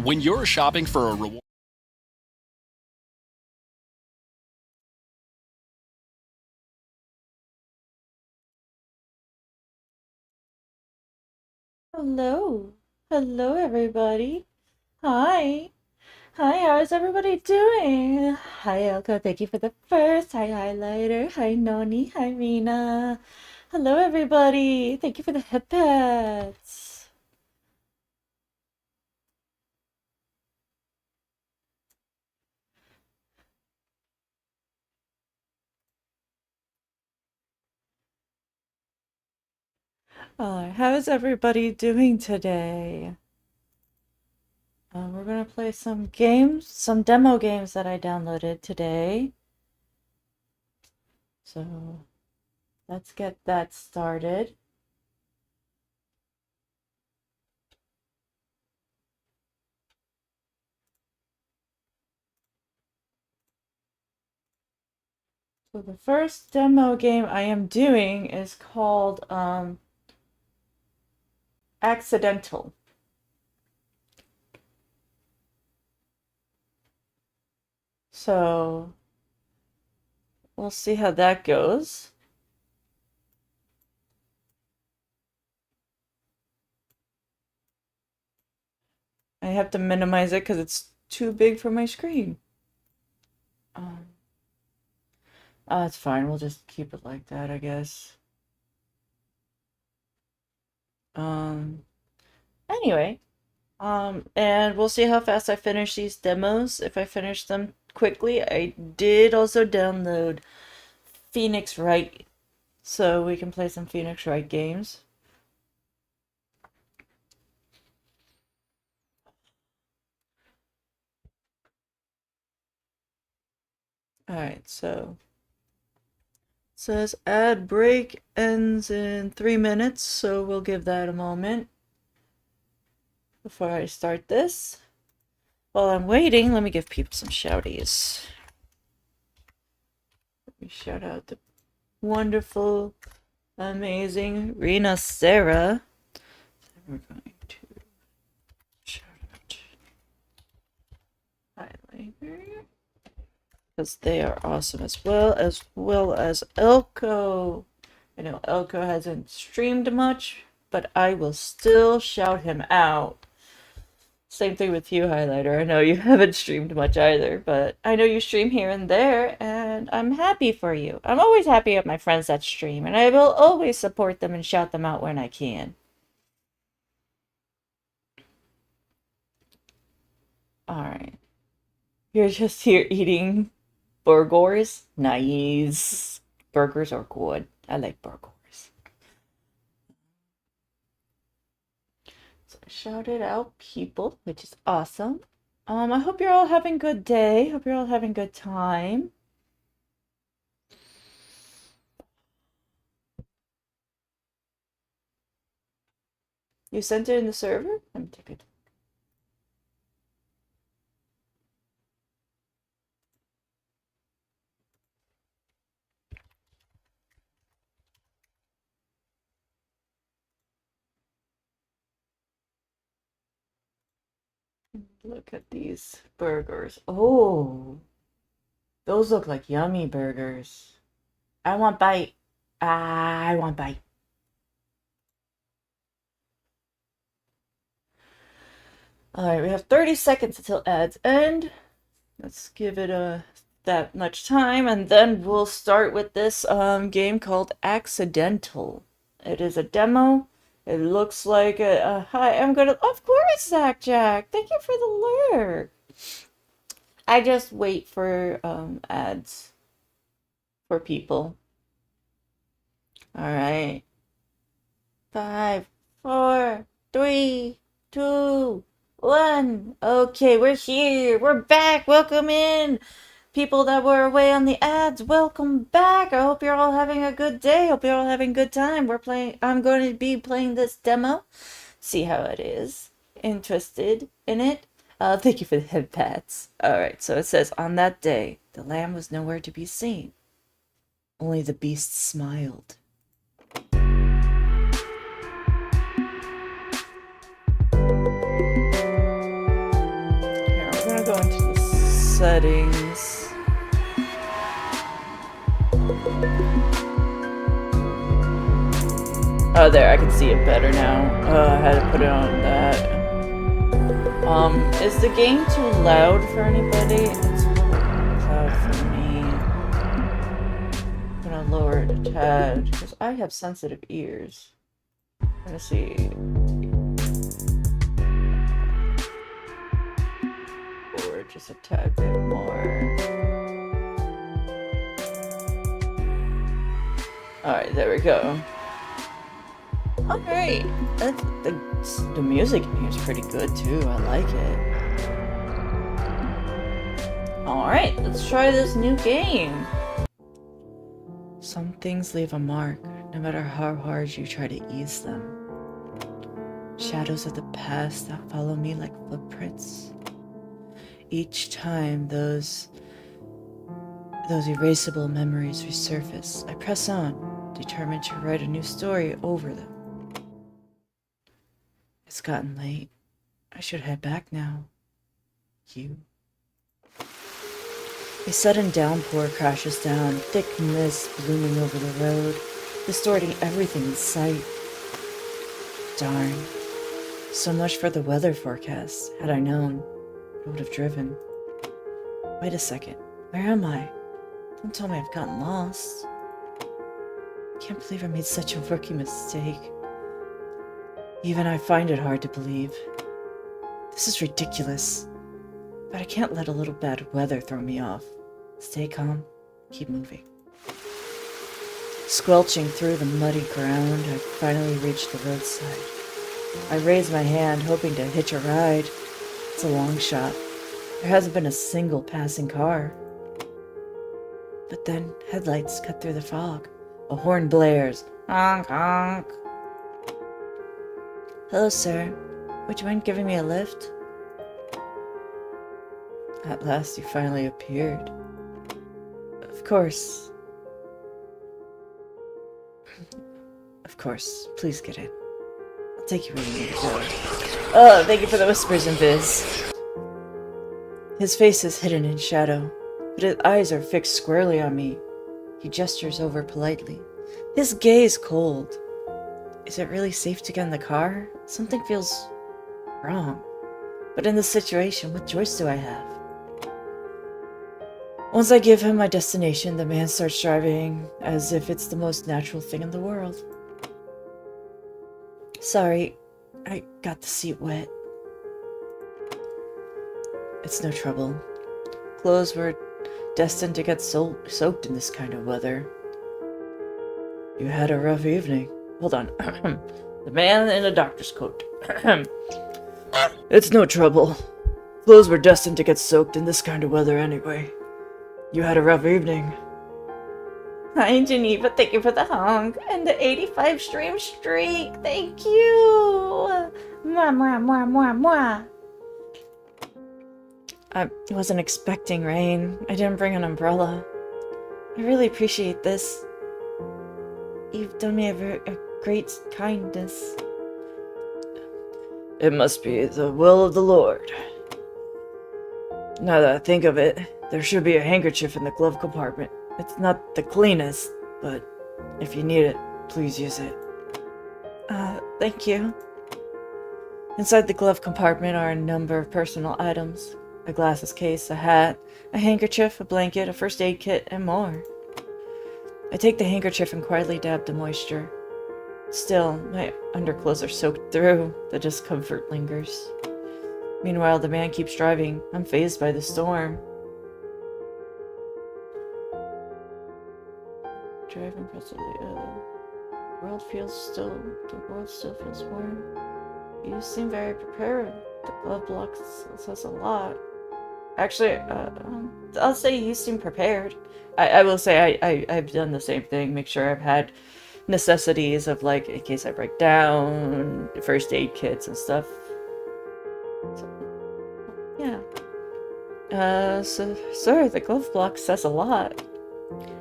When you're shopping for a reward. Hello. Hello, everybody. Hi. Hi, how's everybody doing? Hi, Elko. Thank you for the first. Hi, Highlighter. Hi, Noni. Hi, Mina. Hello, everybody. Thank you for the hip pets. How's everybody doing today? We're gonna play some games, some demo games that I downloaded today. So let's get that started. So the first demo game I am doing is called Accidental. So we'll see how that goes. I have to minimize it because it's too big for my screen. Um, it's fine. We'll just keep it like that, I guess. Anyway, and we'll see how fast I finish these demos. If I finish them quickly, I did also download Phoenix Wright, so we can play some Phoenix Wright games. Alright, so it says ad break ends in 3 minutes, so we'll give that a moment before I start this. While I'm waiting, let me give people some shouties. Let me shout out the wonderful, amazing Rena Sarah. We're going to shout out highlighter because they are awesome, as well as Elko. I know Elko hasn't streamed much, but I will still shout him out. Same thing with you, Highlighter. I know you haven't streamed much either, but I know you stream here and there, and I'm happy for you. I'm always happy at my friends that stream, and I will always support them and shout them out when I can. Alright. You're just here eating burgers? Nice. Burgers are good. I like burgers. So I shouted out people, which is awesome. I hope you're all having a good day. Hope you're all having a good time. You sent it in the server? Let me take it. Look at these burgers. Oh, those look like yummy burgers. I want bite. I want bite. Alright, we have 30 seconds until ads end. Let's give it that much time, and then we'll start with this game called Accidental. It is a demo. It looks like hi, I'm gonna, of course, Zach Jack. Thank you for the lurk. I just wait for ads for people. All right. 5, 4, 3, 2, 1. Okay, we're here. We're back. Welcome in. People that were away on the ads, welcome back. I hope you're all having a good day. Hope you're all having a good time. I'm going to be playing this demo. See how it is. Interested in it? Thank you for the head pats. Alright, so it says, on that day, the lamb was nowhere to be seen. Only the beast smiled. Here, we're gonna go into the settings. Oh, there, I can see it better now. I had to put it on that. Is the game too loud for anybody? It's a little loud for me. I'm gonna lower it a tad, because I have sensitive ears. I'm gonna see. Or just a tad bit more. Alright, there we go. Alright, the music in here is pretty good too, I like it. Alright, let's try this new game. Some things leave a mark, no matter how hard you try to ease them. Shadows of the past that follow me like footprints. Each time those erasable memories resurface, I press on, determined to write a new story over them. It's gotten late. I should head back now. You. A sudden downpour crashes down, thick mist blooming over the road, distorting everything in sight. Darn. So much for the weather forecast. Had I known, I would have driven. Wait a second. Where am I? Don't tell me I've gotten lost. I can't believe I made such a rookie mistake. Even I find it hard to believe. This is ridiculous. But I can't let a little bad weather throw me off. Stay calm. Keep moving. Squelching through the muddy ground, I finally reached the roadside. I raised my hand, hoping to hitch a ride. It's a long shot. There hasn't been a single passing car. But then headlights cut through the fog. A horn blares. Honk, honk. Hello, sir. Would you mind giving me a lift? At last you finally appeared. Of course. Of course. Please get in. I'll take you where you need to go. Oh, thank you for the whispers and biz. His face is hidden in shadow, but his eyes are fixed squarely on me. He gestures over politely. His gaze cold. Is it really safe to get in the car? Something feels wrong. But in this situation, what choice do I have? Once I give him my destination, the man starts driving as if it's the most natural thing in the world. Sorry, I got the seat wet. It's no trouble. Clothes were destined to get soaked in this kind of weather. You had a rough evening. Hold on. The man in a doctor's coat. It's no trouble. Clothes were destined to get soaked in this kind of weather anyway. You had a rough evening. Hi, Geneva. Thank you for the honk. And the 85 stream streak. Thank you. Mwah, mwah, mwah, mwah, mwah. I wasn't expecting rain. I didn't bring an umbrella. I really appreciate this. You've done me a great kindness. It must be the will of the Lord. Now that I think of it, there should be a handkerchief in the glove compartment. It's not the cleanest, but if you need it, please use it. Thank you. Inside the glove compartment are a number of personal items. A glasses case, a hat, a handkerchief, a blanket, a first aid kit, and more. I take the handkerchief and quietly dab the moisture. Still, my underclothes are soaked through. The discomfort lingers. Meanwhile, the man keeps driving, unfazed by the storm. Driving presently, the world still feels warm. You seem very prepared. The glove box says a lot. Actually, I'll say you seem prepared. I will say I've done the same thing. Make sure I've had necessities of, like, in case I break down, first aid kits and stuff. So, yeah. So, sir, the glove box says a lot.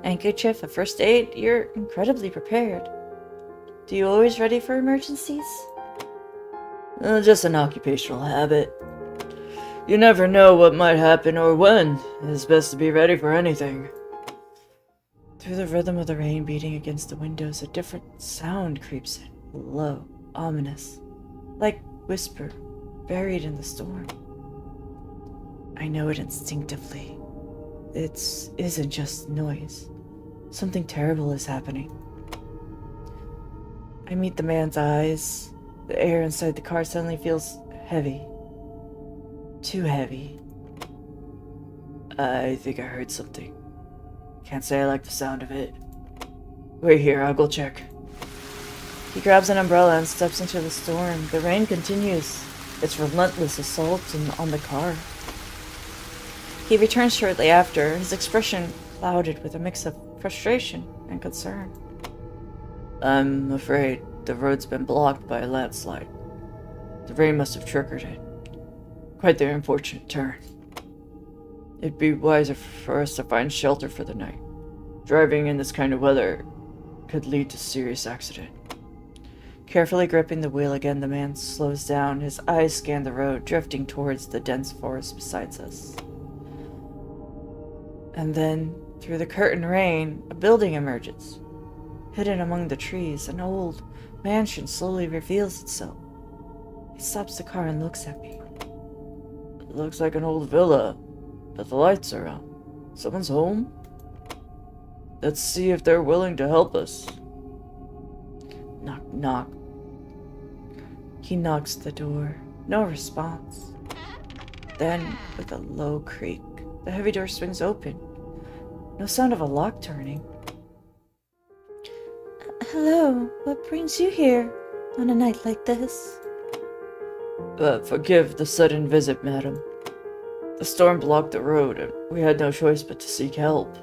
Handkerchief, a first aid, you're incredibly prepared. Do you always ready for emergencies? Just an occupational habit. You never know what might happen or when. It's best to be ready for anything. Through the rhythm of the rain beating against the windows, a different sound creeps in. Low, ominous, like whisper, buried in the storm. I know it instinctively. It isn't just noise. Something terrible is happening. I meet the man's eyes. The air inside the car suddenly feels heavy. Too heavy. I think I heard something. Can't say I like the sound of it. Wait here, I'll go check. He grabs an umbrella and steps into the storm. The rain continues, its relentless assault on the car. He returns shortly after, his expression clouded with a mix of frustration and concern. I'm afraid the road's been blocked by a landslide. The rain must have triggered it. Quite the unfortunate turn. It'd be wiser for us to find shelter for the night. Driving in this kind of weather could lead to serious accident. Carefully gripping the wheel again, the man slows down. His eyes scan the road, drifting towards the dense forest beside us. And then, through the curtain rain, a building emerges. Hidden among the trees, an old mansion slowly reveals itself. He stops the car and looks at me. It looks like an old villa, but the lights are out. Someone's home? Let's see if they're willing to help us. Knock, knock. He knocks the door. No response. Then, with a low creak, the heavy door swings open. No sound of a lock turning. Hello, what brings you here on a night like this? Forgive the sudden visit, madam. The storm blocked the road, and we had no choice but to seek help.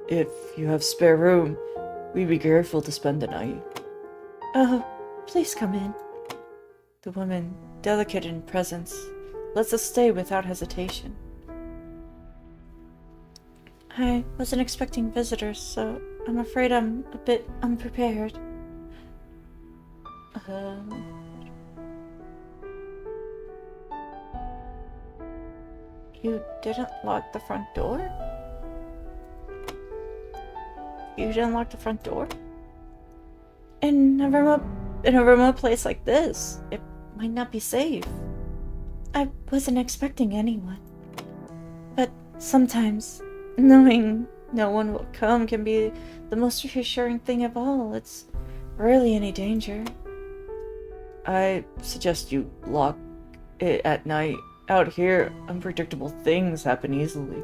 If you have spare room, we'd be grateful to spend the night. Oh, please come in. The woman, delicate in presence, lets us stay without hesitation. I wasn't expecting visitors, so I'm afraid I'm a bit unprepared. You didn't lock the front door? You didn't lock the front door? In a remote place like this, it might not be safe. I wasn't expecting anyone. But sometimes, knowing no one will come can be the most reassuring thing of all. It's rarely any danger. I suggest you lock it at night. Out here, unpredictable things happen easily.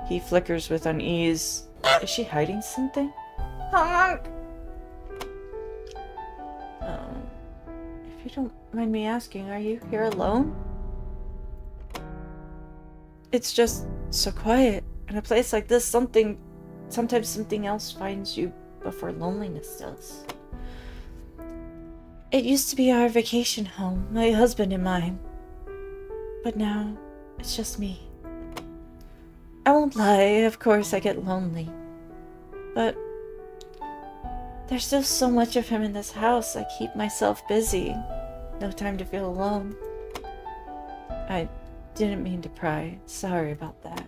He flickers with unease. Is she hiding something? Honk! If you don't mind me asking, are you here alone? It's just so quiet. In a place like this, sometimes something else finds you before loneliness does. It used to be our vacation home, my husband and mine. But now, it's just me. I won't lie, of course I get lonely. But there's still so much of him in this house, I keep myself busy. No time to feel alone. I didn't mean to pry. Sorry about that.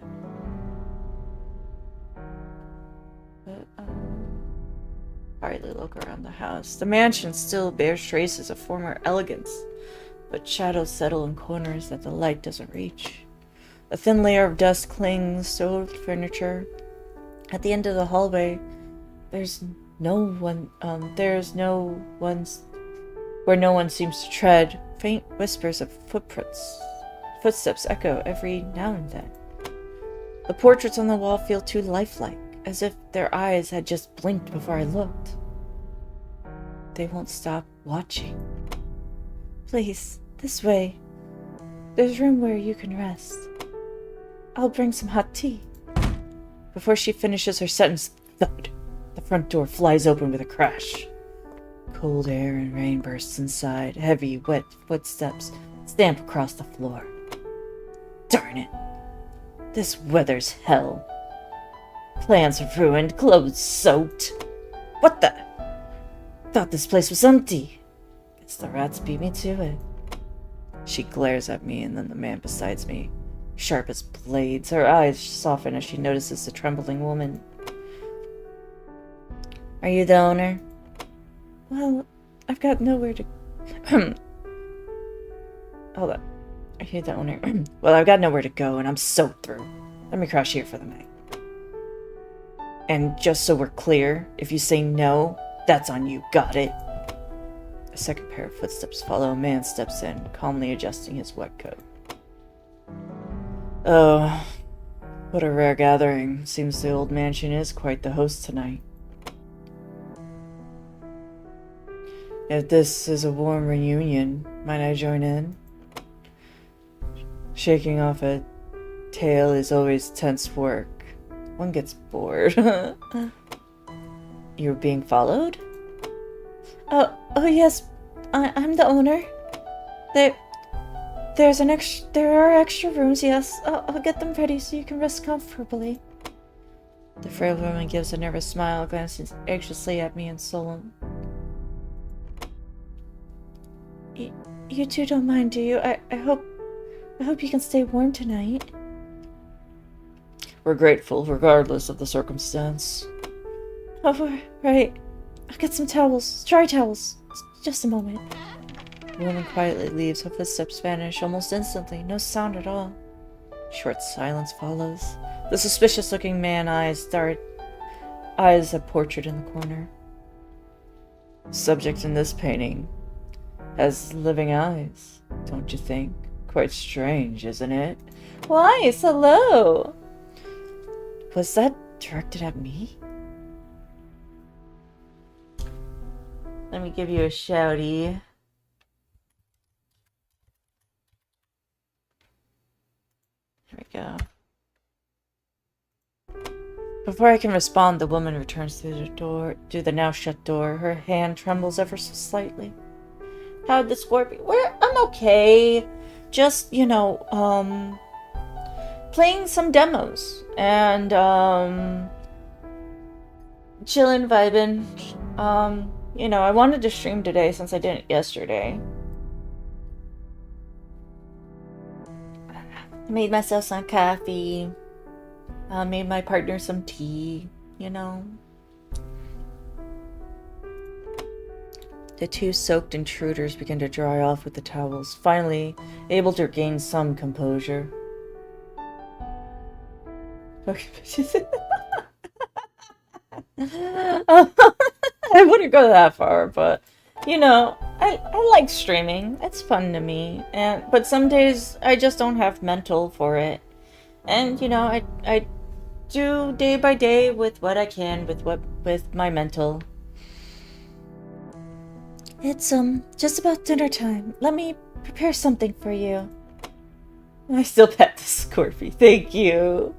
But, hardly look around the house. The mansion still bears traces of former elegance, but shadows settle in corners that the light doesn't reach. A thin layer of dust clings to old furniture. At the end of the hallway, there's no one where no one seems to tread. Faint whispers of footsteps echo every now and then. The portraits on the wall feel too lifelike, as if their eyes had just blinked before I looked. They won't stop watching. Please, this way. There's room where you can rest. I'll bring some hot tea. Before she finishes her sentence, thud! The front door flies open with a crash. Cold air and rain bursts inside. Heavy, wet footsteps stamp across the floor. Darn it! This weather's hell. Plans ruined, clothes soaked. What the? Thought this place was empty. Guess the rats beat me to it. She glares at me and then the man beside me, sharp as blades. Her eyes soften as she notices the trembling woman. Are you the owner? Well, I've got nowhere to... Hold on. Are you the owner? Well, I've got nowhere to go and I'm so through. Let me crash here for the night. And just so we're clear, if you say no, that's on you, got it? A second pair of footsteps follow. A man steps in, calmly adjusting his wet coat. Oh, what a rare gathering. Seems the old mansion is quite the host tonight. If this is a warm reunion, might I join in? Shaking off a tail is always tense work. One gets bored. You're being followed? Oh yes, I'm the owner. There are extra rooms, yes. I'll get them ready so you can rest comfortably. The frail woman gives a nervous smile, glances anxiously at me and sullen. You two don't mind, do you? I hope you can stay warm tonight. We're grateful regardless of the circumstance. Oh, right. I'll get some towels. Dry towels. Just a moment. The woman quietly leaves. Her footsteps vanish almost instantly. No sound at all. Short silence follows. The suspicious-looking man eyes a portrait in the corner. Subject in this painting has living eyes, don't you think? Quite strange, isn't it? Why, hello! Was that directed at me? Let me give you a shouty. Here we go. Before I can respond, the woman returns through the now shut door. Her hand trembles ever so slightly. How'd the Scorpion? I'm okay. Just, playing some demos and chillin', vibin'. I wanted to stream today since I didn't yesterday. I made myself some coffee. Made my partner some tea, The two soaked intruders begin to dry off with the towels, finally able to regain some composure. I wouldn't go that far, but I like streaming. It's fun to me, but some days I just don't have mental for it, and I do day by day with what I can with my mental. It's just about dinner time. Let me prepare something for you. I still pet the Scorpy. Thank you.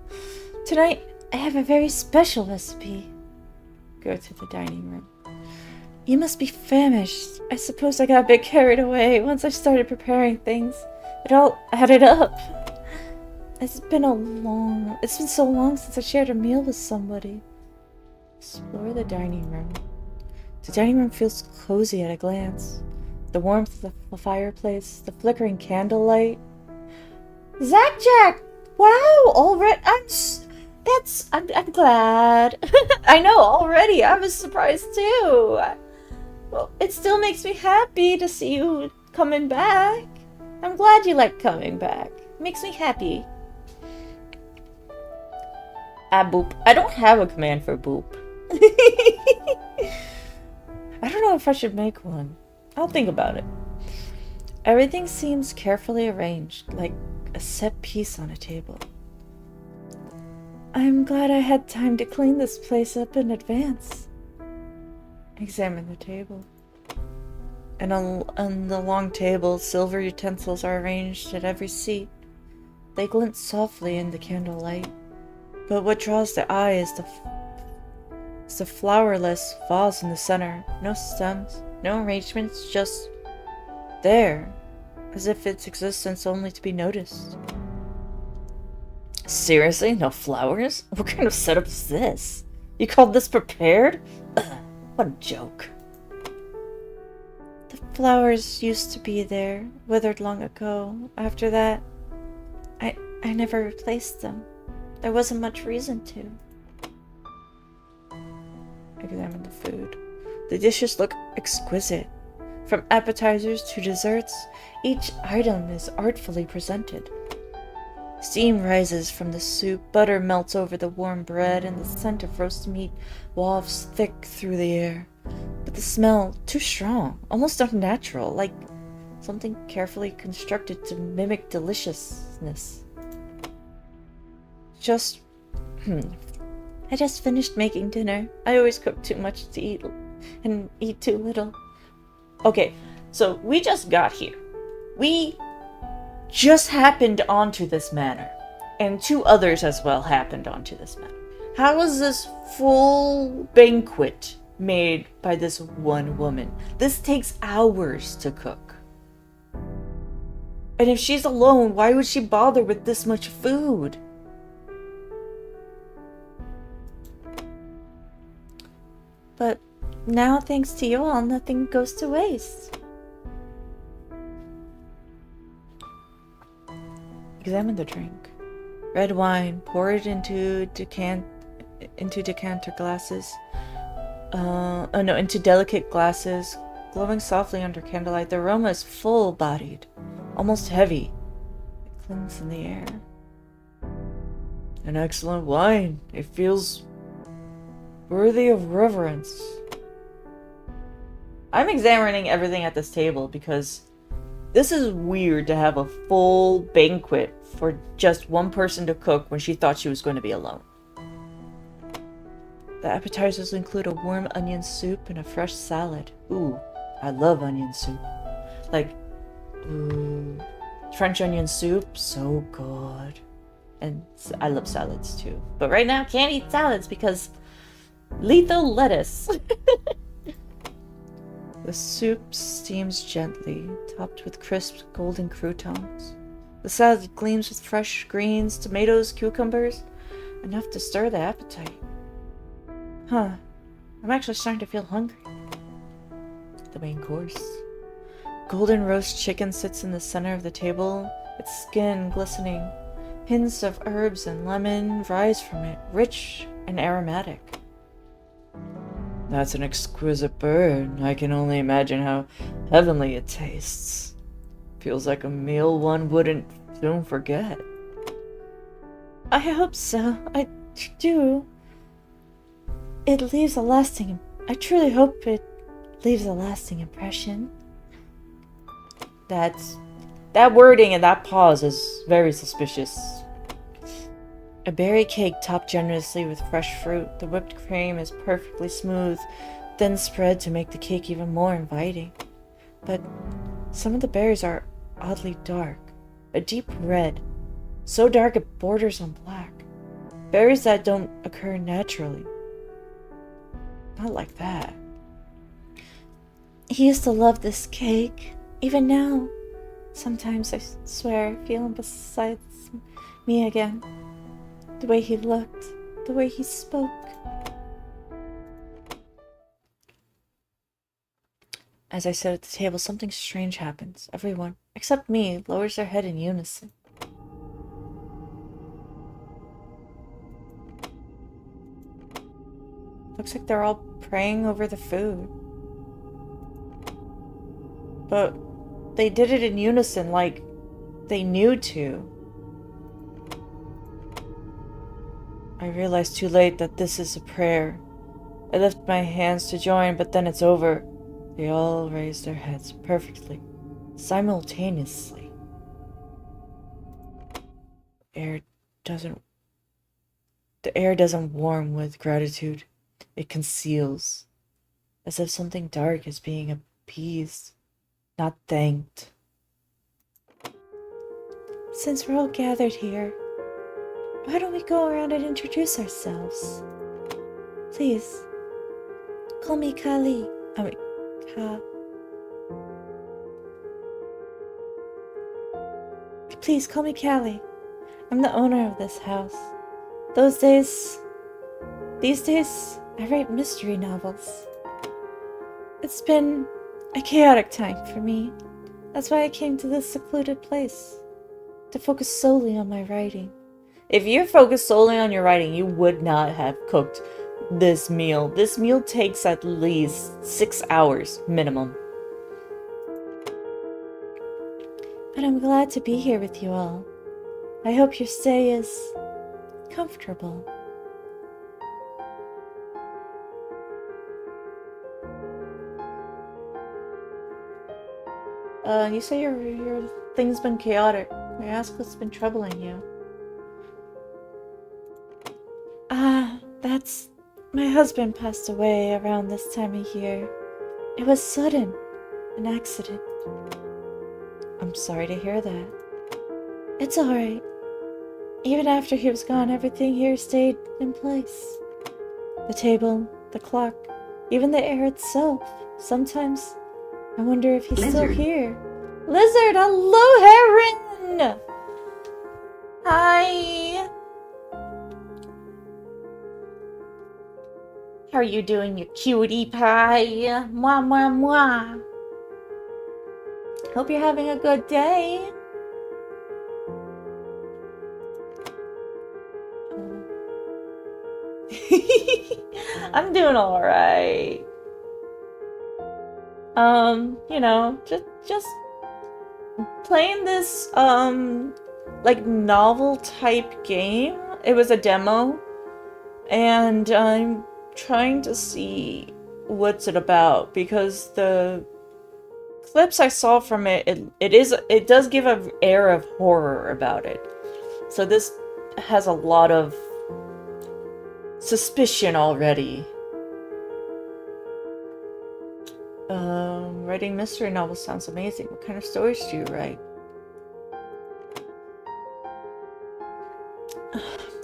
Tonight I have a very special recipe. Go to the dining room. You must be famished. I suppose I got a bit carried away. Once I started preparing things, it all added up. It's been so long since I shared a meal with somebody. Explore the dining room. The dining room feels cozy at a glance. The warmth of the fireplace, the flickering candlelight. Zach Jack! Wow, already I'm glad. I know already. I was surprised too. Well, it still makes me happy to see you coming back. I'm glad you like coming back. It makes me happy. Boop. I don't have a command for boop. I don't know if I should make one. I'll think about it. Everything seems carefully arranged, like a set piece on a table. I'm glad I had time to clean this place up in advance. Examine the table. And on the long table, silver utensils are arranged at every seat. They glint softly in the candlelight. But what draws the eye is the flowerless vase in the center. No stems, no arrangements, just there, as if its existence only to be noticed. Seriously? No flowers? What kind of setup is this? You called this prepared? Ugh, what a joke. The flowers used to be there, withered long ago. After that, I never replaced them. There wasn't much reason to. Examine the food. The dishes look exquisite. From appetizers to desserts, each item is artfully presented. Steam rises from the soup, butter melts over the warm bread, and the scent of roast meat wafts thick through the air. But the smell, too strong, almost unnatural, like something carefully constructed to mimic deliciousness. I just finished making dinner. I always cook too much to eat and eat too little. Okay, so we just got here. We just happened onto this manor. And two others as well happened onto this manor. How is this full banquet made by this one woman? This takes hours to cook. And if she's alone, why would she bother with this much food? But now, thanks to you all, nothing goes to waste. Examine the drink. Red wine poured into decanter glasses. Into delicate glasses, glowing softly under candlelight. The aroma is full-bodied, almost heavy. It clings in the air. An excellent wine. It feels worthy of reverence. I'm examining everything at this table because this is weird to have a full banquet for just one person to cook when she thought she was going to be alone. The appetizers include a warm onion soup and a fresh salad. Ooh, I love onion soup. French onion soup, so good. And I love salads too. But right now, can't eat salads because lethal lettuce. The soup steams gently, topped with crisp golden croutons. The salad gleams with fresh greens, tomatoes, cucumbers, enough to stir the appetite. Huh. I'm actually starting to feel hungry. The main course. Golden roast chicken sits in the center of the table, its skin glistening. Hints of herbs and lemon rise from it, rich and aromatic. That's an exquisite bird. I can only imagine how heavenly it tastes. Feels like a meal one wouldn't soon forget. I hope so. I do. I truly hope it leaves a lasting impression. That wording and that pause is very suspicious. A berry cake topped generously with fresh fruit. The whipped cream is perfectly smooth, then spread to make the cake even more inviting. But some of the berries are oddly dark, a deep red, so dark it borders on black. Berries that don't occur naturally. Not like that. He used to love this cake. Even now. Sometimes I swear I feel him besides me again. The way he looked. The way he spoke. As I sit at the table, something strange happens. Everyone, except me, lowers their head in unison. Looks like they're all praying over the food. But they did it in unison, like they knew to. I realize too late that this is a prayer. I lift my hands to join, but then it's over. They all raise their heads perfectly, simultaneously. The air doesn't warm with gratitude. It conceals, as if something dark is being appeased, not thanked. Since we're all gathered here, why don't we go around and introduce ourselves? Please, call me Kali. Ka. Please, call me Callie. I'm the owner of this house. These days, I write mystery novels. It's been a chaotic time for me. That's why I came to this secluded place. To focus solely on my writing. If you focus solely on your writing, you would not have cooked this meal. This meal takes at least 6 hours minimum. But I'm glad to be here with you all. I hope your stay is comfortable. You say your thing's been chaotic. May I ask what's been troubling you? That's... My husband passed away around this time of year. It was sudden. An accident. I'm sorry to hear that. It's alright. Even after he was gone, everything here stayed in place. The table, the clock, even the air itself. Sometimes I wonder if he's still here. Lizard, hello, Heron! Hi! How are you doing, you cutie pie? Mwah, mwah, mwah. Hope you're having a good day. I'm doing alright. Just playing this, like novel type game. It was a demo, and I'm trying to see what's it about, because the clips I saw from it does give an air of horror about it. So this has a lot of suspicion already. Writing mystery novels sounds amazing. What kind of stories do you write?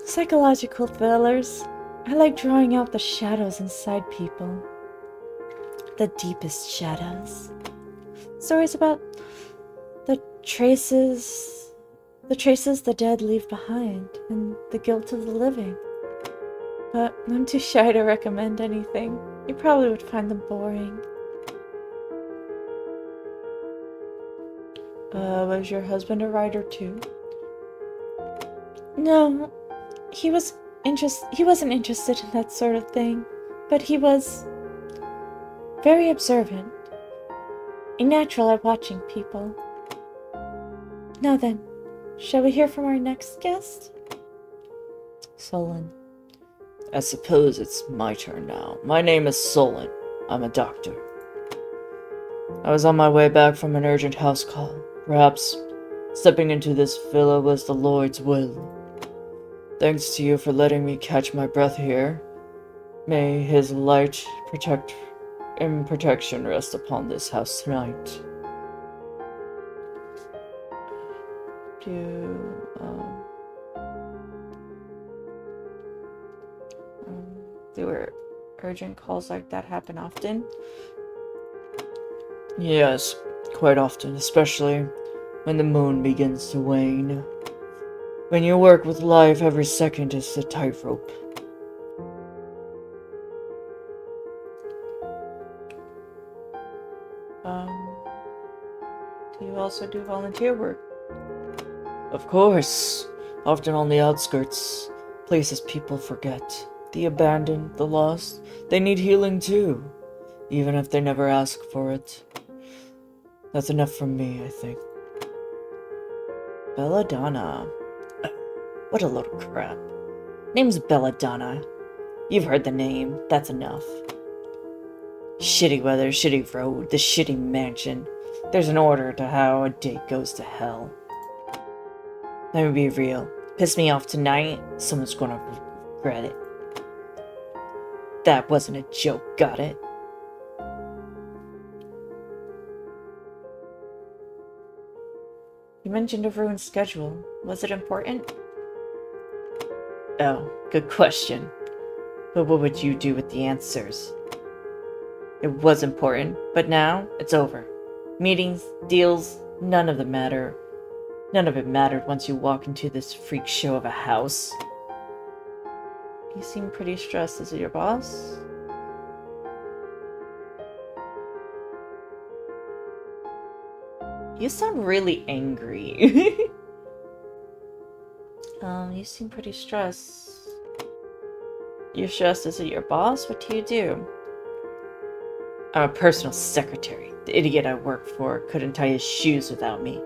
Psychological thrillers. I like drawing out the shadows inside people. The deepest shadows. Stories about the traces the dead leave behind, and the guilt of the living. But I'm too shy to recommend anything. You probably would find them boring. Was your husband a writer too? No, he wasn't interested in that sort of thing, but he was very observant, a natural at watching people. Now then, shall we hear from our next guest? Solon. I suppose it's my turn now. My name is Solon. I'm a doctor. I was on my way back from an urgent house call. Perhaps stepping into this villa was the Lord's will. Thanks to you for letting me catch my breath here. May his light and protection rest upon this house tonight. Do urgent calls like that happen often? Yes, quite often, especially when the moon begins to wane. When you work with life, every second is a tightrope. Do you also do volunteer work? Of course. Often on the outskirts, places people forget. The abandoned, the lost, they need healing too, even if they never ask for it. That's enough from me, I think. Belladonna. What a load of crap. Name's Belladonna. You've heard the name, that's enough. Shitty weather, shitty road, the shitty mansion. There's an order to how a date goes to hell. Let me be real. Piss me off tonight, someone's gonna regret it. That wasn't a joke, got it? You mentioned a ruined schedule. Was it important? Oh, good question. But what would you do with the answers? It was important, but now it's over. Meetings, deals, none of them matter. None of it mattered once you walk into this freak show of a house. You seem pretty stressed. Is it your boss? You sound really angry. You seem pretty stressed. You're stressed. Is it your boss? What do you do? I'm a personal secretary. The idiot I work for couldn't tie his shoes without me.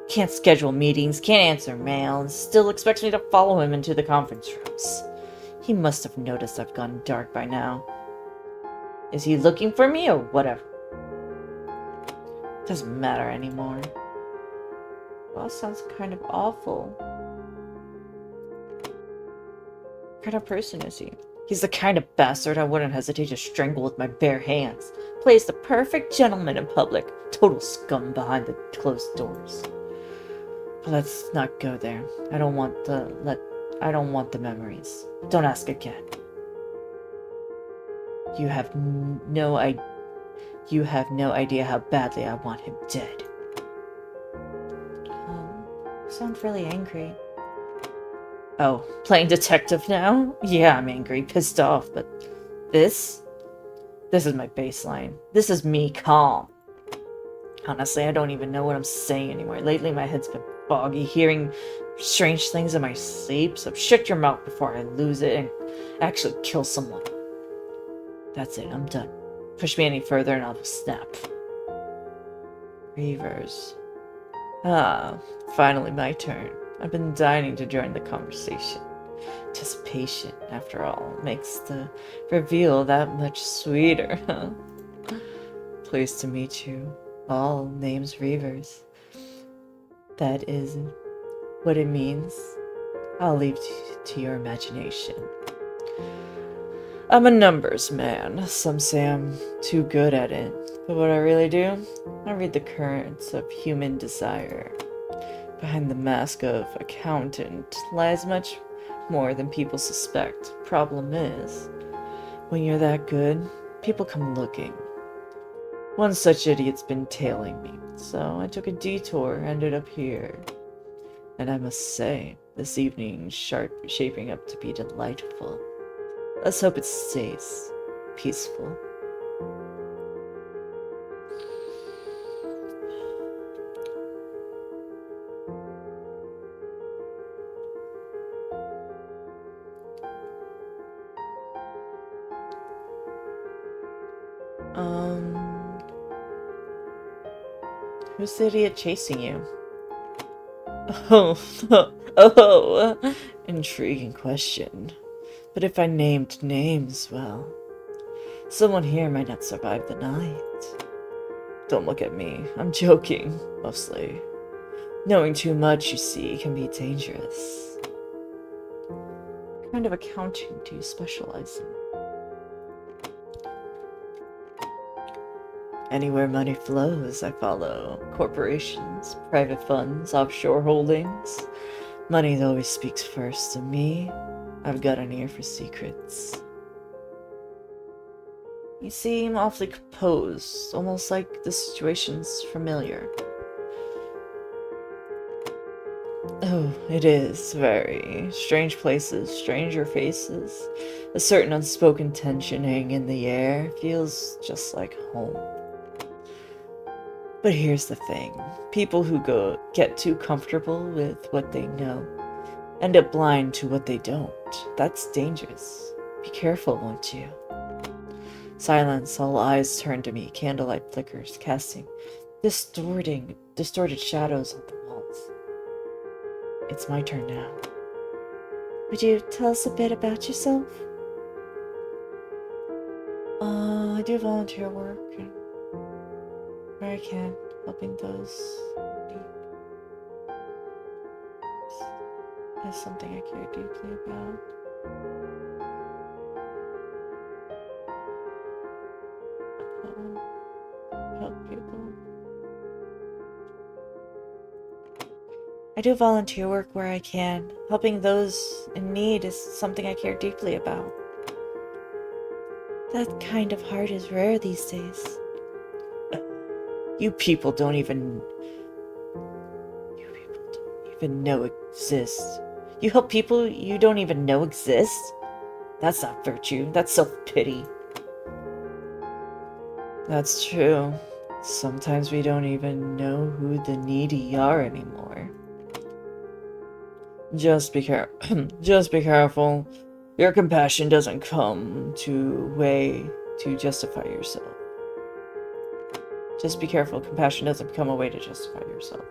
Can't schedule meetings, can't answer mail, and still expects me to follow him into the conference rooms. He must have noticed I've gone dark by now. Is he looking for me or whatever? Doesn't matter anymore. Boss sounds kind of awful. What kind of person is he? He's the kind of bastard I wouldn't hesitate to strangle with my bare hands. Plays the perfect gentleman in public. Total scum behind the closed doors. But let's not go there. I don't want the memories. Don't ask again. You have no idea how badly I want him dead. You sound really angry. Oh, playing detective now? Yeah, I'm angry, pissed off, but this is my baseline. This is me calm. Honestly, I don't even know what I'm saying anymore. Lately, my head's been foggy, hearing strange things in my sleep, so shut your mouth before I lose it and actually kill someone. That's it, I'm done. Push me any further and I'll just snap. Reavers. Ah, finally my turn. I've been dying to join the conversation. Anticipation, after all, makes the reveal that much sweeter. Pleased to meet you. All names Reavers. That is what it means. I'll leave to your imagination. I'm a numbers man. Some say I'm too good at it. But what I really do, I read the currents of human desire. Behind the mask of accountant lies much more than people suspect. Problem is, when you're that good, people come looking. One such idiot's been tailing me, so I took a detour, ended up here. And I must say, this evening's shaping up to be delightful. Let's hope it stays peaceful. Who's the idiot chasing you? Oh, intriguing question. But if I named names, well, someone here might not survive the night. Don't look at me. I'm joking, mostly. Knowing too much, you see, can be dangerous. What kind of accounting do you specialize in? Anywhere money flows, I follow. Corporations, private funds, offshore holdings. Money always speaks first to me. I've got an ear for secrets. You seem awfully composed, almost like the situation's familiar. Oh, it is, very. Strange places, stranger faces. A certain unspoken tension hanging in the air. Feels just like home. But here's the thing. People who get too comfortable with what they know end up blind to what they don't. That's dangerous. Be careful, won't you? Silence, all eyes turn to me. Candlelight flickers, casting distorted shadows on the walls. It's my turn now. Would you tell us a bit about yourself? I do volunteer work where I can, helping those in need. That's something I care deeply about. Help people. I do volunteer work where I can. Helping those in need is something I care deeply about. That kind of heart is rare these days. You people don't even know exist. You help people you don't even know exist? That's not virtue, that's self-pity. That's true. Sometimes we don't even know who the needy are anymore. Just be careful. Your compassion doesn't come to way to justify yourself. Just be careful. Compassion doesn't become a way to justify yourself.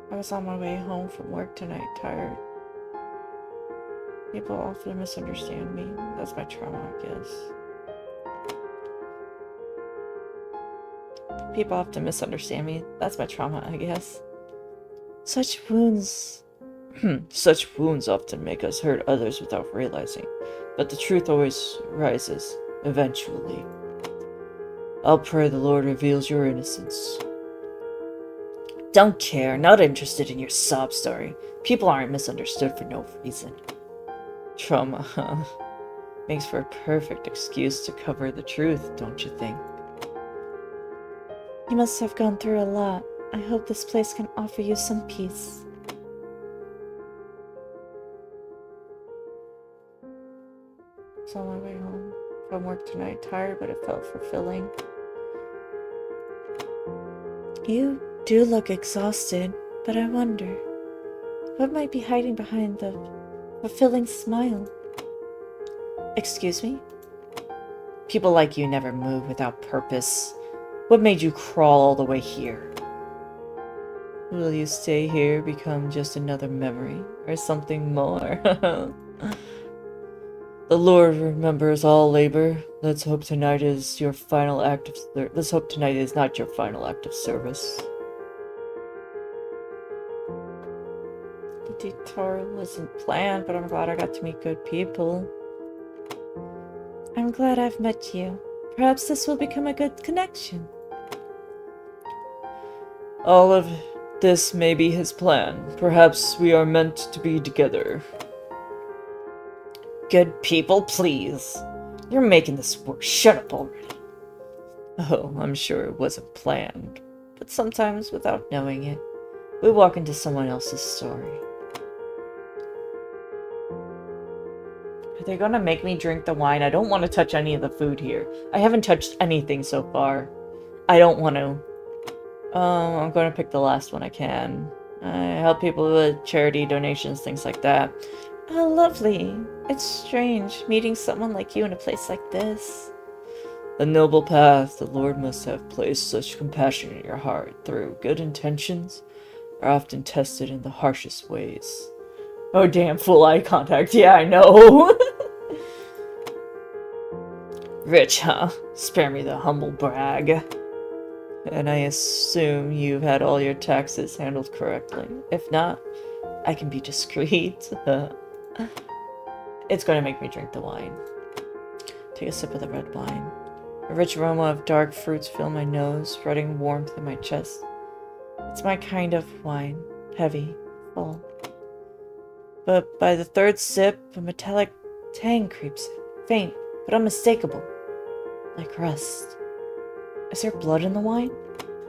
I was on my way home from work tonight, tired. People often misunderstand me. That's my trauma, I guess. People often misunderstand me. That's my trauma, I guess. Such wounds often make us hurt others without realizing, but the truth always rises, eventually. I'll pray the Lord reveals your innocence. Don't care, not interested in your sob story. People aren't misunderstood for no reason. Trauma, huh? Makes for a perfect excuse to cover the truth, don't you think? You must have gone through a lot. I hope this place can offer you some peace. I was on my way home from work tonight, tired, but it felt fulfilling. You do look exhausted, but I wonder, what might be hiding behind the fulfilling smile? Excuse me? People like you never move without purpose. What made you crawl all the way here? Will you stay here, become just another memory, or something more? The Lord remembers all labor. Let's hope tonight is your final act of Let's hope tonight is not your final act of service. The detour wasn't planned, but I'm glad I got to meet good people. I'm glad I've met you. Perhaps this will become a good connection. All of this may be his plan. Perhaps we are meant to be together. Good people, please. You're making this worse. Shut up already. Oh, I'm sure it wasn't planned. But sometimes, without knowing it, we walk into someone else's story. Are they gonna make me drink the wine? I don't want to touch any of the food here. I haven't touched anything so far. I don't want to. I'm gonna pick the last one I can. I help people with charity, donations, things like that. Oh, lovely. It's strange meeting someone like you in a place like this. A noble path. The Lord must have placed such compassion in your heart through good intentions are often tested in the harshest ways. Oh damn, full eye contact. Yeah, I know. Rich, huh? Spare me the humble brag. And I assume you've had all your taxes handled correctly. If not, I can be discreet. It's going to make me drink the wine. Take a sip of the red wine. A rich aroma of dark fruits fill my nose, spreading warmth in my chest. It's my kind of wine. Heavy, full. But by the third sip, a metallic tang creeps in. Faint, but unmistakable. Like rust. Is there blood in the wine?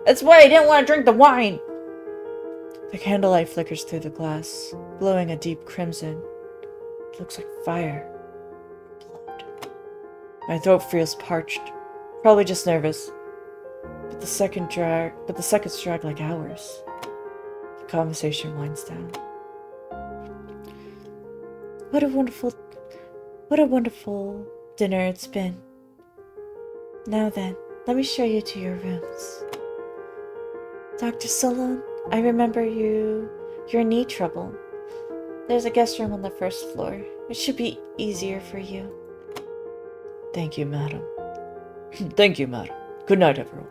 That's why I didn't want to drink the wine! The candlelight flickers through the glass, glowing a deep crimson. It looks like fire. Blood. My throat feels parched. Probably just nervous. But the seconds drag like hours. The conversation winds down. What a wonderful dinner it's been. Now then, let me show you to your rooms. Dr. Solon, I remember your knee trouble. There's a guest room on the first floor. It should be easier for you. Thank you, madam. Thank you, madam. Good night, everyone.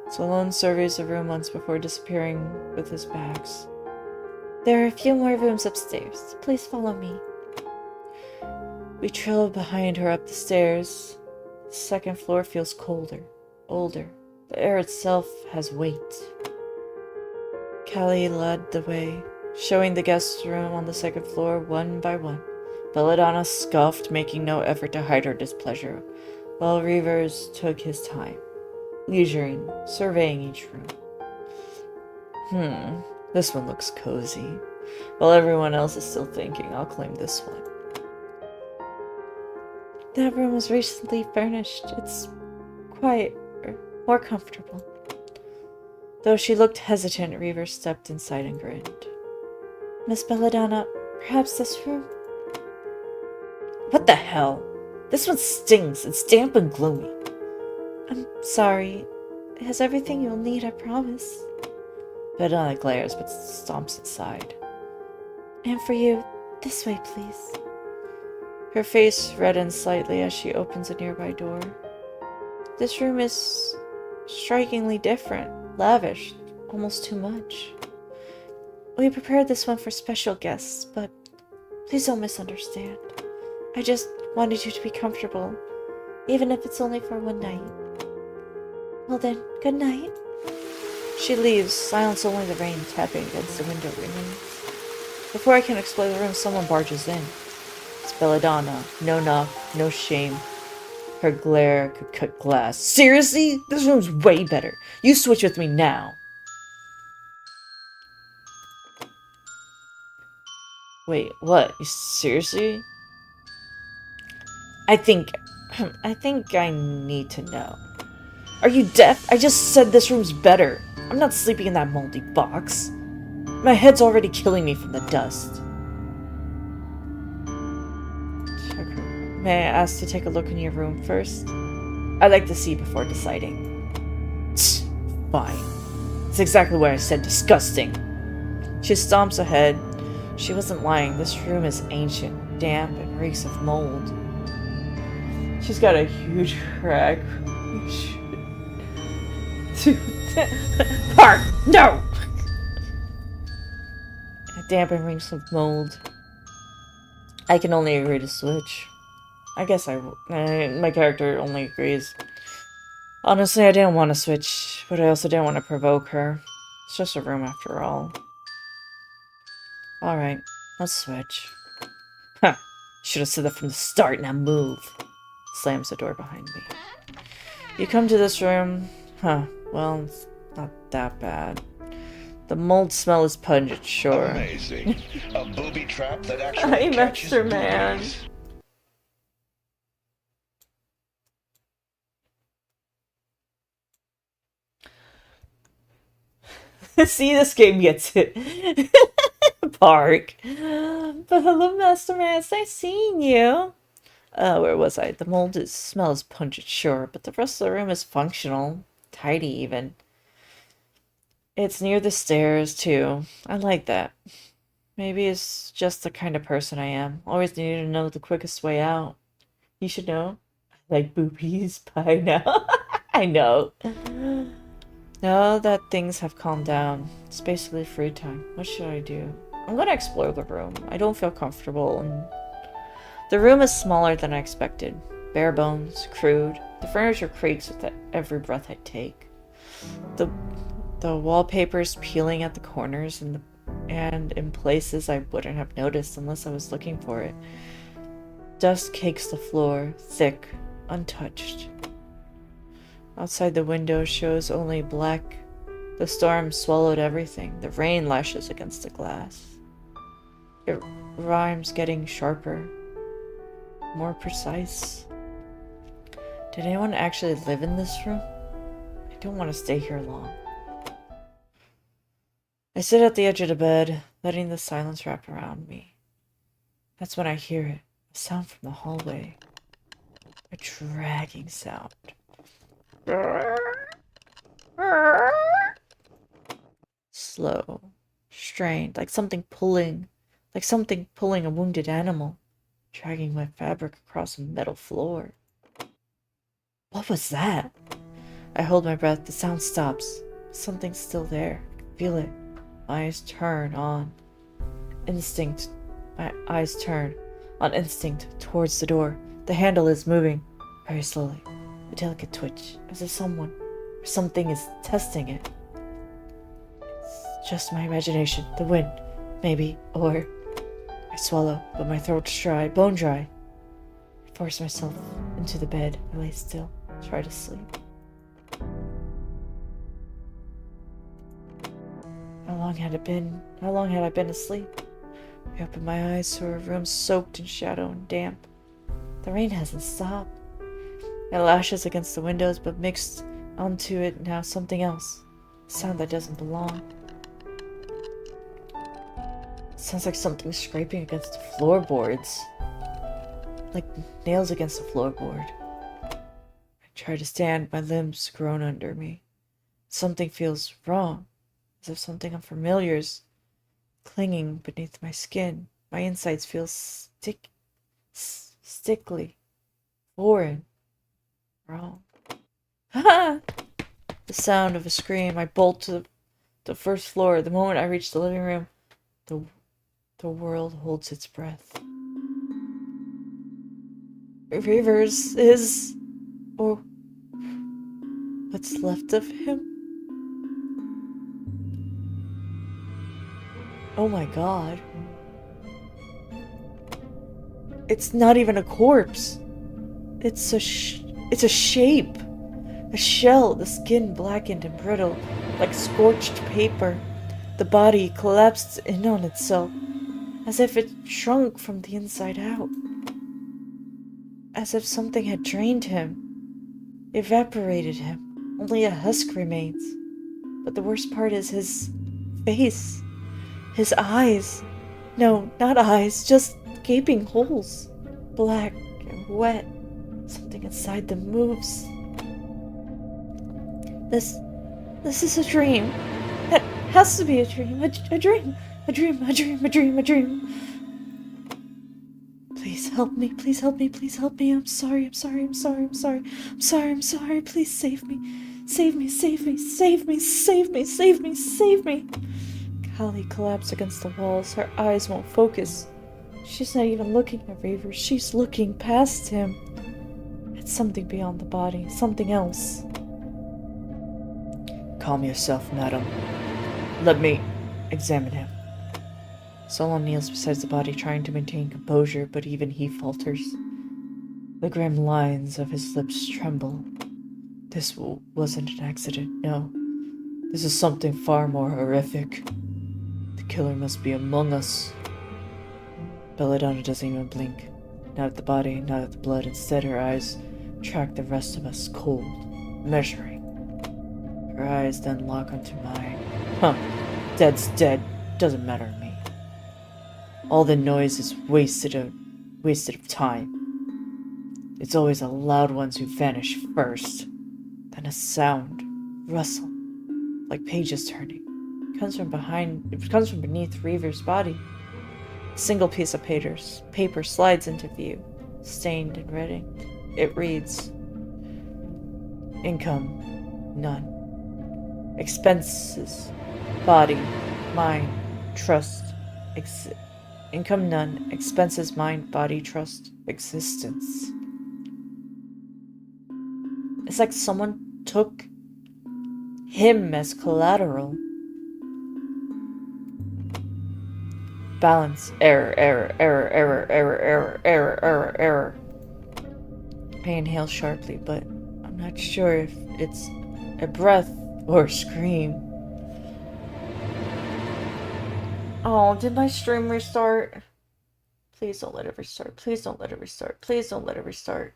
Solon surveys the room once before disappearing with his bags. There are a few more rooms upstairs. Please follow me. We trail behind her up the stairs. The second floor feels colder, older. The air itself has weight. Callie led the way, showing the guest room on the second floor one by one. Belladonna scoffed, making no effort to hide her displeasure, while Reavers took his time, leisuring, surveying each room. This one looks cozy. While everyone else is still thinking, I'll claim this one. That room was recently furnished. It's quiet, more comfortable. Though she looked hesitant, Reaver stepped inside and grinned. Miss Belladonna, perhaps this room? What the hell? This one stings. It's damp and gloomy. I'm sorry. It has everything you'll need, I promise. Belladonna glares, but stomps inside. And for you, this way, please. Her face reddens slightly as she opens a nearby door. This room is strikingly different, lavish, almost too much. We prepared this one for special guests, but please don't misunderstand. I just wanted you to be comfortable, even if it's only for one night. Well then, good night. She leaves, silence only the rain tapping against the window remains. Before I can explore the room, someone barges in. It's Belladonna. No knock, no shame. Her glare could cut glass. Seriously? This room's way better. You switch with me now. Wait, what? You seriously? I think I need to know. Are you deaf? I just said this room's better. I'm not sleeping in that moldy box. My head's already killing me from the dust. May I ask to take a look in your room first? I'd like to see before deciding. Fine. It's exactly what I said, disgusting. She stomps ahead. She wasn't lying. This room is ancient, damp, and reeks of mold. She's got a huge crack. Park! No! Damp and reeks of mold. I can only agree to switch. I guess my character only agrees. Honestly, I didn't want to switch, but I also didn't want to provoke her. It's just a room after all. Alright, let's switch. Huh. Should have said that from the start, now move. Slams the door behind me. You come to this room. Huh, well, it's not that bad. The mold smell is pungent, sure. Amazing. A booby trap that actually Hi, catches Master Man. boobies. See, this game gets it. Park. But hello, Master Man. It's nice seeing you. Where was I? The mold smells pungent, sure, but the rest of the room is functional. Tidy, even. It's near the stairs, too. I like that. Maybe it's just the kind of person I am. Always needed to know the quickest way out. You should know. I like boobies by now. I know. Now that things have calmed down, it's basically free time. What should I do? I'm gonna explore the room. I don't feel comfortable, and the room is smaller than I expected. Bare bones, crude. The furniture creaks with every breath I take. The wallpaper's peeling at the corners and in places I wouldn't have noticed unless I was looking for it. Dust cakes the floor, thick, untouched. Outside the window shows only black. The storm swallowed everything. The rain lashes against the glass. It rhymes getting sharper, more precise. Did anyone actually live in this room? I don't want to stay here long. I sit at the edge of the bed, letting the silence wrap around me. That's when I hear it, a sound from the hallway. A dragging sound. Slow, strained, like something pulling a wounded animal, dragging my fabric across a metal floor. What was that? I hold my breath. The sound stops. Something's still there. I can feel it. My eyes turn on instinct. My eyes turn on instinct towards the door. The handle is moving very slowly. A delicate twitch, as if someone or something is testing it. It's just my imagination, the wind, maybe, or... I swallow, but my throat's dry, bone dry. I force myself into the bed. I lay still, try to sleep. How long had I been asleep? I open my eyes to a room soaked in shadow and damp. The rain hasn't stopped. It lashes against the windows, but mixed onto it now something else. A sound that doesn't belong. It sounds like something scraping against the floorboards. Like nails against the floorboard. I try to stand, my limbs groan under me. Something feels wrong, as if something unfamiliar is clinging beneath my skin. My insides feel stickly, foreign, wrong. Ha! The sound of a scream. I bolt to the first floor. The moment I reach the living room, the world holds its breath. Reavers is, or what's left of him? Oh my god. It's not even a corpse. It's a shape. A shell, the skin blackened and brittle, like scorched paper. The body collapsed in on itself, as if it shrunk from the inside out. As if something had drained him, evaporated him, Only a husk remains. But the worst part is his face. His eyes. No, not eyes, just gaping holes. Black and wet. Something inside them moves. This is a dream. It has to be a dream. A dream. A dream. A dream. A dream. A dream. Please help me. Please help me. Please help me. I'm sorry. I'm sorry. I'm sorry. I'm sorry. I'm sorry. I'm sorry. Please save me. Save me. Save me. Save me. Save me. Save me. Save me. Callie collapsed against the walls. Her eyes won't focus. She's not even looking at Reaver. She's looking past him. It's something beyond the body. Something else. Calm yourself, madam. Let me examine him. Solon kneels beside the body, trying to maintain composure, but even he falters. The grim lines of his lips tremble. This wasn't an accident, no. This is something far more horrific. The killer must be among us. Belladonna doesn't even blink. Not at the body, not at the blood. Instead, her eyes track the rest of us, cold, measuring. Her eyes then lock onto mine. Huh. Dead's dead. Doesn't matter to me. All the noise is wasted of time. It's always the loud ones who vanish first. Then a sound, rustle, like pages turning. It comes from beneath Reaver's body. A single piece of paper slides into view, stained and red. It reads, "Income, none. Expenses, body, mind, trust, income none. Expenses, mind, body, trust, existence." It's like someone took him as collateral. Balance. Error. I inhale sharply, but I'm not sure if it's a breath or a scream. Oh, did my stream restart? Please don't let it restart. Please don't let it restart. Please don't let it restart.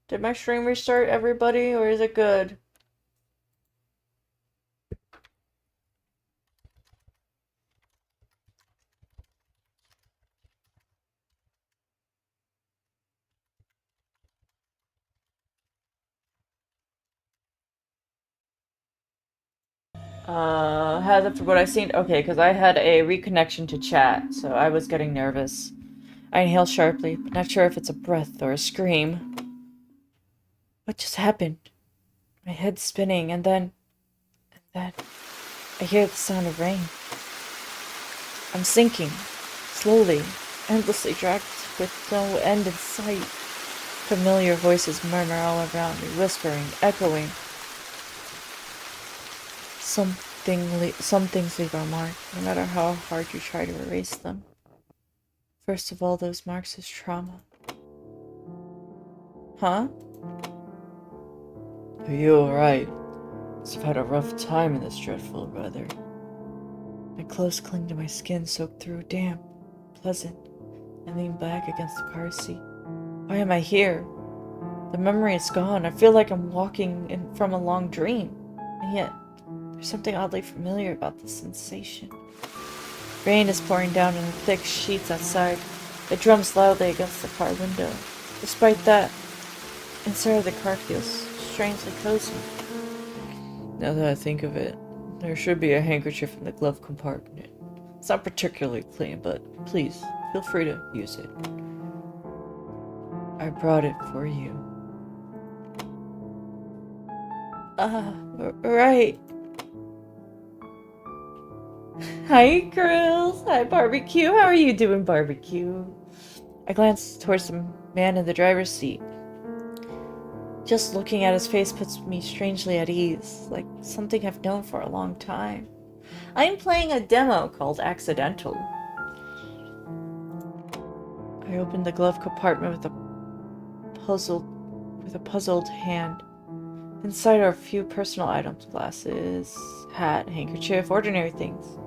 Did my stream restart, everybody, or is it good? Has it for what I've seen? Okay, because I had a reconnection to chat, so I was getting nervous. I inhale sharply, but not sure if it's a breath or a scream. What just happened? My head's spinning, and then I hear the sound of rain. I'm sinking, slowly, endlessly dragged with no end in sight. Familiar voices murmur all around me, whispering, echoing. Some things leave a mark, no matter how hard you try to erase them. First of all, those marks is trauma. Huh? Are you alright? I've had a rough time in this dreadful weather. My clothes cling to my skin, soaked through, damp, pleasant. I lean back against the car seat. Why am I here? The memory is gone. I feel like I'm walking from a long dream. And yet, there's something oddly familiar about the sensation. Rain is pouring down in thick sheets outside. It drums loudly against the car window. Despite that, inside of the car feels strangely cozy. Now that I think of it, there should be a handkerchief in the glove compartment. It's not particularly clean, but please, feel free to use it. I brought it for you. Right. Hi, girls. Hi, Barbecue. How are you doing, Barbecue? I glanced towards the man in the driver's seat. Just looking at his face puts me strangely at ease, like something I've known for a long time. I'm playing a demo called Accidental. I opened the glove compartment with a puzzled hand. Inside are a few personal items, glasses, hat, handkerchief, ordinary things.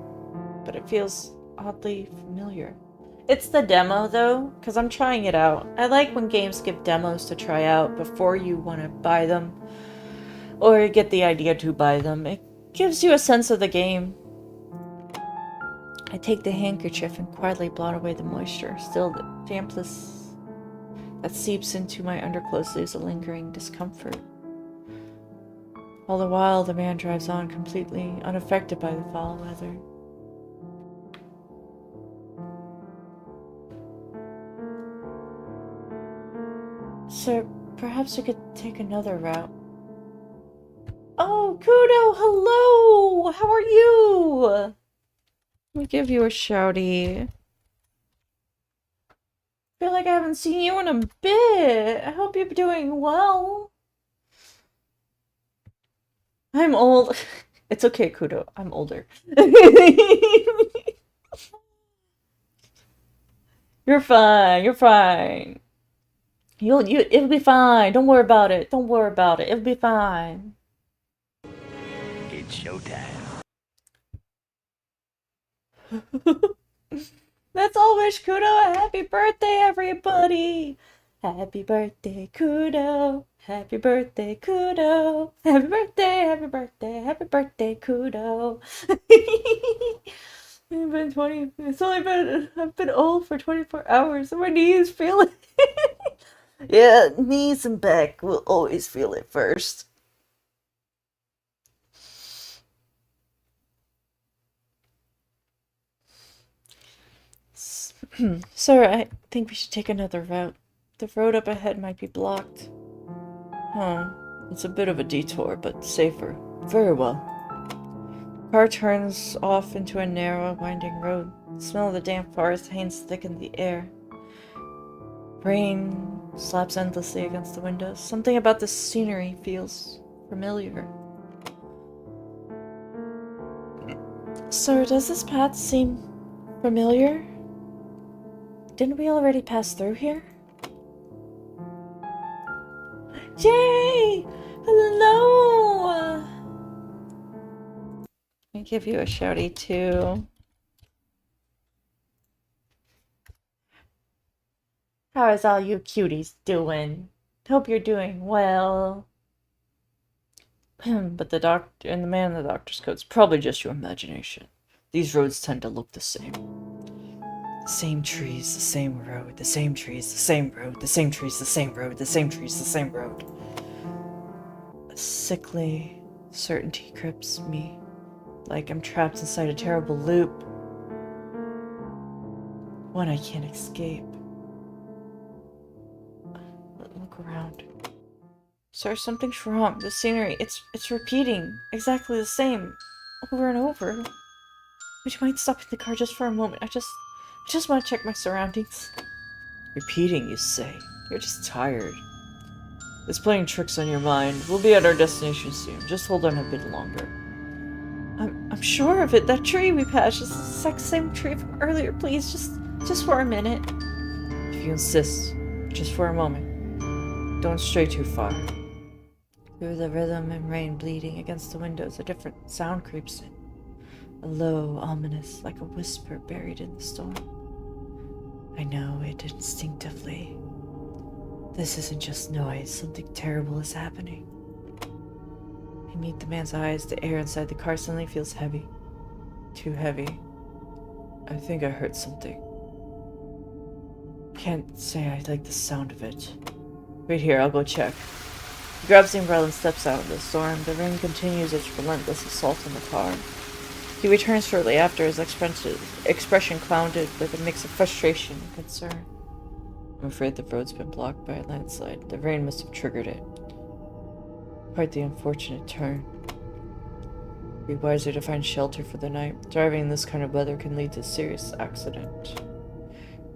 But it feels oddly familiar. It's the demo though, because I'm trying it out. I like when games give demos to try out before you want to buy them or get the idea to buy them. It gives you a sense of the game. I take the handkerchief and quietly blot away the moisture. Still, the dampness that seeps into my underclothes leaves a lingering discomfort. All the while, the man drives on completely unaffected by the foul weather. Sir, perhaps we could take another route. Oh, Kudo, hello! How are you? Let me give you a shouty. Feel like I haven't seen you in a bit. I hope you're doing well. I'm old. It's okay, Kudo. I'm older. You're fine. You're fine. It'll be fine. Don't worry about it. Don't worry about it. It'll be fine. It's showtime. Let's all wish Kudo a happy birthday, everybody. Happy birthday, Kudo. Happy birthday, Kudo. Happy birthday, happy birthday, happy birthday, Kudo. I've been old for 24 hours and my knees feel it. Yeah, knees and back will always feel it first. Sir, I think we should take another route. The road up ahead might be blocked. Huh. It's a bit of a detour, but safer. Very well. The car turns off into a narrow, winding road. The smell of the damp forest hangs thick in the air. Rain slaps endlessly against the windows. Something about this scenery feels familiar. Sir, does this path seem familiar? Didn't we already pass through here? Jay! Hello! Let me give you a shouty too. How is all you cuties doing? Hope you're doing well. But the doctor and the man in the doctor's coat's probably just your imagination. These roads tend to look the same. The same trees, the same road, the same trees, the same road, the same trees, the same road, the same trees, the same road. A sickly certainty grips me, like I'm trapped inside a terrible loop. One I can't escape. Look around. Sir, something's wrong. The scenery, it's repeating exactly the same over and over. Would you mind stopping the car just for a moment? I just want to check my surroundings. Repeating, you say? You're just tired. It's playing tricks on your mind. We'll be at our destination soon. Just hold on a bit longer. I'm sure of it. That tree we passed is the exact same tree from earlier. Please, just for a minute. If you insist, just for a moment. Don't stray too far. Through the rhythm and rain bleeding against the windows, a different sound creeps in. A low, ominous, like a whisper buried in the storm. I know it instinctively. This isn't just noise. Something terrible is happening. I meet the man's eyes. The air inside the car suddenly feels heavy. Too heavy. I think I heard something. Can't say I like the sound of it. Wait here, I'll go check. He grabs the umbrella and steps out of the storm. The rain continues its relentless assault on the car. He returns shortly after, his expression clouded with a mix of frustration and concern. I'm afraid the road's been blocked by a landslide. The rain must have triggered it. Quite the unfortunate turn. It'd be wiser to find shelter for the night. Driving in this kind of weather can lead to a serious accident.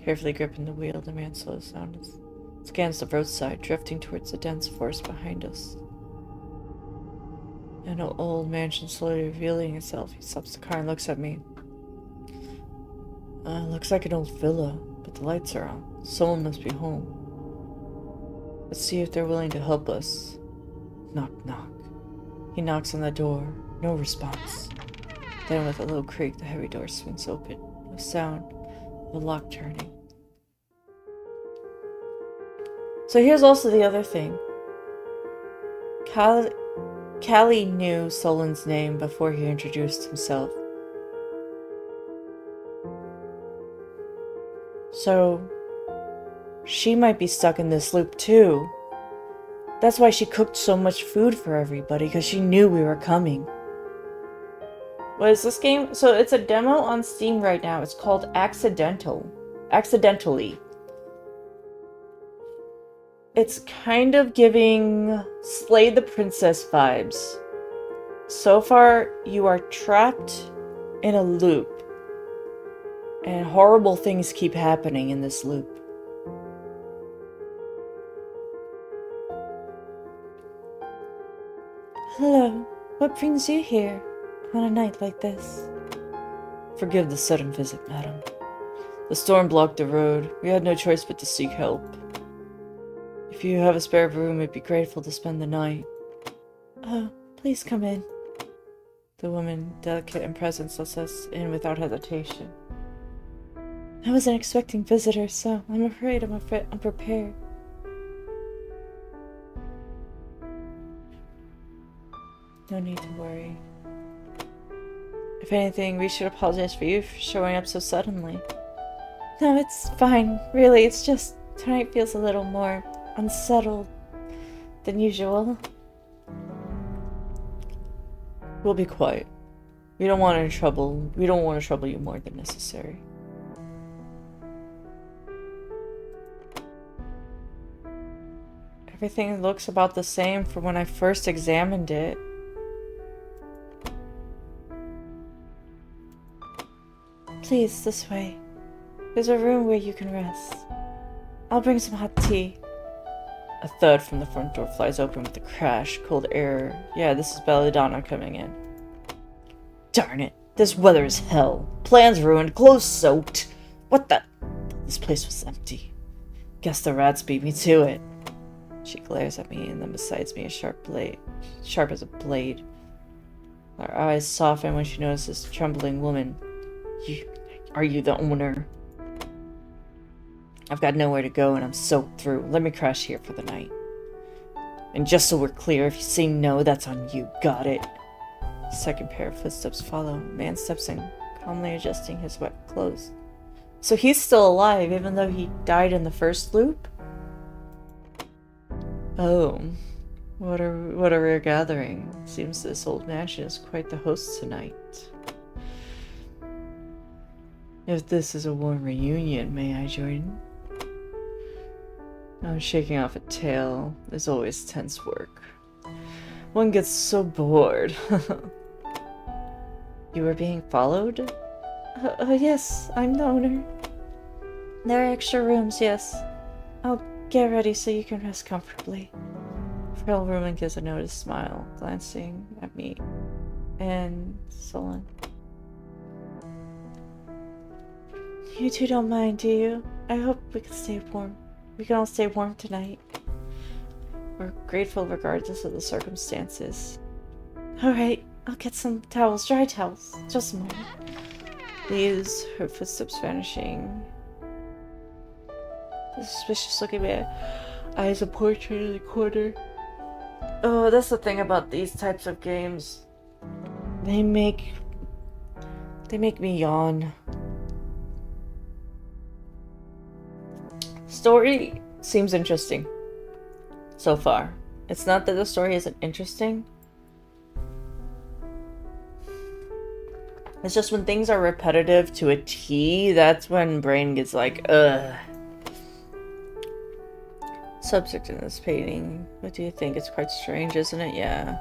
Carefully gripping the wheel, the man slows down and scans the roadside, drifting towards the dense forest behind us. An old mansion slowly revealing itself. He stops the car and looks at me. Looks like an old villa, but the lights are on. Someone must be home. Let's see if they're willing to help us. Knock, knock. He knocks on the door. No response. Then with a low creak, the heavy door swings open. No sound. The lock turning. So here's also the other thing. Callie knew Solon's name before he introduced himself. So she might be stuck in this loop too. That's why she cooked so much food for everybody, because she knew we were coming. What is this game? So it's a demo on Steam right now. It's called Accidentally. It's kind of giving Slay the Princess vibes. So far, you are trapped in a loop. And horrible things keep happening in this loop. Hello, what brings you here on a night like this? Forgive the sudden visit, madam. The storm blocked the road. We had no choice but to seek help. If you have a spare room, we'd be grateful to spend the night. Oh, please come in. The woman, delicate in presence, lets us in without hesitation. I wasn't expecting visitors, so I'm afraid I'm unprepared. No need to worry. If anything, we should apologize for you for showing up so suddenly. No, it's fine. Really, it's just tonight feels a little more unsettled than usual. We'll be quiet. We don't want to trouble you more than necessary. Everything looks about the same from when I first examined it. Please, this way. There's a room where you can rest. I'll bring some hot tea. A thud from the front door flies open with a crash. Cold air. Yeah, this is Belladonna coming in. Darn it. This weather is hell. Plans ruined. Clothes soaked. What the? This place was empty. Guess the rats beat me to it. She glares at me and then besides me a sharp as a blade. Her eyes soften when she notices a trembling woman. Are you the owner? I've got nowhere to go and I'm soaked through. Let me crash here for the night. And just so we're clear, if you say no, that's on you. Got it? Second pair of footsteps follow. Man steps in, calmly adjusting his wet clothes. So he's still alive, even though he died in the first loop? Oh. What a rare gathering. Seems this old mansion is quite the host tonight. If this is a warm reunion, may I join? I'm shaking off a tail. There's always tense work. One gets so bored. You were being followed? Yes, I'm the owner. There are extra rooms, yes. I'll get ready so you can rest comfortably. Frail woman gives a noticed smile, glancing at me and Solon. You two don't mind, do you? I hope we can stay warm. We can all stay warm tonight. We're grateful regardless of the circumstances. Alright, I'll get some towels, dry towels. Just a moment. Leaves, her footsteps vanishing. The suspicious look at me. Eyes a portrait in the corner. Oh, that's the thing about these types of games. They make me yawn. Story seems interesting so far. It's not that the story isn't interesting. It's just when things are repetitive to a T, that's when brain gets like, ugh. Subject in this painting. What do you think? It's quite strange, isn't it? Yeah.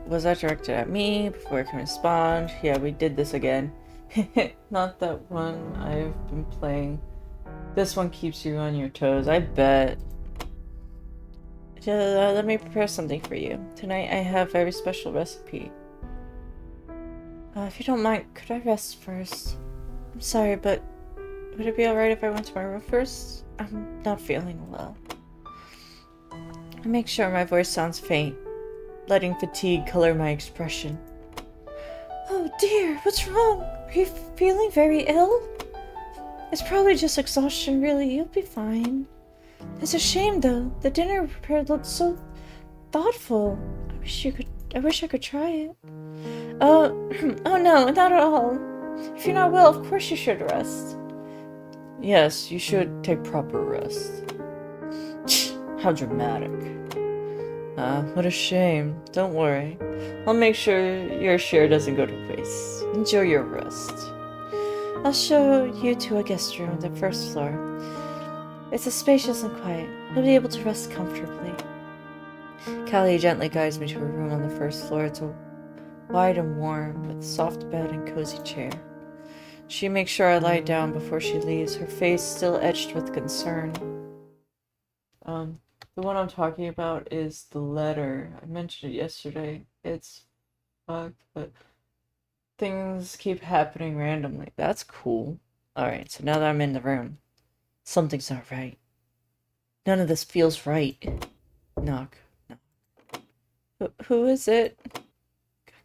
Was that directed at me before I can respond? Yeah, we did this again. Not that one I've been playing. This one keeps you on your toes, I bet. Let me prepare something for you. Tonight I have a very special recipe. If you don't mind, could I rest first? I'm sorry, but would it be alright if I went to my room first? I'm not feeling well. I make sure my voice sounds faint, letting fatigue color my expression. Oh dear, what's wrong? Are you feeling very ill? It's probably just exhaustion, really. You'll be fine. It's a shame, though. The dinner we prepared looked so thoughtful. I wish I could try it. Oh, oh no, not at all. If you're not well, of course you should rest. Yes, you should take proper rest. How dramatic. What a shame. Don't worry. I'll make sure your share doesn't go to waste. Enjoy your rest. I'll show you to a guest room on the first floor. It's spacious and quiet. You'll be able to rest comfortably. Callie gently guides me to a room on the first floor. It's wide and warm, with a soft bed and cozy chair. She makes sure I lie down before she leaves, her face still etched with concern. The one I'm talking about is the letter. I mentioned it yesterday. It's fucked, but things keep happening randomly. That's cool. Alright, so now that I'm in the room, something's not right. None of this feels right. Knock. Who is it?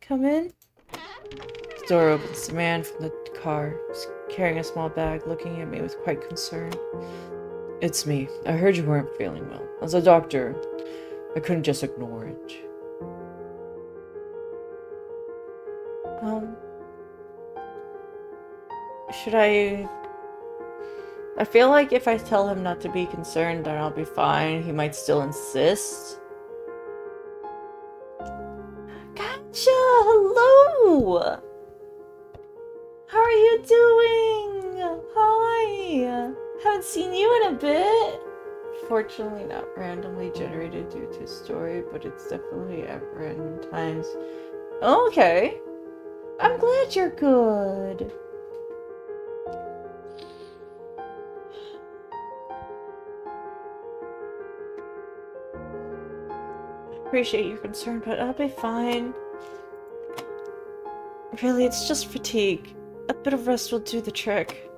Come in? The door opens. The man from the car is carrying a small bag, looking at me with quite concern. It's me. I heard you weren't feeling well. As a doctor, I couldn't just ignore it. Should I feel like if I tell him not to be concerned, then I'll be fine. He might still insist. Gotcha! Hello! How are you doing? Hi! Haven't seen you in a bit. Fortunately not randomly generated due to story, but it's definitely at random times. Okay. I'm glad you're good. Appreciate your concern, but I'll be fine. Really, it's just fatigue. A bit of rest will do the trick.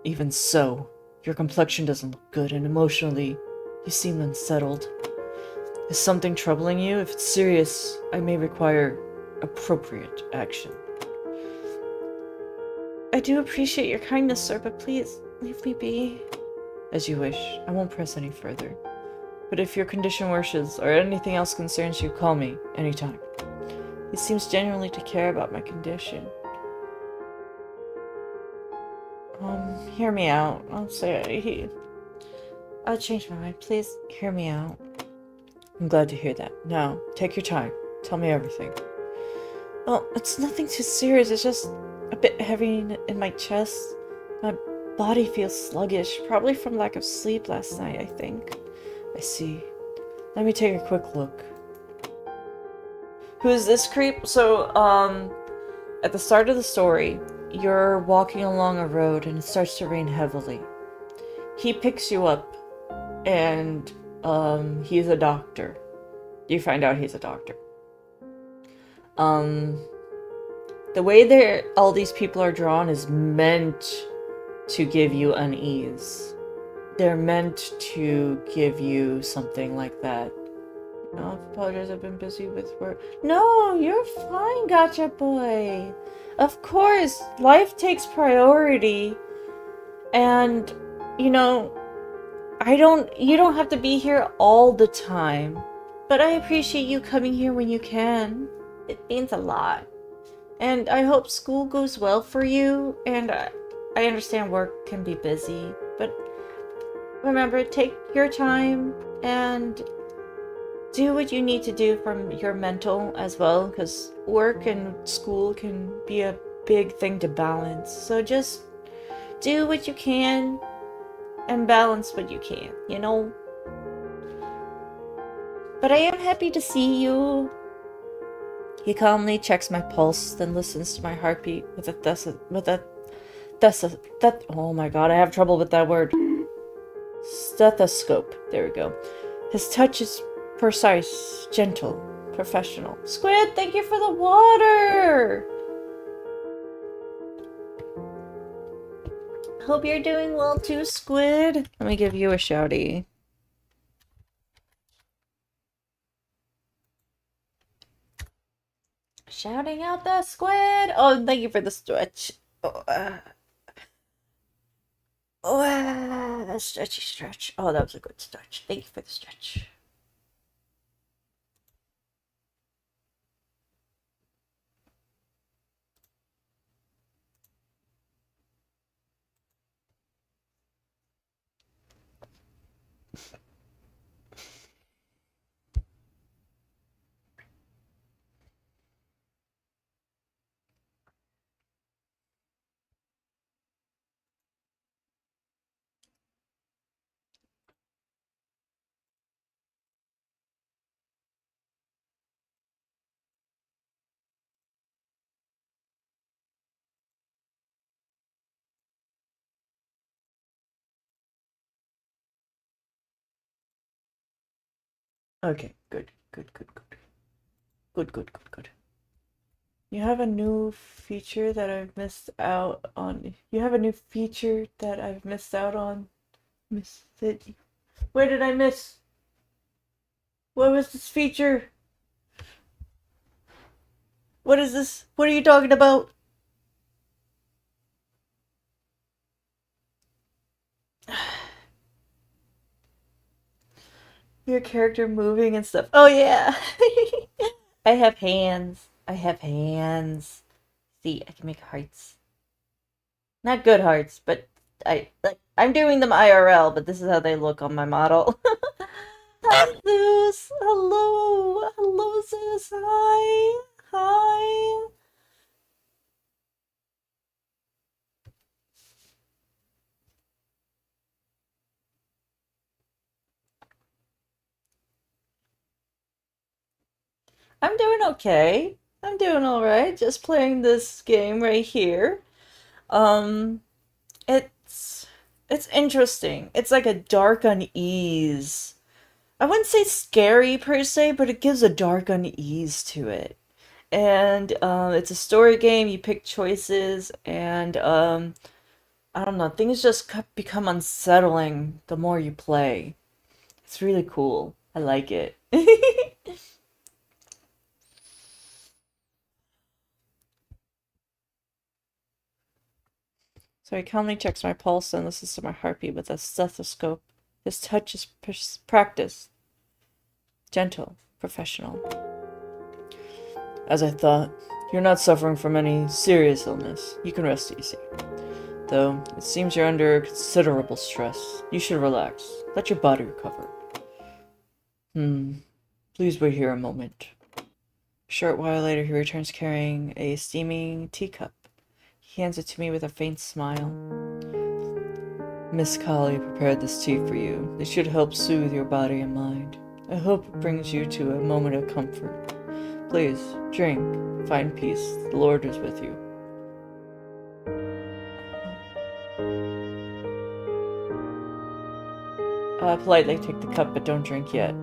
Even so, your complexion doesn't look good, and emotionally, you seem unsettled. Is something troubling you? If it's serious, I may require appropriate action. I do appreciate your kindness, sir, but please, leave me be. As you wish. I won't press any further. But if your condition worsens, or anything else concerns you, call me, anytime. He seems genuinely to care about my condition. Hear me out. I'll change my mind. Please, hear me out. I'm glad to hear that. Now, take your time. Tell me everything. Well, it's nothing too serious. It's just a bit heavy in my chest. My body feels sluggish, probably from lack of sleep last night, I think. I see. Let me take a quick look. Who is this creep? So, at the start of the story, you're walking along a road and it starts to rain heavily. He picks you up and, he's a doctor. You find out he's a doctor. The way all these people are drawn is meant to give you unease. They're meant to give you something like that. I apologize, I've been busy with work. No, you're fine, gotcha boy. Of course, life takes priority. And, you know, you don't have to be here all the time. But I appreciate you coming here when you can. It means a lot. And I hope school goes well for you. And I understand work can be busy. But remember, take your time and do what you need to do from your mental as well, because work and school can be a big thing to balance. So just do what you can and balance what you can, you know? But I am happy to see you. He calmly checks my pulse, then listens to my heartbeat with oh my god, I have trouble with that word. Stethoscope. There we go. His touch is precise, gentle, professional. Squid, thank you for the water! Hope you're doing well too, Squid. Let me give you a shouty. Shouting out the squid! Oh, thank you for the stretch. Oh, Oh, stretchy stretch. Oh, that was a good stretch. Thank you for the stretch. Okay, good. Good. You have a new feature that I've missed out on. You have a new feature that I've missed out on. Missed it. Where did I miss? What was this feature? What is this? What are you talking about? Your character moving and stuff. Oh yeah. I have hands. See, I can make hearts. Not good hearts, but I'm doing them IRL, but this is how they look on my model. Hi, Zeus. Hello, Zeus. Hi. I'm doing okay. I'm doing all right. Just playing this game right here. Um, it's it's interesting. It's like a dark unease. I wouldn't say scary per se, but it gives a dark unease to it. And it's a story game. You pick choices, and I don't know, things just become unsettling the more you play. It's really cool. I like it. So he calmly checks my pulse and listens to my heartbeat with a stethoscope. His touch is practiced, gentle, professional. As I thought, you're not suffering from any serious illness. You can rest easy. Though, it seems you're under considerable stress. You should relax. Let your body recover. Please wait here a moment. A short while later, he returns carrying a steaming teacup. He hands it to me with a faint smile. Miss Colley prepared this tea for you. It should help soothe your body and mind. I hope it brings you to a moment of comfort. Please, drink. Find peace. The Lord is with you. Politely take the cup, but don't drink yet.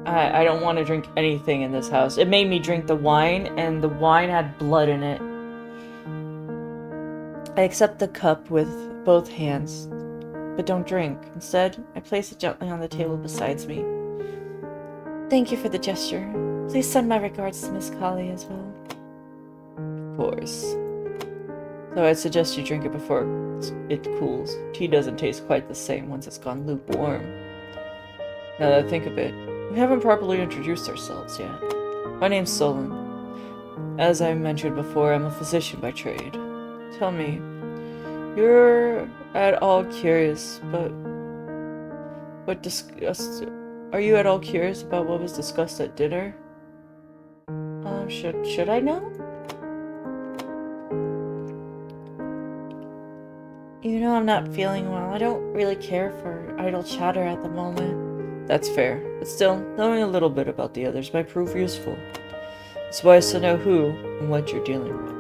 I don't want to drink anything in this house. It made me drink the wine, and the wine had blood in it. I accept the cup with both hands, but don't drink. Instead, I place it gently on the table beside me. Thank you for the gesture. Please send my regards to Miss Colley as well. Of course. Though I'd suggest you drink it before it cools. Tea doesn't taste quite the same once it's gone lukewarm. Now that I think of it, we haven't properly introduced ourselves yet. My name's Solon. As I mentioned before, I'm a physician by trade. Tell me, you're at all curious, but what discussed? Are you at all curious about what was discussed at dinner? Should I know? You know I'm not feeling well. I don't really care for idle chatter at the moment. That's fair, but still, knowing a little bit about the others might prove useful. It's wise to know who and what you're dealing with.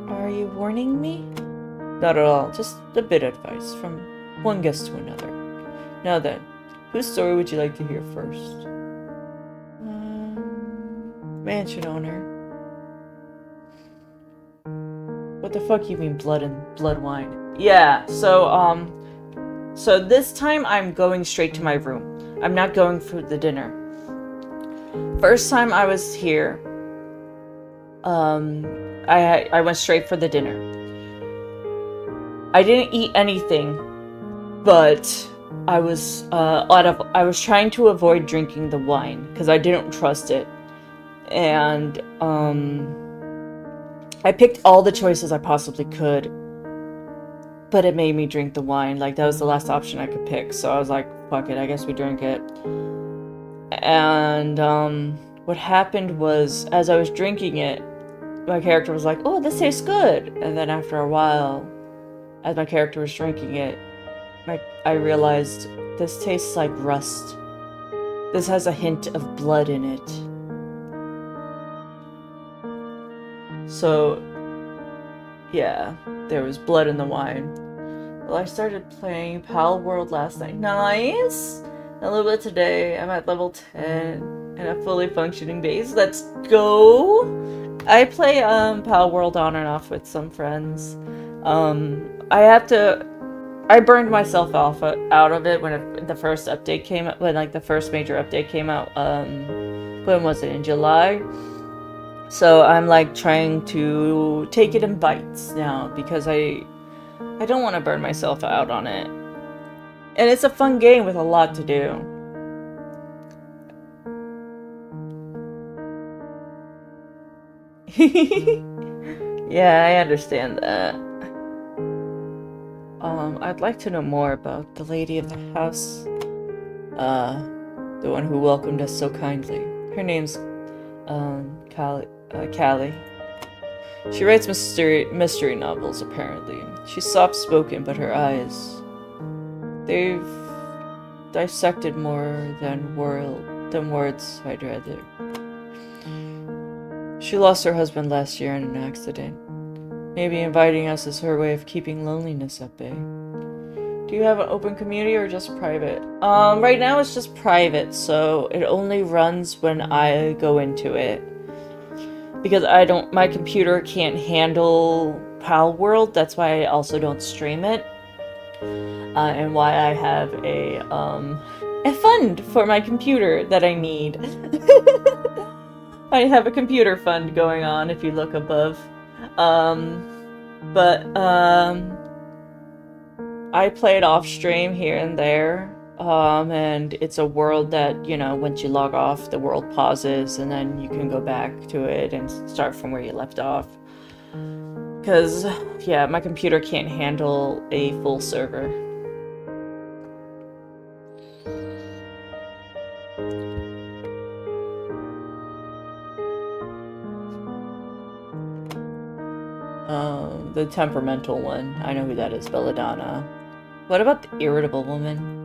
Are you warning me? Not at all, just a bit of advice from one guest to another. Now then, whose story would you like to hear first? Mansion owner. What the fuck you mean blood wine? Yeah, so this time I'm going straight to my room. I'm not going for the dinner. First time I was here, I went straight for the dinner. I didn't eat anything, but I was I was trying to avoid drinking the wine because I didn't trust it, and I picked all the choices I possibly could, but it made me drink the wine. Like, that was the last option I could pick, so I was like, fuck it, I guess we drink it. And what happened was, as I was drinking it, my character was like, oh, this tastes good. And then after a while, as my character was drinking it, I realized this tastes like rust. This has a hint of blood in it. So, yeah, there was blood in the wine. Well, I started playing Pal World last night. Nice! A little bit today. I'm at level 10 and a fully functioning base. Let's go! I play Pal World on and off with some friends. I burned myself off out of it when the first update came out, when like the first major update came out. When was it? In July? So I'm like trying to take it in bites now because I don't want to burn myself out on it. And it's a fun game with a lot to do. Yeah, I understand that. I'd like to know more about the lady of the house. The one who welcomed us so kindly. Her name's, Callie. She writes mystery novels, apparently. She's soft-spoken, but her eyes... they've dissected more than words, I'd rather. She lost her husband last year in an accident. Maybe inviting us is her way of keeping loneliness at bay. Do you have an open community or just private? Right now it's just private, so it only runs when I go into it. Because my computer can't handle Pal World, that's why I also don't stream it. And why I have a fund for my computer that I need. I have a computer fund going on if you look above. I play it off stream here and there. And it's a world that, you know, once you log off, the world pauses and then you can go back to it and start from where you left off. Because, yeah, my computer can't handle a full server. The temperamental one. I know who that is, Belladonna. What about the irritable woman?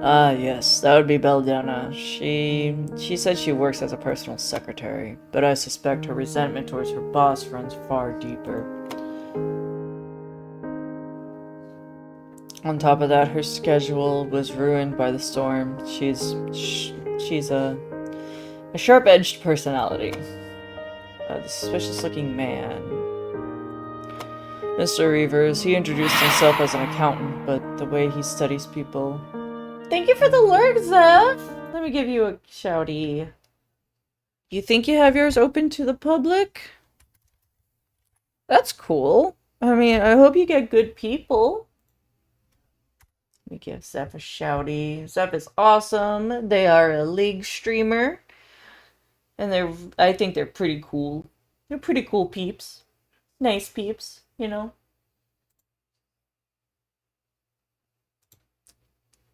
Yes, that would be Belladonna. She said she works as a personal secretary, but I suspect her resentment towards her boss runs far deeper. On top of that, her schedule was ruined by the storm. She's a sharp-edged personality. The suspicious-looking man. Mr. Reavers, he introduced himself as an accountant, but the way he studies people... Thank you for the lurk, Zeph! Let me give you a shouty. You think you have yours open to the public? That's cool. I mean, I hope you get good people. Let me give Zeph a shouty. Zeph is awesome. They are a League streamer. And I think they're pretty cool. They're pretty cool peeps. Nice peeps, you know?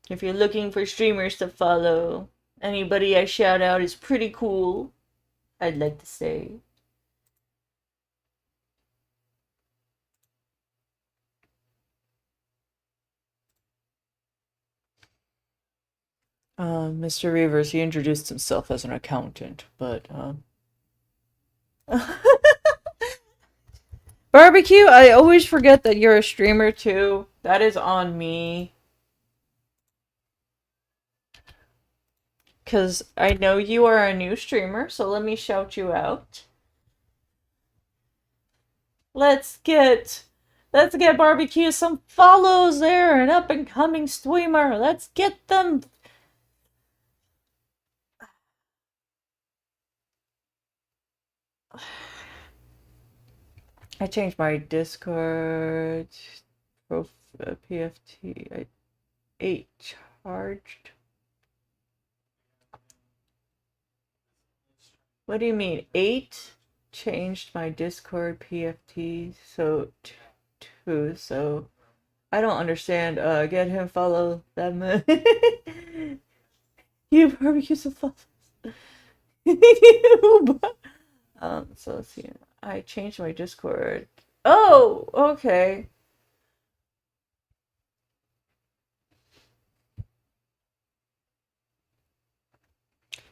If you're looking for streamers to follow, anybody I shout out is pretty cool, I'd like to say. Mr. Reavers, he introduced himself as an accountant, but, Barbecue, I always forget that you're a streamer too. That is on me. Because I know you are a new streamer, so let me shout you out. Let's get Barbecue some follows there, an up-and-coming streamer. Let's get them. I changed my Discord. PFT 8 charged. What do you mean? 8 changed my Discord PFT, so 2, so I don't understand. Get him, follow them. You barbecue some falafels. So let's see. I changed my Discord. Oh, okay.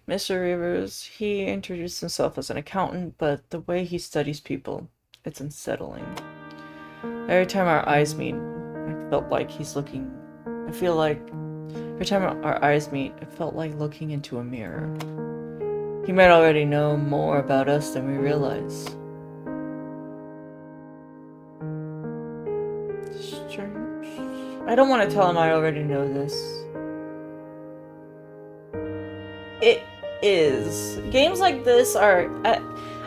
Mr. Rivers, he introduced himself as an accountant, but the way he studies people, it's unsettling. Every time our eyes meet, I felt like he's looking. I feel like every time our eyes meet, it felt like looking into a mirror. He might already know more about us than we realize. Strange. I don't want to tell him I already know this. It is. Games like this are...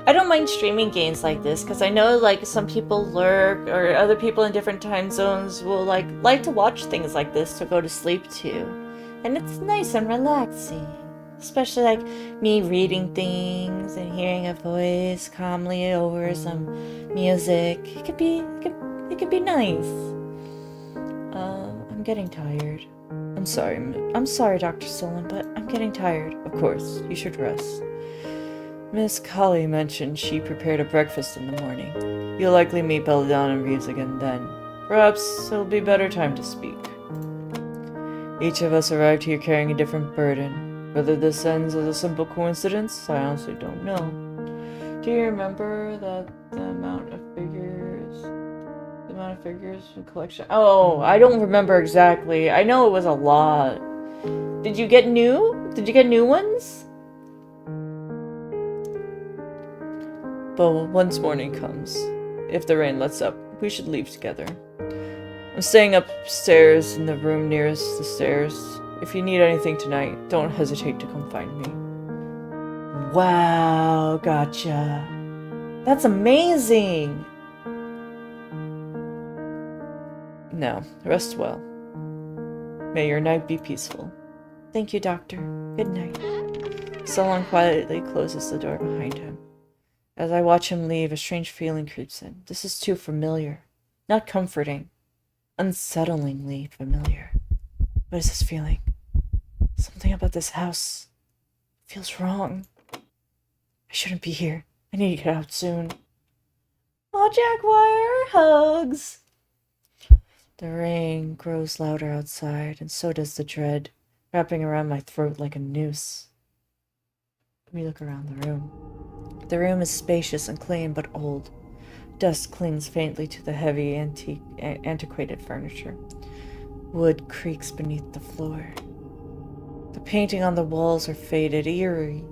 I don't mind streaming games like this, because I know, like, some people lurk, or other people in different time zones will, like to watch things like this to go to sleep to. And it's nice and relaxing. Especially, like, me reading things and hearing a voice calmly over some music. It could be nice. I'm getting tired. I'm sorry, Dr. Solon, but I'm getting tired. Of course, you should rest. Miss Colley mentioned she prepared a breakfast in the morning. You'll likely meet Belladonna and Reeves again then. Perhaps it'll be a better time to speak. Each of us arrived here carrying a different burden. Whether this ends as a simple coincidence, I honestly don't know. Do you remember that the amount of figures in collection? Oh, I don't remember exactly. I know it was a lot. Did you get new? Did you get new ones? But once morning comes, if the rain lets up, we should leave together. I'm staying upstairs in the room nearest the stairs. If you need anything tonight, don't hesitate to come find me. Wow, gotcha. That's amazing! Now, rest well. May your night be peaceful. Thank you, Doctor. Good night. Solon quietly closes the door behind him. As I watch him leave, a strange feeling creeps in. This is too familiar. Not comforting. Unsettlingly familiar. What is this feeling? Something about this house feels wrong. I shouldn't be here. I need to get out soon. Aw, Jaguar! Hugs! The rain grows louder outside, and so does the dread, wrapping around my throat like a noose. We look around the room. The room is spacious and clean, but old. Dust clings faintly to the heavy, antiquated furniture. Wood creaks beneath the floor. The painting on the walls are faded, eerie.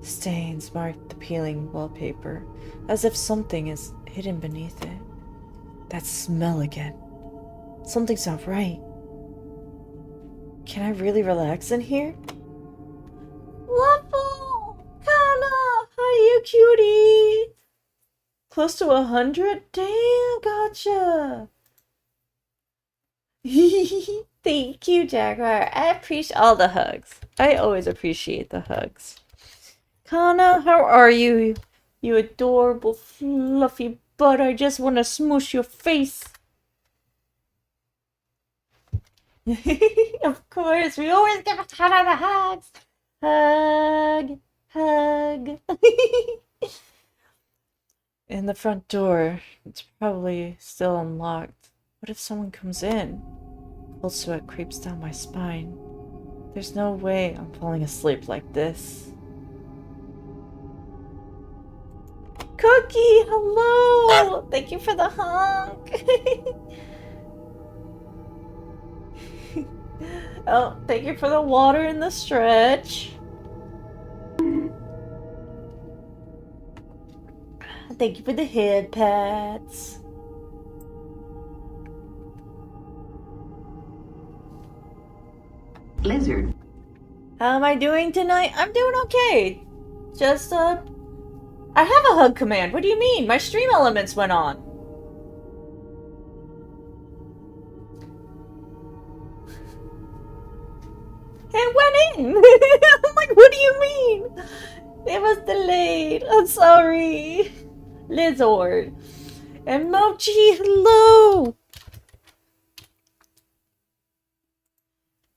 Stains mark the peeling wallpaper, as if something is hidden beneath it. That smell again. Something's not right. Can I really relax in here? Waffle! Kana! Hi, you cutie! Close to 100? Damn, gotcha! Thank you, Jaguar. I appreciate all the hugs. I always appreciate the hugs. Kana, how are you? You adorable, fluffy butt. I just want to smoosh your face. Of course, we always give Kana the hugs. Hug. Hug. In the front door, it's probably still unlocked. What if someone comes in? Cold sweat creeps down my spine. There's no way I'm falling asleep like this. Cookie, hello! Thank you for the honk. Oh, thank you for the water and the stretch. Thank you for the head pats. Lizard. How am I doing tonight? I'm doing okay. Just, I have a hug command. What do you mean? My stream elements went on. It went in! I'm like, what do you mean? It was delayed. I'm sorry. Lizard. And Mochi, hello!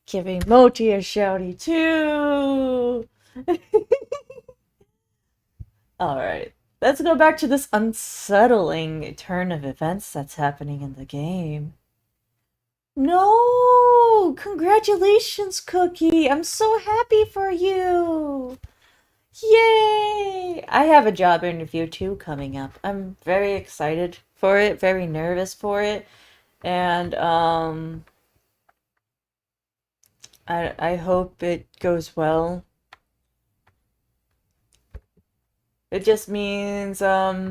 Giving Mochi a shouty too! Alright. Let's go back to this unsettling turn of events that's happening in the game. No! Congratulations, Cookie! I'm so happy for you! Yay! I have a job interview too coming up. I'm very excited for it, very nervous for it, and I hope it goes well. It just means cause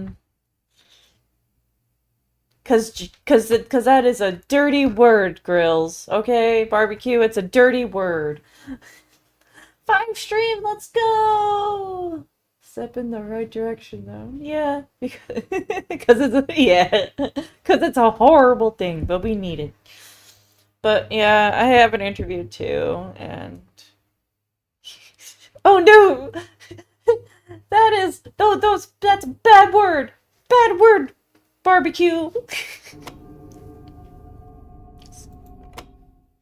that is a dirty word, Grills. Okay, barbecue, it's a dirty word. 5 stream, let's go! Step in the right direction though. Yeah, because it's a horrible thing, but we need it. But yeah, I have an interview too, and oh no, that's a bad word, barbecue.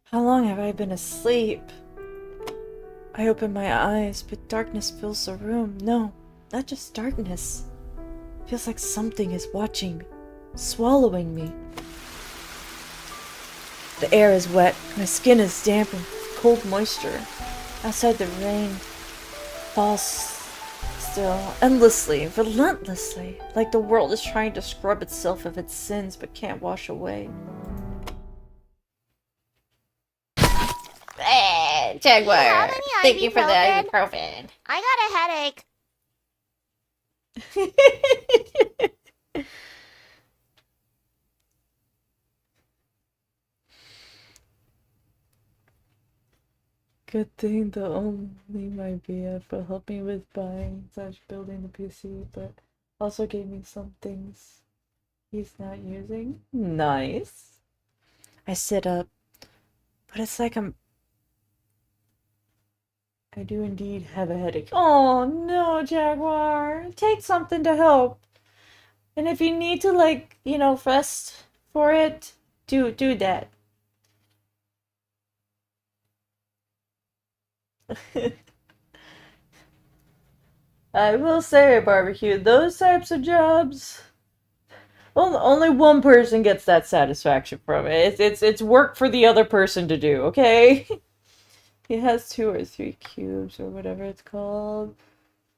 How long have I been asleep? I open my eyes, but darkness fills the room. No, not just darkness. It feels like something is watching me, swallowing me. The air is wet, my skin is damp with cold moisture. Outside the rain falls still, endlessly, relentlessly, like the world is trying to scrub itself of its sins but can't wash away. Jaguar, thank you for the ibuprofen. I got a headache. Good thing the only my BF will help me with buying / building the PC, but also gave me some things he's not using. Nice. I sit up, but it's like I do indeed have a headache. Oh no, Jaguar. Take something to help. And if you need to, like, rest for it, do that. I will say, barbecue, those types of jobs, only one person gets that satisfaction from it. It's work for the other person to do, okay? He has 2 or 3 cubes or whatever it's called.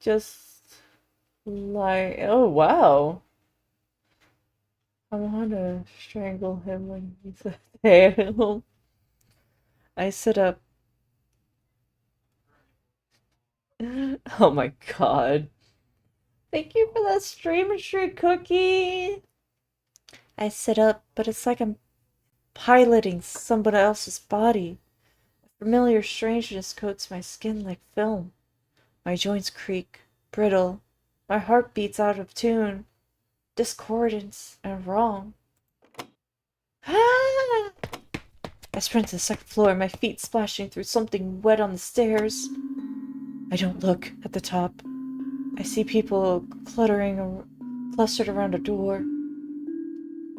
Just like, oh wow. I want to strangle him when he's a tail. I sit up. Oh my god. Thank you for that stream streak, Cookie. I sit up, but it's like I'm piloting somebody else's body. A familiar strangeness coats my skin like film. My joints creak, brittle. My heart beats out of tune. Discordance and wrong. Ah! I sprint to the 2nd floor, my feet splashing through something wet on the stairs. I don't look at the top. I see people clustered around a door.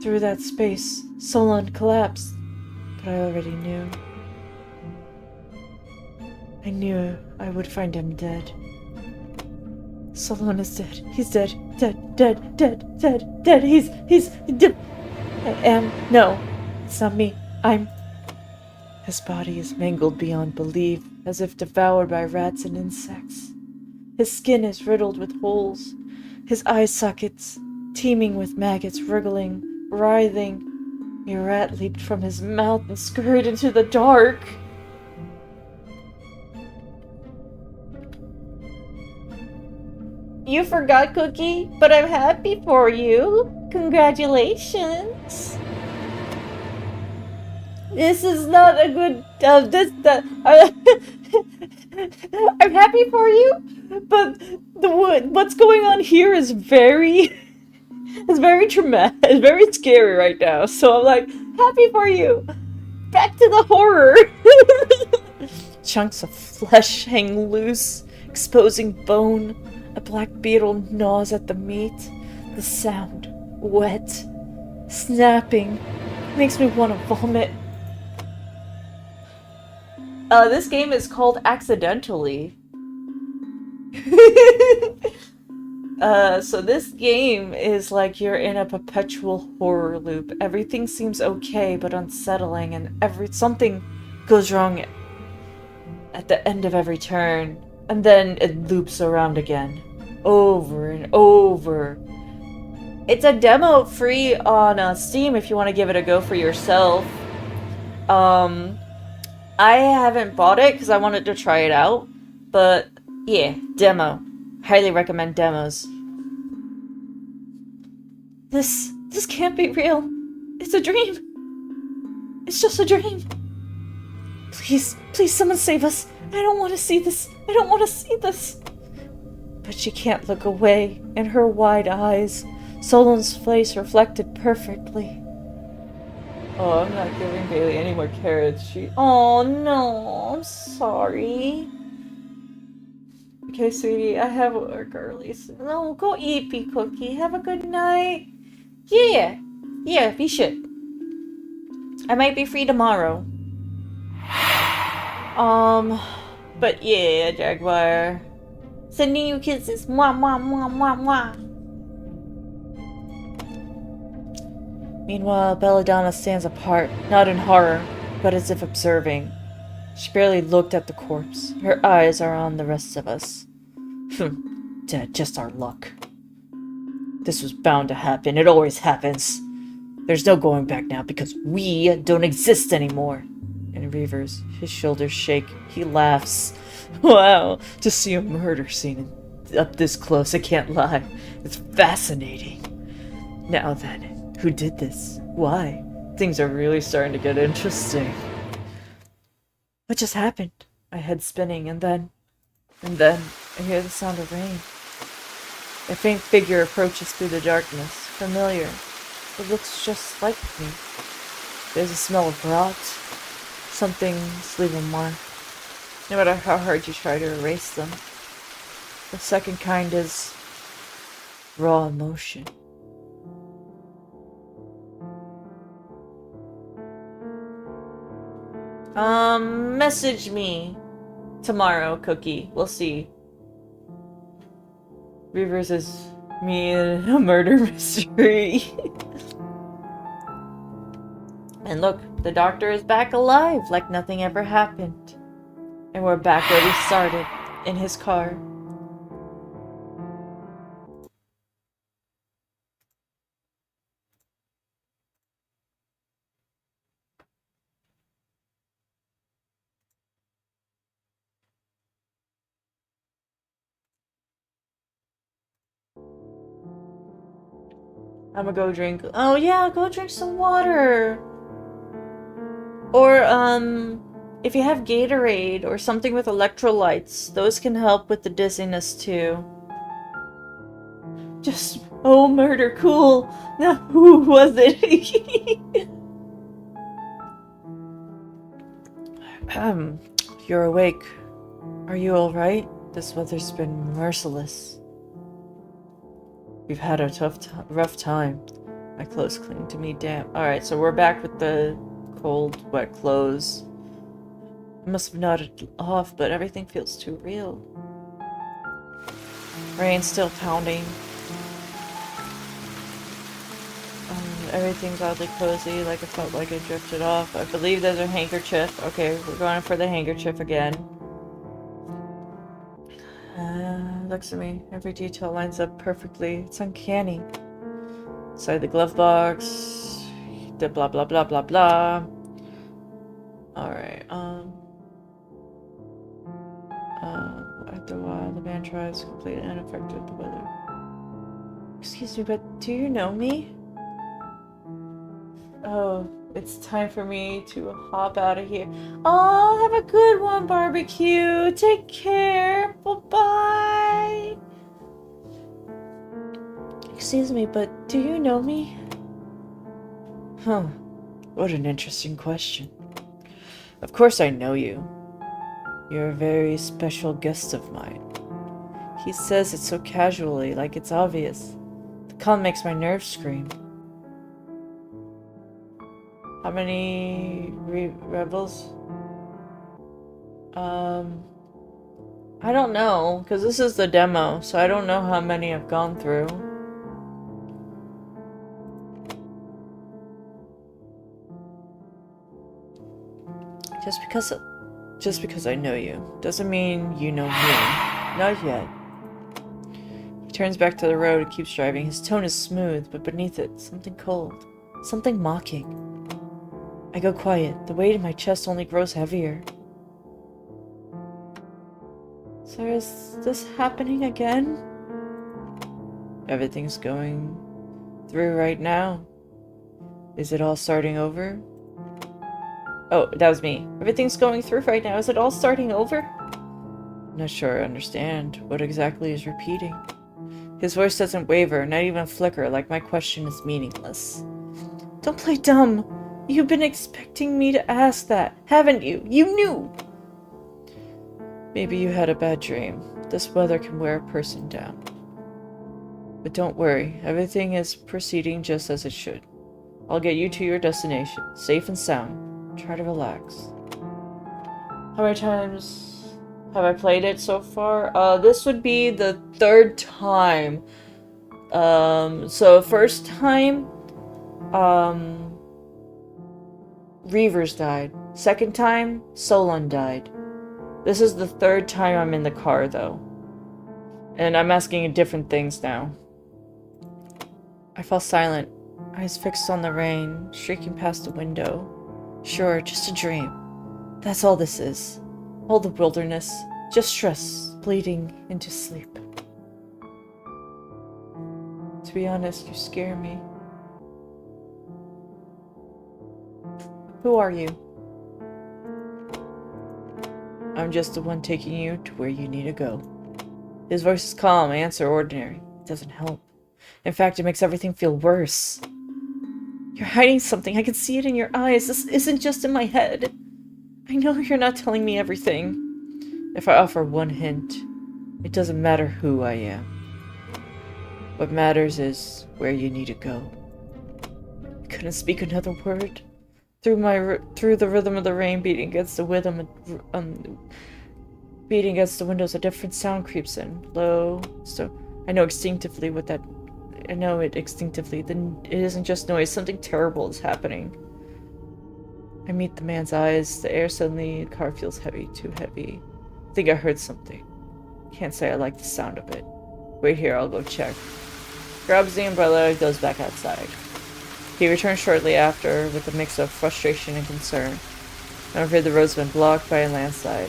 Through that space, Solon collapsed, but I already knew. I knew I would find him dead. Solon is dead. He's dead. Dead. He's dead. No, it's not me. His body is mangled beyond belief, as if devoured by rats and insects. His skin is riddled with holes, his eye sockets teeming with maggots wriggling, writhing. A rat leaped from his mouth and scurried into the dark. You forgot, Cookie, but I'm happy for you. Congratulations. This is not a good. I'm happy for you, but what's going on here is very traumatic. It's very scary right now. So I'm like, happy for you. Back to the horror. Chunks of flesh hang loose, exposing bone. A black beetle gnaws at the meat. The sound, wet, snapping, makes me want to vomit. This game is called Accidentally. So this game is like you're in a perpetual horror loop. Everything seems okay but unsettling, and something goes wrong at the end of every turn, and then it loops around again, over and over. It's a demo free on Steam if you want to give it a go for yourself. I haven't bought it because I wanted to try it out, but yeah, demo. Highly recommend demos. This can't be real. It's a dream. It's just a dream. Please, please someone save us. I don't want to see this. I don't want to see this. But she can't look away. In her wide eyes, Solon's face reflected perfectly. Oh, I'm not giving Bailey any more carrots. Oh no, I'm sorry. Okay, sweetie, I have work early. So no, go eat, Bee Cookie. Have a good night. Yeah, we should. I might be free tomorrow. But yeah, Jaguar. Sending you kisses. Mwah, mwah, mwah, mwah, mwah. Meanwhile, Belladonna stands apart, not in horror, but as if observing. She barely looked at the corpse. Her eyes are on the rest of us. Dead, just our luck. This was bound to happen. It always happens. There's no going back now because we don't exist anymore. And Reavers, his shoulders shake. He laughs. Wow, to see a murder scene up this close, I can't lie. It's fascinating. Now then, who did this? Why? Things are really starting to get interesting. What just happened? My head spinning, and then I hear the sound of rain. A faint figure approaches through the darkness. Familiar. It looks just like me. There's a smell of rot. Something's leaving a mark. No matter how hard you try to erase them. The second kind is raw emotion. Message me tomorrow, Cookie. We'll see. Reavers is me in a murder mystery. And look, the doctor is back alive like nothing ever happened. And we're back where we started, in his car. I'm gonna go drink. Oh yeah, go drink some water. Or if you have Gatorade or something with electrolytes, those can help with the dizziness too. Just murder, cool. Now who was it? You're awake. Are you all right? This weather's been merciless. We've had a rough time. My clothes cling to me damp. Alright, so we're back with the cold, wet clothes. I must have nodded off, but everything feels too real. Rain's still pounding. Everything's oddly cozy, like it felt like it drifted off. I believe there's a handkerchief. Okay, we're going for the handkerchief again. Looks at me. Every detail lines up perfectly. It's uncanny. Inside the glove box. The blah blah blah blah blah. Alright, after a while, the man tries, completely unaffected by the weather. Excuse me, but do you know me? Oh, it's time for me to hop out of here. Oh, have a good one, barbecue. Take care. Bye-bye. Excuse me, but do you know me? Huh. What an interesting question. Of course I know you. You're a very special guest of mine. He says it so casually, like it's obvious. The call makes my nerves scream. How many rebels? I don't know, because this is the demo, so I don't know how many I've gone through. Just because I know you doesn't mean you know me. Not yet. He turns back to the road and keeps driving. His tone is smooth, but beneath it, something cold. Something mocking. I go quiet. The weight in my chest only grows heavier. So is this happening again? Everything's going through right now. Is it all starting over? Oh, that was me. Everything's going through right now. Is it all starting over? Not sure I understand what exactly is repeating. His voice doesn't waver, not even flicker, like my question is meaningless. Don't play dumb. You've been expecting me to ask that, haven't you? You knew! Maybe you had a bad dream. This weather can wear a person down. But don't worry, everything is proceeding just as it should. I'll get you to your destination, safe and sound. Try to relax. How many times have I played it so far? This would be the third time. So first time, Reavers died. Second time, Solon died. This is the third time I'm in the car, though. And I'm asking different things now. I fall silent, eyes fixed on the rain, streaking past the window. Sure, just a dream. That's all this is. All the wilderness. Just stress, bleeding into sleep. To be honest, you scare me. Who are you? I'm just the one taking you to where you need to go. His voice is calm, answer ordinary. It doesn't help. In fact, it makes everything feel worse. You're hiding something. I can see it in your eyes. This isn't just in my head. I know you're not telling me everything. If I offer one hint, it doesn't matter who I am. What matters is where you need to go. I couldn't speak another word. Through the rhythm of the rain beating against the windows, a different sound creeps in. Low, so I know instinctively what that. I know it instinctively. Then it isn't just noise. Something terrible is happening. I meet the man's eyes. The air suddenly. The car feels heavy. Too heavy. I think I heard something. Can't say I like the sound of it. Wait here. I'll go check. Grabs the umbrella. Goes back outside. He returns shortly after with a mix of frustration and concern. I'm afraid the road's been blocked by a landslide.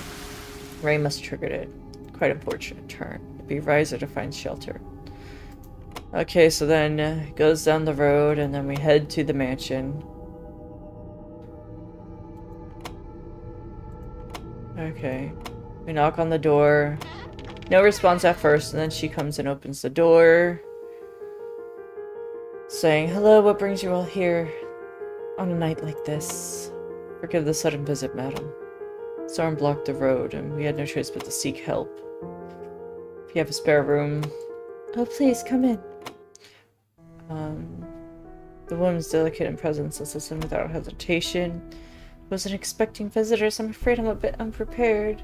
Rain must have triggered it. Quite unfortunate turn. It'd be wiser to find shelter. Okay, so then it goes down the road, and then we head to the mansion. Okay. We knock on the door. No response at first, and then she comes and opens the door. Saying, hello, what brings you all here on a night like this? Forgive the sudden visit, madam. Storm blocked the road, and we had no choice but to seek help. If you have a spare room... Oh, please, come in. The woman's delicate presence lets in without hesitation. Wasn't expecting visitors. I'm afraid I'm a bit unprepared.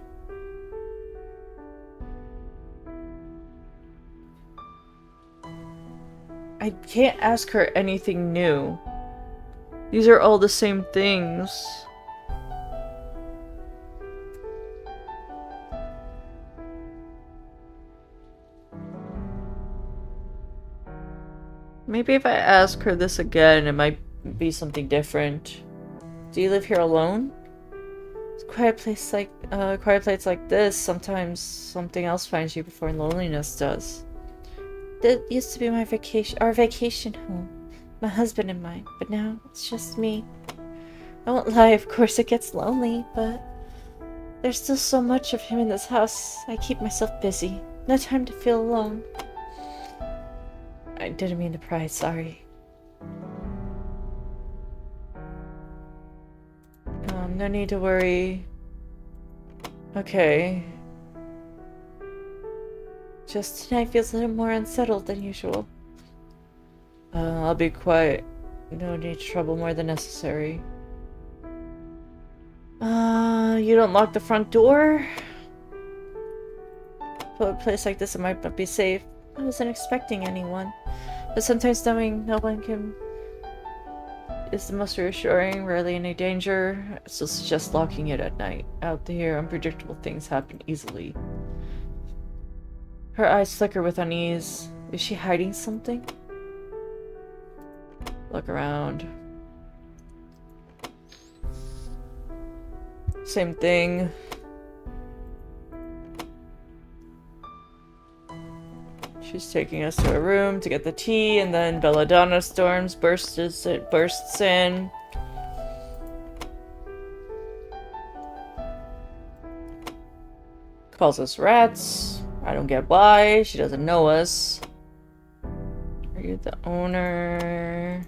I can't ask her anything new. These are all the same things. Maybe if I ask her this again, it might be something different. Do you live here alone? It's a quiet place like this. Sometimes something else finds you before loneliness does. That used to be our vacation home. My husband and mine, but now it's just me. I won't lie, of course it gets lonely, but there's still so much of him in this house. I keep myself busy. No time to feel alone. I didn't mean to pry, sorry. No need to worry. Okay. Just tonight feels a little more unsettled than usual. I'll be quiet. No need to trouble more than necessary. You don't lock the front door? For a place like this, it might not be safe. I wasn't expecting anyone. But sometimes knowing no one can is the most reassuring, rarely any danger. So suggest locking it at night. Out here, unpredictable things happen easily. Her eyes flicker with unease. Is she hiding something? Look around. Same thing. She's taking us to a room to get the tea, and then Belladonna storms bursts in. Calls us rats. I don't get why. She doesn't know us. Are you the owner?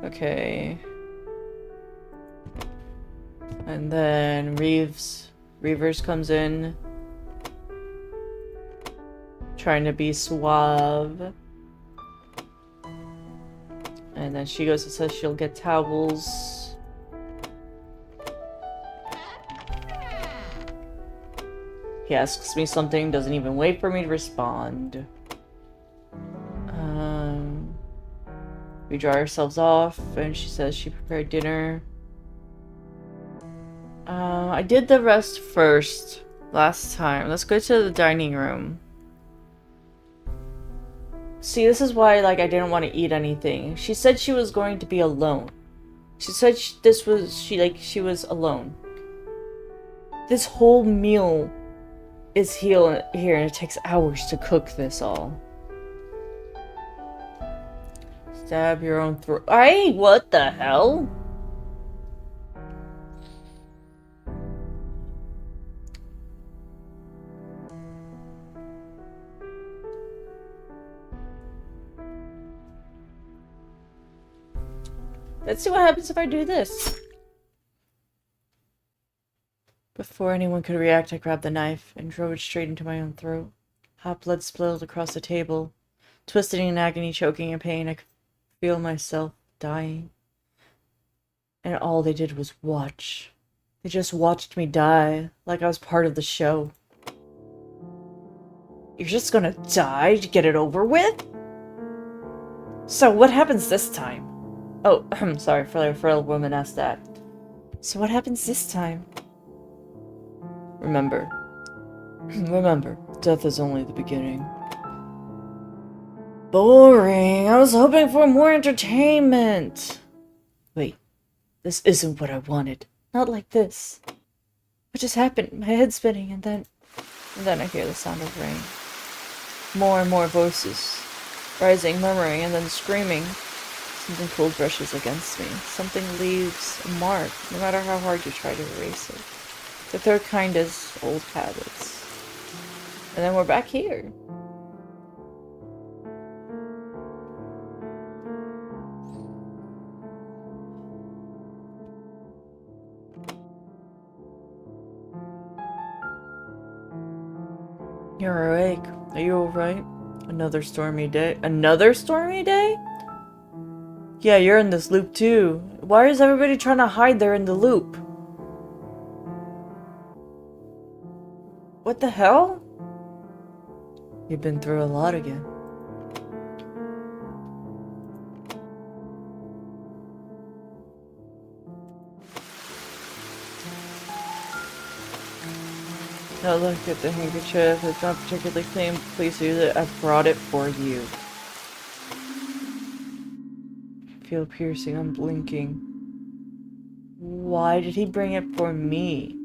Okay. And then Reavers comes in. Trying to be suave. And then she goes and says she'll get towels. He asks me something, doesn't even wait for me to respond. We dry ourselves off, and she says she prepared dinner. I did the rest first last time. Let's go to the dining room. See, this is why, like, I didn't want to eat anything. She said she was going to be alone. She said she was alone. This whole meal is here, and it takes hours to cook this all. Stab your own throat. Hey, what the hell? Let's see what happens if I do this. Before anyone could react, I grabbed the knife and drove it straight into my own throat. Hot blood spilled across the table. Twisted in agony, choking in pain, I could feel myself dying. And all they did was watch. They just watched me die, like I was part of the show. You're just gonna die to get it over with? So what happens this time? Oh, I'm sorry, frail woman asked that. So what happens this time? Remember, death is only the beginning. Boring. I was hoping for more entertainment. Wait, this isn't what I wanted. Not like this. What just happened? My head's spinning, and then I hear the sound of rain. More and more voices, rising, murmuring, and then screaming. Something cold brushes against me. Something leaves a mark, no matter how hard you try to erase it. The third kind is old habits. And then we're back here. You're awake. Are you alright? Another stormy day. Another stormy day? Yeah, you're in this loop too. Why is everybody trying to hide they're in the loop? What the hell? You've been through a lot again. Now look at the handkerchief. It's not particularly clean. Please use it. I brought it for you. Feel piercing. I'm blinking. Why did he bring it for me?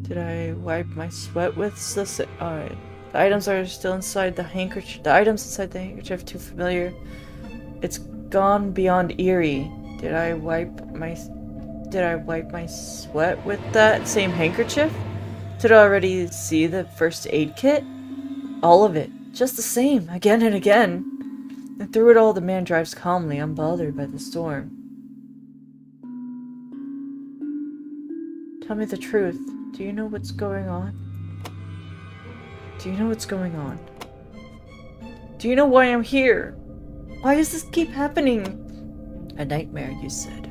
Did I wipe my sweat with the Alright. The items are still inside the handkerchief. The items inside the handkerchief too familiar. It's gone beyond eerie. Did I wipe my sweat with that same handkerchief? Did I already see the first aid kit? All of it. Just the same. Again and again. And through it all, the man drives calmly, unbothered by the storm. Tell me the truth. Do you know what's going on? Do you know what's going on? Do you know why I'm here? Why does this keep happening? A nightmare, you said.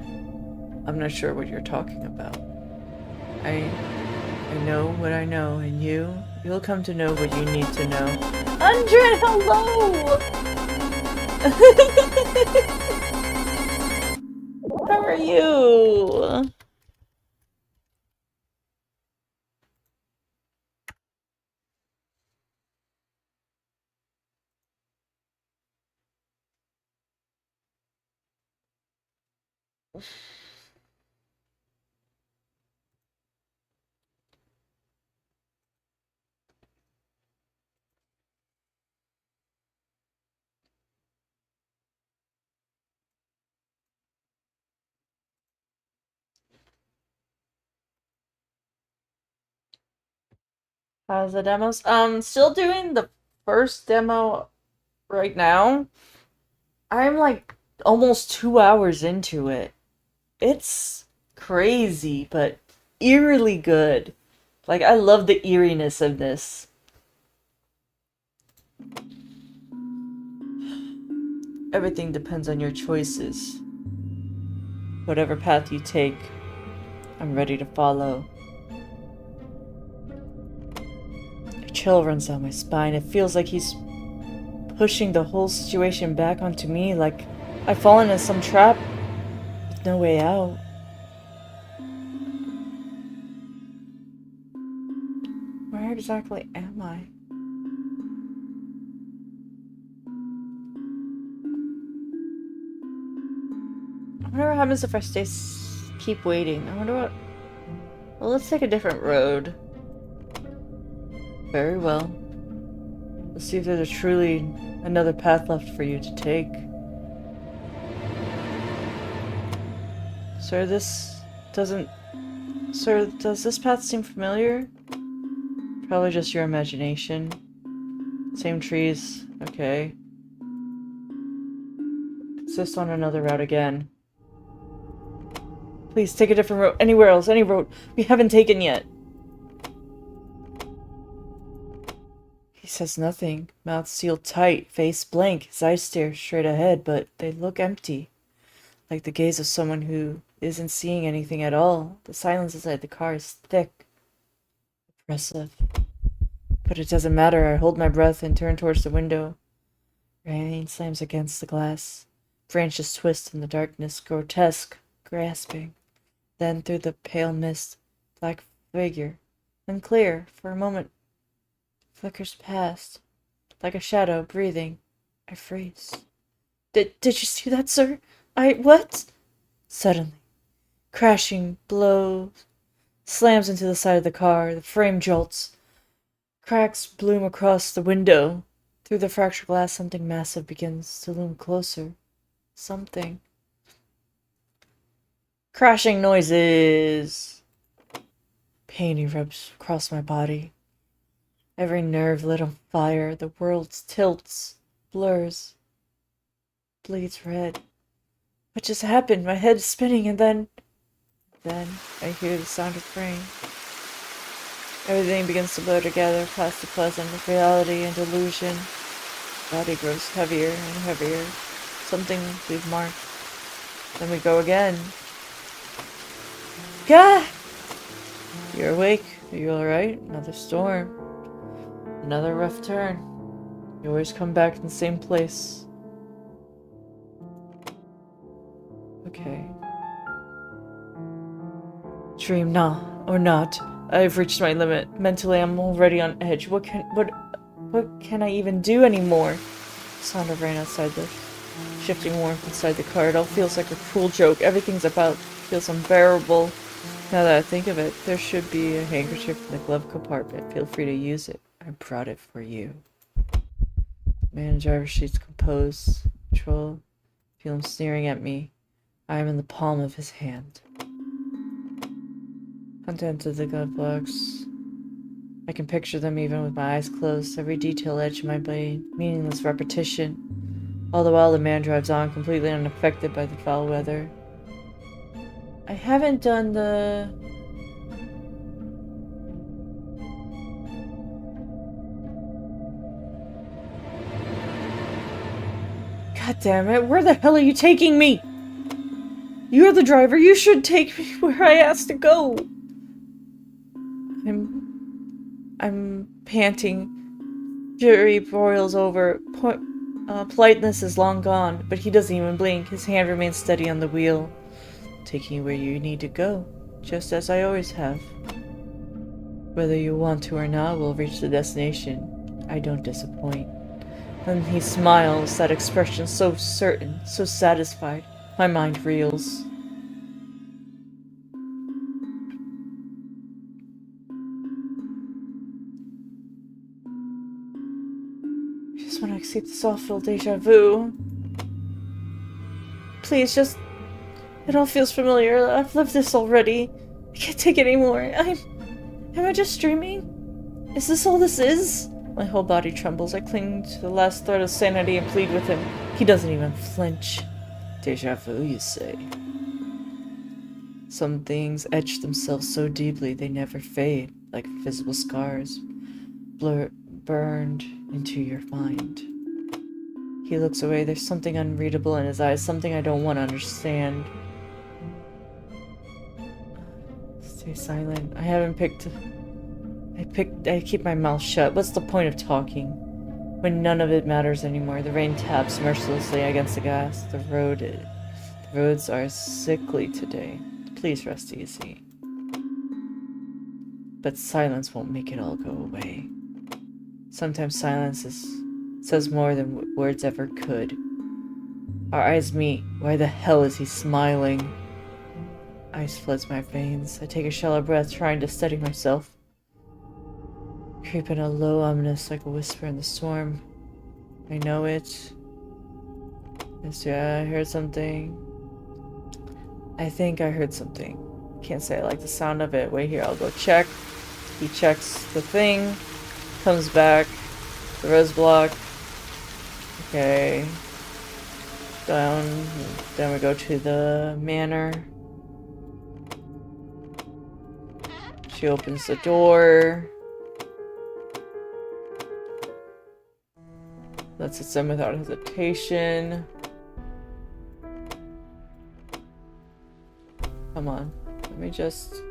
I'm not sure what you're talking about. I know what I know, and you'll come to know what you need to know. Undred, hello! How are you? How's the demos? Still doing the first demo right now. I'm like almost 2 hours into it. It's crazy, but eerily good. Like, I love the eeriness of this. Everything depends on your choices. Whatever path you take, I'm ready to follow. A chill runs down my spine. It feels like he's pushing the whole situation back onto me, like I've fallen into some trap with no way out. Where exactly am I? I wonder what happens if I keep waiting. I wonder what... Well, let's take a different road. Very well. Let's see if there's truly another path left for you to take. Sir, Sir, does this path seem familiar? Probably just your imagination. Same trees. Okay. Insist on another route again. Please, take a different road. Anywhere else. Any road we haven't taken yet. He says nothing. Mouth sealed tight. Face blank. His eyes stare straight ahead, but they look empty. Like the gaze of someone who isn't seeing anything at all. The silence inside the car is thick. Oppressive. But it doesn't matter. I hold my breath and turn towards the window. Rain slams against the glass. Branches twist in the darkness. Grotesque. Grasping. Then through the pale mist, black figure, unclear for a moment, flickers past, like a shadow breathing. I freeze. Did you see that, sir? What? Suddenly, crashing blow slams into the side of the car. The frame jolts. Cracks bloom across the window. Through the fractured glass, something massive begins to loom closer. Something. Crashing noises. Pain erupts across my body. Every nerve lit on fire. The world tilts, blurs, bleeds red. What just happened? My head is spinning, and then I hear the sound of rain. Everything begins to blur together, past the pleasant reality and illusion. Body grows heavier and heavier. Something we've marked. Then we go again. Gah! You're awake. Are you alright? Another storm. Another rough turn. You always come back in the same place. Okay. Dream, nah, or not. I've reached my limit. Mentally, I'm already on edge. What can I even do anymore? Sound of rain outside the shifting warmth inside the car. It all feels like a cruel joke. Everything's about feels unbearable. Now that I think of it, there should be a handkerchief in the glove compartment. Feel free to use it. I brought it for you. Man in driver's seat's composed. Control. Feel him sneering at me. I am in the palm of his hand. Content of the glove box. I can picture them even with my eyes closed. Every detail etched in my brain. Meaningless repetition. All the while the man drives on, completely unaffected by the foul weather. I haven't done the God damn it, where the hell are you taking me? You're the driver, you should take me where I asked to go. I'm panting. Fury boils over. Politeness is long gone, but he doesn't even blink. His hand remains steady on the wheel. Taking you where you need to go, just as I always have. Whether you want to or not, we'll reach the destination. I don't disappoint. And he smiles, that expression so certain, so satisfied. My mind reels. I just want to escape this awful deja vu. Please, just... It all feels familiar. I've lived this already. I can't take it anymore. Am I just dreaming? Is this all this is? My whole body trembles. I cling to the last thread of sanity and plead with him. He doesn't even flinch. Deja vu, you say? Some things etch themselves so deeply they never fade, like visible scars, burned into your mind. He looks away. There's something unreadable in his eyes, something I don't want to understand. Stay silent. I keep my mouth shut. What's the point of talking when none of it matters anymore? The rain taps mercilessly against the gas. The roads are sickly today. Please rest easy. But silence won't make it all go away. Sometimes silence says more than words ever could. Our eyes meet. Why the hell is he smiling? Ice floods my veins. I take a shallow breath, trying to steady myself. Creep in a low ominous, like a whisper in the storm. I know it. Yes, yeah, I heard something. I think I heard something. Can't say I like the sound of it. Wait here, I'll go check. He checks the thing. Comes back. The rose block. Okay. Down. Then we go to the manor. She opens the door. Lets us in without hesitation. Come on. Let me just...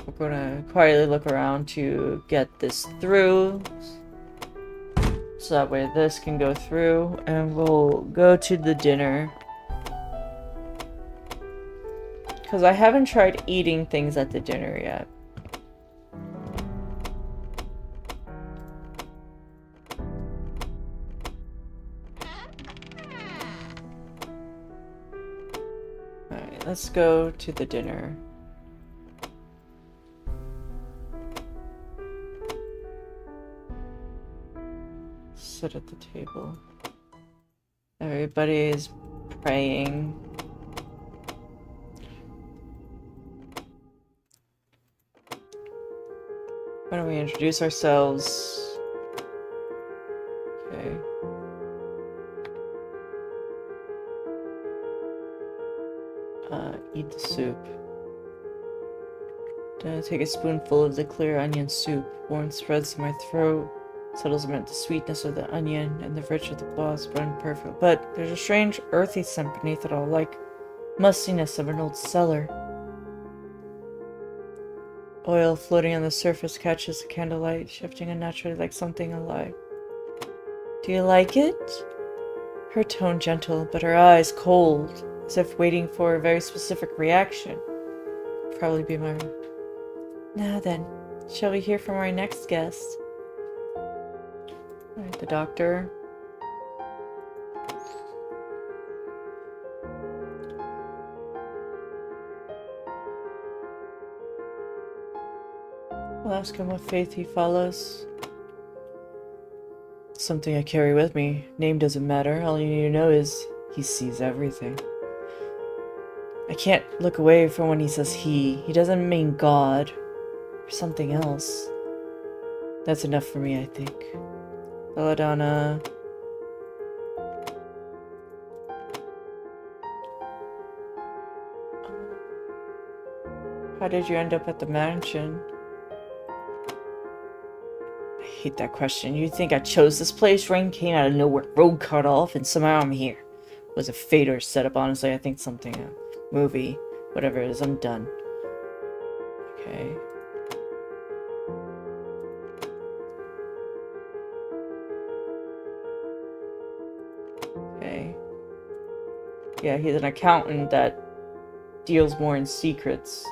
We're gonna quietly look around to get this through. So that way this can go through. And we'll go to the dinner. Because I haven't tried eating things at the dinner yet. Alright, let's go to the dinner. Sit at the table. Everybody is praying. Why don't we introduce ourselves? Okay. Eat the soup. Take a spoonful of the clear onion soup. Warm spreads in my throat. Settles meant the sweetness of the onion and the rich of the blobs, but imperfect. But there's a strange earthy scent beneath it all, like mustiness of an old cellar. Oil floating on the surface catches the candlelight, shifting unnaturally like something alive. Do you like it? Her tone gentle, but her eyes cold, as if waiting for a very specific reaction. Probably be my... Now then, shall we hear from our next guest? Alright, the doctor. I'll ask him what faith he follows. Something I carry with me. Name doesn't matter. All you need to know is he sees everything. I can't look away from when he says he. He doesn't mean God or something else. That's enough for me, I think. Belladonna. How did you end up at the mansion? I hate that question. You think I chose this place? Rain came out of nowhere, road cut off, and somehow I'm here. Was a fate or setup, honestly. I think something, a movie, whatever it is, I'm done. Okay. Okay. Yeah, he's an accountant that deals more in secrets.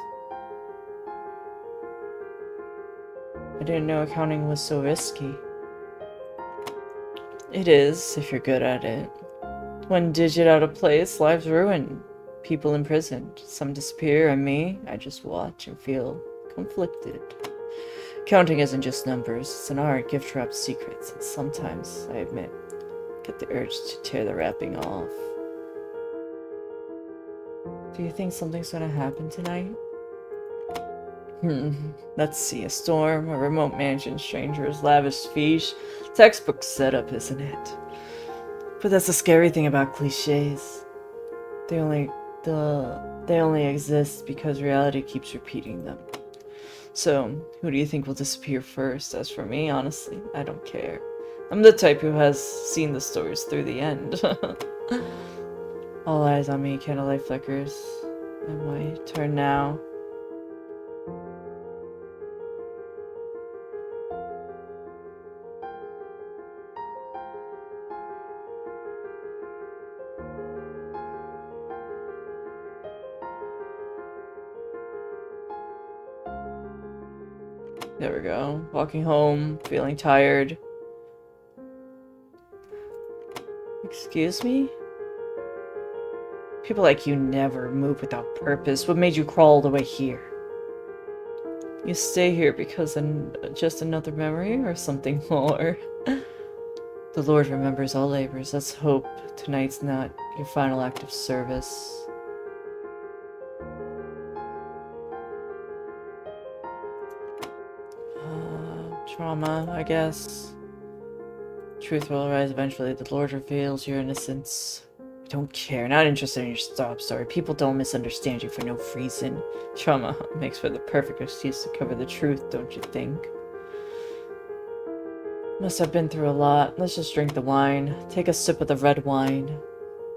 I didn't know accounting was so risky. It is, if you're good at it. One digit out of place, lives ruined. People imprisoned. Some disappear, and me, I just watch and feel conflicted. Counting isn't just numbers, it's an art, gift-wrapped secrets, and sometimes, I admit, get the urge to tear the wrapping off. Do you think something's gonna happen tonight? Let's see, a storm, a remote mansion, strangers, lavish feast. Textbook setup, isn't it? But that's the scary thing about cliches. They only exist because reality keeps repeating them. So, who do you think will disappear first? As for me, honestly, I don't care. I'm the type who has seen the stories through the end. All eyes on me, candlelight flickers. And my turn now. There we go. Walking home, feeling tired. Excuse me? People like you never move without purpose. What made you crawl all the way here? You stay here because just another memory or something more? The Lord remembers all labors. Let's hope tonight's not your final act of service. Trauma, I guess. Truth will arise eventually. The Lord reveals your innocence. I don't care. Not interested in your sob story. People don't misunderstand you for no reason. Trauma makes for the perfect excuse to cover the truth, don't you think? Must have been through a lot. Let's just drink the wine. Take a sip of the red wine.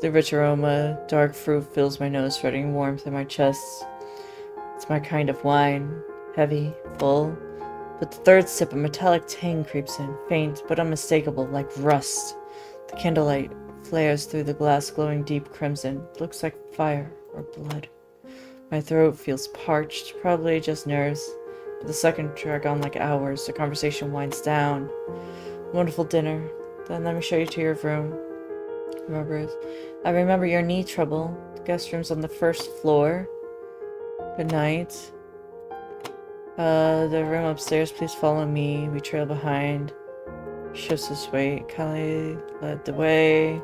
The rich aroma, dark fruit fills my nose, spreading warmth in my chest. It's my kind of wine. Heavy, full. With the third sip, a metallic tang creeps in, faint but unmistakable, like rust. The candlelight flares through the glass, glowing deep crimson. Looks like fire or blood. My throat feels parched, probably just nerves. But the second drag on like hours. The conversation winds down. Wonderful dinner. Then let me show you to your room. I remember your knee trouble. The guest room's on the first floor. Good night. The room upstairs, please follow me. We trail behind. Shifts his weight. Kali led the way.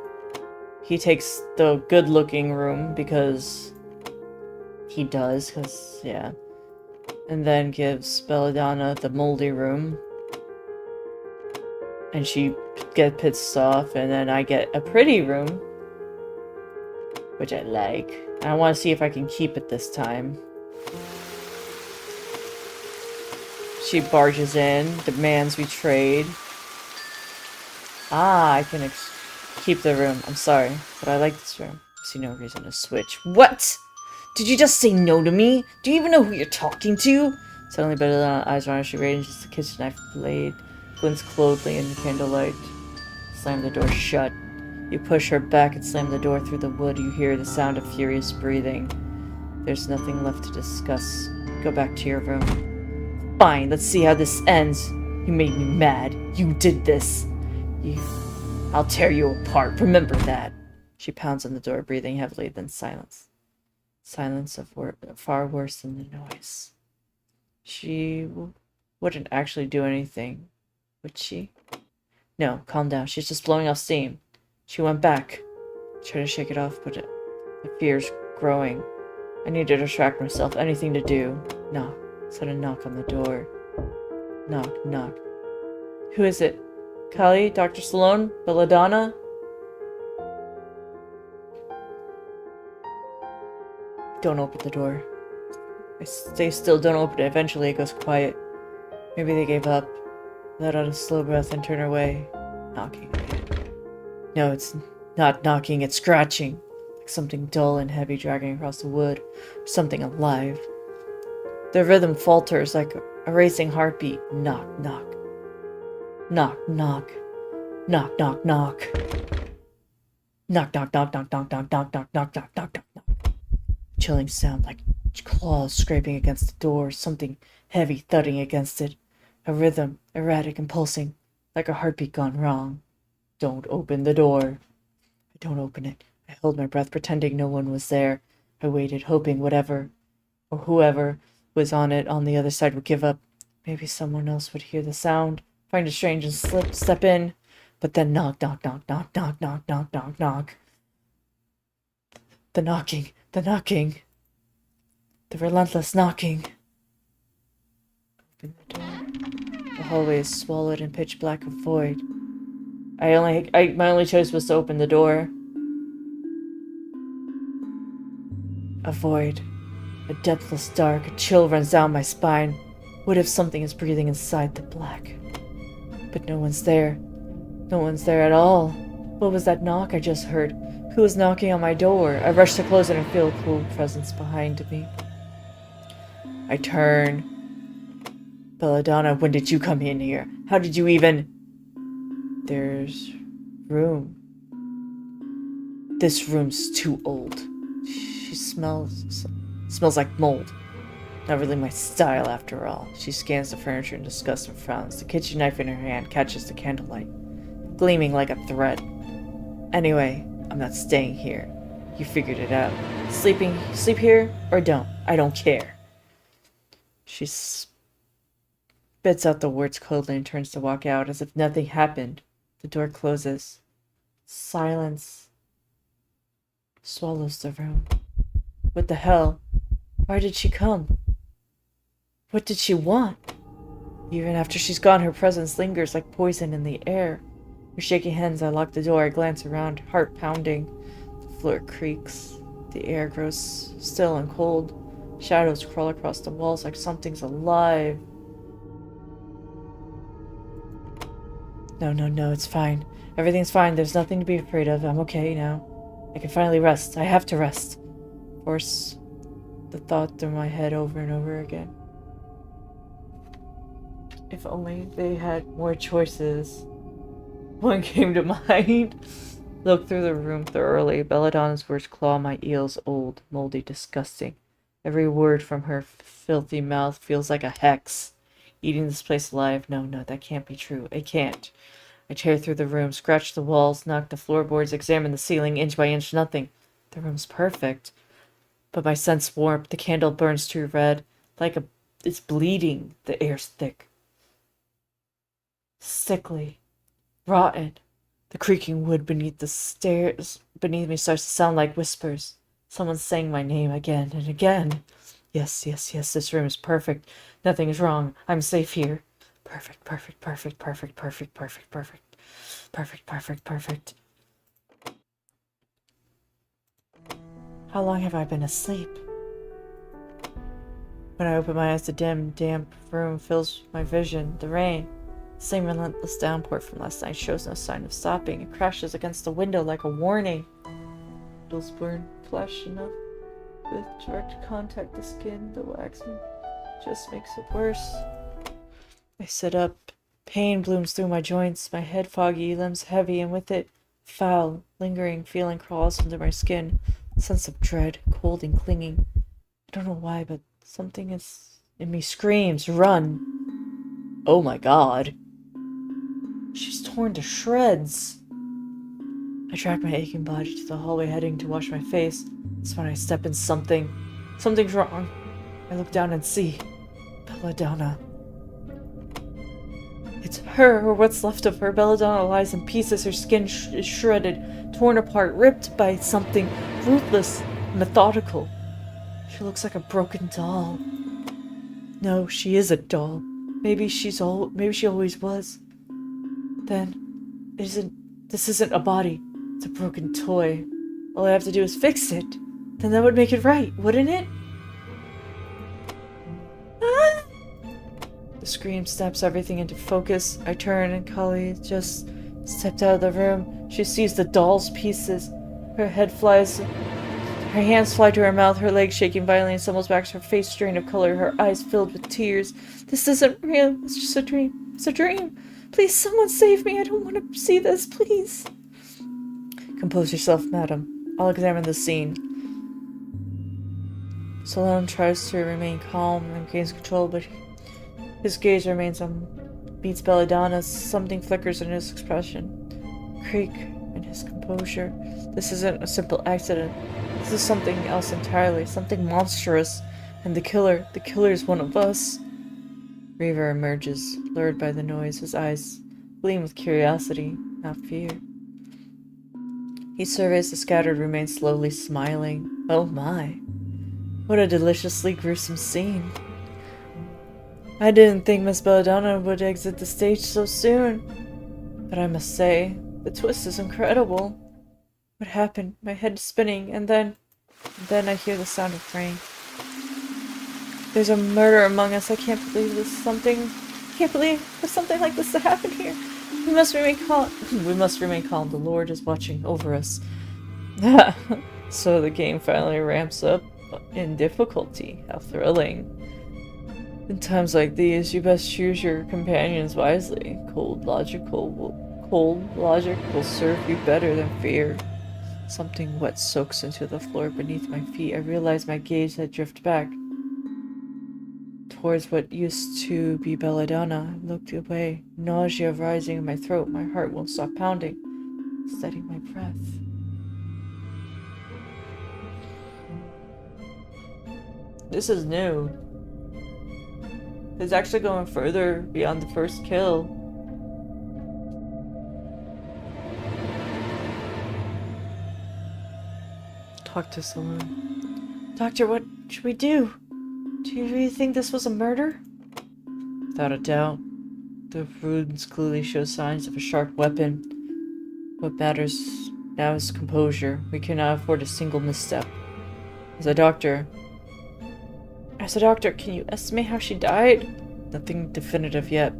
He takes the good-looking room because he does, yeah. And then gives Belladonna the moldy room. And she gets pissed off, and then I get a pretty room. Which I like. And I want to see if I can keep it this time. She barges in, demands we trade. I can keep the room. I'm sorry, but I like this room. I see no reason to switch. What? Did you just say no to me? Do you even know who you're talking to? Suddenly, better than eyes on her, she ranges the kitchen knife blade, glints coldly in the candlelight. Slam the door shut. You push her back and slam the door through the wood. You hear the sound of furious breathing. There's nothing left to discuss. Go back to your room. Fine, let's see how this ends. You made me mad. You did this. I'll tear you apart. Remember that. She pounds on the door, breathing heavily, then silence. Silence of far worse than the noise. She wouldn't actually do anything, would she? No, calm down. She's just blowing off steam. She went back. Tried to shake it off, but the fear's growing. I need to distract myself. Anything to do. Knock. Sudden knock on the door. Knock, knock. Who is it? Kali? Dr. Sloan? Belladonna? Don't open the door. I stay still, don't open it. Eventually it goes quiet. Maybe they gave up. Let out a slow breath and turn away, knocking again. No, it's not knocking, it's scratching. Like something dull and heavy dragging across the wood, or something alive. The rhythm falters like a racing heartbeat. Knock, knock. Knock, knock. Knock, knock, knock. Knock, knock, knock, knock, knock, knock, knock, knock, knock, knock, knock, knock, knock. Chilling sound like claws scraping against the door, something heavy thudding against it. A rhythm, erratic and pulsing, like a heartbeat gone wrong. Don't open the door. I don't open it. I held my breath, pretending no one was there. I waited, hoping whatever or whoever was on it on the other side would give up. Maybe someone else would hear the sound, find it strange and step in. But then knock, knock, knock, knock, knock, knock, knock, knock, knock. The knocking, the knocking. The relentless knocking. Open the door. The hallway is swallowed in pitch black of void. My only choice was to open the door. A void. A depthless dark. A chill runs down my spine. What if something is breathing inside the black? But no one's there. No one's there at all. What was that knock I just heard? Who was knocking on my door? I rush to close it and feel a cool presence behind me. I turn. Belladonna, when did you come in here? How did you even... There's room. This room's too old. She smells like mold. Not really my style after all. She scans the furniture in disgust and frowns. The kitchen knife in her hand catches the candlelight, gleaming like a thread. Anyway, I'm not staying here. You figured it out. Sleep here or don't. I don't care. She spits out the words coldly and turns to walk out as if nothing happened. The door closes. Silence swallows the room. What the hell? Why did she come? What did she want? Even after she's gone, her presence lingers like poison in the air. With shaky hands, I lock the door. I glance around, heart pounding. The floor creaks. The air grows still and cold. Shadows crawl across the walls like something's alive. No, it's fine. Everything's fine. There's nothing to be afraid of. I'm okay now. I can finally rest. I have to rest. Force the thought through my head over and over again. If only they had more choices. One came to mind. Look through the room thoroughly. Belladonna's words claw my ears, old, moldy, disgusting. Every word from her filthy mouth feels like a hex. Eating this place alive. No, that can't be true. It can't. I tear through the room, scratch the walls, knock the floorboards, examine the ceiling, inch by inch, nothing. The room's perfect. But my sense warped. The candle burns too red. It's bleeding. The air's thick. Sickly. Rotten. The creaking wood beneath the stairs beneath me starts to sound like whispers. Someone's saying my name again and again. Yes, this room is perfect. Nothing is wrong. I'm safe here. Perfect. How long have I been asleep? When I open my eyes, the dim, damp room fills my vision. The rain, the same relentless downpour from last night, shows no sign of stopping. It crashes against the window like a warning. Needles burn flesh enough with direct contact to skin. The wax just makes it worse. I sit up. Pain blooms through my joints. My head foggy, limbs heavy, and with it, foul, lingering feeling crawls under my skin. A sense of dread, cold and clinging. I don't know why, but something in me screams, run. Oh my god. She's torn to shreds. I drag my aching body to the hallway, heading to wash my face. That's when I step in something. Something's wrong. I look down and see Belladonna. It's her, or what's left of her. Belladonna lies in pieces, her skin is shredded, torn apart, ripped by something ruthless and methodical. She looks like a broken doll. No, she is a doll. Maybe she always was. Then, this isn't a body. It's a broken toy. All I have to do is fix it. Then that would make it right, wouldn't it? Ah! The The scream snaps everything into focus. I turn and Kali just stepped out of the room. She sees the doll's pieces. Her head flies. Her hands fly to her mouth, her legs shaking violently and stumbles back, her face drained of color, her eyes filled with tears. This isn't real. It's just a dream. It's a dream. Please, someone save me. I don't want to see this, please. Compose yourself, madam. I'll examine the scene. Salone tries to remain calm and gains control, but his gaze remains on Beats Belladonna. Something flickers in his expression. Creak in his composure. This isn't a simple accident. This is something else entirely. Something monstrous. And the killer is one of us. Reaver emerges, lured by the noise. His eyes gleam with curiosity, not fear. He surveys the scattered remains, slowly smiling. Oh my. What a deliciously gruesome scene. I didn't think Miss Belladonna would exit the stage so soon. But I must say, the twist is incredible. What happened? My head is spinning, and then I hear the sound of rain. There's a murder among us. I can't believe for something like this to happen here. We must remain calm. We must remain calm. The Lord is watching over us. So the game finally ramps up in difficulty. How thrilling. In times like these, you best choose your companions wisely. Cold logic will serve you better than fear. Something wet soaks into the floor beneath my feet. I realize my gaze had drifted back towards what used to be Belladonna. I looked away, nausea rising in my throat. My heart won't stop pounding, steadying my breath. This is new. It's actually going further beyond the first kill. Talk to Saloon. Doctor, what should we do? Do you really think this was a murder? Without a doubt. The wounds clearly show signs of a sharp weapon. What matters now is composure. We cannot afford a single misstep. As a doctor, can you estimate how she died? Nothing definitive yet.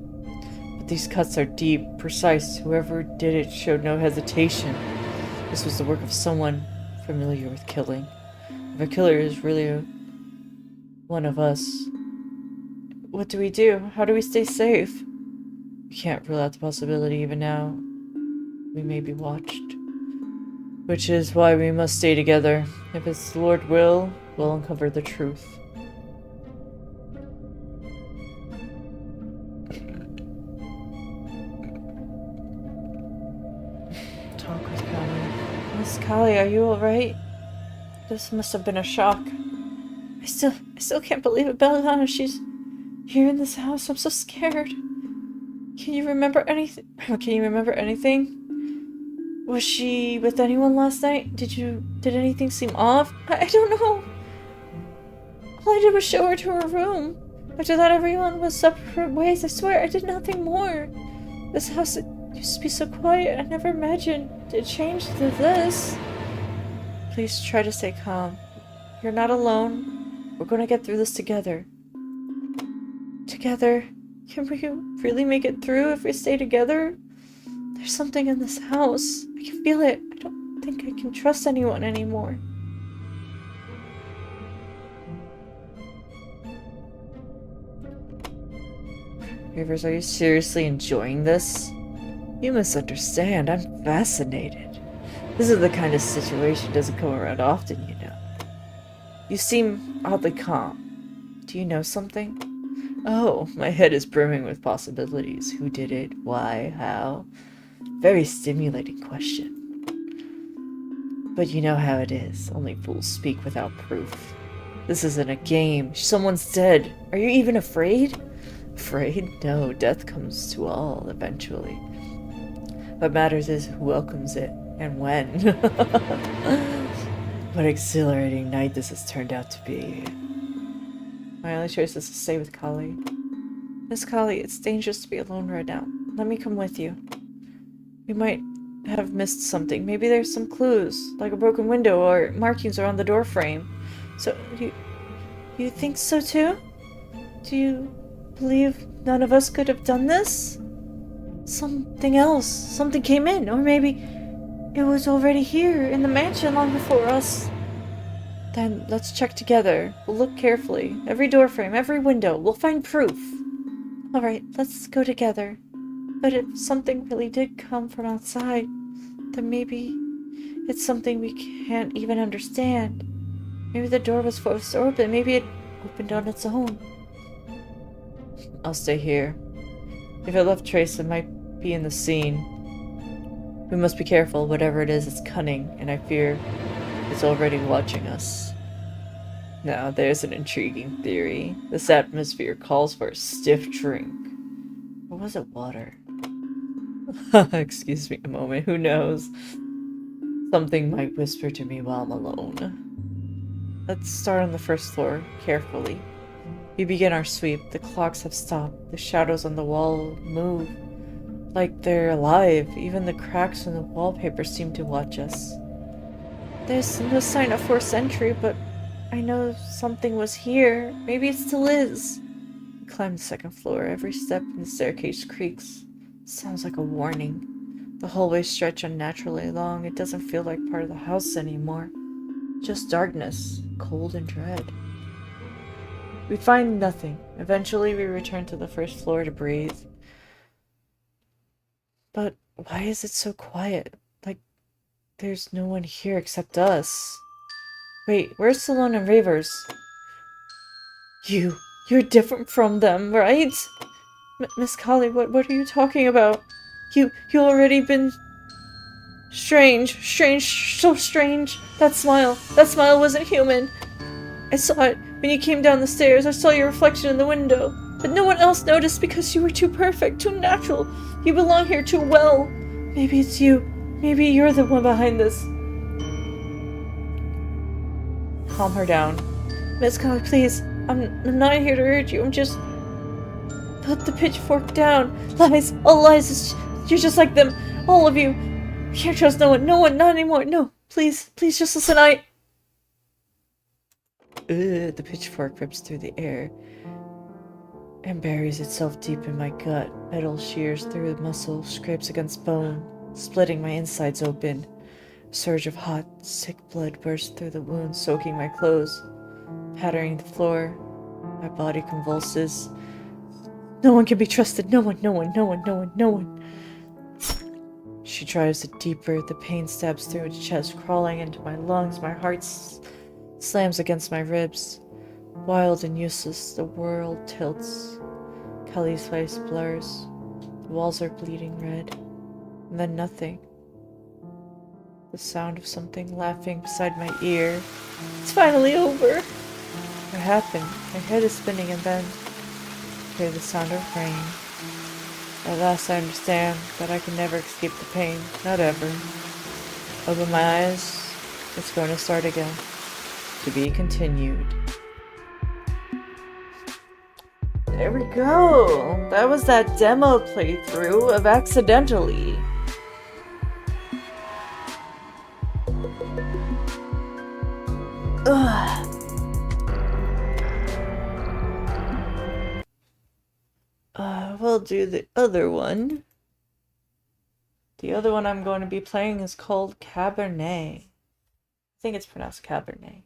But these cuts are deep, precise. Whoever did it showed no hesitation. This was the work of someone familiar with killing. If a killer is really one of us, what do we do? How do we stay safe? We can't rule out the possibility even now. We may be watched. Which is why we must stay together. If it's the Lord's will, we'll uncover the truth. Talk with Kali. Miss Kali, are you alright? This must have been a shock. I still can't believe it, Belladonna. She's here in this house. I'm so scared. Can you remember anything? Was she with anyone last night? Did anything seem off? I don't know. All I did was show her to her room. After that, everyone was separate ways. I swear, I did nothing more. This house used to be so quiet. I never imagined it changed to this. Please try to stay calm. You're not alone. We're going to get through this together. Together? Can we really make it through if we stay together? There's something in this house. I can feel it. I don't think I can trust anyone anymore. Rivers, are you seriously enjoying this? You misunderstand. I'm fascinated. This is the kind of situation that doesn't come around often, you know. You seem oddly calm. Do you know something? Oh, my head is brimming with possibilities. Who did it? Why? How? Very stimulating question. But you know how it is. Only fools speak without proof. This isn't a game. Someone's dead. Are you even afraid? Afraid? No, death comes to all eventually. What matters is who welcomes it and when. What exhilarating night this has turned out to be. My only choice is to stay with Kali. Miss Kali, it's dangerous to be alone right now. Let me come with you. We might have missed something. Maybe there's some clues, like a broken window or markings around the door frame. So, you think so too? Do believe none of us could have done this? Something else. Something came in, or maybe it was already here in the mansion long before us. Then let's check together. We'll look carefully. Every door frame, every window. We'll find proof. Alright, let's go together. But if something really did come from outside, then maybe it's something we can't even understand. Maybe the door was forced open. Maybe it opened on its own. I'll stay here. If it left trace, it might be in the scene. We must be careful. Whatever it is, it's cunning, and I fear it's already watching us. Now, there's an intriguing theory. This atmosphere calls for a stiff drink. Or was it water? Excuse me a moment, who knows? Something might whisper to me while I'm alone. Let's start on the first floor, carefully. We begin our sweep. The clocks have stopped. The shadows on the wall move. Like they're alive. Even the cracks in the wallpaper seem to watch us. There's no sign of forced entry, but I know something was here. Maybe it still is. We climb the second floor. Every step in the staircase creaks. Sounds like a warning. The hallways stretch unnaturally long. It doesn't feel like part of the house anymore. Just darkness, cold and dread. We find nothing. Eventually, we return to the first floor to breathe. But why is it so quiet? Like, there's no one here except us. Wait, where's Salon and Ravers? You're different from them, right? Miss Kali, what are you talking about? You already been strange, so strange. That smile wasn't human. I saw it when you came down the stairs. I saw your reflection in the window. But no one else noticed because you were too perfect, too natural. You belong here too well. Maybe it's you. Maybe you're the one behind this. Calm her down. Miss Kali, please. I'm not here to hurt you. I'm just... Put the pitchfork down. Lies. All lies. You're just like them. All of you. Can't trust no one. No one. Not anymore. No. Please. Please just listen. The pitchfork rips through the air and buries itself deep in my gut. Metal shears through the muscle, scrapes against bone, splitting my insides open. A surge of hot, sick blood bursts through the wound, soaking my clothes, pattering the floor. My body convulses. No one can be trusted. No one. She drives it deeper. The pain stabs through its chest, crawling into my lungs. My heart slams against my ribs. Wild and useless, the world tilts. Kali's face blurs. The walls are bleeding red. And then nothing. The sound of something laughing beside my ear. It's finally over. What happened? My head is spinning and then I hear the sound of rain. At last I understand that I can never escape the pain. Not ever. Open my eyes. It's going to start again. To be continued. There we go. That was that demo playthrough of Accidentally. Ugh. We'll do the other one. The other one I'm going to be playing is called Cabernet. I think it's pronounced Cabernet.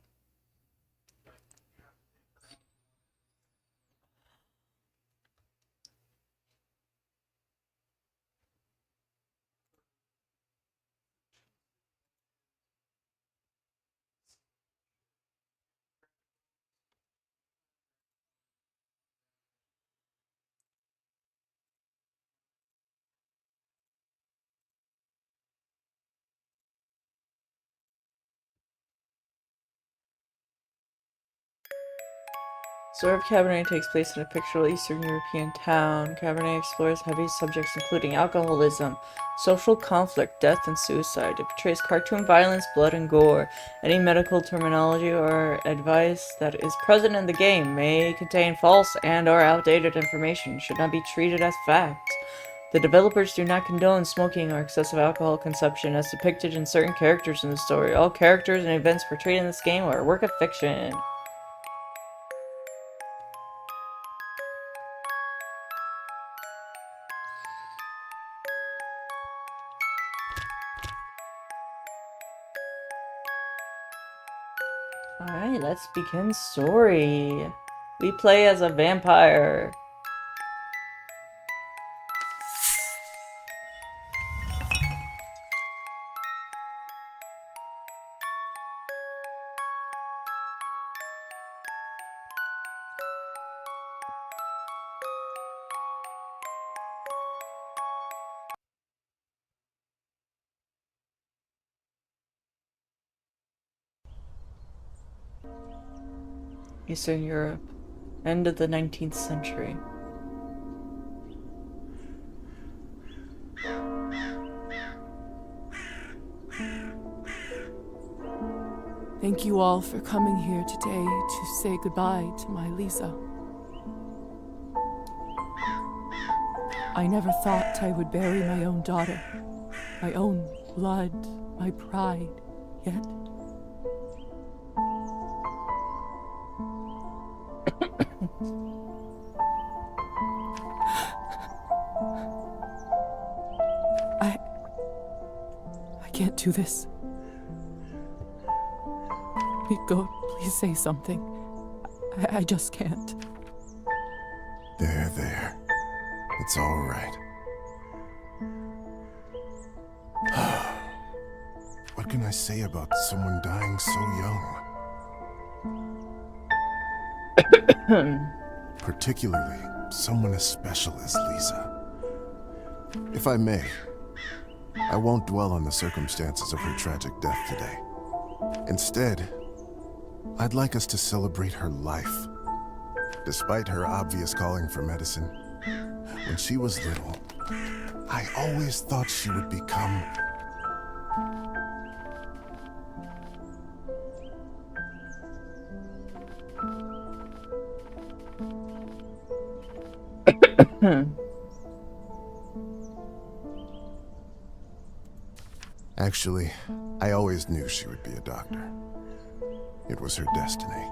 Story of Cabernet takes place in a fictional Eastern European town. Cabernet explores heavy subjects including alcoholism, social conflict, death, and suicide. It portrays cartoon violence, blood, and gore. Any medical terminology or advice that is present in the game may contain false and/or outdated information and should not be treated as fact. The developers do not condone smoking or excessive alcohol consumption as depicted in certain characters in the story. All characters and events portrayed in this game are a work of fiction. Alright, let's begin story. We play as a vampire. Eastern Europe, end of the 19th century. Thank you all for coming here today to say goodbye to my Lisa. I never thought I would bury my own daughter, my own blood, my pride, yet I can't do this. Go, please say something. I just can't. There. It's all right. What can I say about someone dying so young? Particularly someone as special as Lisa. If I may, I won't dwell on the circumstances of her tragic death today. Instead, I'd like us to celebrate her life. Despite her obvious calling for medicine, when she was little, I always thought she would become... Actually, I always knew she would be a doctor. It was her destiny.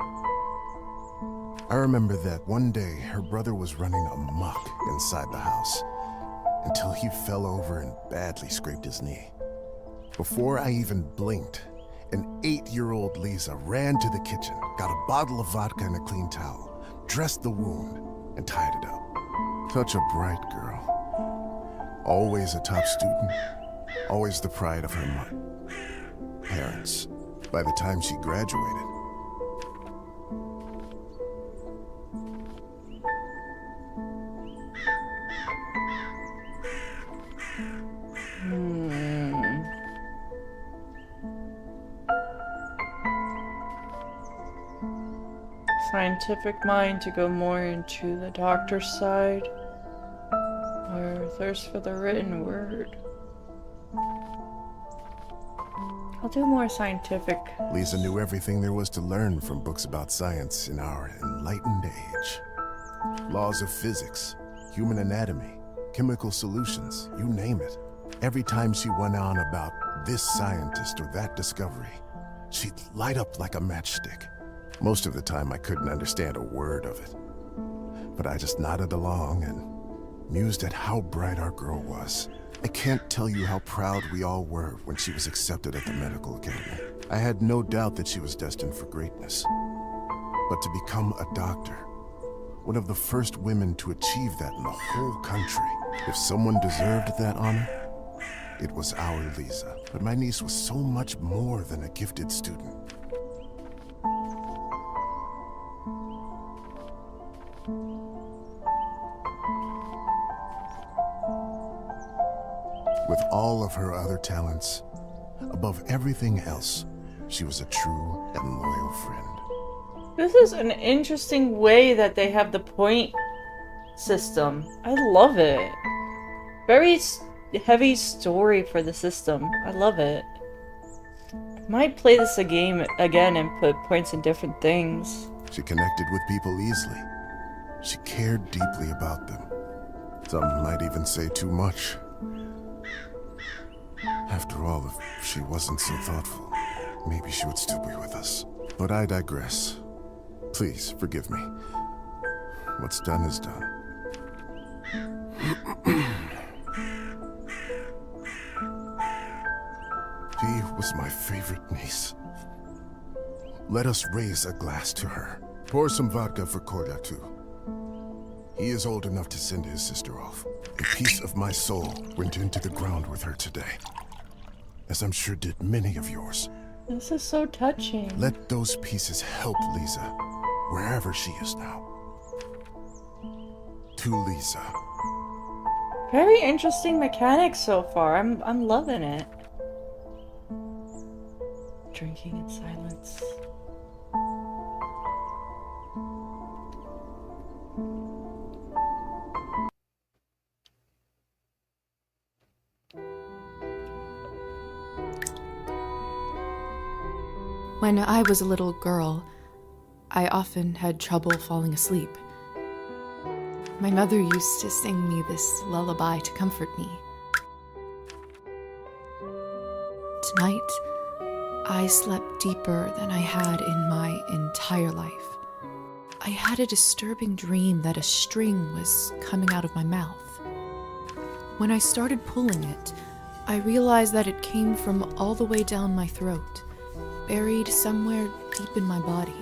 I remember that one day her brother was running amok inside the house until he fell over and badly scraped his knee. Before I even blinked, an 8-year-old Lisa ran to the kitchen, got a bottle of vodka and a clean towel, dressed the wound, and tied it up. Such a bright girl. Always a top student, always the pride of her parents. By the time she graduated, Scientific mind to go more into the doctor's side, or thirst for the written word. I'll do more scientific. Lisa knew everything there was to learn from books about science in our enlightened age. Laws of physics, human anatomy, chemical solutions, you name it. Every time she went on about this scientist or that discovery, she'd light up like a matchstick. Most of the time I couldn't understand a word of it, but I just nodded along and mused at how bright our girl was. I can't tell you how proud we all were when she was accepted at the medical academy. I had no doubt that she was destined for greatness. But to become a doctor, one of the first women to achieve that in the whole country, if someone deserved that honor, it was our Lisa. But my niece was so much more than a gifted student. With all of her other talents, above everything else, she was a true and loyal friend. This is an interesting way that they have the point system. I love it. Very heavy story for the system. I love it. Might play this again and put points in different things. She connected with people easily. She cared deeply about them. Some might even say too much. After all, if she wasn't so thoughtful, maybe she would still be with us. But I digress. Please, forgive me. What's done is done. She was my favorite niece. Let us raise a glass to her. Pour some vodka for Korda, too. He is old enough to send his sister off. A piece of my soul went into the ground with her today, as I'm sure did many of yours. This is so touching. Let those pieces help Lisa, wherever she is now. To Lisa. Very interesting mechanics so far. I'm loving it. Drinking in silence. When I was a little girl, I often had trouble falling asleep. My mother used to sing me this lullaby to comfort me. Tonight, I slept deeper than I had in my entire life. I had a disturbing dream that a string was coming out of my mouth. When I started pulling it, I realized that it came from all the way down my throat, buried somewhere deep in my body.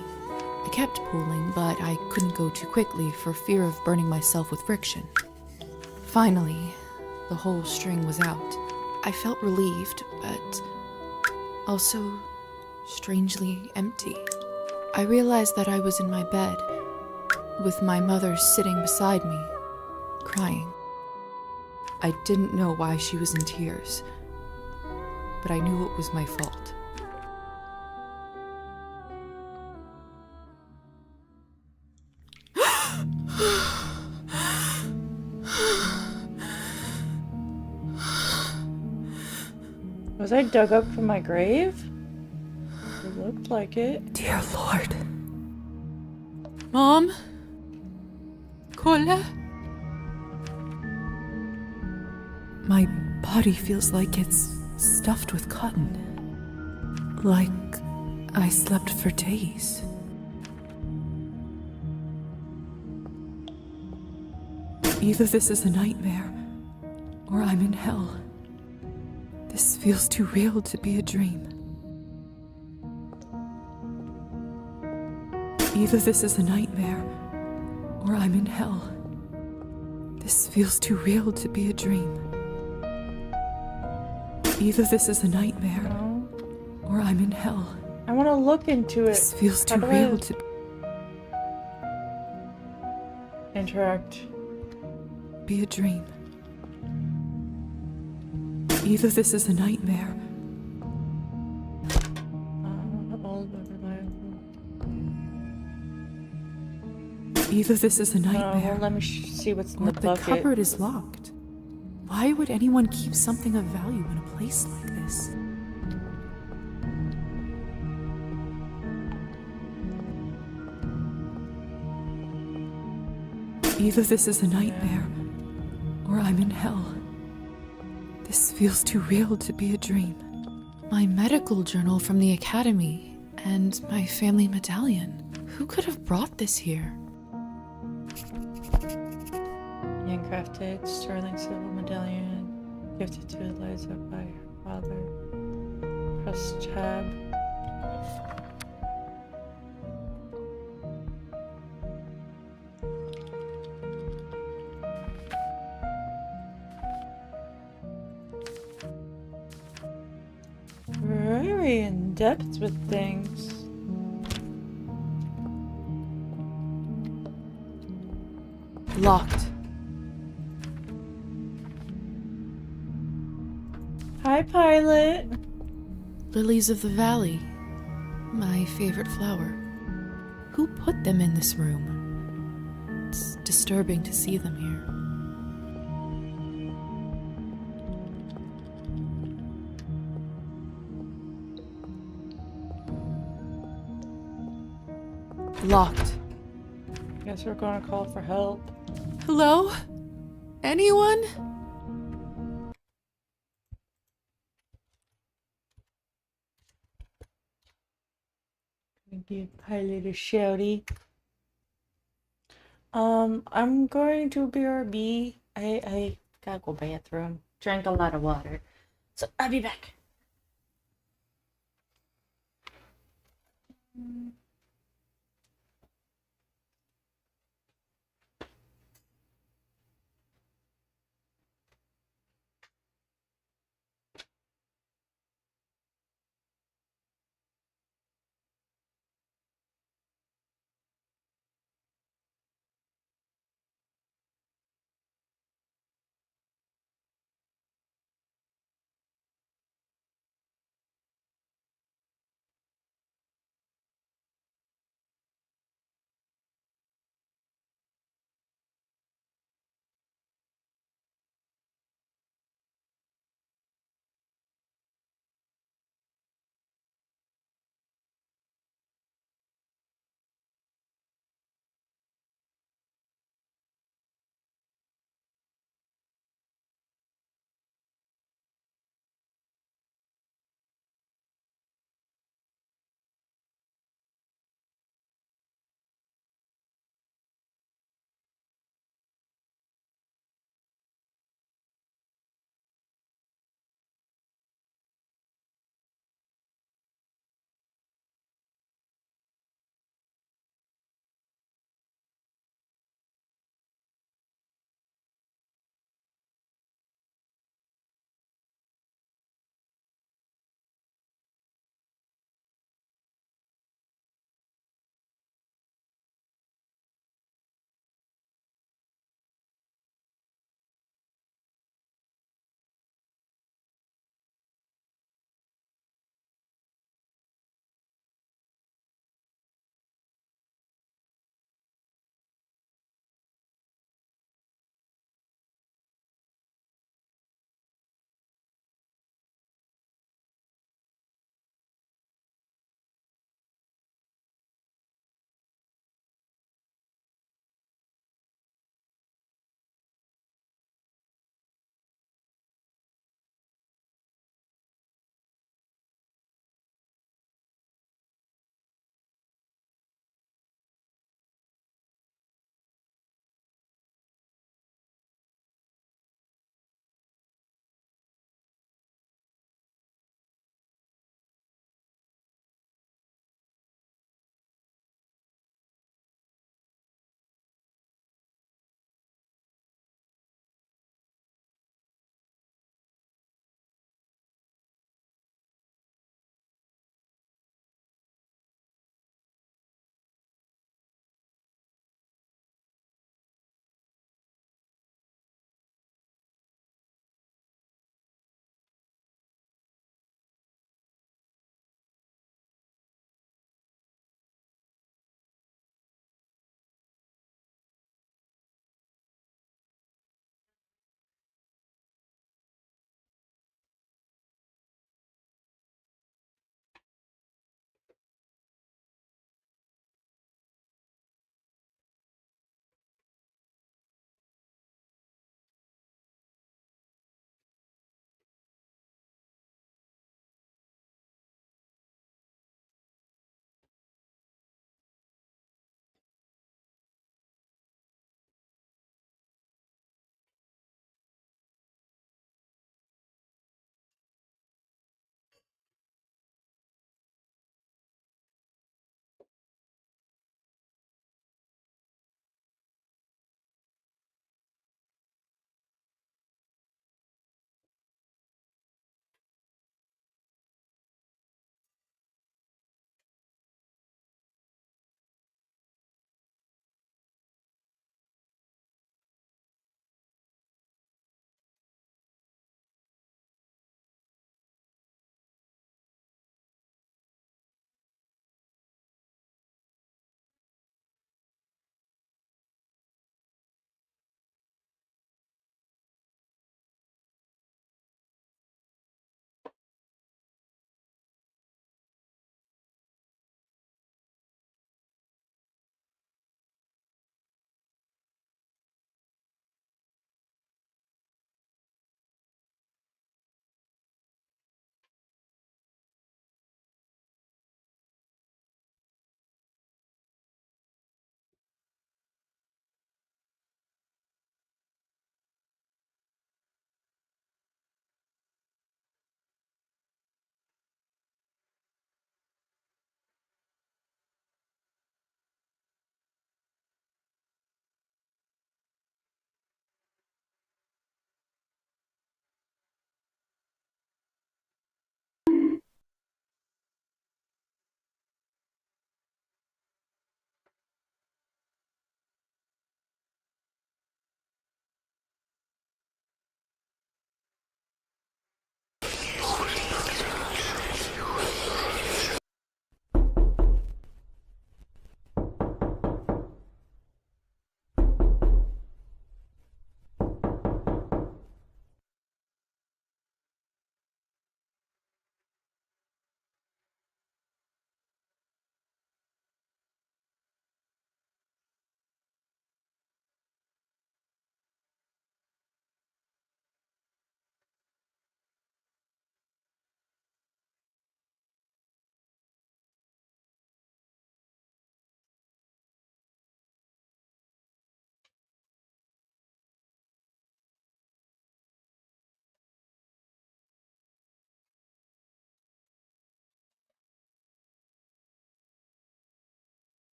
I kept pulling, but I couldn't go too quickly for fear of burning myself with friction. Finally, the whole string was out. I felt relieved, but also strangely empty. I realized that I was in my bed, with my mother sitting beside me, crying. I didn't know why she was in tears, but I knew it was my fault. Was I dug up from my grave? It looked like it. Dear Lord. Mom? Kola? My body feels like it's stuffed with cotton. Like I slept for days. Either this is a nightmare, or I'm in hell. This feels too real to be a dream. Either this is a nightmare, or I'm in hell. This feels too real to be a dream. Either this is a nightmare, No. or I'm in hell. I want to look into it. This feels How too do I real to interact? be a dream. Either this is a nightmare, either this is a nightmare, well, let me see what's in or the the bucket. cupboard is locked. Why would anyone keep something of value in a place like this? Either this is a nightmare, or I'm in hell. This feels too real to be a dream. My medical journal from the academy and my family medallion. Who could have brought this here? Handcrafted sterling silver medallion gifted to Eliza by her father. Press tab. Very in depth with things. Locked. Hi, Pilot. Lilies of the valley. My favorite flower. Who put them in this room? It's disturbing to see them here. Locked. Guess we're gonna call for help. Hello? Anyone? Gonna give Pilot a shouty. I'm going to BRB. I gotta go bathroom. Drank a lot of water. So I'll be back.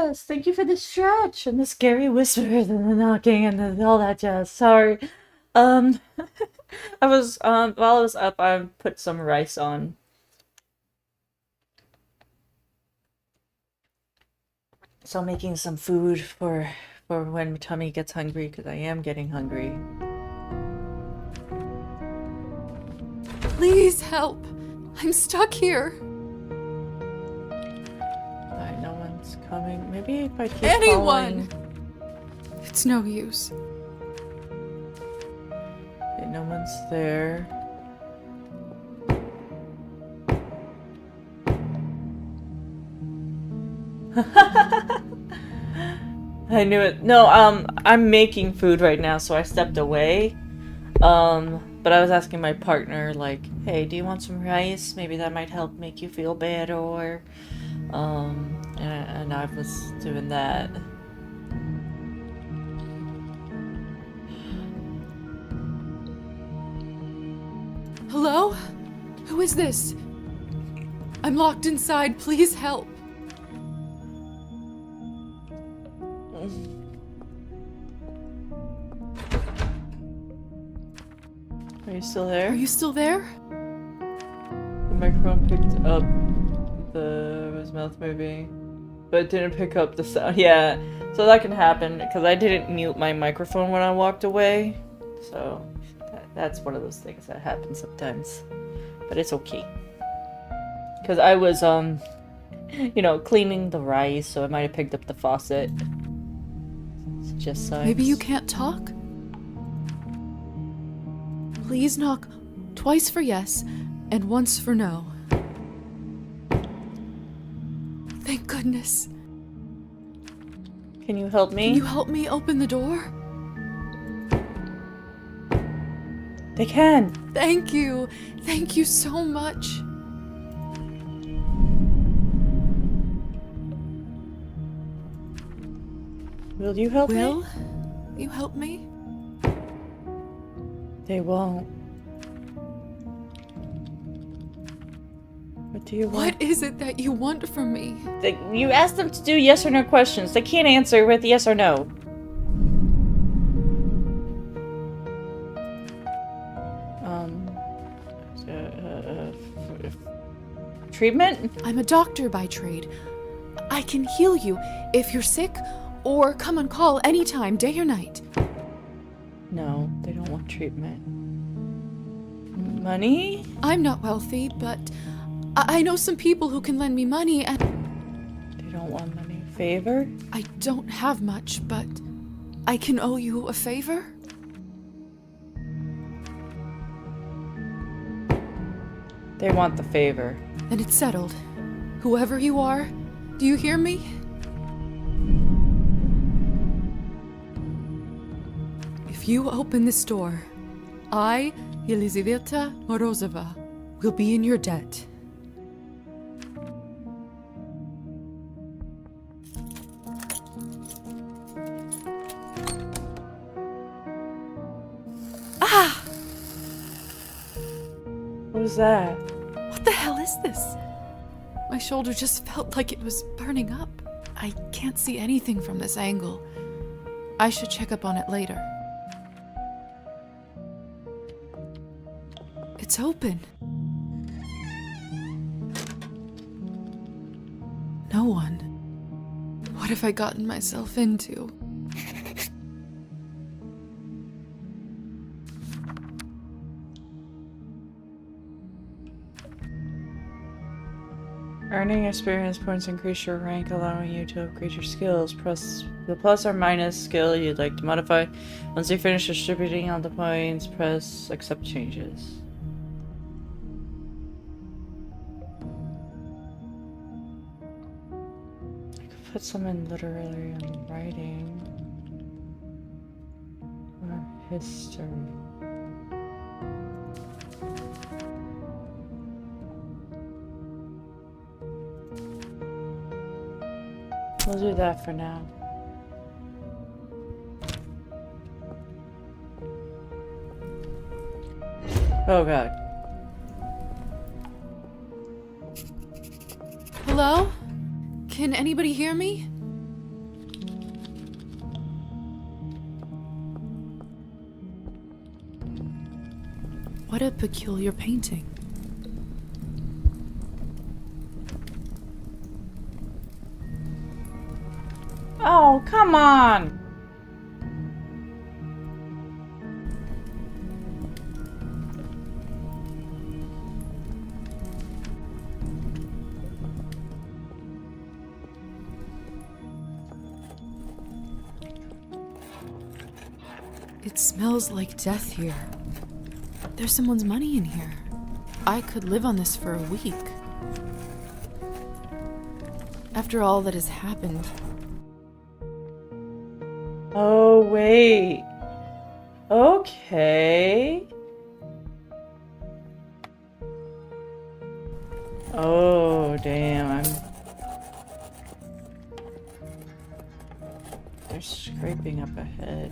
yes, thank you for the stretch and the scary whispers and the knocking and all that jazz. Sorry. Um, I was, while I was up, I put some rice on. So I'm making some food for when my tummy gets hungry, because I am getting hungry. Please help. I'm stuck here. Alright, no one's coming. Maybe if I keep Anyone! calling- It's no use. Okay, no one's there. I knew it. No, I'm making food right now, so I stepped away. But I was asking my partner, like, hey, do you want some rice? Maybe that might help make you feel better. And I was doing that. Hello? Who is this? I'm locked inside. Please help. Are you still there? Are you still there? The microphone picked up his mouth moving, but it didn't pick up the sound. Yeah, so that can happen because I didn't mute my microphone when I walked away. So that's one of those things that happens sometimes, but it's okay. Because I was you know, cleaning the rice, so I might have picked up the faucet. It's just signs. Maybe you can't talk? Please knock twice for yes and once for no. Thank goodness. Can you help me? Can you help me open the door? They can. Thank you. Thank you so much. Will you help me? Will you help me? They won't. What do you want? What is it that you want from me? You asked them to do yes or no questions. They can't answer with yes or no. Treatment? I'm a doctor by trade. I can heal you if you're sick, or come on call anytime, day or night. No, they don't want treatment. Money? I'm not wealthy, but I know some people who can lend me money, and They don't want money. Favor? I don't have much, but I can owe you a favor? They want the favor. Then it's settled. Whoever you are, do you hear me? If you open this door, I, Yelizaveta Morozova, will be in your debt. Ah! What was that? What the hell is this? My shoulder just felt like it was burning up. I can't see anything from this angle. I should check up on it later. It's open. No one. What have I gotten myself into? Earning experience points increase your rank, allowing you to upgrade your skills. Press the plus or minus skill you'd like to modify. Once you finish distributing all the points, press accept changes. I could put some in literary and writing. Or history. We'll do that for now. Oh god. Hello? Can anybody hear me? What a peculiar painting. Oh, come on! It smells like death here. There's someone's money in here. I could live on this for a week. After all that has happened. Oh, wait. Okay. Oh, damn. They're scraping up ahead.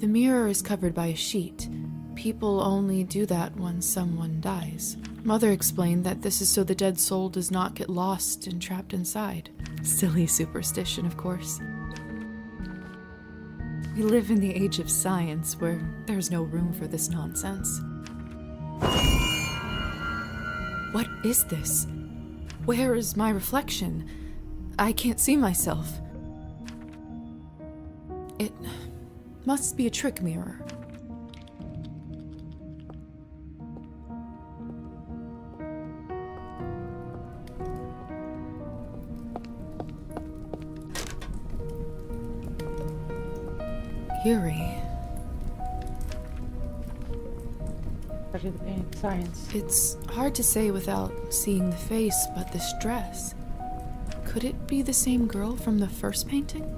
The mirror is covered by a sheet. People only do that when someone dies. Mother explained that this is so the dead soul does not get lost and trapped inside. Silly superstition, of course. We live in the age of science where there's no room for this nonsense. What is this? Where is my reflection? I can't see myself. It must be a trick mirror. Eerie. Science. It's hard to say without seeing the face, but this dress. Could it be the same girl from the first painting?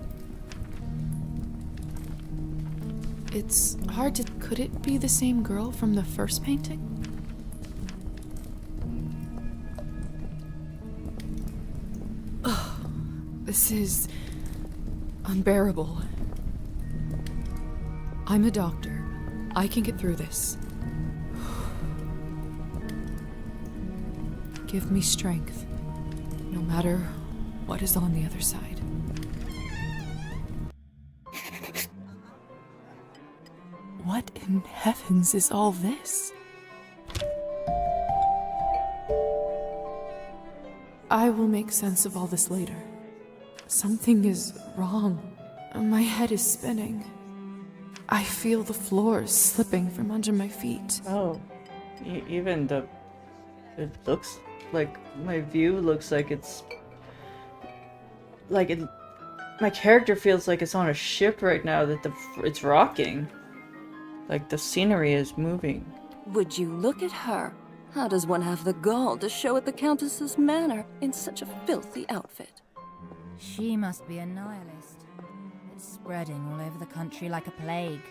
It's hard to... Could it be the same girl from the first painting? Ugh, this is unbearable. I'm a doctor. I can get through this. Give me strength, no matter what is on the other side. What in heavens is all this? I will make sense of all this later. Something is wrong. My head is spinning. I feel the floor slipping from under my feet. Oh, even it looks like my view looks like it's like it. My character feels like it's on a ship right now. That it's rocking, like the scenery is moving. Would you look at her? How does one have the gall to show at the Countess's manor in such a filthy outfit? She must be a nihilist. It's spreading all over the country like a plague.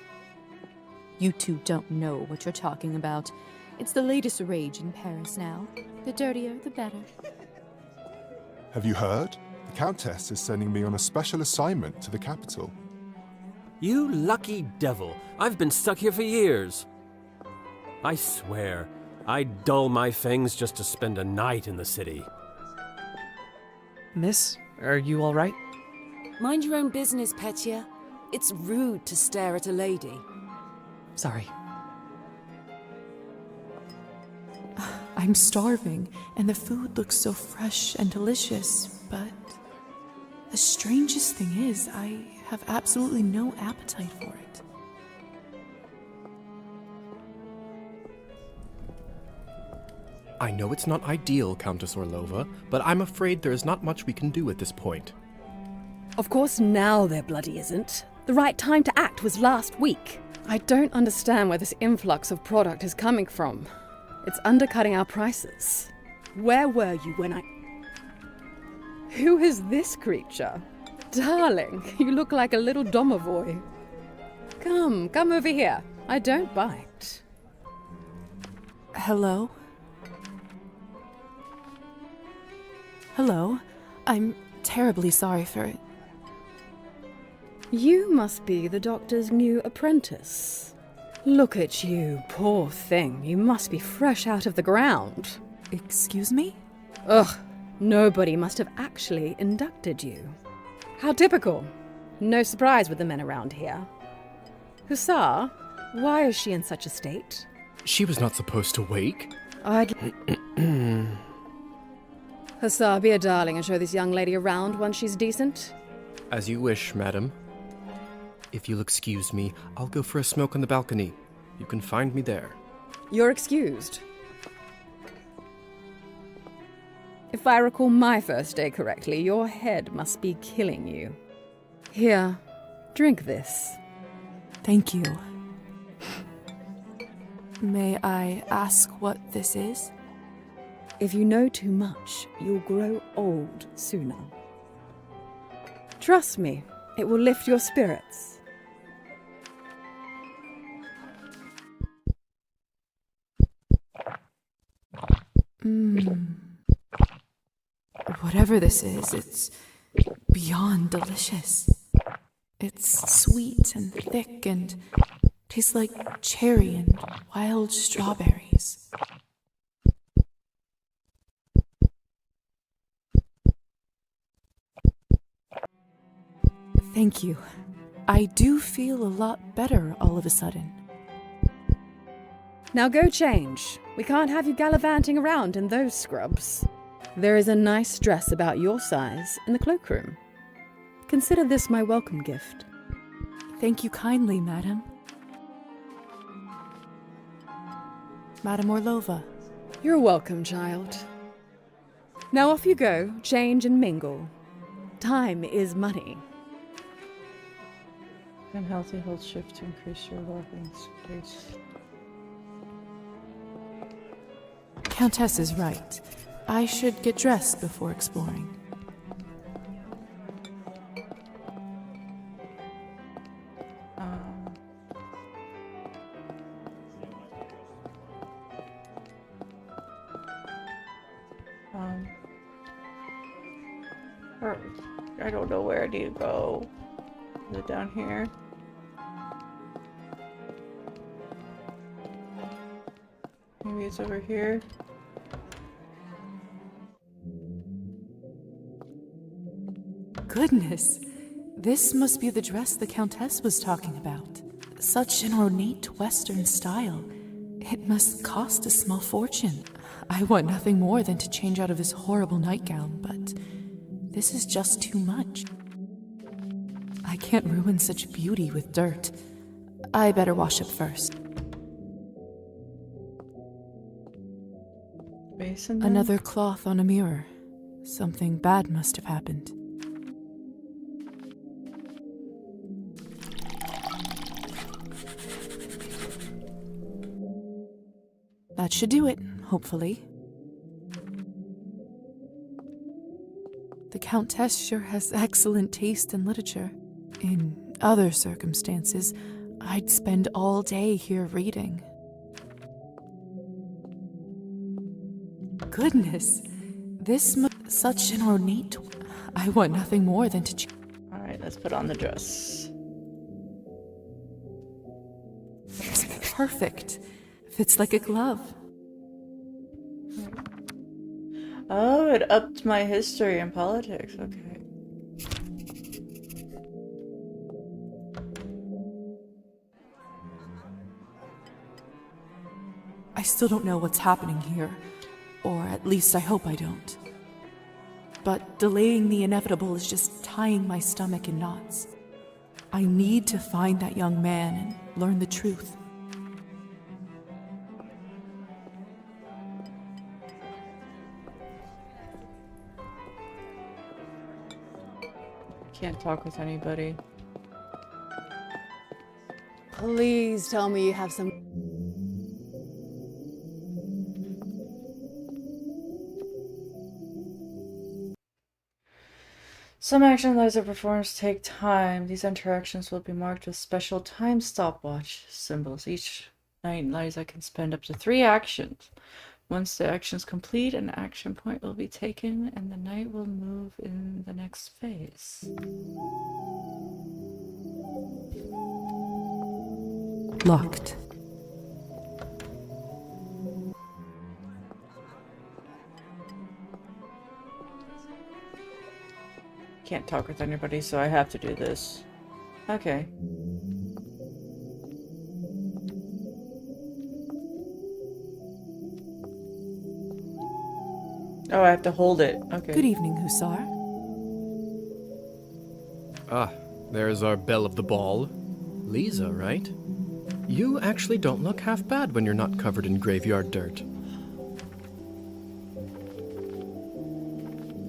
You two don't know what you're talking about. It's the latest rage in Paris now. The dirtier, the better. Have you heard? The Countess is sending me on a special assignment to the capital. You lucky devil. I've been stuck here for years. I swear, I'd dull my fangs just to spend a night in the city. Miss, are you all right? Mind your own business, Petya. It's rude to stare at a lady. Sorry. I'm starving, and the food looks so fresh and delicious, but the strangest thing is, I have absolutely no appetite for it. I know it's not ideal, Countess Orlova, but I'm afraid there is not much we can do at this point. Of course now there bloody isn't. The right time to act was last week. I don't understand where this influx of product is coming from. It's undercutting our prices. Where were you when I... Who is this creature? Darling, you look like a little domovoi. Come over here. I don't bite. Hello? Hello? I'm terribly sorry for it. You must be the doctor's new apprentice. Look at you, poor thing. You must be fresh out of the ground. Excuse me? Ugh, nobody must have actually inducted you. How typical. No surprise with the men around here. Hussar? Why is she in such a state? She was not supposed to wake. I'd... Hussar, be a darling and show this young lady around once she's decent. As you wish, madam. If you'll excuse me, I'll go for a smoke on the balcony. You can find me there. You're excused. If I recall my first day correctly, your head must be killing you. Here, drink this. Thank you. May I ask what this is? If you know too much, you'll grow old sooner. Trust me, it will lift your spirits. Whatever this is, it's beyond delicious. It's sweet and thick and tastes like cherry and wild strawberries. Thank you. I do feel a lot better all of a sudden. Now go change. We can't have you gallivanting around in those scrubs. There is a nice dress about your size in the cloakroom. Consider this my welcome gift. Thank you kindly, madam. Madam Orlova. You're welcome, child. Now off you go, change and mingle. Time is money. And healthy hold shift to increase your well-being space. Countess is right. I should get dressed before exploring. I don't know where do you go. Is it down here? Maybe it's over here. Goodness, this must be the dress the Countess was talking about. Such an ornate Western style. It must cost a small fortune. I want nothing more than to change out of this horrible nightgown, but this is just too much. I can't ruin such beauty with dirt. I better wash up first. Basin? Another cloth on a mirror. Something bad must have happened. That should do it, hopefully. The Countess sure has excellent taste in literature. In other circumstances, I'd spend all day here reading. Goodness, this such an ornate... I want nothing more than to... Alright, let's put on the dress. Perfect. Fits like a glove. Oh, it upped my history and politics. Okay. I still don't know what's happening here. Or at least I hope I don't. But delaying the inevitable is just tying my stomach in knots. I need to find that young man and learn the truth. Can't talk with anybody. Please tell me you have some... Some action laser performers take time. These interactions will be marked with special time stopwatch symbols. Each night, Liza can spend up to 3 actions. Once the action is complete, an action point will be taken and the knight will move in the next phase. Locked. Can't talk with anybody, so I have to do this. Okay. Oh, I have to hold it. Okay. Good evening, Hussar. Ah, there's our belle of the ball. Lisa, right? You actually don't look half bad when you're not covered in graveyard dirt.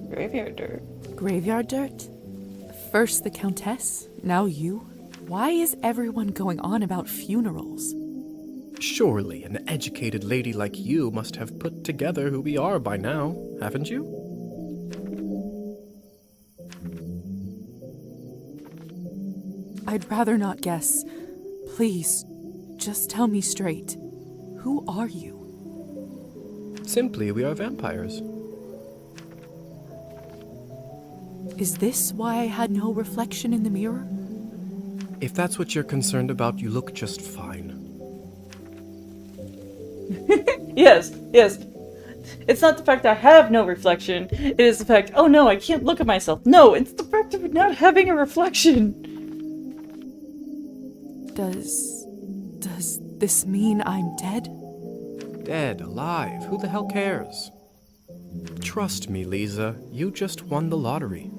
Graveyard dirt. Graveyard dirt? First the Countess, now you? Why is everyone going on about funerals? Surely an educated lady like you must have put together who we are by now, haven't you? I'd rather not guess. Please, just tell me straight. Who are you? Simply, we are vampires. Is this why I had no reflection in the mirror? If that's what you're concerned about, you look just fine. Yes, yes. It's not the fact I have no reflection. It is the fact, oh no, I can't look at myself. No, it's the fact of not having a reflection. Does this mean I'm dead? Dead, alive, who the hell cares? Trust me, Lisa, you just won the lottery.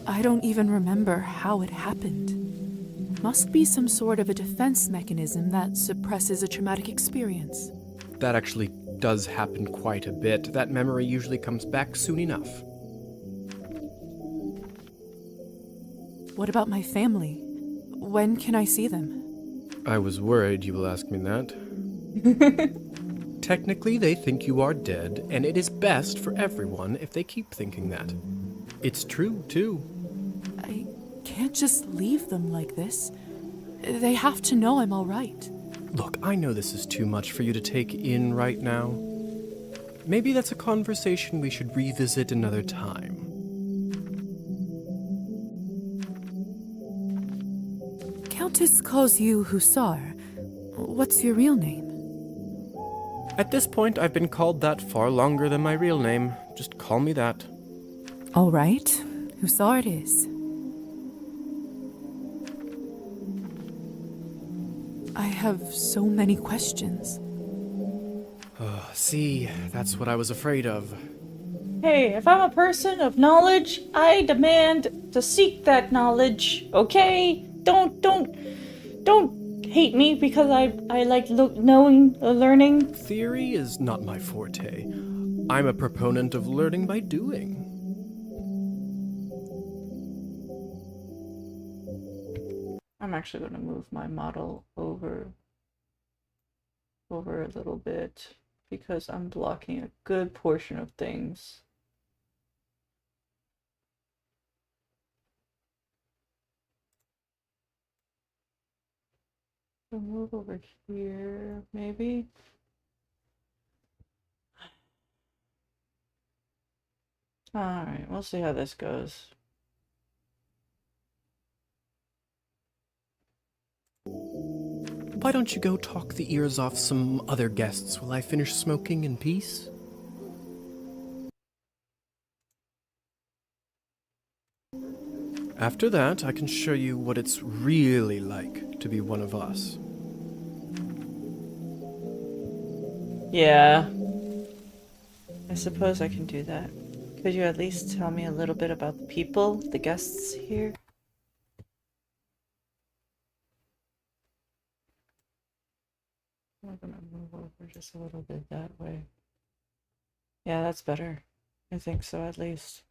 I don't even remember how it happened. Must be some sort of a defense mechanism that suppresses a traumatic experience. That actually does happen quite a bit. That memory usually comes back soon enough. What about my family? When can I see them? I was worried you will ask me that. Technically, they think you are dead, and it is best for everyone if they keep thinking that. It's true, too. I can't just leave them like this. They have to know I'm all right. Look, I know this is too much for you to take in right now. Maybe that's a conversation we should revisit another time. Countess calls you Hussar. What's your real name? At this point, I've been called that far longer than my real name. Just call me that. All right, Hussar it is. I have so many questions. See, that's what I was afraid of. Hey, if I'm a person of knowledge, I demand to seek that knowledge, okay? Don't hate me because I like knowing, learning. Theory is not my forte. I'm a proponent of learning by doing. I'm actually going to move my model over a little bit because I'm blocking a good portion of things. So move over here, maybe. All right, we'll see how this goes. Why don't you go talk the ears off some other guests while I finish smoking in peace? After that, I can show you what it's really like to be one of us. Yeah. I suppose I can do that. Could you at least tell me a little bit about the people, the guests here? I'm gonna move over just a little bit that way. Yeah, that's better. I think so, at least.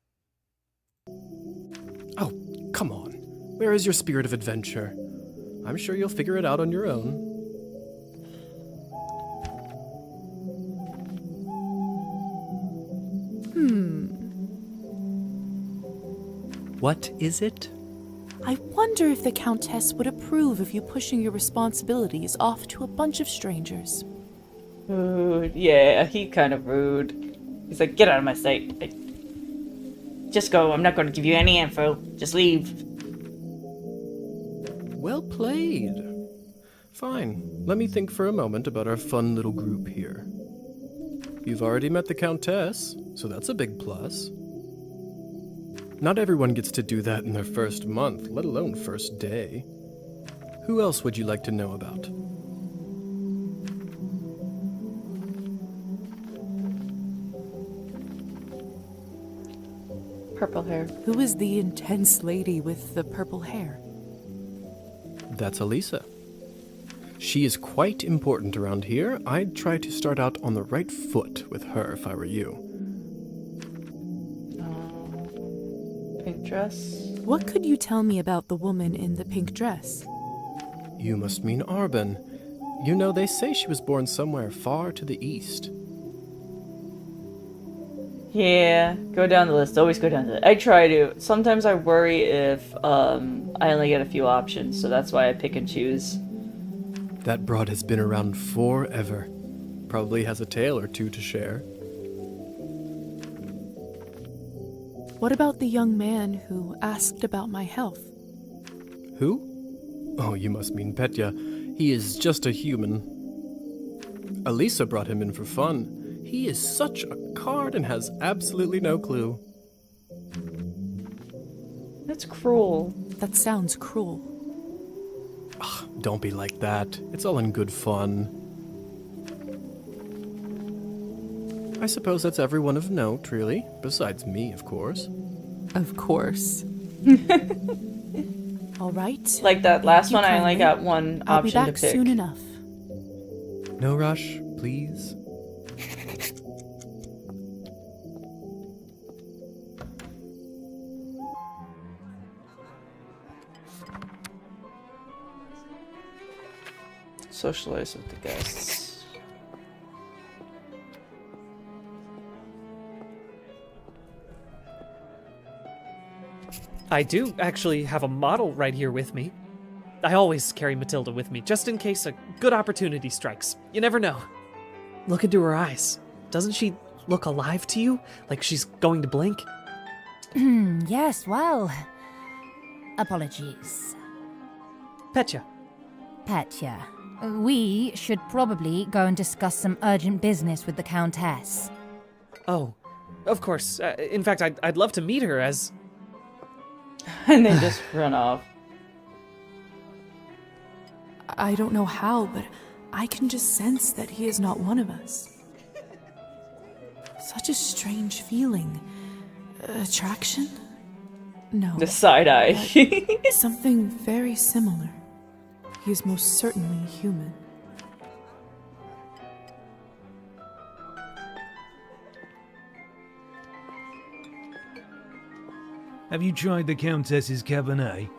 Oh, come on. Where is your spirit of adventure? I'm sure you'll figure it out on your own. What is it? I wonder if the Countess would approve of you pushing your responsibilities off to a bunch of strangers. Rude. Yeah, he's kind of rude. He's like, get out of my sight. Just go. I'm not going to give you any info. Just leave. Well played. Fine. Let me think for a moment about our fun little group here. You've already met the Countess, so that's a big plus. Not everyone gets to do that in their first month, let alone first day. Who else would you like to know about? Purple hair. Who is the intense lady with the purple hair? That's Elisa. She is quite important around here. I'd try to start out on the right foot with her if I were you. Pink dress. What could you tell me about the woman in the pink dress? You must mean Arbin. You know, they say she was born somewhere far to the east. Yeah, go down the list. Always go down the list. I try to. Sometimes I worry if I only get a few options, so that's why I pick and choose. That broad has been around forever. Probably has a tale or two to share. What about the young man who asked about my health? Who? Oh, you must mean Petya. He is just a human. Elisa brought him in for fun. He is such a card and has absolutely no clue. That's cruel. That sounds cruel. Ugh, don't be like that. It's all in good fun. I suppose that's everyone of note, really. Besides me, of course. Of course. All right. Like that last one, I only got one I'll be option back to pick. soon enough. No rush, please. Socialize with the guests. I do actually have a model right here with me. I always carry Matilda with me, just in case a good opportunity strikes. You never know. Look into her eyes. Doesn't she look alive to you? Like she's going to blink? Yes, well... Apologies. Petya. Petya. We should probably go and discuss some urgent business with the Countess. Oh, of course. In fact, I'd love to meet her as... And then just run off. I don't know how, but I can just sense that he is not one of us. Such a strange feeling. Attraction? No. The side eye. Something very similar. He is most certainly human. Have you tried the Countess's Cabernet?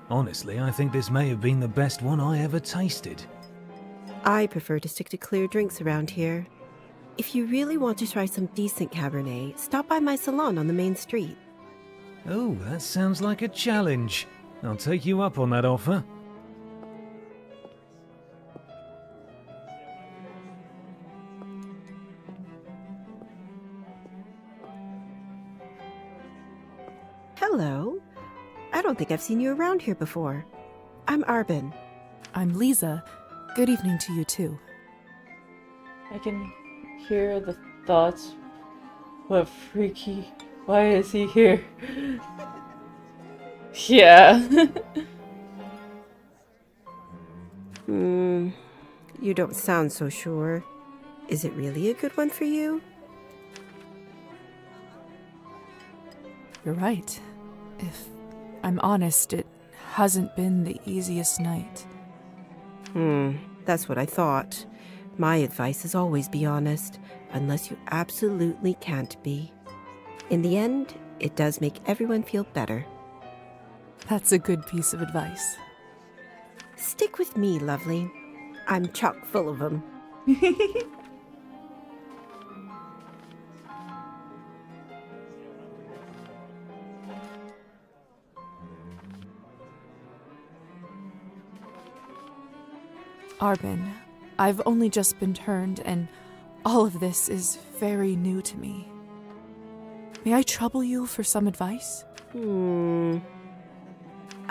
Honestly, I think this may have been the best one I ever tasted. I prefer to stick to clear drinks around here. If you really want to try some decent Cabernet, stop by my salon on the main street. Oh, that sounds like a challenge. I'll take you up on that offer. Hello. I don't think I've seen you around here before. I'm Arbin. I'm Lisa. Good evening to you too. I can hear the thoughts. What freaky. Why is he here? Yeah. You don't sound so sure. Is it really a good one for you? You're right. If I'm honest, it hasn't been the easiest night. That's what I thought. My advice is always be honest, unless you absolutely can't be. In the end, it does make everyone feel better. That's a good piece of advice. Stick with me, lovely. I'm chock full of them. Arbin, I've only just been turned, and all of this is very new to me. May I trouble you for some advice? I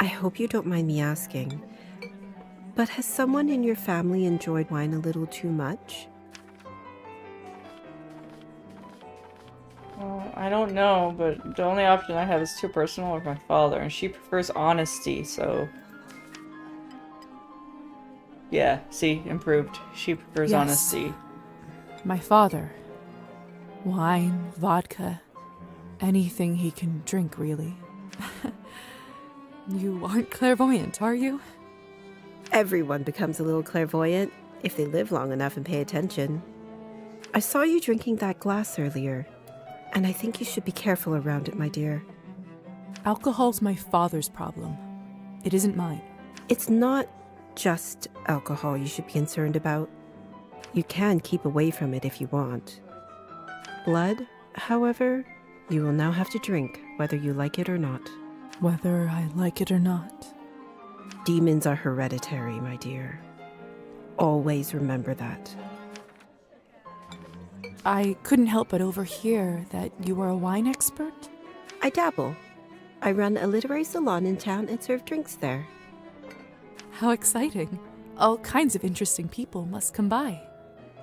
hope you don't mind me asking, but has someone in your family enjoyed wine a little too much? Well, I don't know, but the only option I have is too personal with my father, and she prefers honesty, so... Yeah, see, improved. She prefers Yes. honesty. My father. Wine, vodka, anything he can drink, really. You aren't clairvoyant, are you? Everyone becomes a little clairvoyant if they live long enough and pay attention. I saw you drinking that glass earlier, and I think you should be careful around it, my dear. Alcohol's my father's problem. It isn't mine. It's not just alcohol you should be concerned about. You can keep away from it if you want. Blood, however, you will now have to drink, whether you like it or not. Whether I like it or not. Demons are hereditary, my dear. Always remember that. I couldn't help but overhear that you are a wine expert? I dabble. I run a literary salon in town and serve drinks there. How exciting. All kinds of interesting people must come by.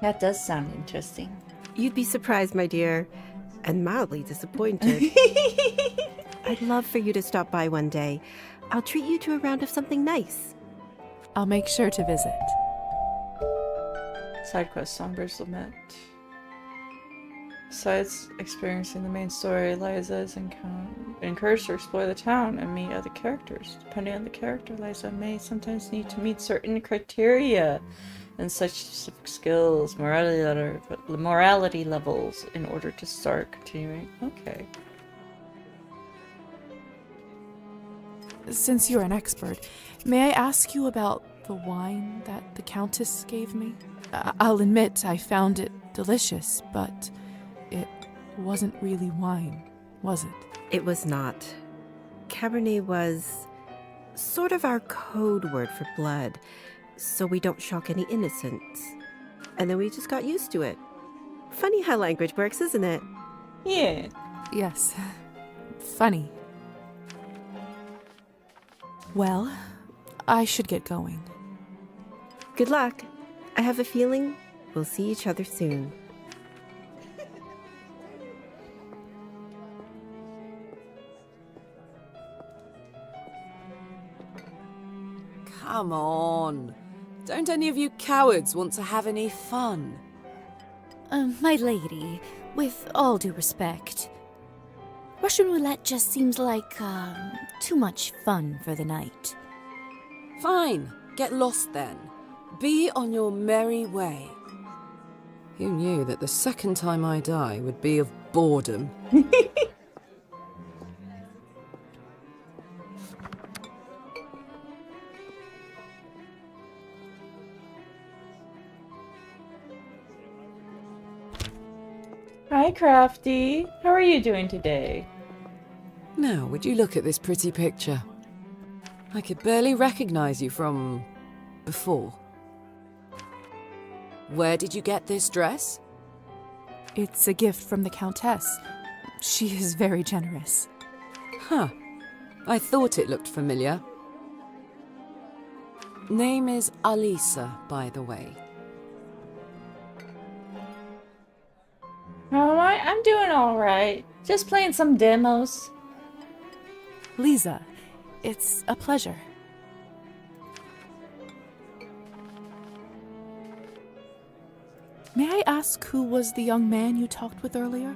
That does sound interesting. You'd be surprised, my dear, and mildly disappointed. I'd love for you to stop by one day. I'll treat you to a round of something nice. I'll make sure to visit. Side quest, Sombre's Lament. Besides experiencing the main story, Liza is encouraged to explore the town and meet other characters. Depending on the character, Liza may sometimes need to meet certain criteria and such specific skills, morality levels in order to start continuing. Okay. Since you're an expert, may I ask you about the wine that the Countess gave me? I'll admit I found it delicious, but it wasn't really wine, was it? It was not. Cabernet was sort of our code word for blood, so we don't shock any innocents. And then we just got used to it. Funny how language works, isn't it? Yeah. Yes. Funny. Well, I should get going. Good luck. I have a feeling we'll see each other soon. Come on. Don't any of you cowards want to have any fun? My lady, with all due respect, Russian roulette just seems like, too much fun for the night. Fine. Get lost then. Be on your merry way. Who knew that the second time I die would be of boredom? Hi, Crafty. How are you doing today? Now, would you look at this pretty picture? I could barely recognize you from before. Where did you get this dress? It's a gift from the Countess. She is very generous. Huh. I thought it looked familiar. Name is Alisa, by the way. How am I? I'm doing alright. Just playing some demos. Lisa, it's a pleasure. May I ask who was the young man you talked with earlier?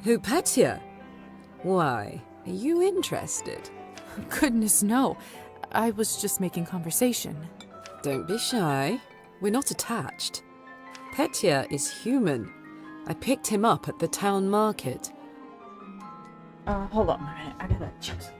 Who, Petya? Why, are you interested? Goodness, no. I was just making conversation. Don't be shy. We're not attached. Petya is human. I picked him up at the town market. Hold on a minute. I gotta check something.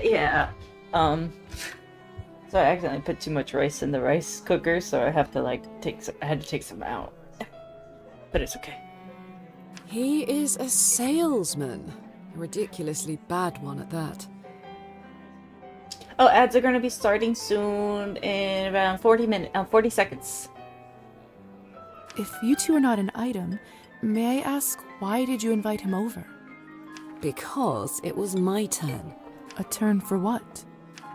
Yeah. So I accidentally put too much rice in the rice cooker, so I have to like I had to take some out. But it's okay. He is a salesman. A ridiculously bad one at that. Oh, ads are going to be starting soon in around 40 seconds. If you two are not an item, may I ask why did you invite him over? Because it was my turn. A turn for what?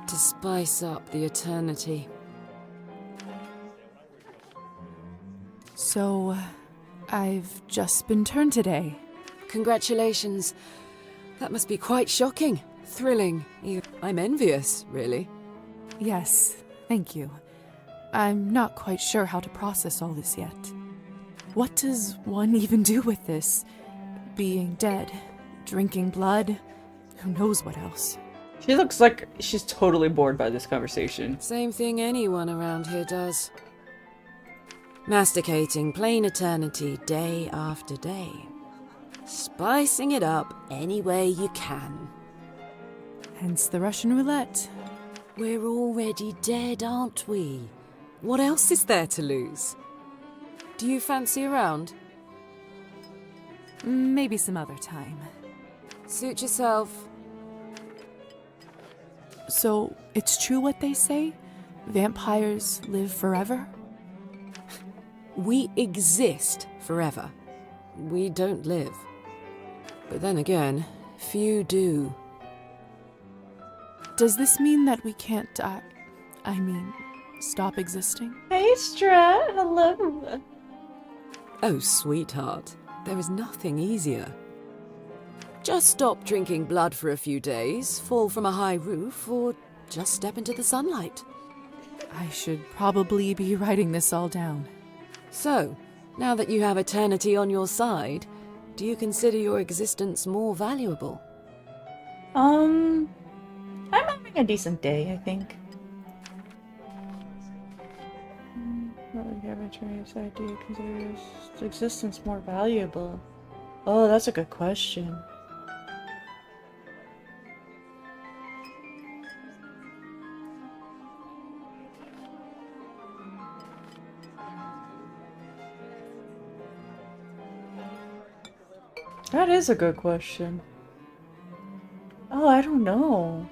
To spice up the eternity. So, I've just been turned today. Congratulations. That must be quite shocking, thrilling. I'm envious, really. Yes, thank you. I'm not quite sure how to process all this yet. What does one even do with this? Being dead, drinking blood, who knows what else? She looks like she's totally bored by this conversation. Same thing anyone around here does. Masticating plain eternity day after day. Spicing it up any way you can. Hence the Russian roulette. We're already dead, aren't we? What else is there to lose? Do you fancy a round? Maybe some other time. Suit yourself. So, it's true what they say? Vampires live forever? We exist forever. We don't live. But then again, few do. Does this mean that we can't stop existing? Hey, Strat. Hello. Oh, sweetheart. There is nothing easier. Just stop drinking blood for a few days, fall from a high roof, or just step into the sunlight. I should probably be writing this all down. So, now that you have eternity on your side, do you consider your existence more valuable? I'm having a decent day, I think. What would you have a choice? Do you consider your existence more valuable? Oh, that's a good question. That is a good question. Oh, I don't know.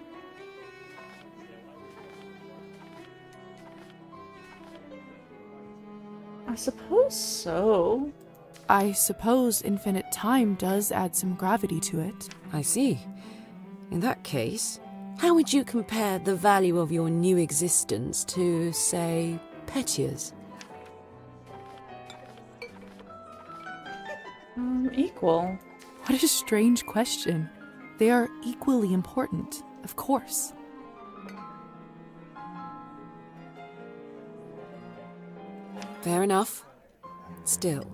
I suppose so. I suppose infinite time does add some gravity to it. I see. In that case, how would you compare the value of your new existence to, say, Petya's? Equal. What a strange question. They are equally important, of course. Fair enough. Still,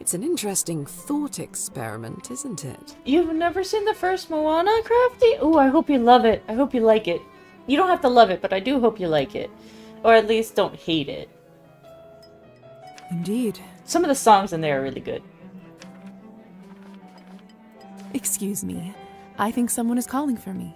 it's an interesting thought experiment, isn't it? You've never seen the first Moana, Crafty? Ooh, I hope you love it. I hope you like it. You don't have to love it, but I do hope you like it. Or at least don't hate it. Indeed. Some of the songs in there are really good. Excuse me. I think someone is calling for me.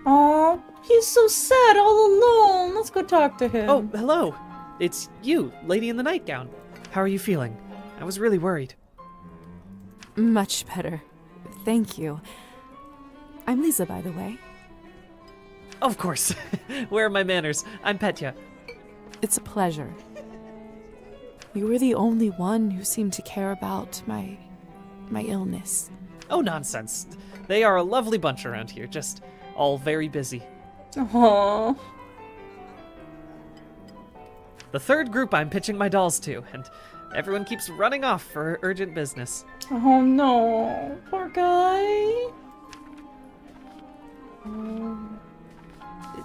Aw, he's so sad all alone. Let's go talk to him. Oh, hello. It's you, Lady in the Nightgown. How are you feeling? I was really worried. Much better. Thank you. I'm Lisa, by the way. Of course. Where are my manners? I'm Petya. It's a pleasure. You were the only one who seemed to care about my illness. Oh, nonsense. They are a lovely bunch around here, just all very busy. Aww. The third group I'm pitching my dolls to, and everyone keeps running off for urgent business. Oh no, poor guy.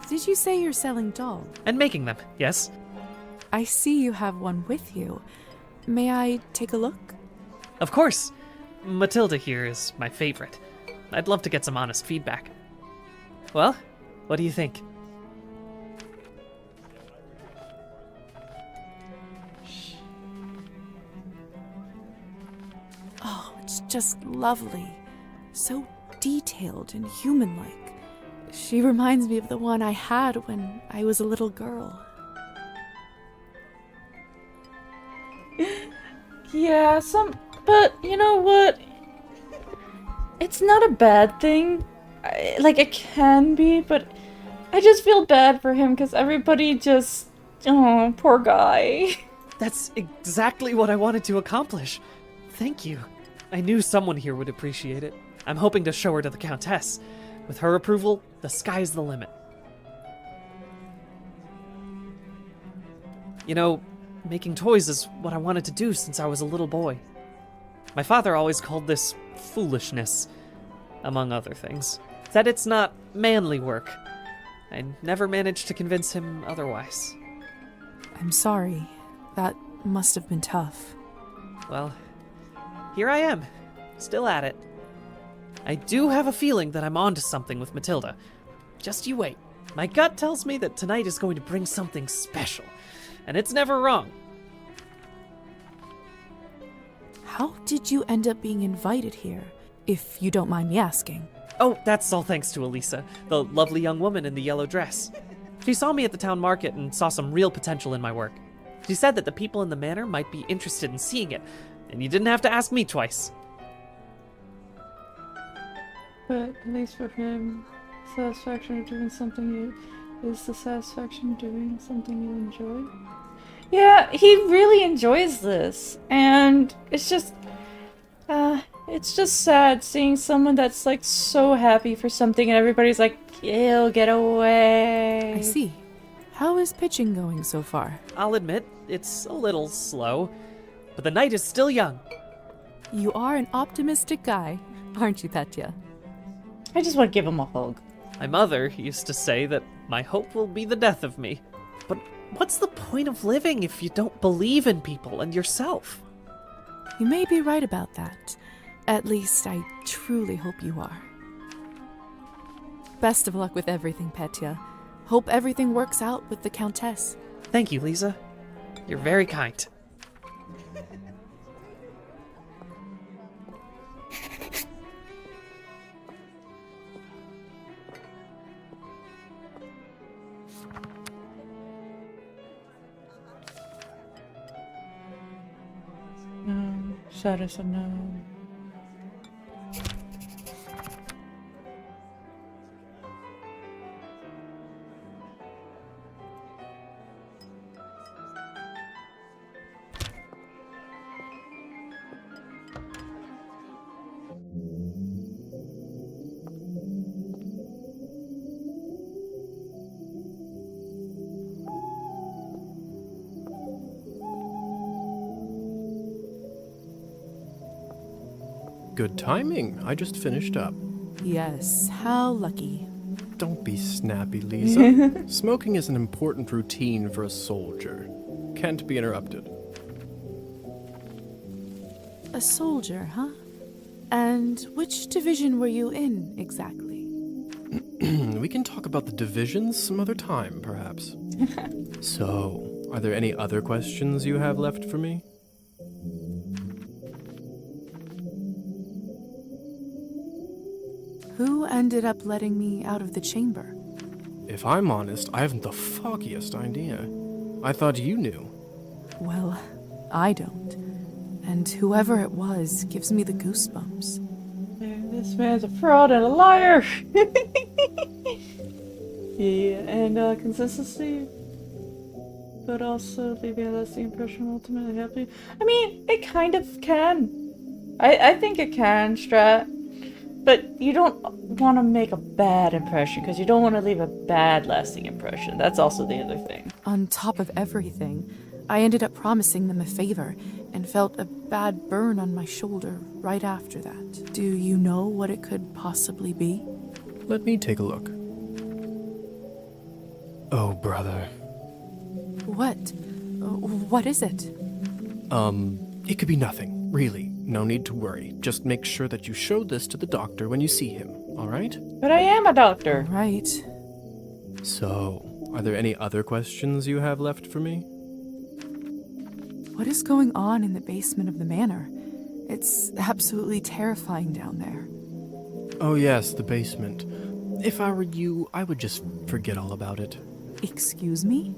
Did you say you're selling dolls? And making them, yes. I see you have one with you. May I take a look? Of course. Matilda here is my favorite. I'd love to get some honest feedback. Well, what do you think? just lovely. So detailed and human-like. She reminds me of the one I had when I was a little girl. Yeah, but you know what? It's not a bad thing. Like, it can be, but I just feel bad for him because everybody just... Oh, poor guy. That's exactly what I wanted to accomplish. Thank you. I knew someone here would appreciate it. I'm hoping to show her to the Countess. With her approval, the sky's the limit. You know, making toys is what I wanted to do since I was a little boy. My father always called this foolishness, among other things. Said it's not manly work. I never managed to convince him otherwise. I'm sorry. That must have been tough. Well, here I am, still at it. I do have a feeling that I'm onto something with Matilda. Just you wait. My gut tells me that tonight is going to bring something special, and it's never wrong. How did you end up being invited here, if you don't mind me asking? Oh, that's all thanks to Elisa, the lovely young woman in the yellow dress. She saw me at the town market and saw some real potential in my work. She said that the people in the manor might be interested in seeing it, and you didn't have to ask me twice. But at least for him, satisfaction of doing something is the satisfaction of doing something you enjoy. Yeah, he really enjoys this, and it's just sad seeing someone that's like so happy for something and everybody's like, ew, get away. I see. How is pitching going so far? I'll admit, it's a little slow, but the night is still young. You are an optimistic guy, aren't you, Petya? I just want to give him a hug. My mother used to say that my hope will be the death of me. But what's the point of living if you don't believe in people and yourself? You may be right about that. At least I truly hope you are. Best of luck with everything, Petya. Hope everything works out with the Countess. Thank you, Lisa. You're very kind. No, sad as a no. Good timing. I just finished up. Yes, how lucky. Don't be snappy, Lisa. Smoking is an important routine for a soldier. Can't be interrupted. A soldier, huh? And which division were you in, exactly? We can talk about the divisions some other time, perhaps. So, are there any other questions you have left for me? Who ended up letting me out of the chamber? If I'm honest, I haven't the foggiest idea. I thought you knew. Well, I don't. And whoever it was gives me the goosebumps. Man, this man's a fraud and a liar! Yeah, and consistency, but also leaving a lasting impression ultimately happy. I mean, it kind of can. I think it can, Strat. But you don't want to make a bad impression, because you don't want to leave a bad lasting impression. That's also the other thing. On top of everything, I ended up promising them a favor and felt a bad burn on my shoulder right after that. Do you know what it could possibly be? Let me take a look. Oh, brother. What? What is it? It could be nothing, really. No need to worry. Just make sure that you show this to the doctor when you see him, all right? But I am a doctor. Right. So, are there any other questions you have left for me? What is going on in the basement of the manor? It's absolutely terrifying down there. Oh yes, the basement. If I were you, I would just forget all about it. Excuse me?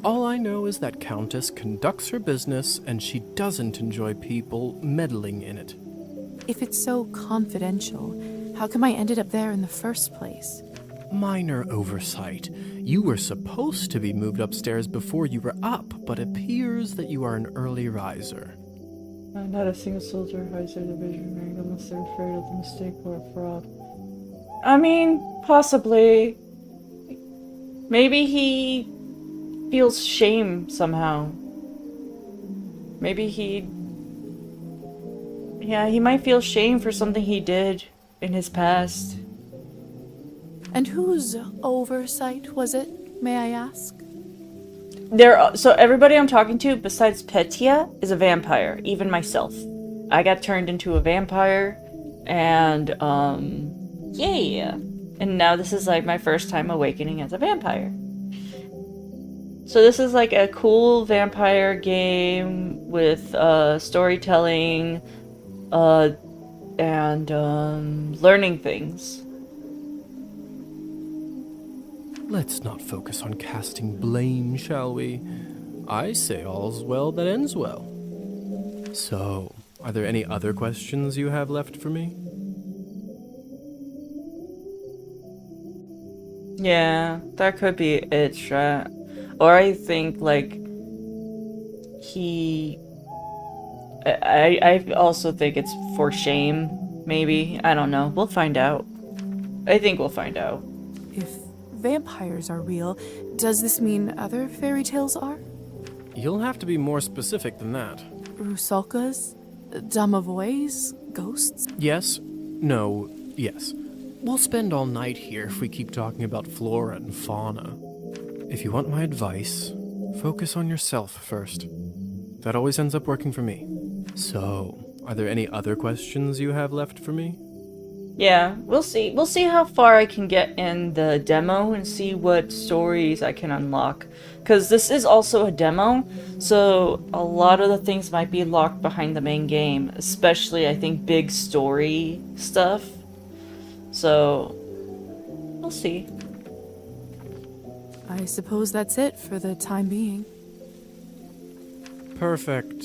All I know is that Countess conducts her business and she doesn't enjoy people meddling in it. If it's so confidential, how come I ended up there in the first place? Minor oversight. You were supposed to be moved upstairs before you were up, but appears that you are an early riser. Not a single soldier hides their division rank unless they're afraid of the mistake or a fraud. I mean, possibly. Maybe he feels shame somehow. Maybe he might feel shame for something he did in his past. And whose oversight was it, may I ask? So everybody I'm talking to besides Petya is a vampire, even myself. I got turned into a vampire, and yeah. And now this is like my first time awakening as a vampire. So this is like a cool vampire game with storytelling and learning things. Let's not focus on casting blame, shall we? I say all's well that ends well. So, are there any other questions you have left for me? Yeah, that could be it, Strat. Or I think, like, I also think it's for shame, maybe. I don't know. We'll find out. I think we'll find out. If vampires are real, does this mean other fairy tales are? You'll have to be more specific than that. Rusalkas? Domovoys? Ghosts? Yes? No. Yes. We'll spend all night here if we keep talking about flora and fauna. If you want my advice, focus on yourself first. That always ends up working for me. So, are there any other questions you have left for me? Yeah, we'll see. We'll see how far I can get in the demo and see what stories I can unlock. Because this is also a demo, so a lot of the things might be locked behind the main game. Especially, I think, big story stuff. So, we'll see. I suppose that's it for the time being. Perfect.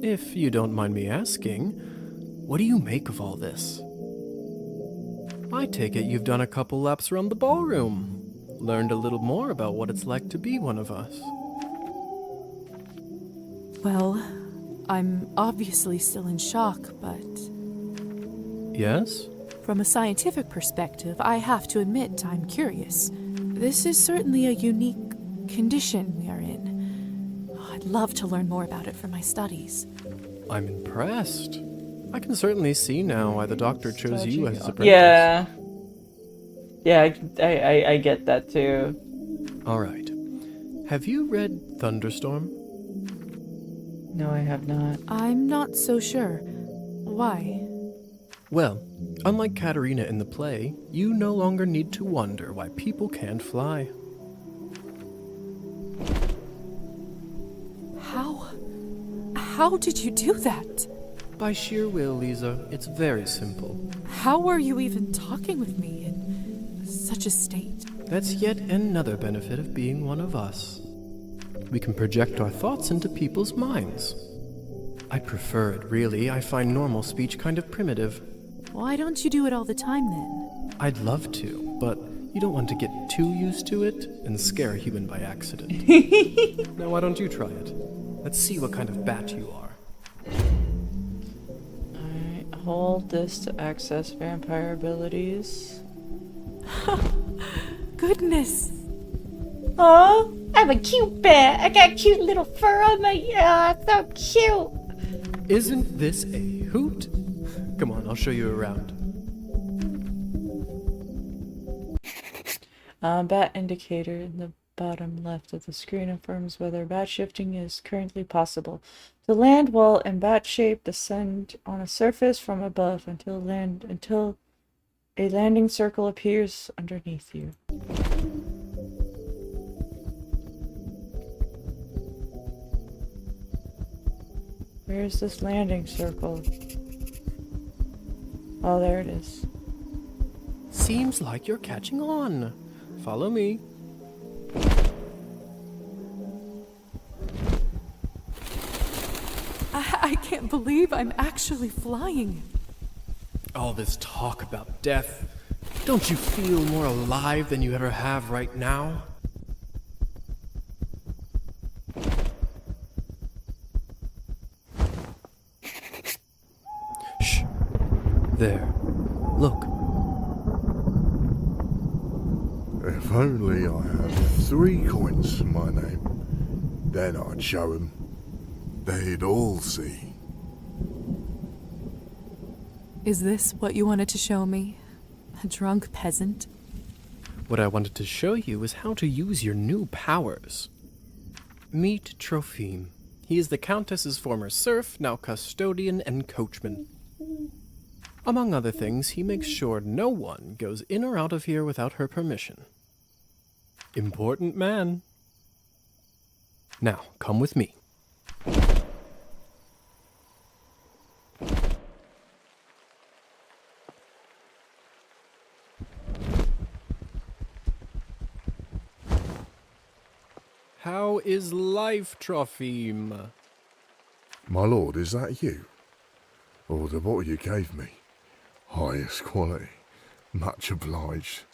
If you don't mind me asking, what do you make of all this? I take it you've done a couple laps around the ballroom, learned a little more about what it's like to be one of us. Well, I'm obviously still in shock, but... Yes? From a scientific perspective, I have to admit I'm curious. This is certainly a unique condition we are in. I'd love to learn more about it for my studies. I'm impressed. I can certainly see now why the doctor chose you as his apprentice. Yeah. Yeah, I get that too. Alright. Have you read Thunderstorm? No, I have not. I'm not so sure. Why? Well, unlike Katerina in the play, you no longer need to wonder why people can't fly. How did you do that? By sheer will, Lisa. It's very simple. How were you even talking with me in such a state? That's yet another benefit of being one of us. We can project our thoughts into people's minds. I prefer it, really. I find normal speech kind of primitive. Why don't you do it all the time, then? I'd love to, but you don't want to get too used to it and scare a human by accident. Now, why don't you try it? Let's see what kind of bat you are. Alright, hold this to access vampire abilities. Goodness! Aw, I'm a cute bat. I got cute little fur on my... so cute. Isn't this a hoot? Come on, I'll show you around. Bat indicator in the bottom left of the screen affirms whether bat shifting is currently possible. To land while in bat shape, descend on a surface from above until a landing circle appears underneath you. Where's this landing circle? Oh, there it is. Seems like you're catching on. Follow me. I can't believe I'm actually flying. All this talk about death. Don't you feel more alive than you ever have right now? Shh. There. Look. If only I had 3 coins to my name, then I'd show 'em. They'd all see. Is this what you wanted to show me? A drunk peasant? What I wanted to show you is how to use your new powers. Meet Trophime. He is the Countess's former serf, now custodian and coachman. Among other things, he makes sure no one goes in or out of here without her permission. Important man. Now, come with me. How is life, Trophime? My lord, is that you? Or the bottle you gave me? Highest quality. Much obliged.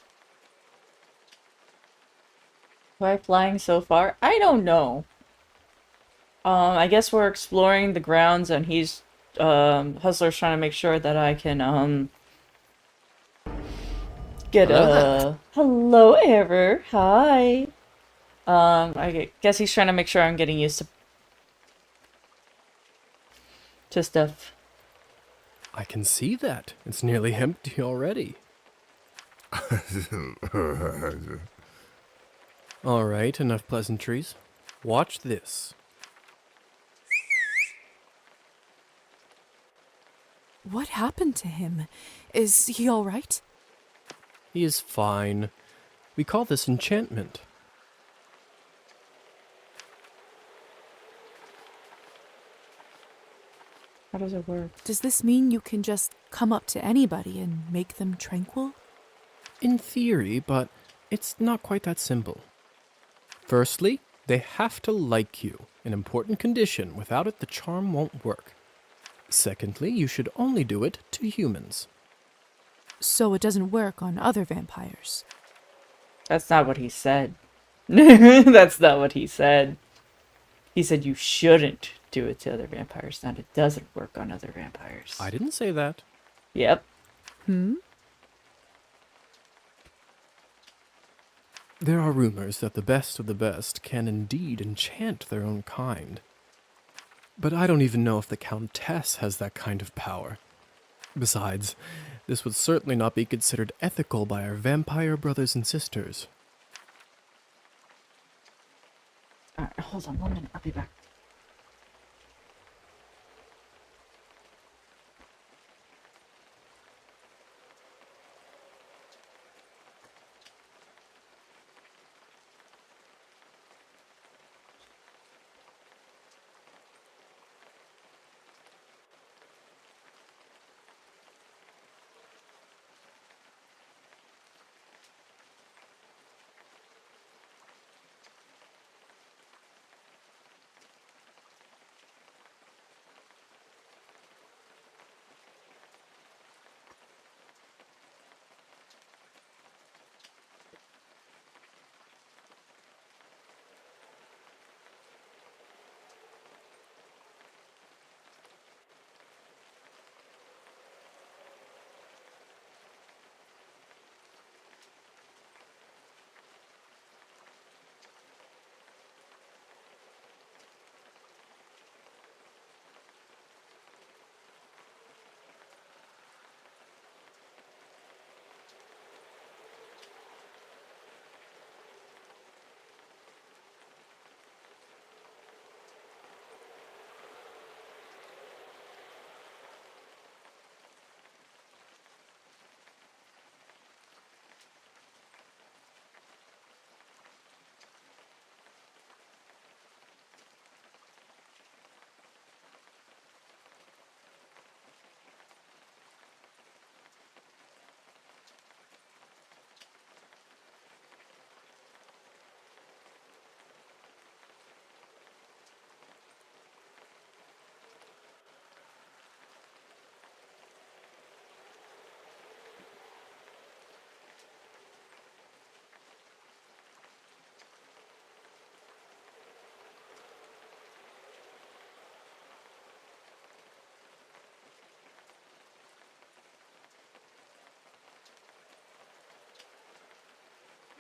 Why flying so far? I don't know. I guess we're exploring the grounds and he's, Hustler's trying to make sure that I can, get hello, Ever. Hi. I guess he's trying to make sure I'm getting used to stuff. I can see that. It's nearly empty already. All right, enough pleasantries. Watch this. What happened to him? Is he all right? He is fine. We call this enchantment. How does it work? Does this mean you can just come up to anybody and make them tranquil? In theory, but it's not quite that simple. Firstly, they have to like you, an important condition. Without it, the charm won't work. Secondly, you should only do it to humans. So it doesn't work on other vampires? That's not what he said. That's not what he said. He said you shouldn't do it to other vampires, not it doesn't work on other vampires. I didn't say that. Yep. There are rumors that the best of the best can indeed enchant their own kind. But I don't even know if the Countess has that kind of power. Besides, this would certainly not be considered ethical by our vampire brothers and sisters. Alright, hold on 1 minute, I'll be back.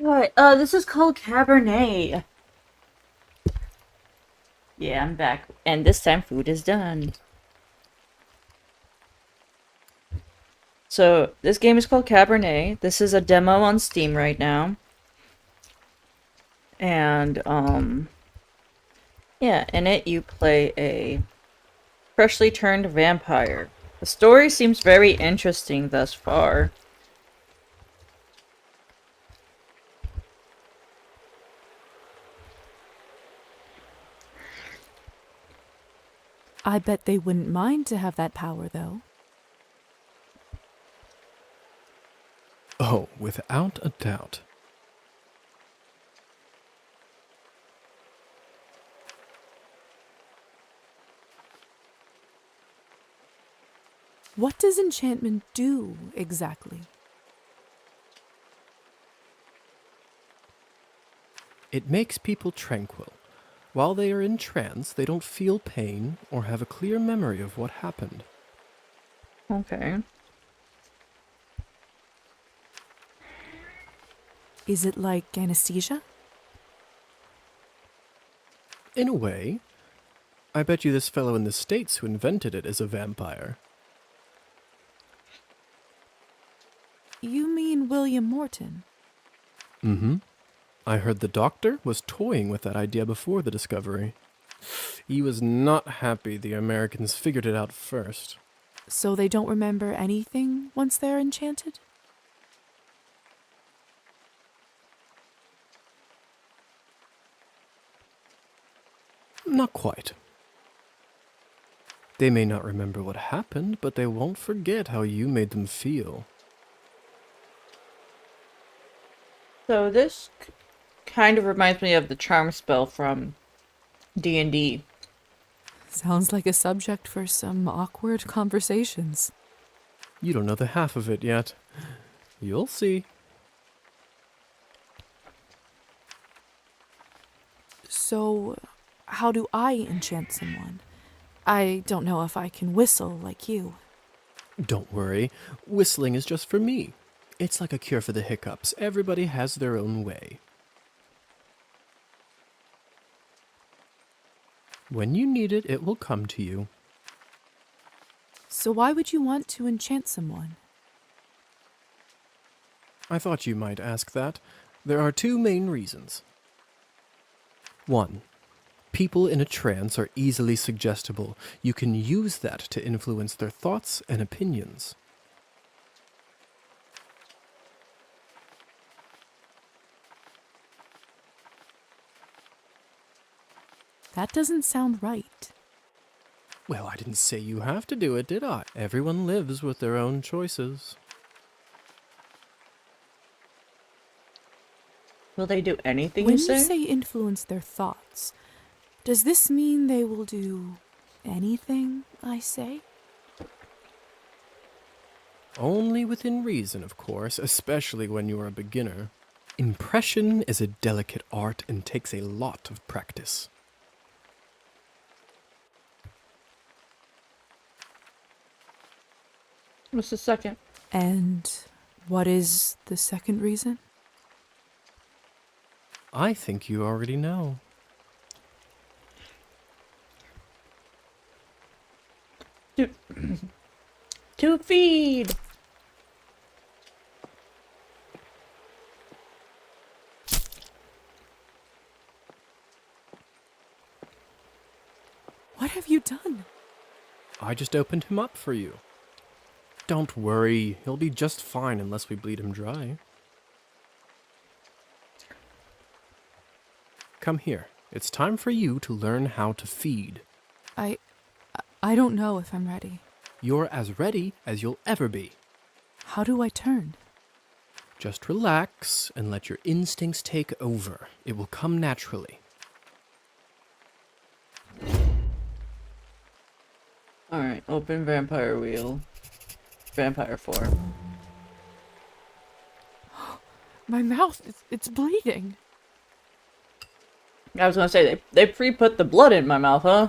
Alright, this is called Cabernet. Yeah, I'm back. And this time food is done. So, this game is called Cabernet. This is a demo on Steam right now. And, yeah, in it you play a freshly turned vampire. The story seems very interesting thus far. I bet they wouldn't mind to have that power, though. Oh, without a doubt. What does enchantment do, exactly? It makes people tranquil. While they are in trance, they don't feel pain or have a clear memory of what happened. Okay. Is it like anesthesia? In a way. I bet you this fellow in the States who invented it is a vampire. You mean William Morton? Mm-hmm. I heard the doctor was toying with that idea before the discovery. He was not happy the Americans figured it out first. So they don't remember anything once they're enchanted? Not quite. They may not remember what happened, but they won't forget how you made them feel. So this kind of reminds me of the charm spell from D&D. Sounds like a subject for some awkward conversations. You don't know the half of it yet. You'll see. So, how do I enchant someone? I don't know if I can whistle like you. Don't worry. Whistling is just for me. It's like a cure for the hiccups. Everybody has their own way. When you need it, it will come to you. So why would you want to enchant someone? I thought you might ask that. There are two main reasons. 1. People in a trance are easily suggestible. You can use that to influence their thoughts and opinions. That doesn't sound right. Well, I didn't say you have to do it, did I? Everyone lives with their own choices. Will they do anything When you say? you say influence their thoughts, does this mean they will do anything I say? Only within reason, of course, especially when you are a beginner. Impression is a delicate art and takes a lot of practice. What's the second? And what is the second reason? I think you already know. To feed! What have you done? I just opened him up for you. Don't worry, he'll be just fine unless we bleed him dry. Come here. It's time for you to learn how to feed. I don't know if I'm ready. You're as ready as you'll ever be. How do I turn? Just relax and let your instincts take over. It will come naturally. Alright, open vampire wheel. Vampire form. My mouth, it's bleeding. I was gonna say, they pre-put the blood in my mouth, huh?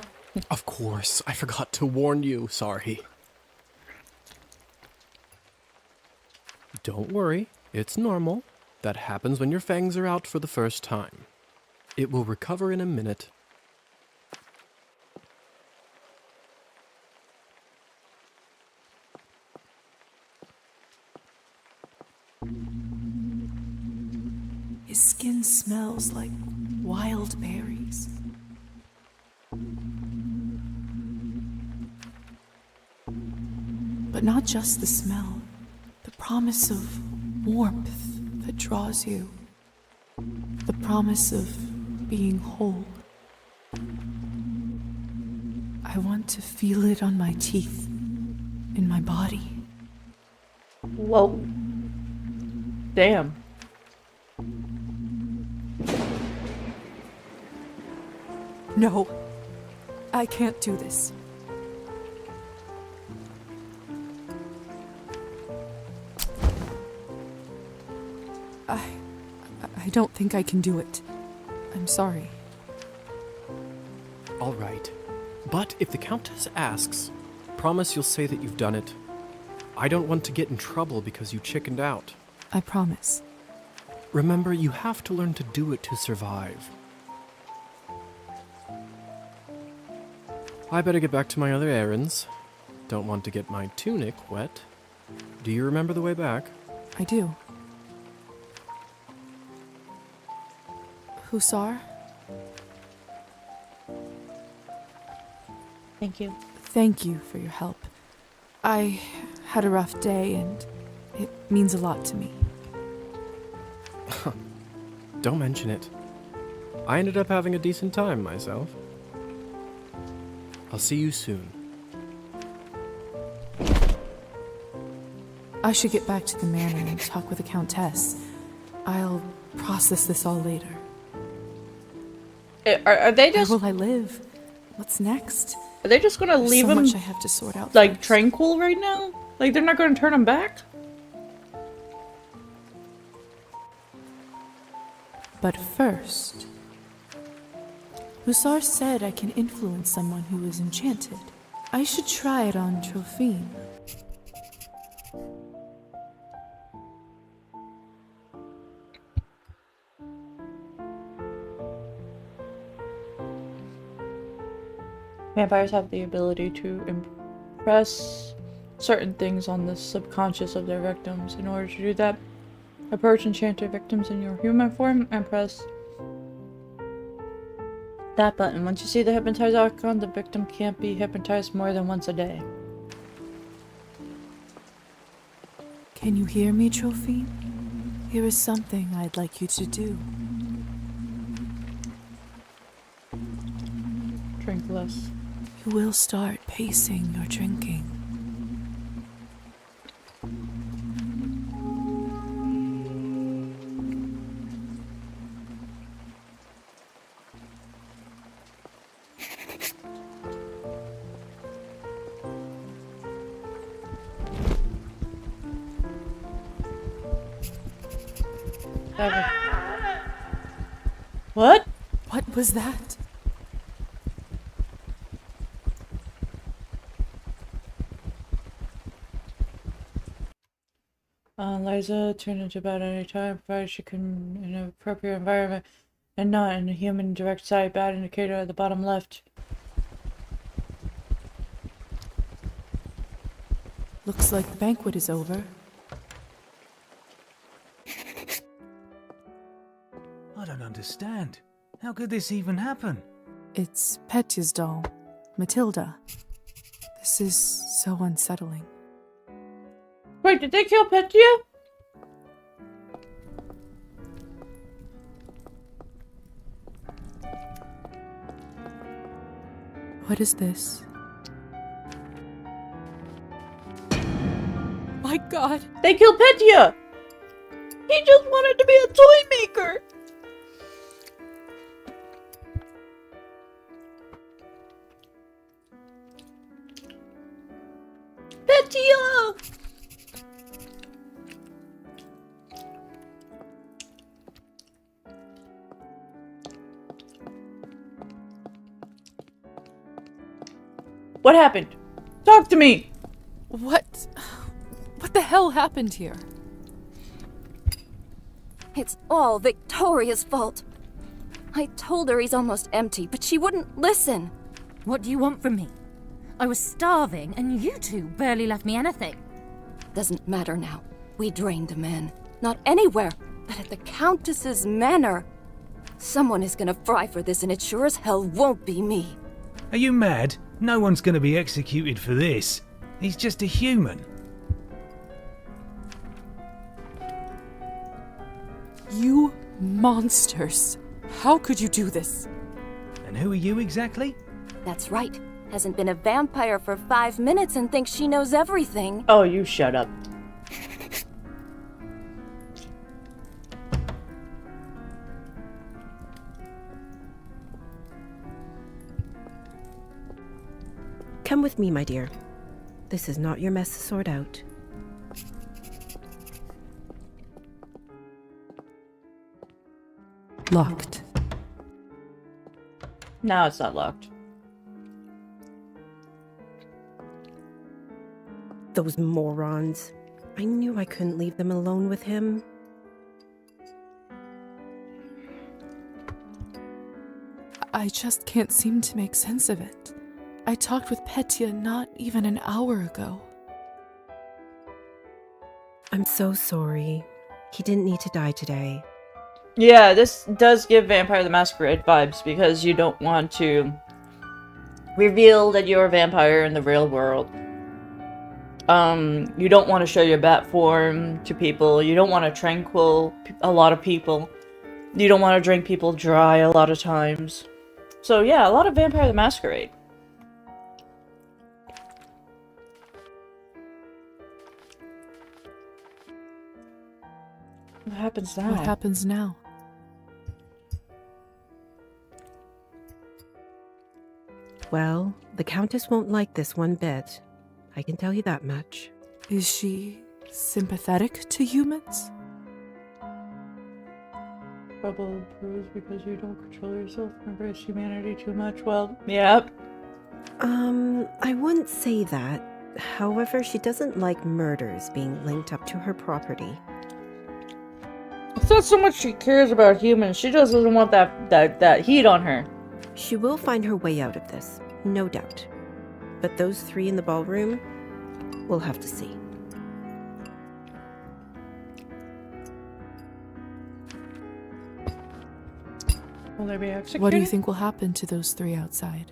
Of course, I forgot to warn you. Sorry. Don't worry, it's normal. That happens when your fangs are out for the first time. It will recover in a minute. His skin smells like wild berries. But not just the smell, the promise of warmth that draws you, the promise of being whole. I want to feel it on my teeth, in my body. Whoa. Damn. No, I can't do this. I don't think I can do it. I'm sorry. All right. But if the Countess asks, promise you'll say that you've done it. I don't want to get in trouble because you chickened out. I promise. Remember, you have to learn to do it to survive. I better get back to my other errands. Don't want to get my tunic wet. Do you remember the way back? I do. Hussar? Thank you. Thank you for your help. I had a rough day and it means a lot to me. Don't mention it. I ended up having a decent time myself. I'll see you soon. I should get back to the manor and talk with the Countess. I'll process this all later. Are they just... Where will I live? What's next? Are they just gonna leave him, much I have to sort out like, first. tranquil right now? Like, they're not gonna turn him back? But first, Hussar said I can influence someone who is enchanted. I should try it on Trophine. Vampires have the ability to impress certain things on the subconscious of their victims. In order to do that, approach enchanted victims in your human form and press that button. Once you see the hypnotize icon, the victim can't be hypnotized more than once a day. Can you hear me, Trophine? Here is something I'd like you to do. Drink less. You will start pacing your drinking. What? What was that? Liza turned into bat at any time, provided she can in an appropriate environment and not in a human direct sight. Bat indicator at the bottom left. Looks like the banquet is over. I don't understand. How could this even happen? It's Petya's doll, Matilda. This is so unsettling. Wait, did they kill Petya? What is this? My God! They killed Petya! He just wanted to be a toy maker! Petya! What happened? Talk to me! What the hell happened here? It's all Victoria's fault. I told her he's almost empty, but she wouldn't listen. What do you want from me? I was starving, and you two barely left me anything. Doesn't matter now. We drained a man. Not anywhere, but at the Countess's manor. Someone is gonna fry for this, and it sure as hell won't be me. Are you mad? No one's going to be executed for this. He's just a human. You monsters. How could you do this? And who are you exactly? That's right. Hasn't been a vampire for 5 minutes and thinks she knows everything. Oh, you shut up. Come with me, my dear. This is not your mess to sort out. Locked. No, it's not locked. Those morons. I knew I couldn't leave them alone with him. I just can't seem to make sense of it. I talked with Petya not even an hour ago. I'm so sorry. He didn't need to die today. Yeah, this does give Vampire the Masquerade vibes because you don't want to reveal that you're a vampire in the real world. You don't want to show your bat form to people. You don't want to tranquil a lot of people. You don't want to drink people dry a lot of times. So yeah, a lot of Vampire the Masquerade. What happens now? What happens now? Well, the Countess won't like this one bit. I can tell you that much. Is she sympathetic to humans? Trouble brews because you don't control yourself and embrace humanity too much. Well, yep. I wouldn't say that. However, she doesn't like murders being linked up to her property. It's not so much she cares about humans, she just doesn't want that heat on her. She will find her way out of this, no doubt. But those three in the ballroom, we'll have to see. Will they be executed? What do you think will happen to those three outside?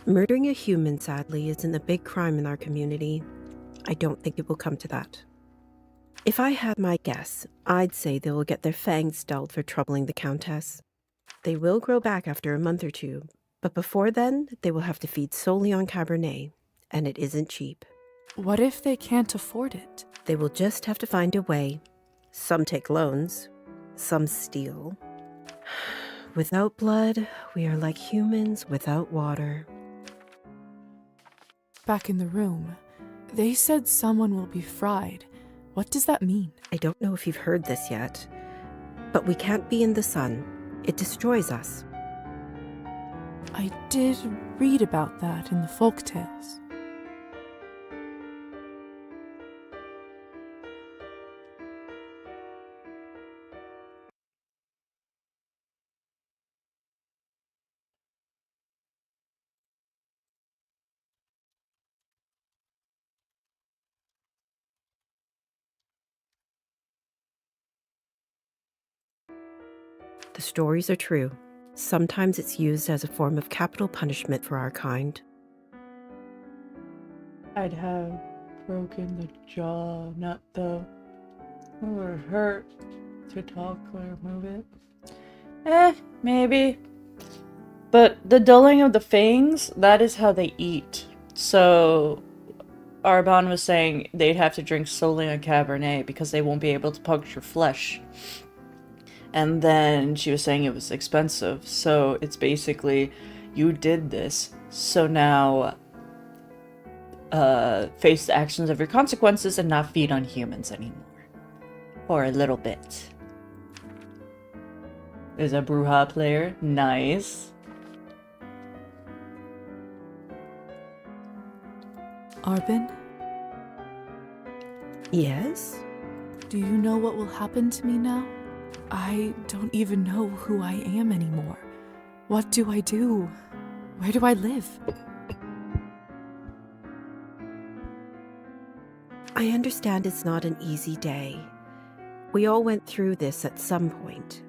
Murdering a human, sadly, isn't a big crime in our community. I don't think it will come to that. If I had my guess, I'd say they will get their fangs dulled for troubling the Countess. They will grow back after a month or two, but before then, they will have to feed solely on Cabernet, and it isn't cheap. What if they can't afford it? They will just have to find a way. Some take loans, some steal. Without blood, we are like humans without water. Back in the room, they said someone will be fried. What does that mean? I don't know if you've heard this yet, but we can't be in the sun. It destroys us. I did read about that in the folktales. The stories are true. Sometimes it's used as a form of capital punishment for our kind. I'd have broken the jaw, not the... It would hurt to talk or move it. Maybe. But the dulling of the fangs, that is how they eat. So, Arban was saying they'd have to drink solely on Cabernet because they won't be able to puncture flesh. And then she was saying it was expensive. So it's basically, you did this, so now face the actions of your consequences and not feed on humans anymore. For a little bit. There's a Bruja player. Nice. Arbin? Yes? Do you know what will happen to me now? I don't even know who I am anymore. What do I do? Where do I live? I understand it's not an easy day. We all went through this at some point.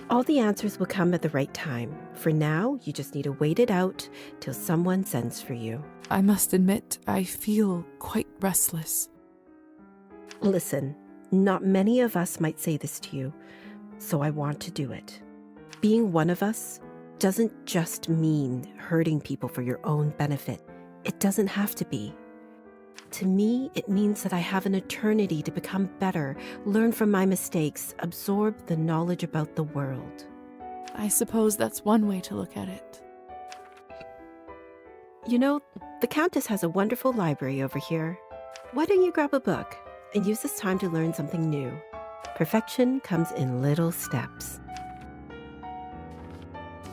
All the answers will come at the right time. For now, you just need to wait it out till someone sends for you. I must admit, I feel quite restless. Listen, not many of us might say this to you, so I want to do it. Being one of us doesn't just mean hurting people for your own benefit. It doesn't have to be. To me, it means that I have an eternity to become better, learn from my mistakes, absorb the knowledge about the world. I suppose that's one way to look at it. You know, the Countess has a wonderful library over here. Why don't you grab a book and use this time to learn something new? Perfection comes in little steps.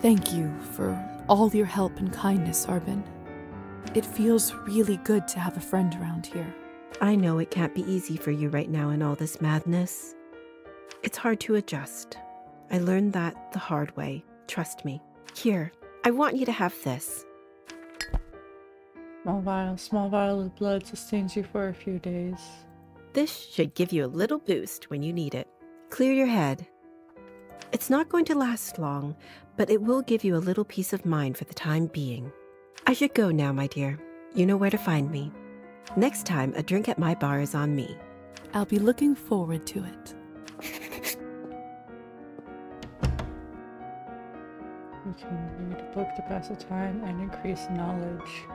Thank you for all your help and kindness, Arbin. It feels really good to have a friend around here. I know it can't be easy for you right now in all this madness. It's hard to adjust. I learned that the hard way. Trust me. Here, I want you to have this. Small vial of blood sustains you for a few days. This should give you a little boost when you need it. Clear your head. It's not going to last long, but it will give you a little peace of mind for the time being. I should go now, my dear. You know where to find me. Next time, a drink at my bar is on me. I'll be looking forward to it. You can read a book to pass the time and increase knowledge.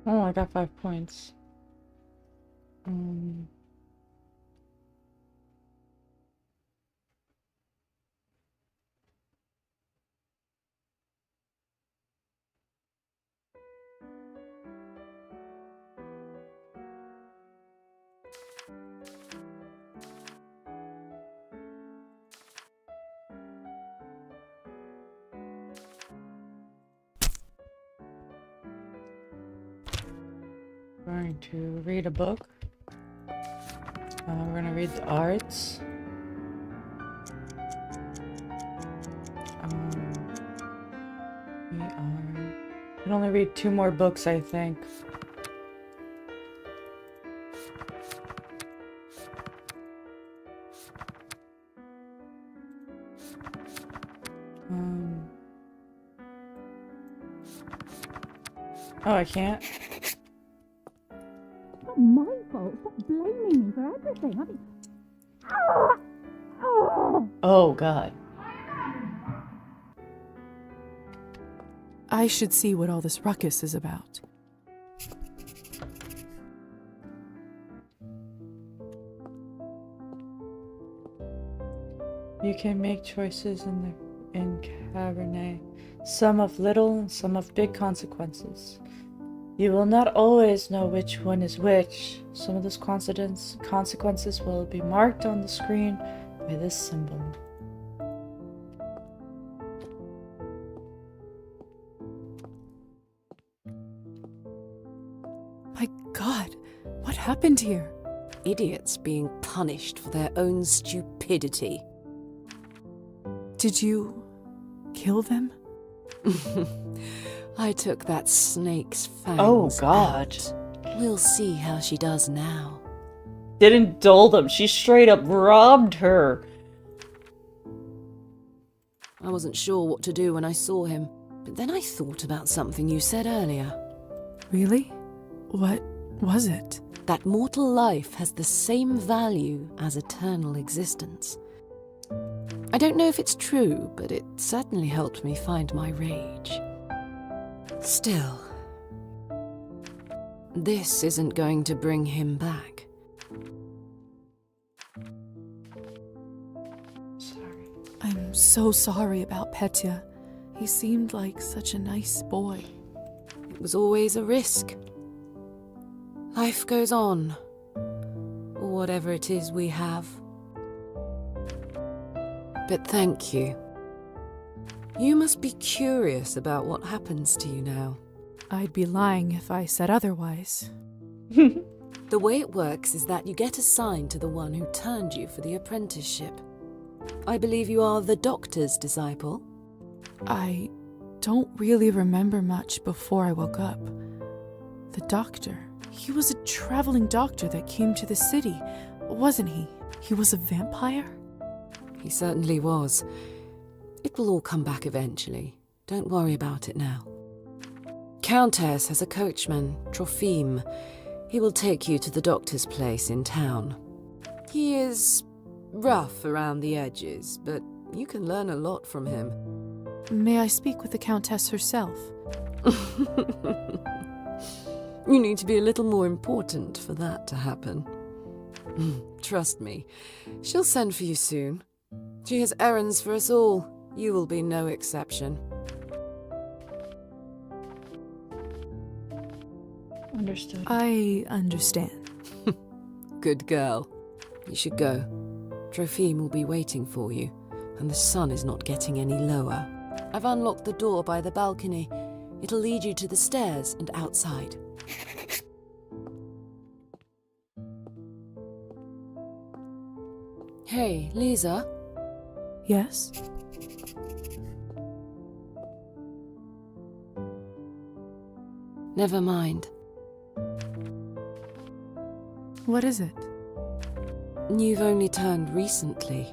Oh, I got 5 points. Going to read a book. We're gonna read the arts. We can only read 2 more books, I think. Oh, I can't. My fault. Stop blaming me for everything. Oh, God. I should see what all this ruckus is about. You can make choices in Cabernet, some of little and some of big consequences. You will not always know which one is which. Some of those consequences will be marked on the screen by this symbol. My God, what happened here? Idiots being punished for their own stupidity. Did you kill them? I took that snake's fangs. Oh, God. Out. We'll see how she does now. Didn't dull them. She straight up robbed her. I wasn't sure what to do when I saw him, but then I thought about something you said earlier. Really? What was it? That mortal life has the same value as eternal existence. I don't know if it's true, but it certainly helped me find my rage. Still, this isn't going to bring him back. I'm so sorry about Petya. He seemed like such a nice boy. It was always a risk. Life goes on. Whatever it is we have. But thank you. You must be curious about what happens to you now. I'd be lying if I said otherwise. The way it works is that you get assigned to the one who turned you for the apprenticeship. I believe you are the doctor's disciple. I don't really remember much before I woke up. The doctor, he was a traveling doctor that came to the city, wasn't he? He was a vampire? He certainly was. It will all come back eventually. Don't worry about it now. Countess has a coachman, Trophime. He will take you to the doctor's place in town. He is rough around the edges, but you can learn a lot from him. May I speak with the Countess herself? You need to be a little more important for that to happen. Trust me, she'll send for you soon. She has errands for us all. You will be no exception. Understood. I understand. Good girl. You should go. Trophime will be waiting for you, and the sun is not getting any lower. I've unlocked the door by the balcony. It'll lead you to the stairs and outside. Hey, Lisa? Yes? Never mind. What is it? You've only turned recently.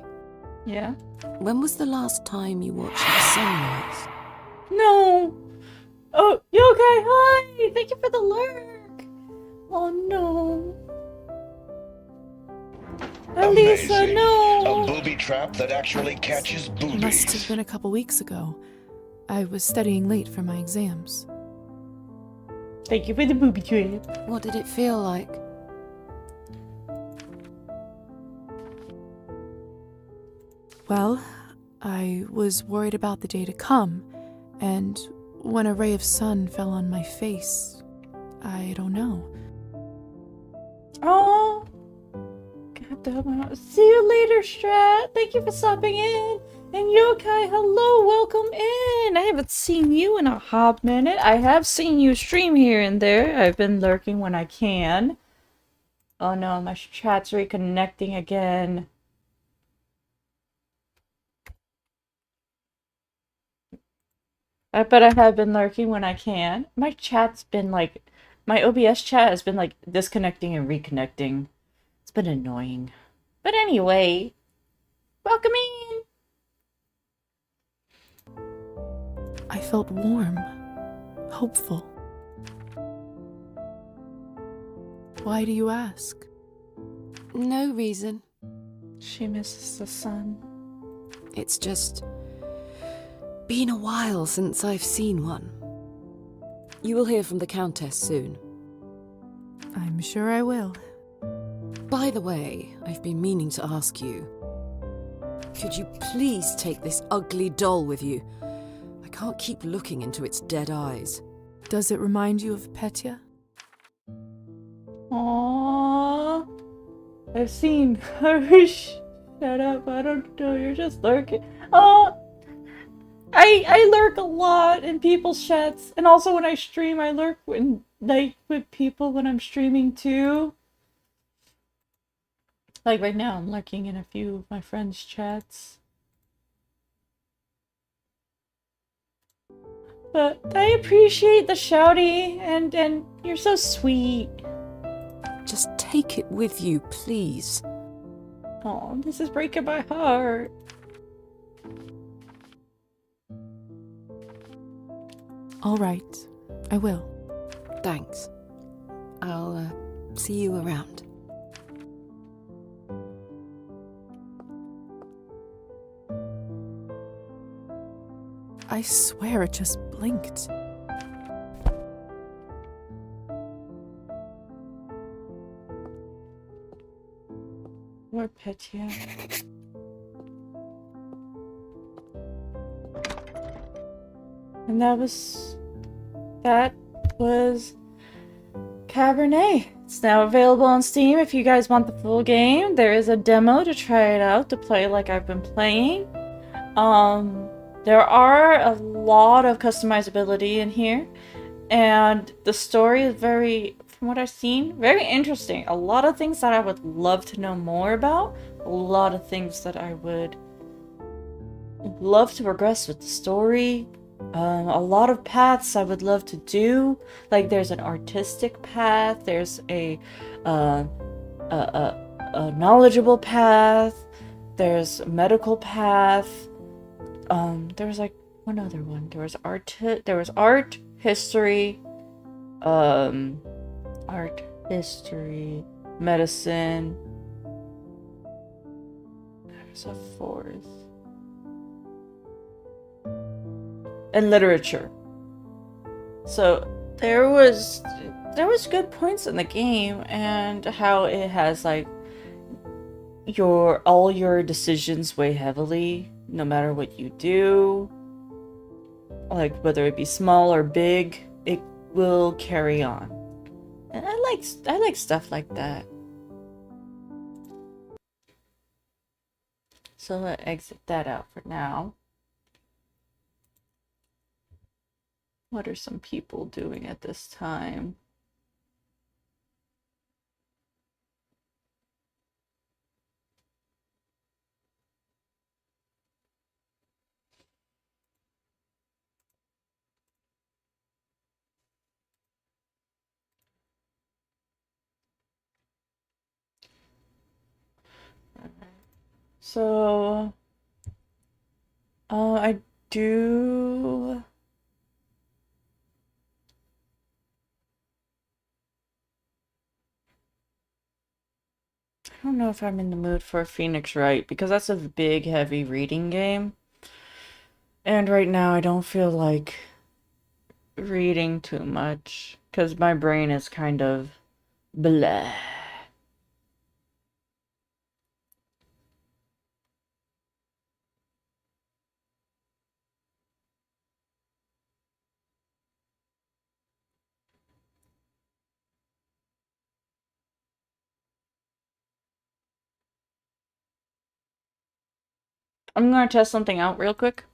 Yeah? When was the last time you watched the sunrise? No! Oh, Yokai, hi! Thank you for the lurk! Oh no. Elisa, no! A booby trap that actually catches boobies. Must have been a couple weeks ago. I was studying late for my exams. Thank you for the booby trap. What did it feel like? Well, I was worried about the day to come, and when a ray of sun fell on my face, I don't know. Oh, God damn it. See you later, Strat. Thank you for stopping in. And Yokai, hello, welcome in. I haven't seen you in a hot minute. I have seen you stream here and there. I've been lurking when I can. Oh no, my chat's reconnecting again. I bet I have been lurking when I can. My chat's been like, my OBS chat has been like disconnecting and reconnecting. It's been annoying. But anyway, welcome in. I felt warm, hopeful. Why do you ask? No reason. She misses the sun. It's just been a while since I've seen one. You will hear from the Countess soon. I'm sure I will. By the way, I've been meaning to ask you. Could you please take this ugly doll with you? I can't keep looking into its dead eyes. Does it remind you of Petya? Aww. I've seen her. Shut up, I don't know, you're just lurking. Oh, I lurk a lot in people's chats, and also when I stream, I lurk with people when I'm streaming too. Like right now, I'm lurking in a few of my friends' chats. But I appreciate the shouty, and you're so sweet. Just take it with you, please. Oh, this is breaking my heart. All right, I will. Thanks. I'll see you around. I swear it just blinked. More Petya. And that was Cabernet. It's now available on Steam if you guys want the full game. There is a demo to try it out, to play like I've been playing. There are a lot of customizability in here, and the story is very, from what I've seen, very interesting. A lot of things that I would love to know more about, a lot of things that I would love to progress with the story. A lot of paths I would love to do. Like there's an artistic path, there's a knowledgeable path, there's a medical path. There was like one other one. There was art, history, medicine. There's a fourth. And literature. So there was good points in the game, and how it has like all your decisions weigh heavily no matter what you do. Like whether it be small or big, it will carry on. And I like stuff like that. So let's exit that out for now. What are some people doing at this time? So, I do. I don't know if I'm in the mood for a Phoenix Wright, because that's a big, heavy reading game. And right now I don't feel like reading too much, because my brain is kind of bleh. I'm gonna test something out real quick.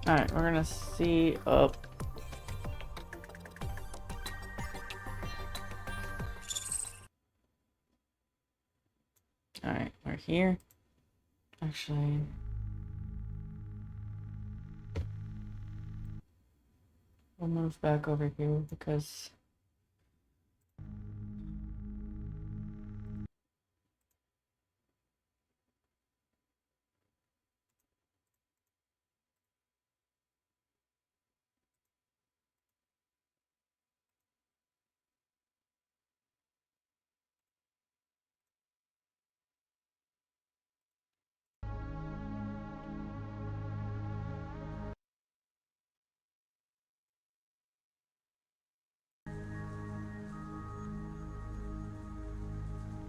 Alright, we're gonna see up. Alright, we're here. Actually, we'll move back over here because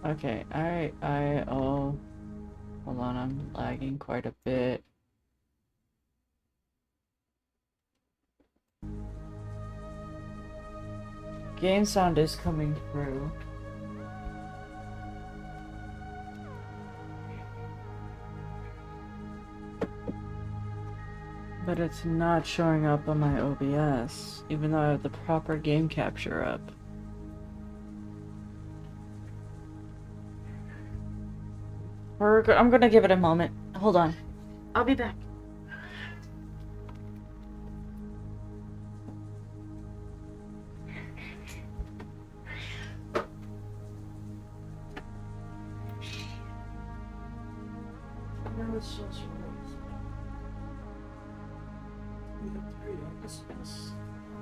Okay, oh, hold on, I'm lagging quite a bit. Game sound is coming through. But it's not showing up on my OBS, even though I have the proper game capture up. I'm gonna give it a moment. Hold on. I'll be back. No, it's just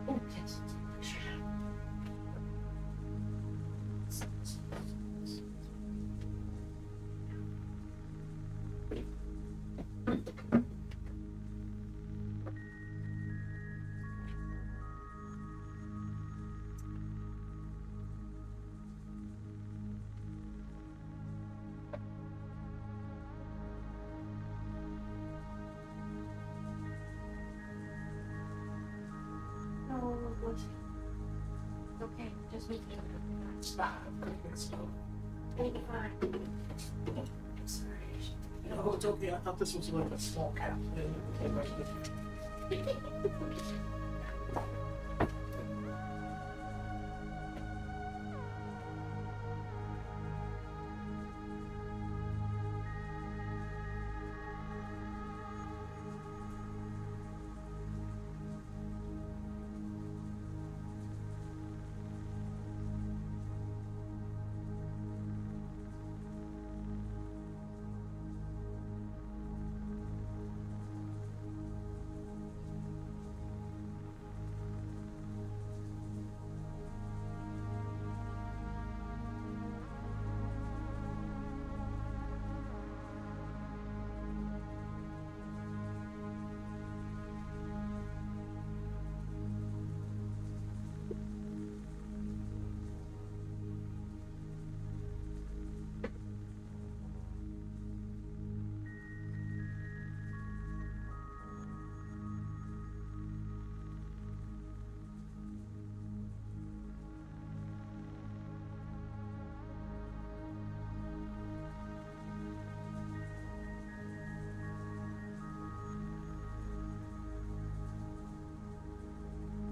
oh, yes. No, it's okay. Just make it. Stop. Hold the fire. Sorry. No, it's okay. I thought this was like a small cat.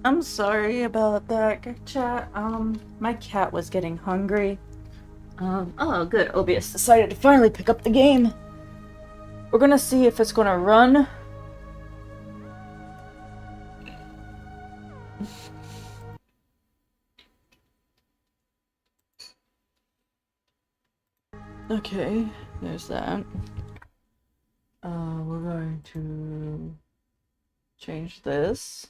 I'm sorry about that, chat. My cat was getting hungry. Oh good, OBS decided to finally pick up the game. We're gonna see if it's gonna run. Okay, there's that. We're going to change this.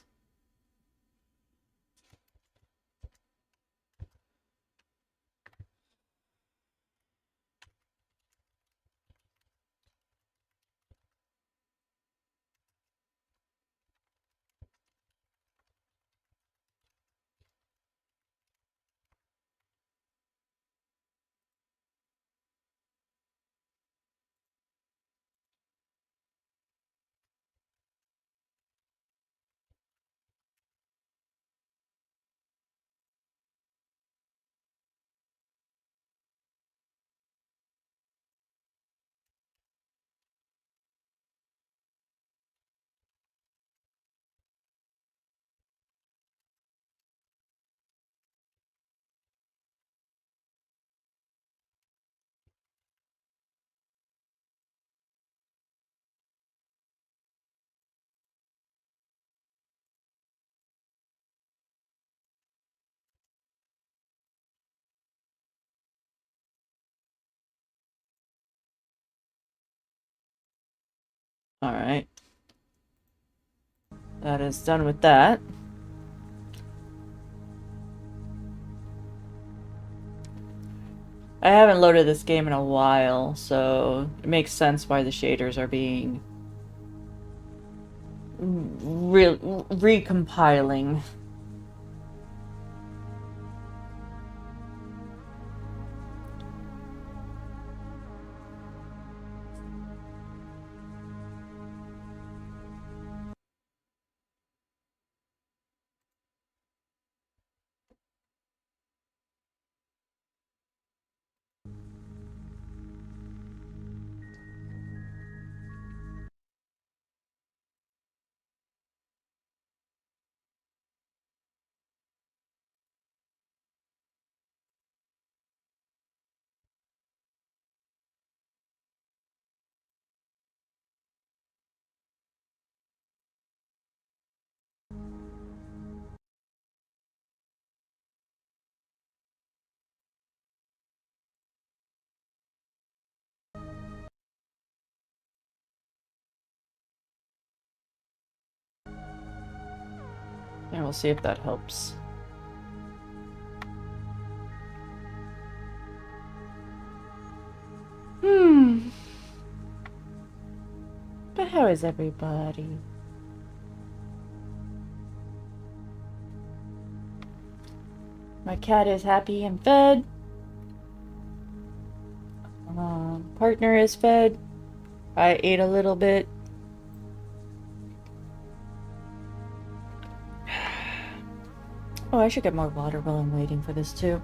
Alright. That is done with that. I haven't loaded this game in a while, so it makes sense why the shaders are being recompiling. And we'll see if that helps. But how is everybody? My cat is happy and fed. Partner is fed. I ate a little bit. Oh, I should get more water while I'm waiting for this too.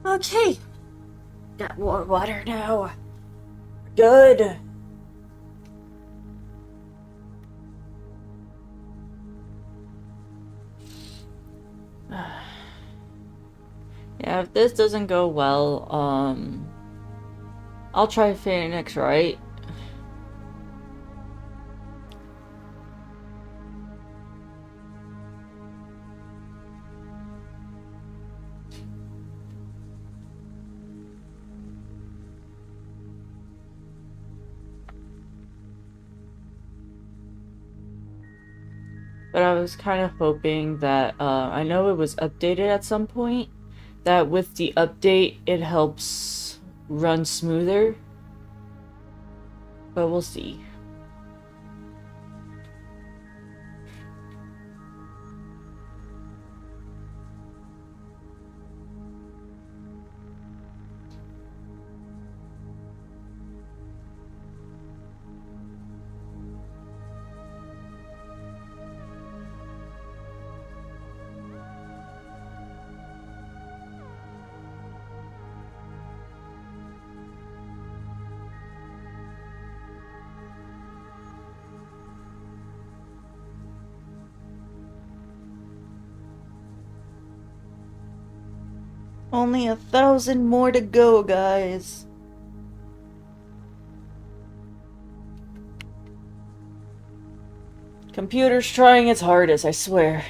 Okay. Got more water now. Good. Yeah, if this doesn't go well, I'll try Phoenix, right? But I was kind of hoping that, I know it was updated at some point, that with the update it helps run smoother. But we'll see. Only 1,000 more to go, guys. Computer's trying its hardest, I swear.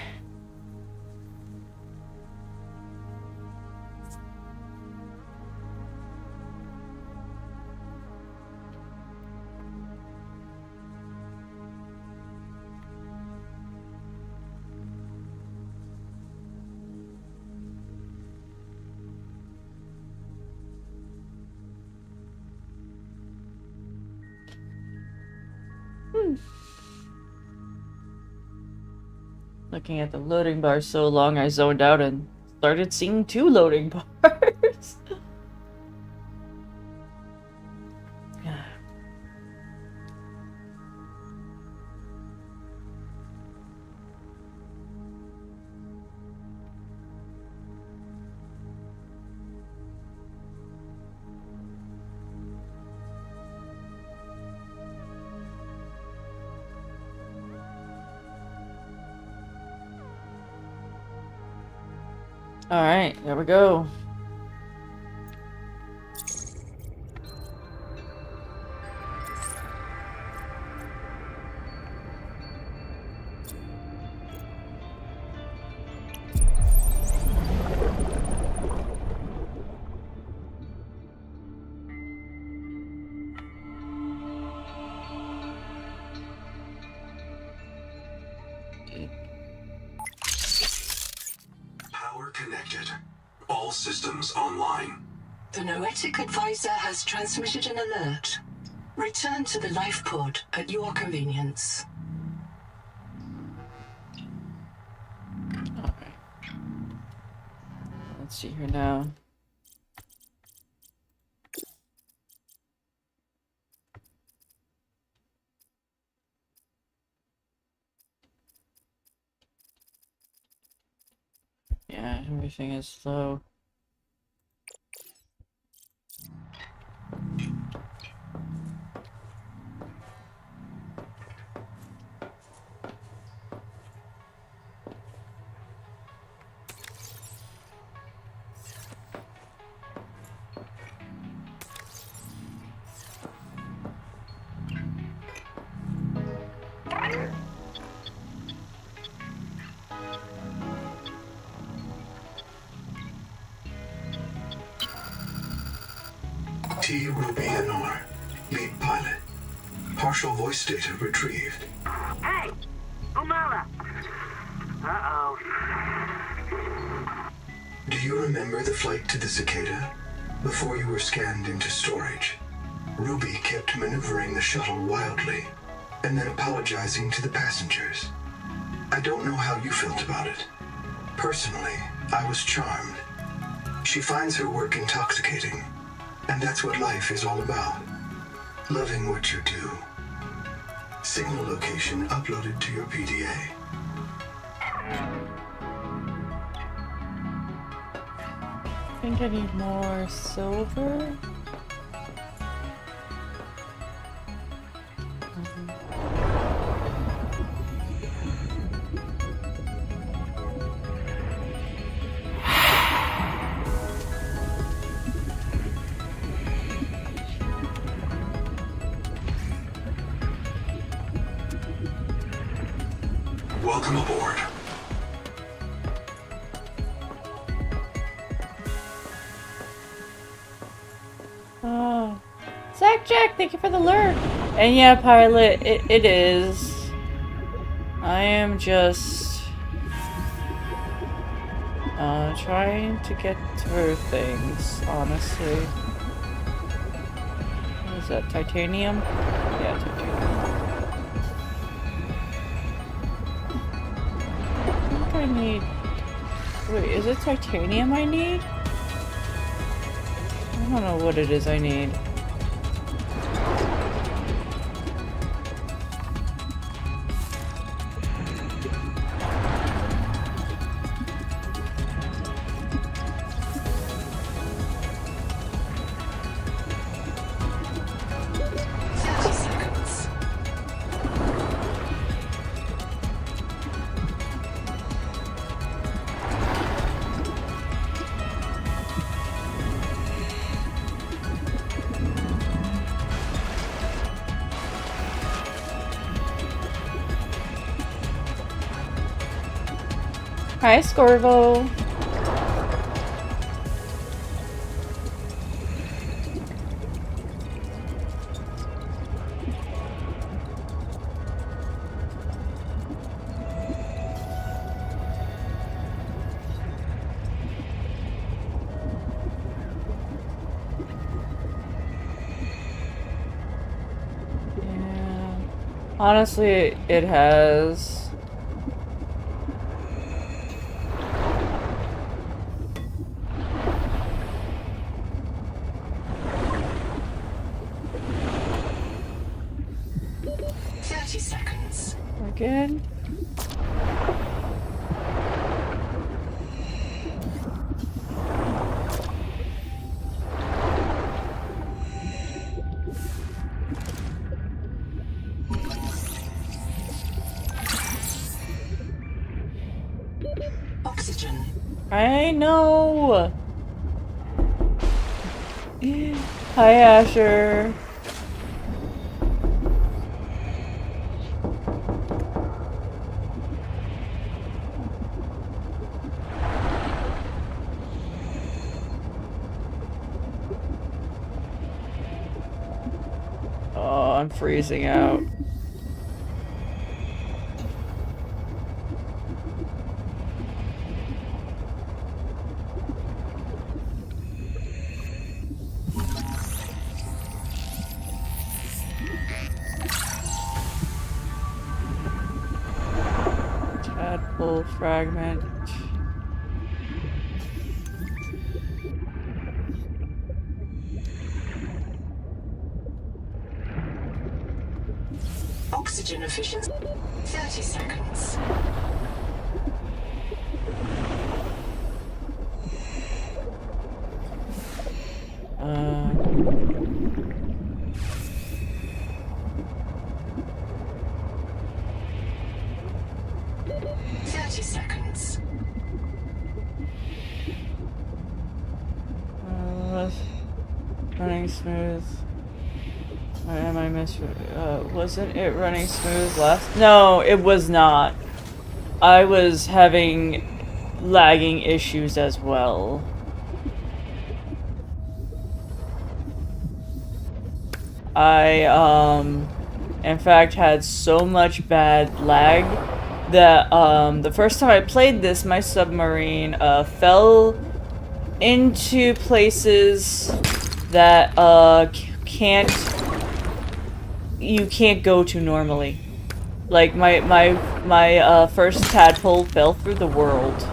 Looking at the loading bar so long, I zoned out and started seeing 2 loading bars. Alright, there we go. Power connected. All systems online. The Noetic Advisor has transmitted an alert. Return to the life pod at your convenience. Alright. Let's see here now. Yeah, everything is slow. T. Ruby Anar, lead pilot. Partial voice data retrieved. Hey! Umala! Uh-oh. Do you remember the flight to the Cicada? Before you were scanned into storage, Ruby kept maneuvering the shuttle wildly, and then apologizing to the passengers. I don't know how you felt about it. Personally, I was charmed. She finds her work intoxicating, and that's what life is all about. Loving what you do. Signal location uploaded to your PDA. I think I need more silver. Welcome aboard. Oh, Zach Jack, thank you for the alert. And yeah, pilot, it is. I am just trying to get through things, honestly. What is that, titanium? Yeah, titanium. I think I need... Wait, is it titanium I need? I don't know what it is I need. Hi, Scorvo. Yeah. Honestly, it has. We're good. Oxygen. I know. Hi, Asher. Oh, I'm freezing out. tadpole fragment. Oxygen efficiency 30 seconds. Seconds. Running smooth. Am I wasn't it running smooth last? No, it was not. I was having lagging issues as well. I, in fact, had so much bad lag that, the first time I played this, my submarine, fell into places that, you can't go to normally. Like, my first tadpole fell through the world.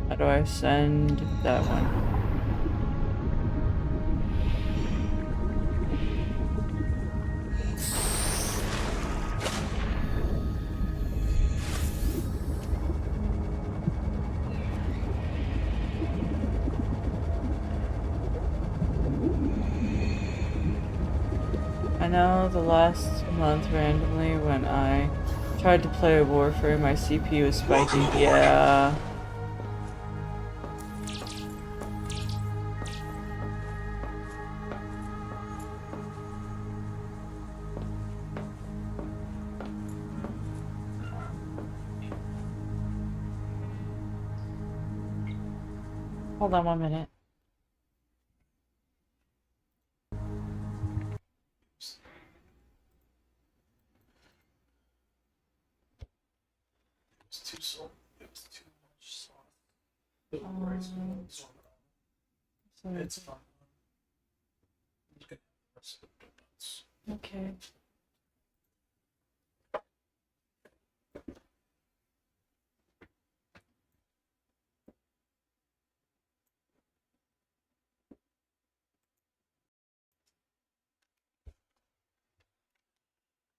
How do I send that one? I know the last month randomly when I tried to play Warframe, my CPU was spiking. Yeah. Hold on 1 minute. It's too salt. It's too much salt. It's fine. Okay.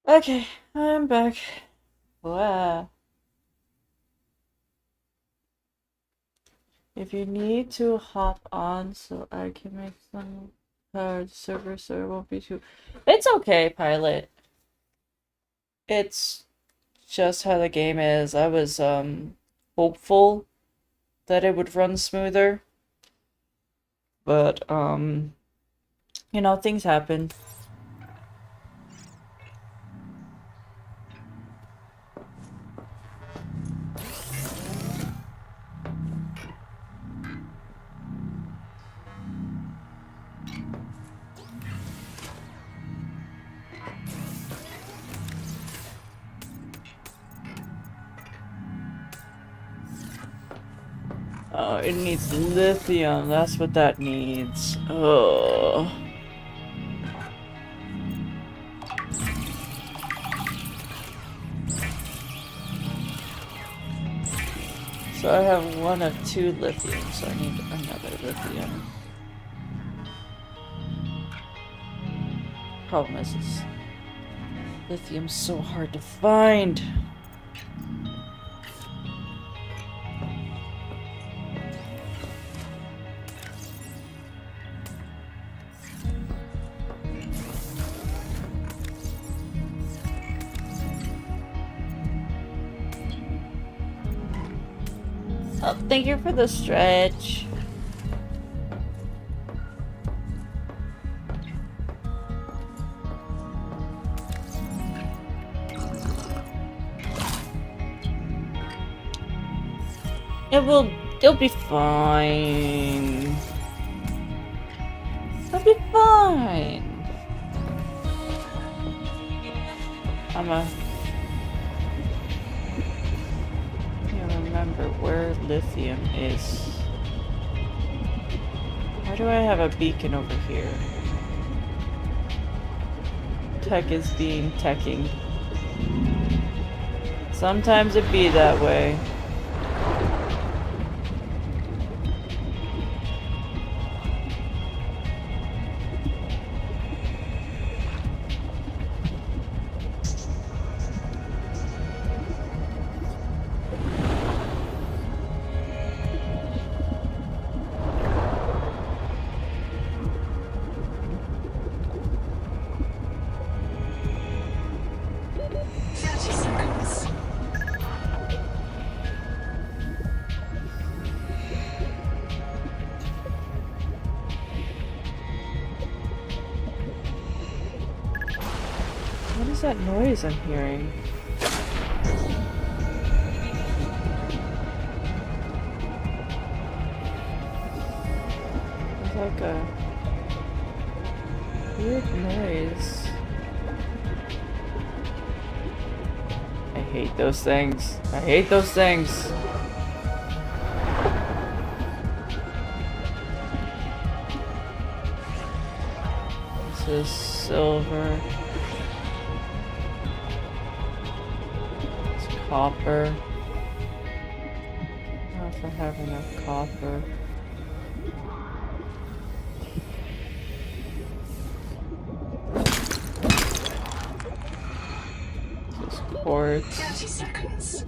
Okay, I'm back. Wow. If you need to hop on so I can make some server so it won't be too... It's okay, pilot. It's just how the game is. I was hopeful that it would run smoother. But you know, things happen. Oh, it needs lithium. That's what that needs. Oh. So I have 1 of 2 lithium, so I need another lithium. Problem is, lithium's so hard to find. Oh, thank you for the stretch. It'll be fine. It'll be fine. can't remember where lithium is. Why do I have a beacon over here? Tech is being teching. Sometimes it be that way. What is that noise I'm hearing? It's like a weird noise. I hate those things. I hate those things. This is silver. Copper. I don't know if I have enough copper. This is quartz. 30 seconds.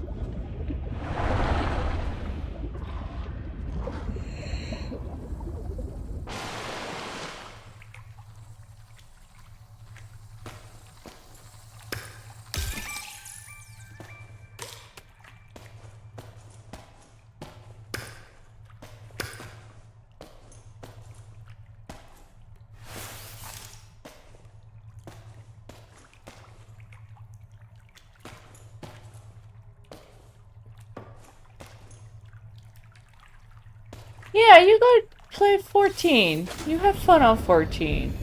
Yeah, you go play 14. You have fun on 14.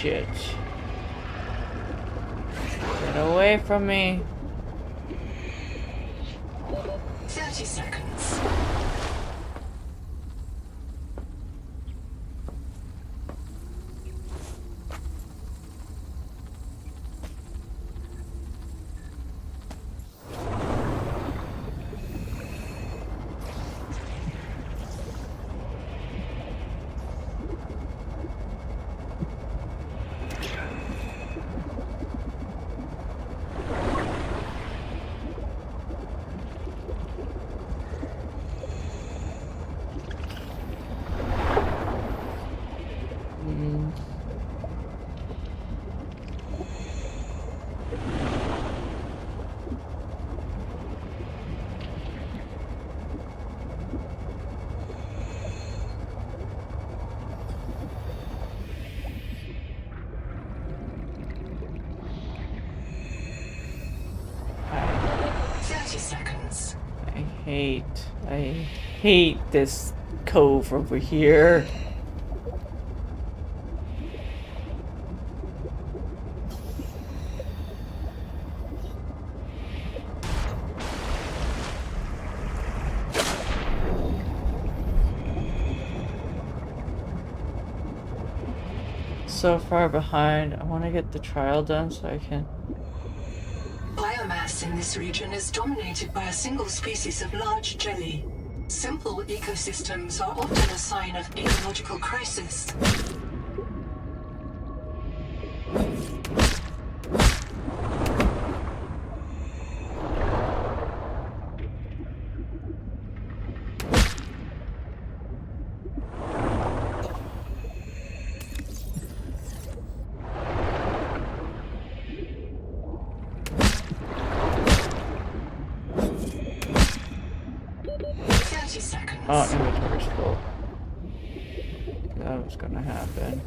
Shit. Get away from me. 30 seconds. Seconds. I hate this cove over here. So far behind. I want to get the trial done so I can... Biomass in this region is dominated by a single species of large jelly. Simple ecosystems are often a sign of ecological crisis. 30 seconds. Oh, inventory's full. That was gonna happen.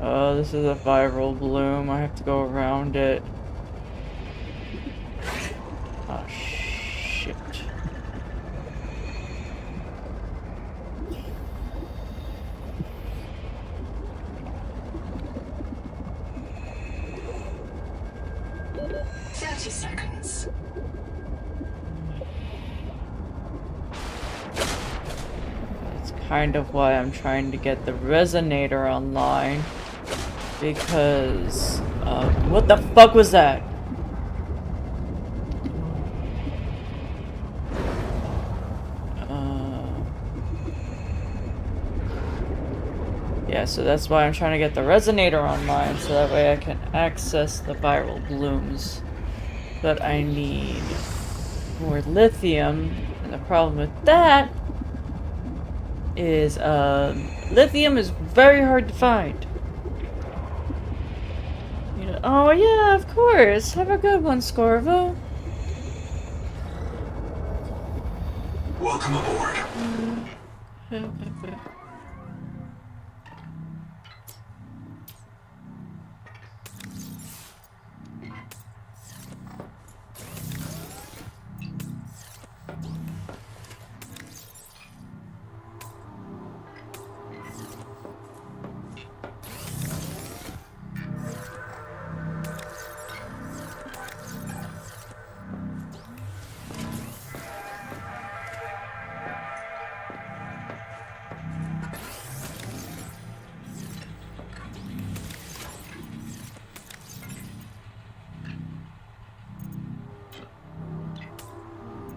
Oh, this is a viral bloom. I have to go around it. Oh, shit. Seconds. That's kind of why I'm trying to get the resonator online. Because, what the fuck was that? Yeah, so that's why I'm trying to get the resonator online, so that way I can access the viral blooms. But I need more lithium, and the problem with that is, lithium is very hard to find. You know, oh yeah, of course. Have a good one, Scorvo. Welcome aboard.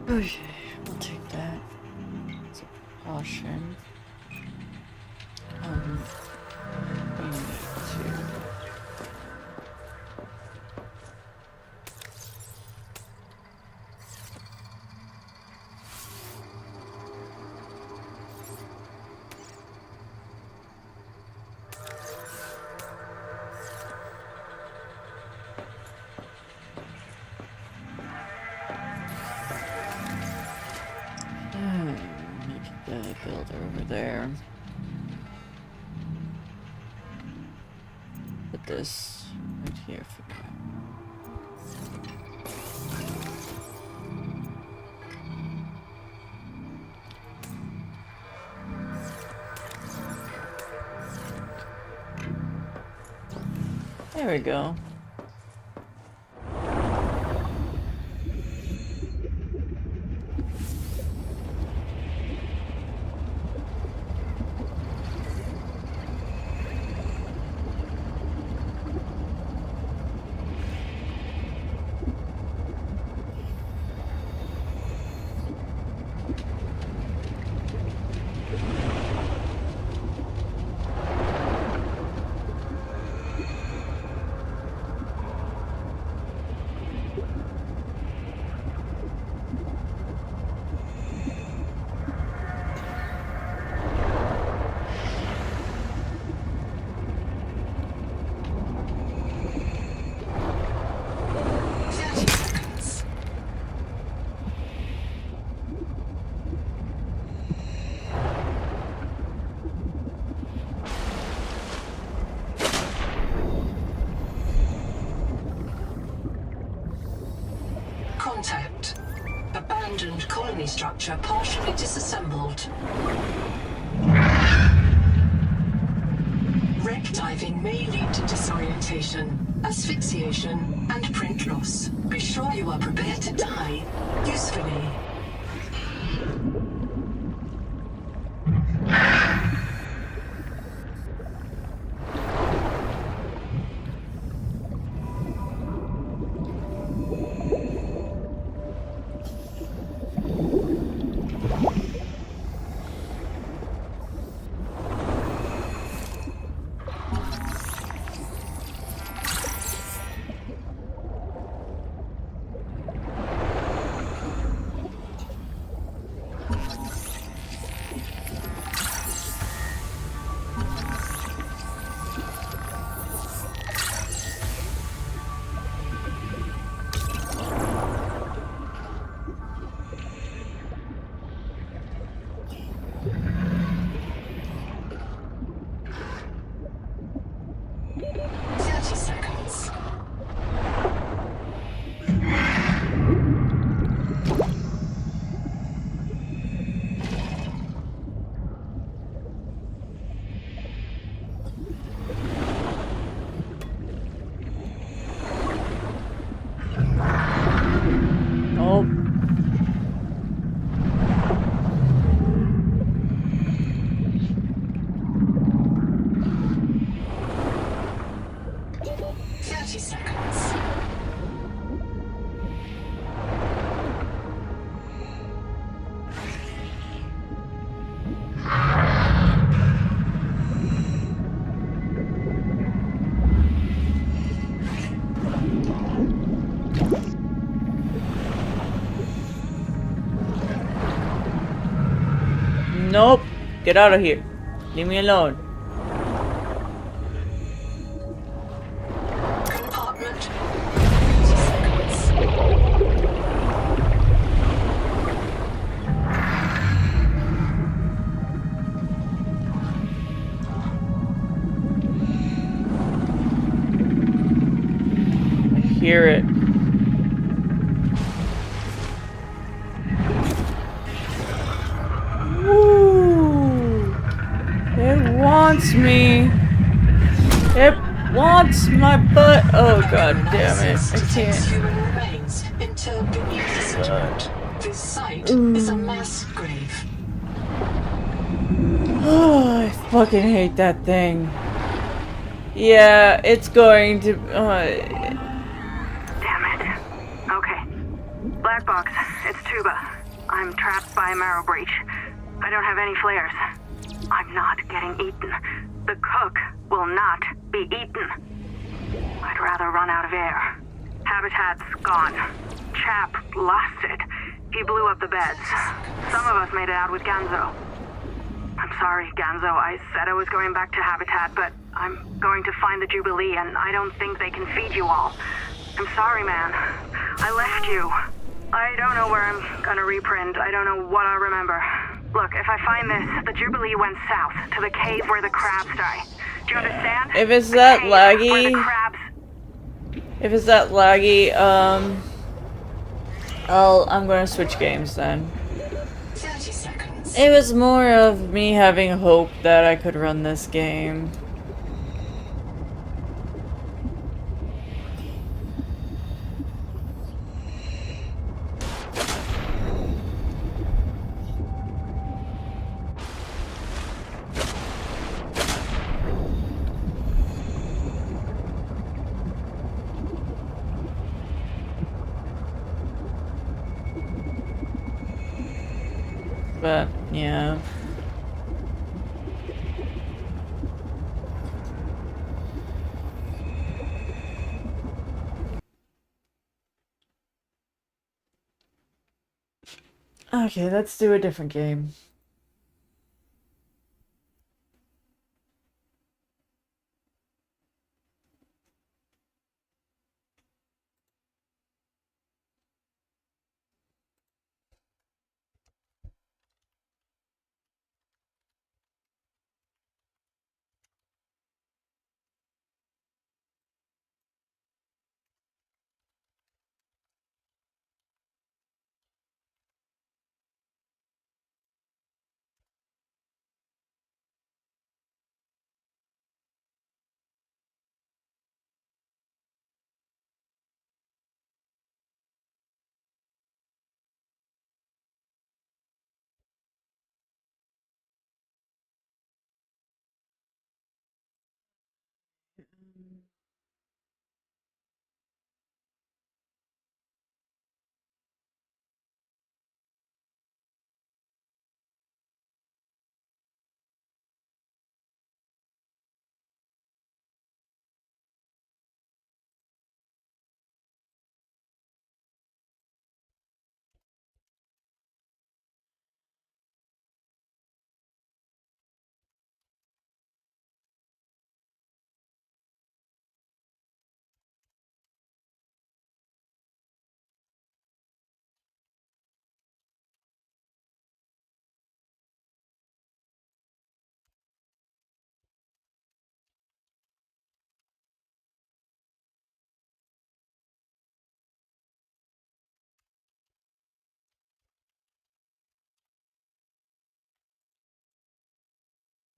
Okay, we'll take that. It's a precaution. We need to... Make the builder over there. Put this right here for now. There we go. Contact. Abandoned colony structure partially disassembled. Wreck diving may lead to disorientation, asphyxiation, and print loss. Be sure you are prepared to die usefully. Nope. Get out of here. Leave me alone. Compartment. I hear it. Woo! It wants me. It wants my butt. Oh god damn it! I can't. Human remains interred beneath the settlement. This site is a mass grave. Oh, I fucking hate that thing. Yeah, it's going to. Damn it. Okay. Black box, it's Tuba. I'm trapped by a marrow breach. I don't have any flares. I'm not getting eaten. The cook will not be eaten. I'd rather run out of air. Habitat's gone. Chap lost it. He blew up the beds. Some of us made it out with Ganzo. I'm sorry, Ganzo. I said I was going back to Habitat, but I'm going to find the Jubilee, and I don't think they can feed you all. I'm sorry, man. I left you. I don't know where I'm gonna reprint. I don't know what I'll remember. Look, if I find this, the Jubilee went south, to the cave where the crabs die. Do you understand? If it's that laggy, I'm gonna switch games then. 30 seconds. It was more of me having hope that I could run this game. But, yeah. Okay, let's do a different game.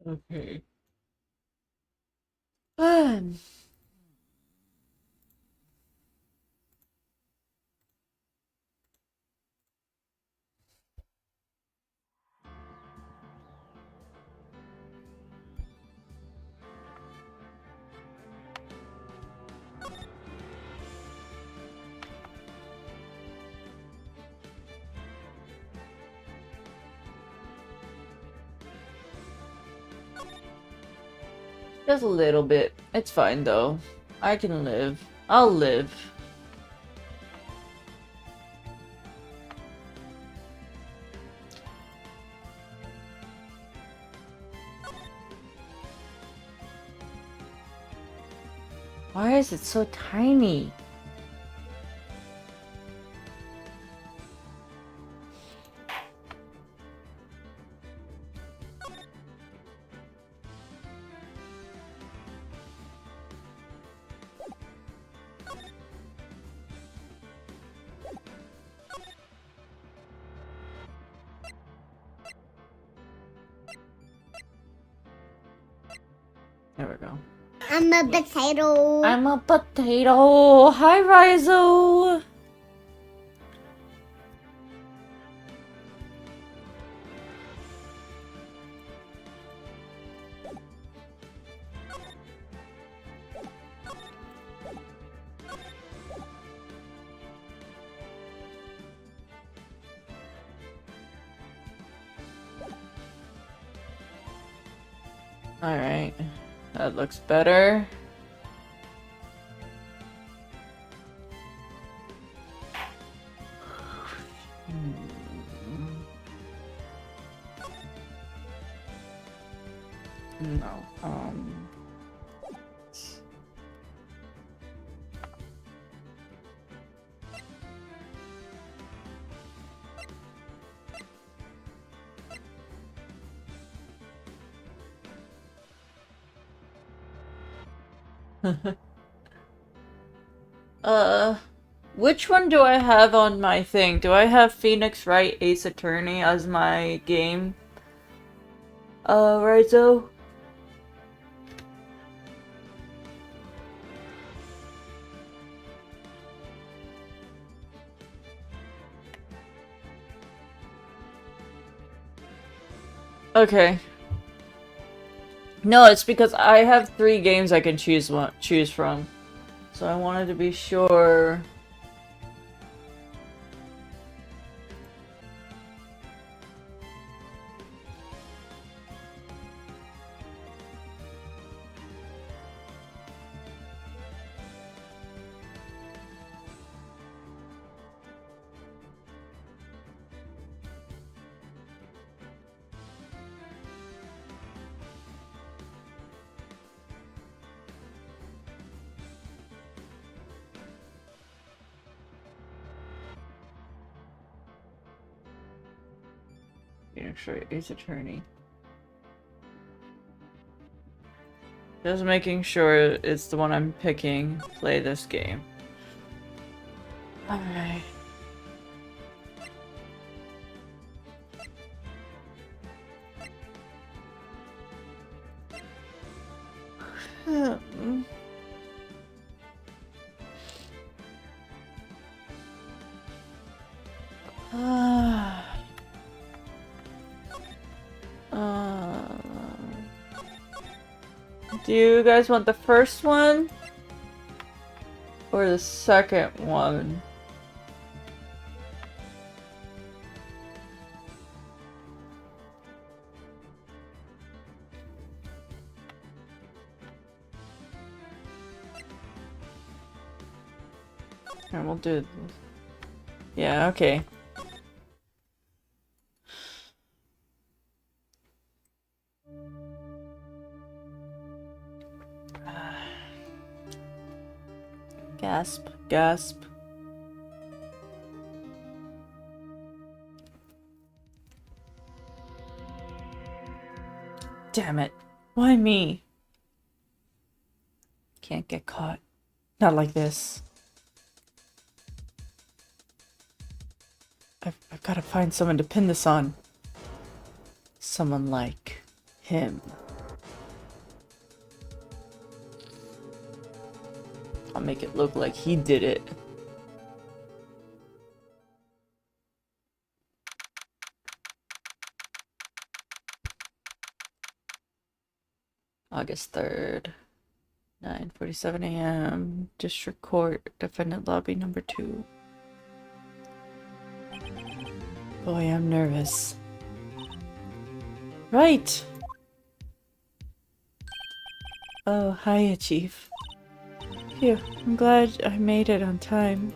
Okay. Fun. Just a little bit. It's fine though. I can live. I'll live. Why is it so tiny? There we go. I'm a potato. I'm a potato. Hi, Rizo. All right, that looks better. No. Which one do I have on my thing? Do I have Phoenix Wright Ace Attorney as my game? Rizo? Okay. No, it's because I have 3 games I can choose from. So I wanted to be sure. Phoenix Wright Ace Attorney. Just making sure it's the one I'm picking. Play this game. Alright. Do you guys want the first one? Or the second one? Here, we'll do this. Yeah, okay. Gasp, gasp. Damn it. Why me? Can't get caught. Not like this. I've got to find someone to pin this on. Someone like him. I'll make it look like he did it. August 3rd, 9:47 a.m. District Court, Defendant Lobby number 2. Boy, I'm nervous. Right! Oh, hiya, Chief. Phew, I'm glad I made it on time.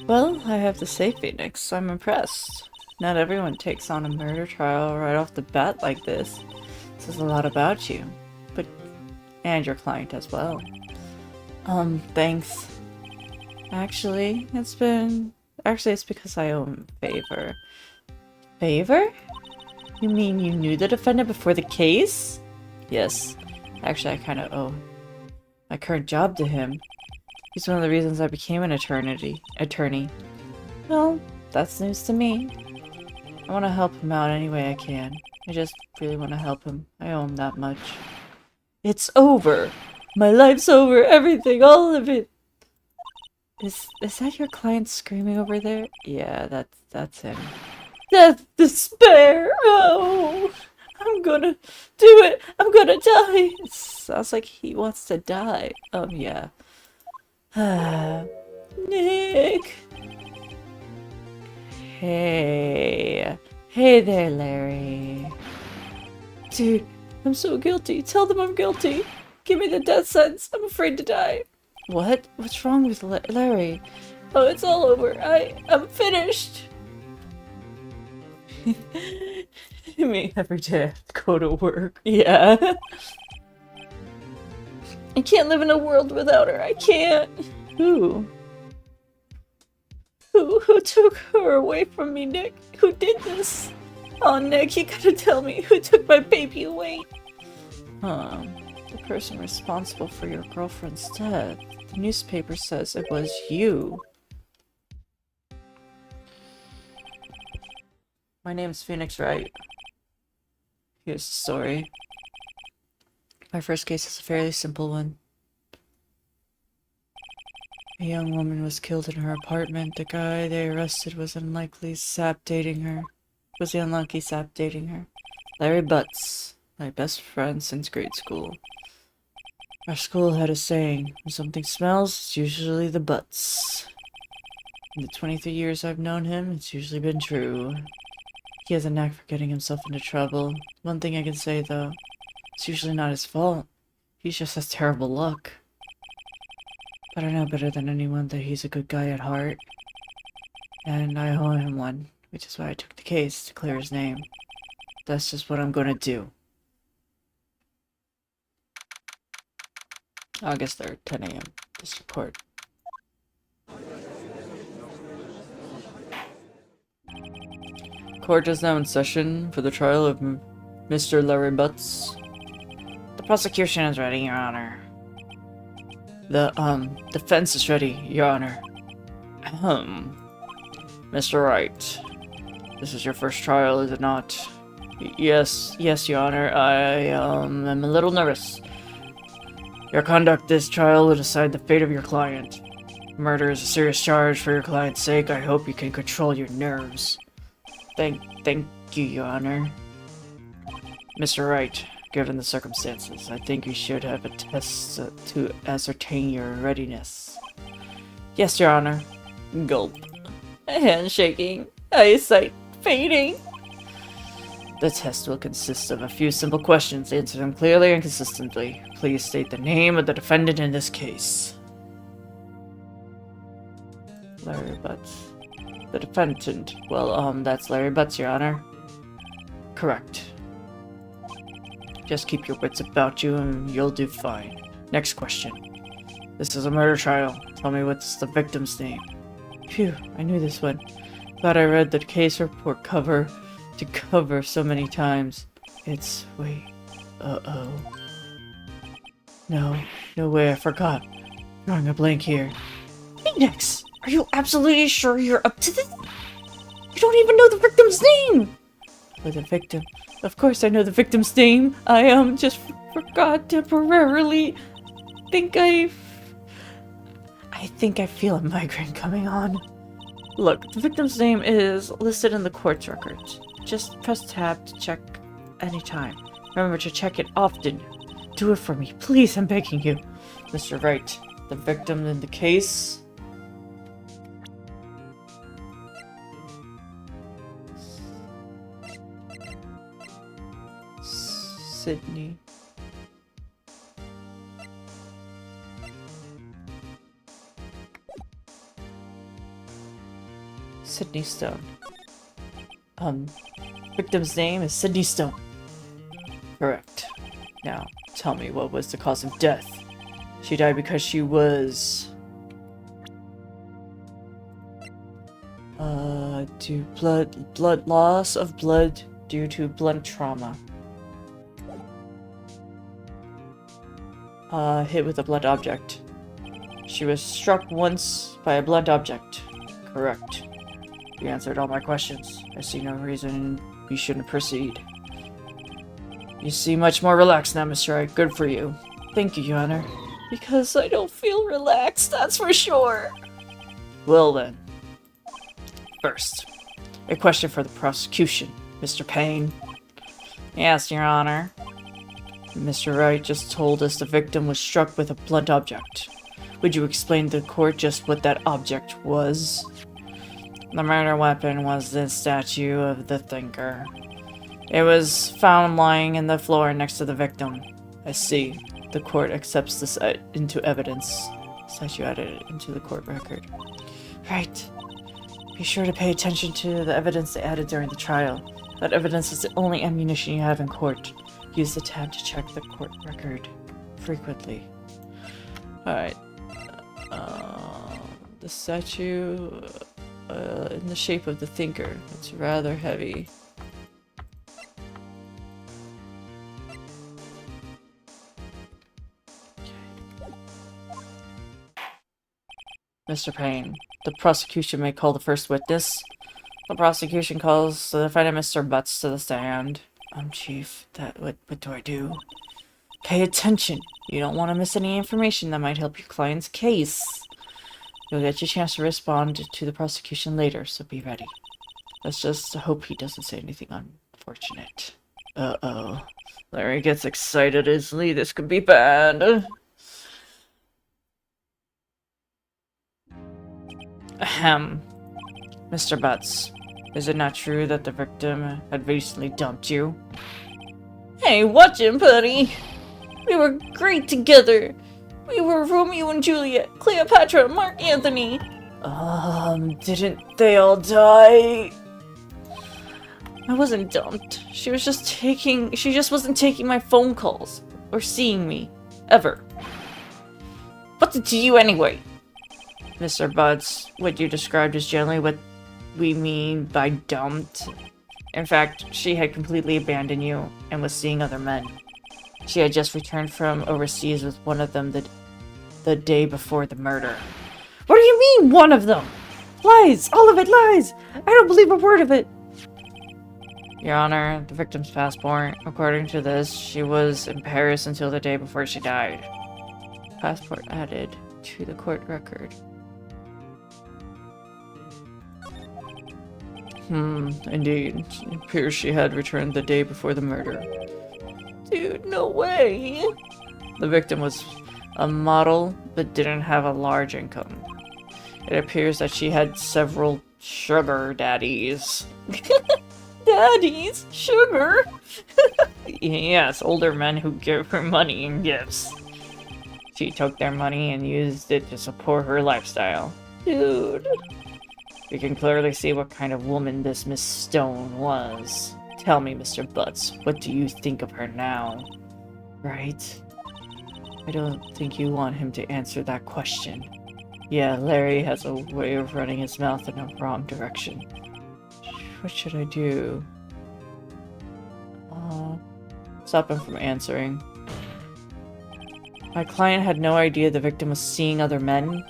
Well, I have to say, Phoenix, I'm impressed. Not everyone takes on a murder trial right off the bat like this. Says a lot about you. And your client as well. Thanks. Actually, it's because I owe him a favor. Favor? You mean you knew the defendant before the case? Yes. Actually, I kinda owe my current job to him. He's one of the reasons I became an attorney. Well, that's news to me. I want to help him out any way I can. I just really want to help him. I owe him that much. It's over! My life's over! Everything! All of it! Is that your client screaming over there? Yeah, that's him. Death! Despair! Oh! I'm gonna do it! I'm gonna die! It sounds like he wants to die. Yeah. Nick! Hey. Hey there, Larry. Dude, I'm so guilty. Tell them I'm guilty. Give me the death sentence. I'm afraid to die. What? What's wrong with Larry? Oh, it's all over. I'm finished. Me every day I have to go to work. Yeah. I can't live in a world without her. I can't. Who? Who took her away from me, Nick? Who did this? Oh, Nick, you gotta tell me who took my baby away. The person responsible for your girlfriend's death. The newspaper says it was you. My name's Phoenix Wright. Here's the story. My first case is a fairly simple one. A young woman was killed in her apartment. The guy they arrested was the unlucky sap dating her. Larry Butts, my best friend since grade school. Our school had a saying, when something smells, it's usually the butts. In the 23 years I've known him, it's usually been true. He has a knack for getting himself into trouble. One thing I can say, though, it's usually not his fault. He just has terrible luck. But I know better than anyone that he's a good guy at heart. And I owe him one, which is why I took the case to clear his name. That's just what I'm gonna do. August 3rd, 10 a.m. District Court. Court is now in session for the trial of Mr. Larry Butts. The prosecution is ready, Your Honor. The, defense is ready, Your Honor. Mr. Wright. This is your first trial, is it not? Yes, Your Honor. I, am a little nervous. Your conduct this trial will decide the fate of your client. Murder is a serious charge. For your client's sake, I hope you can control your nerves. Thank you, Your Honor. Mr. Wright, given the circumstances, I think you should have a test to ascertain your readiness. Yes, Your Honor. Gulp. Hand shaking. Eyesight fading. The test will consist of a few simple questions. Answer them clearly and consistently. Please state the name of the defendant in this case. Larry Butts. The defendant. Well, that's Larry Butts, Your Honor. Correct. Just keep your wits about you and you'll do fine. Next question. This is a murder trial. Tell me what's the victim's name. Phew, I knew this one. Thought I read the case report cover to cover so many times. It's... wait. Uh-oh. No way, I forgot. Drawing a blank here. Phoenix! Are you absolutely sure you're up to this? You don't even know the victim's name! Or the victim. Of course I know the victim's name. I, just forgot temporarily. I think I feel a migraine coming on. Look, the victim's name is listed in the court's records. Just press tab to check anytime. Remember to check it often. Do it for me, please, I'm begging you. Mr. Wright, the victim in the case... Sydney. Sydney Stone. Victim's name is Sydney Stone. Correct. Now, tell me, what was the cause of death? She died because she was... due blood loss of blood due to blunt trauma. Hit with a blunt object. She was struck once by a blunt object. Correct. You answered all my questions. I see no reason you shouldn't proceed. You seem much more relaxed now, Mr. Wright. Good for you. Thank you, Your Honor. Because I don't feel relaxed, that's for sure. Well then. First, a question for the prosecution, Mr. Payne. Yes, Your Honor. Mr. Wright just told us the victim was struck with a blunt object. Would you explain to the court just what that object was? The murder weapon was the statue of the thinker. It was found lying in the floor next to the victim. I see. The court accepts this into evidence. Statue added into the court record. Right. Be sure to pay attention to the evidence they added during the trial. That evidence is the only ammunition you have in court. Use the tab to check the court record frequently. Alright. The statue in the shape of the thinker. It's rather heavy. Mr. Payne, the prosecution may call the first witness. The prosecution calls the defendant, Mr. Butts, to the stand. Chief, what do I do? Pay attention. You don't want to miss any information that might help your client's case. You'll get your chance to respond to the prosecution later, so be ready. Let's just hope he doesn't say anything unfortunate. Uh-oh. Larry gets excited easily. This could be bad. Ahem. Mr. Butts, is it not true that the victim had recently dumped you? Hey, watch him, buddy! We were great together! We were Romeo and Juliet, Cleopatra, Mark Anthony! Didn't they all die? I wasn't dumped. She just wasn't taking my phone calls. Or seeing me. Ever. What's it to you anyway? Mr. Butts, what you described is generally what we mean by dumped. In fact, she had completely abandoned you and was seeing other men. She had just returned from overseas with one of them the day before the murder. What do you mean, one of them? Lies! All of it lies! I don't believe a word of it! Your Honor, the victim's passport. According to this, she was in Paris until the day before she died. Passport added to the court record. Indeed. It appears she had returned the day before the murder. Dude, no way! The victim was a model, but didn't have a large income. It appears that she had several sugar daddies. Daddies? Sugar? Yes, older men who give her money in gifts. She took their money and used it to support her lifestyle. Dude. You can clearly see what kind of woman this Miss Stone was. Tell me, Mr. Butts, what do you think of her now? Right? I don't think you want him to answer that question. Yeah, Larry has a way of running his mouth in a wrong direction. What should I do? Stop him from answering. My client had no idea the victim was seeing other men.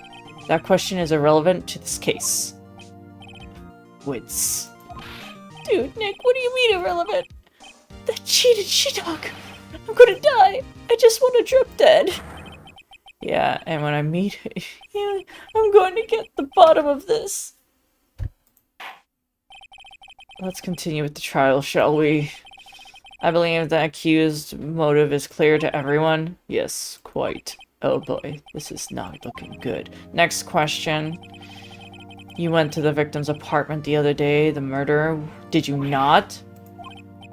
That question is irrelevant to this case. Wits. Dude, Nick, what do you mean irrelevant? That cheated she-dog! I'm gonna die! I just want to drop dead! Yeah, and when I meet her, I'm going to get the bottom of this. Let's continue with the trial, shall we? I believe the accused motive is clear to everyone. Yes, quite. Oh boy, this is not looking good. Next question. You went to the victim's apartment the other day, the murderer. Did you not?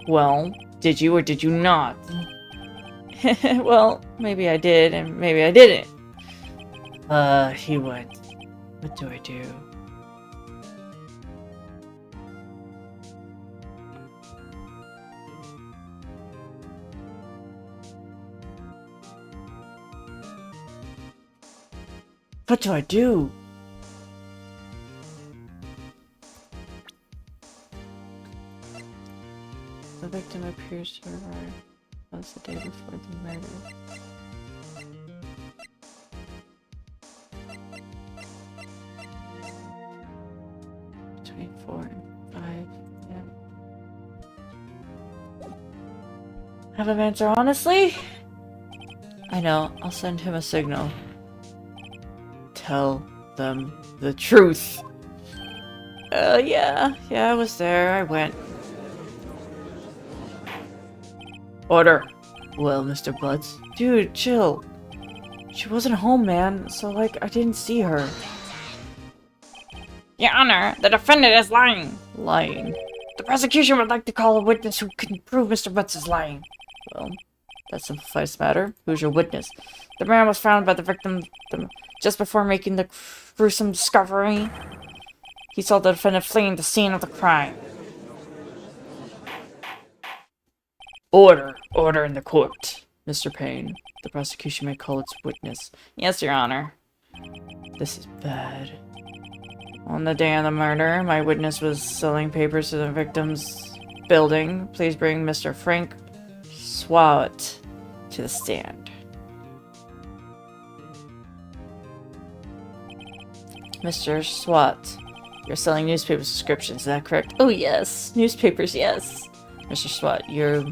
Well, did you or did you not? Well, maybe I did and maybe I didn't. He went. What do I do? What do I do? The victim appears to arrive. That was the day before the murder. Between 4 and 5 p.m. Have him answer honestly? I know, I'll send him a signal. Tell them the truth. Yeah, I was there, I went. Order. Well, Mr. Butts. Dude, chill. She wasn't home, man, so like, I didn't see her. Your Honor, the defendant is lying. Lying? The prosecution would like to call a witness who can prove Mr. Butts is lying. Well, that simplifies the matter. Who's your witness? The man was found by the victim just before making the gruesome discovery. He saw the defendant fleeing the scene of the crime. Order! Order in the court. Mr. Payne, the prosecution may call its witness. Yes, Your Honor. This is bad. On the day of the murder, my witness was selling papers to the victim's building. Please bring Mr. Frank Swat to the stand. Mr. Swat, you're selling newspaper subscriptions, is that correct? Oh yes, newspapers, yes. Mr. Swat, you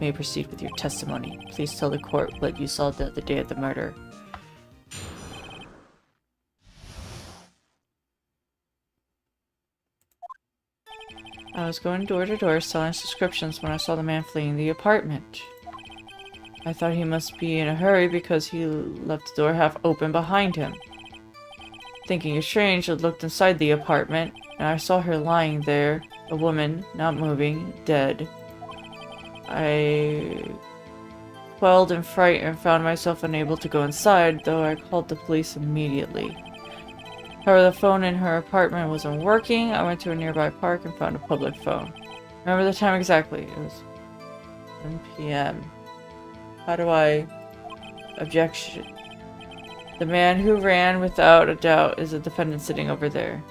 may proceed with your testimony. Please tell the court what you saw the day of the murder. I was going door to door selling subscriptions when I saw the man fleeing the apartment. I thought he must be in a hurry because he left the door half open behind him. Thinking it strange, I looked inside the apartment, and I saw her lying there, a woman, not moving, dead. I quelled in fright and found myself unable to go inside, though I called the police immediately. However, the phone in her apartment wasn't working. I went to a nearby park and found a public phone. Remember the time exactly. It was 1 p.m. How do I... Objection. The man who ran, without a doubt, is the defendant sitting over there.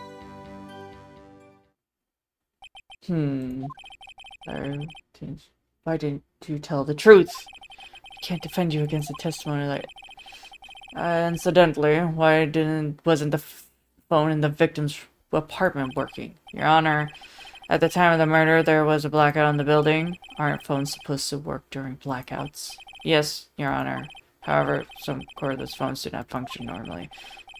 Why didn't you tell the truth? I can't defend you against a testimony like... incidentally, why wasn't the phone in the victim's apartment working? Your Honor, at the time of the murder, there was a blackout in the building. Aren't phones supposed to work during blackouts? Yes, Your Honor. However, some cordless phones do not function normally.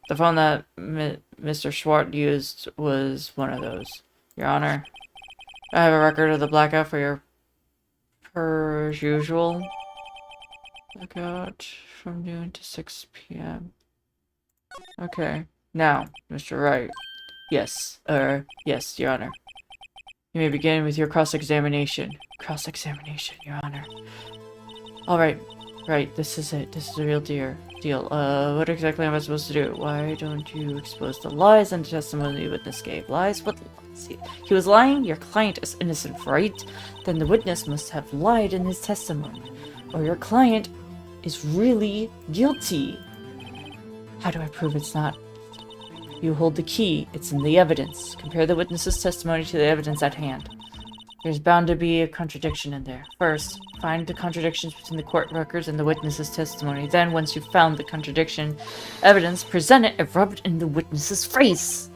The phone that Mr. Schwartz used was one of those. Your Honor, I have a record of the blackout for your per usual blackout from noon to 6 p.m. Okay. Now, Mr. Wright. Yes, yes, Your Honor. You may begin with your cross-examination. Cross-examination, Your Honor. Alright, right, this is it. This is the real deal. What exactly am I supposed to do? Why don't you expose the lies and testimony the witness gave? Lies? What lies? He was lying? Your client is innocent, right? Then the witness must have lied in his testimony. Or your client is really guilty. How do I prove it's not? You hold the key. It's in the evidence. Compare the witness's testimony to the evidence at hand. There's bound to be a contradiction in there. First, find the contradictions between the court records and the witness's testimony. Then, once you've found the contradiction evidence, present it and rub it in the witness's face.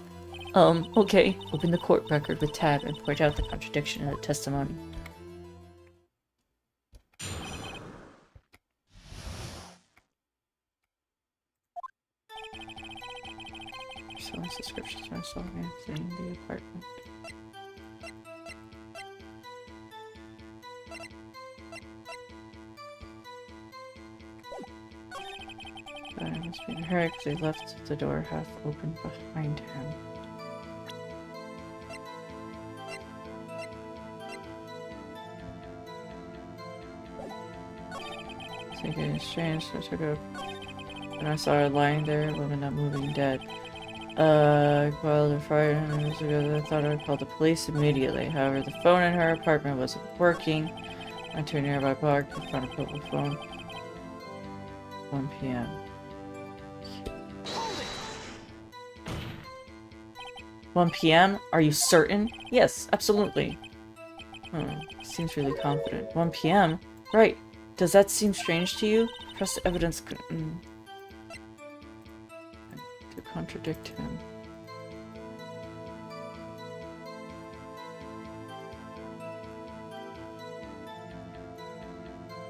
Okay. Open the court record with tab and point out the contradiction in the testimony. Selling subscriptions when I saw a man fleeing the apartment. I must be in a hurry because they left the door half open behind him. Thinking it's strange, so I took a... When I saw her lying there, a woman not moving, dead. Quelled and frightened, I thought I'd call the police immediately. However, the phone in her apartment wasn't working. I went to a nearby park and found a public phone. 1 p.m. 1 p.m.? Are you certain? Yes, absolutely. Seems really confident. 1 p.m.? Right. Does that seem strange to you? Press evidence to contradict him.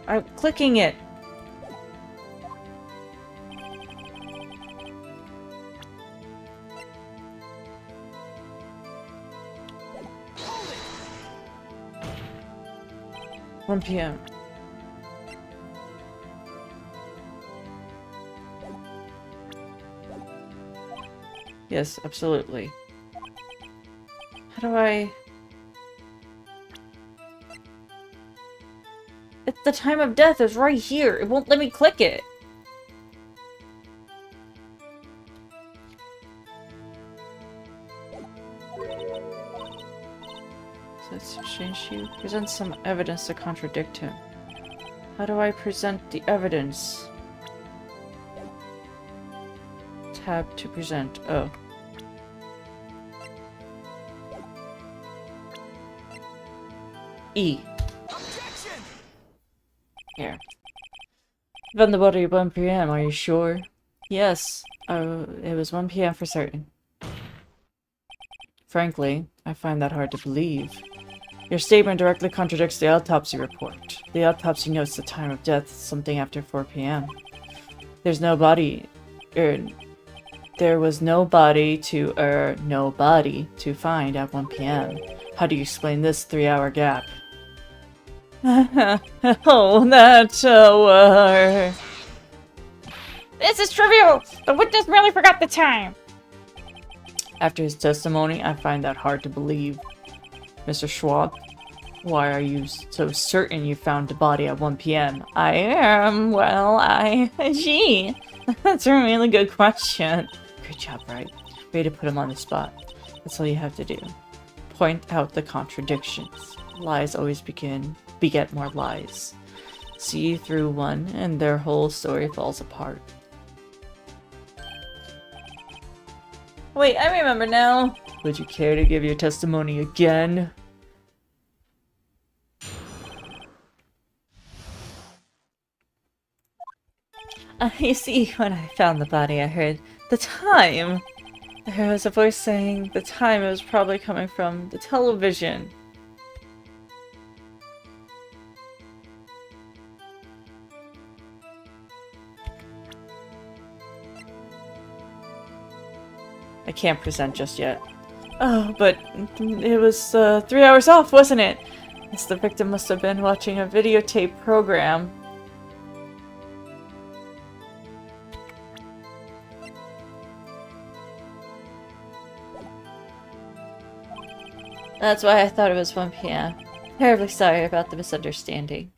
I'm clicking it. One p.m. Yes, absolutely. How do I... It's the time of death is right here. It won't let me click it. So it's changed you. Present some evidence to contradict him. How do I present the evidence? Tab to present. Oh. E. Here. Found the body at 1 p.m., are you sure? Yes. It was 1 p.m. for certain. Frankly, I find that hard to believe. Your statement directly contradicts the autopsy report. The autopsy notes the time of death, something after 4 p.m. There's no body... there was nobody to find at 1 p.m. How do you explain this 3-hour gap? Oh, that's This is trivial! The witness merely forgot the time! After his testimony, I find that hard to believe. Mr. Schwab, why are you so certain you found the body at 1 p.m.? I am, gee, that's a really good question. Good job, right? Way to put him on the spot. That's all you have to do. Point out the contradictions. Lies always beget more lies. See through one, and their whole story falls apart. Wait, I remember now. Would you care to give your testimony again? You see, when I found the body, I heard the time. There was a voice saying the time. It was probably coming from the television. I can't present just yet. Oh, but it was 3 hours off, wasn't it? Yes, the victim must have been watching a videotape program. That's why I thought it was 1 p.m. Terribly sorry about the misunderstanding.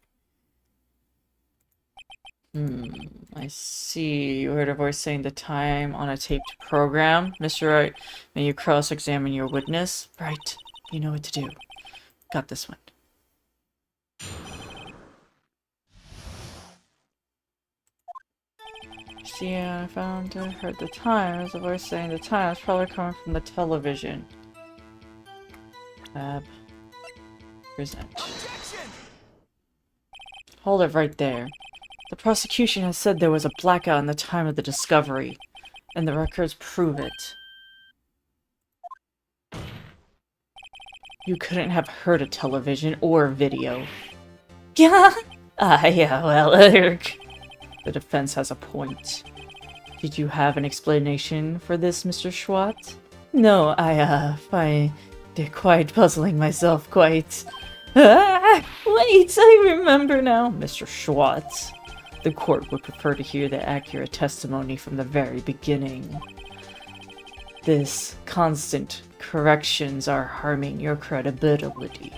I see. You heard a voice saying the time on a taped program. Mr. Wright, may you cross-examine your witness? Right. You know what to do. Got this one. See, I heard the time. There's a voice saying the time. It's probably coming from the television. Tab. Present. Hold it right there. The prosecution has said there was a blackout in the time of the discovery, and the records prove it. You couldn't have heard a television or video. Yeah. Yeah, well, the defense has a point. Did you have an explanation for this, Mr. Schwat? No, I find it quite puzzling myself, quite. Wait, I remember now. Mr. Schwat. The court would prefer to hear the accurate testimony from the very beginning. This constant corrections are harming your credibility.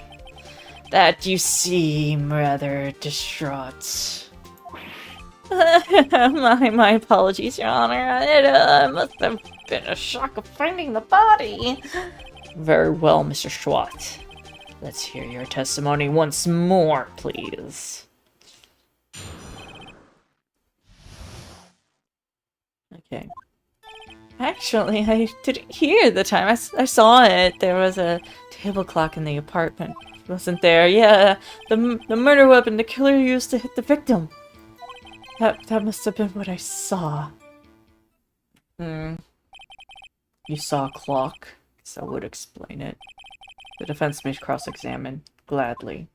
That you seem rather distraught. My apologies, Your Honor. It must have been a shock of finding the body. Very well, Mr. Schwat. Let's hear your testimony once more, please. Okay. Actually, I didn't hear the time. I saw it. There was a table clock in the apartment. It wasn't there. Yeah, the murder weapon the killer used to hit the victim. That must have been what I saw. You saw a clock? Guess that would explain it. The defense may cross-examine. Gladly.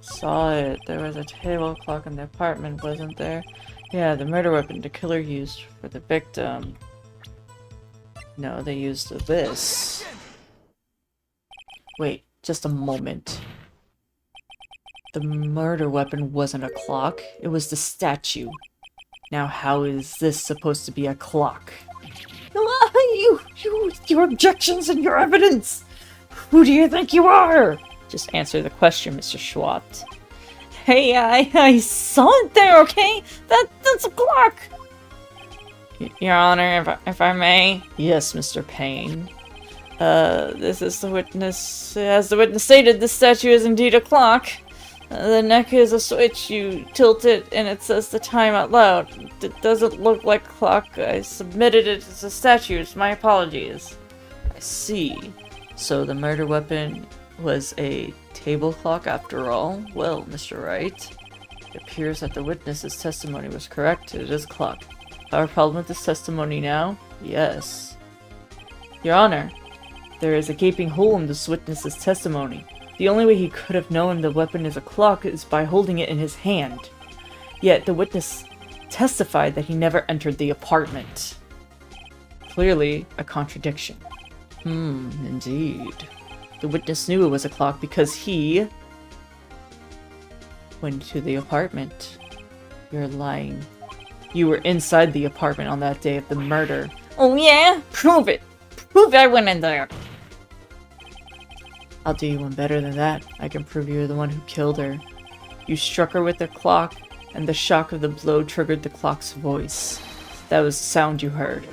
Saw it. There was a table clock in the apartment, wasn't there? Yeah, the murder weapon the killer used for the victim. No, they used this. Wait, just a moment. The murder weapon wasn't a clock. It was the statue. Now how is this supposed to be a clock? Your objections and your evidence! Who do you think you are? Just answer the question, Mr. Schwat. Hey, I saw it there, okay? That's a clock! Your Honor, if I may? Yes, Mr. Payne. This is the witness. As the witness stated, this statue is indeed a clock. The neck is a switch. You tilt it and it says the time out loud. It doesn't look like a clock. I submitted it as a statue. It's my apologies. I see. So the murder weapon was a table clock after all? Well, Mr. Wright, it appears that the witness's testimony was correct. It is a clock. Have a problem with this testimony now? Yes. Your Honor, there is a gaping hole in this witness's testimony. The only way he could have known the weapon is a clock is by holding it in his hand. Yet the witness testified that he never entered the apartment. Clearly a contradiction. Indeed. The witness knew it was a clock because he went to the apartment. You're lying. You were inside the apartment on that day of the murder. Oh yeah? Prove it! Prove I went in there! I'll do you one better than that. I can prove you're the one who killed her. You struck her with the clock, and the shock of the blow triggered the clock's voice. That was the sound you heard.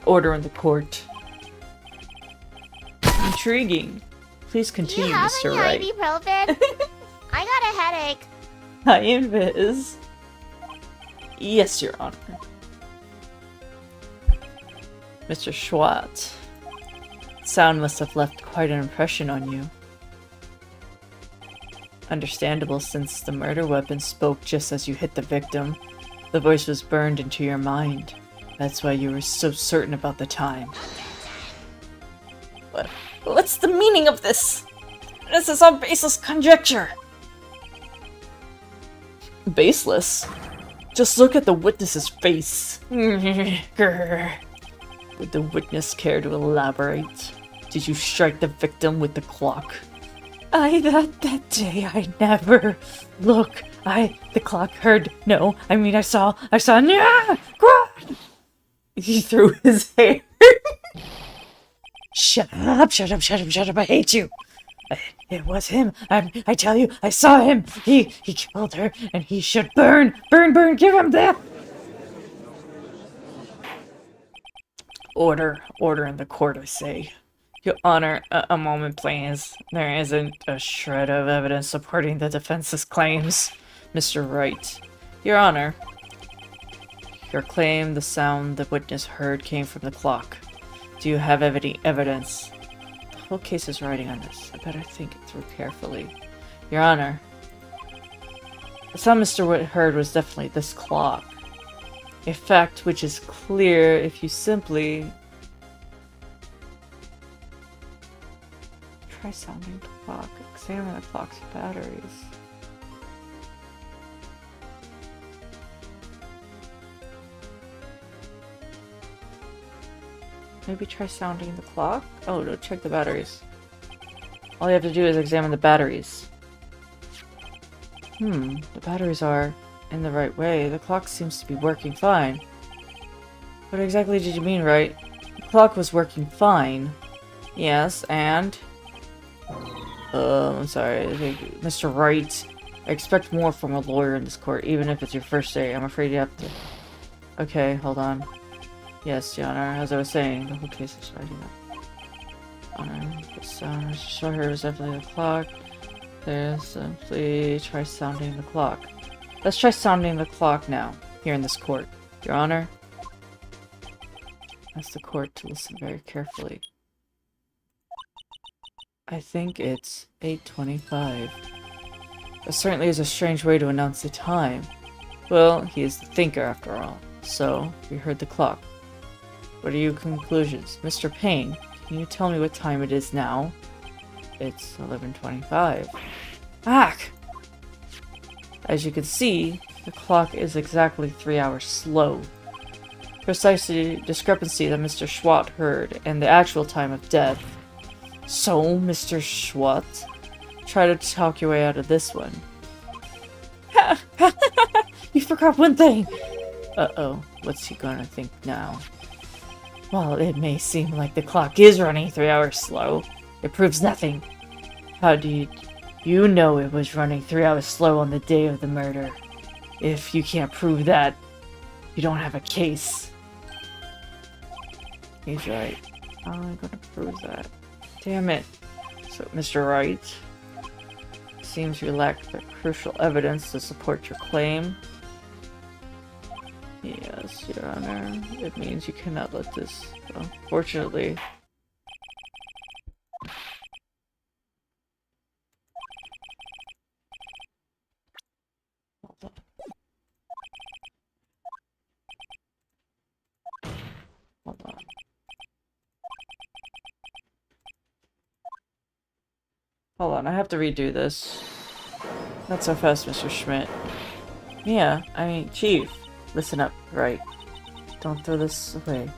Order in the court. Intriguing. Please continue, Mr. Wright. Ibuprofen? I got a headache. Hi, Invis. Yes, Your Honor. Mr. Schwat. Sound must have left quite an impression on you. Understandable, since the murder weapon spoke just as you hit the victim. The voice was burned into your mind. That's why you were so certain about the time. What's the meaning of this? This is all baseless conjecture. Baseless? Just look at the witness's face. Would the witness care to elaborate? Did you strike the victim with the clock? That day I never. Look, the clock heard. No, I mean I saw. Yeah! He threw his hair. Shut up, I hate you. It was him. I tell you, I saw him. He killed her, and he should burn, give him death. Order in the court, I say. Your Honor, a moment, please. There isn't a shred of evidence supporting the defense's claims. Mr. Wright. Your Honor, your claim the sound the witness heard came from the clock. Do you have any evidence? The whole case is riding on this. I better think it through carefully. Your Honor, the sound Mr. Witt heard was definitely this clock. A fact which is clear if you simply try sounding the clock. Examine the clock's batteries. Maybe try sounding the clock? Oh, no, check the batteries. All you have to do is examine the batteries. The batteries are in the right way. The clock seems to be working fine. What exactly did you mean, Wright? The clock was working fine. Yes, and? I'm sorry. Mr. Wright, I expect more from a lawyer in this court, even if it's your first day. I'm afraid you have to... Okay, hold on. Yes, Your Honor, as I was saying, the whole case is riding up. Show her is definitely the clock. There's simply try sounding the clock. Let's try sounding the clock now, here in this court. Your Honor, ask the court to listen very carefully. I think it's 8:25. That certainly is a strange way to announce the time. Well, he is the thinker after all. So, we heard the clock. What are your conclusions? Mr. Payne, can you tell me what time it is now? It's 11:25. Ack! As you can see, the clock is exactly 3 hours slow. Precisely discrepancy that Mr. Schwat heard and the actual time of death. So, Mr. Schwat, try to talk your way out of this one. You forgot one thing! Uh-oh, what's he gonna think now? While it may seem like the clock is running 3 hours slow, it proves nothing. How do you know it was running 3 hours slow on the day of the murder? If you can't prove that, you don't have a case. He's right. How am I gonna prove that? Damn it. So, Mr. Wright, seems you lack the crucial evidence to support your claim. Yes, Your Honor. It means you cannot let this go. Fortunately. Hold on. Hold on. Hold on, I have to redo this. Not so fast, Mr. Schmidt. Yeah, I mean, Chief. Listen up, right? Don't throw this away.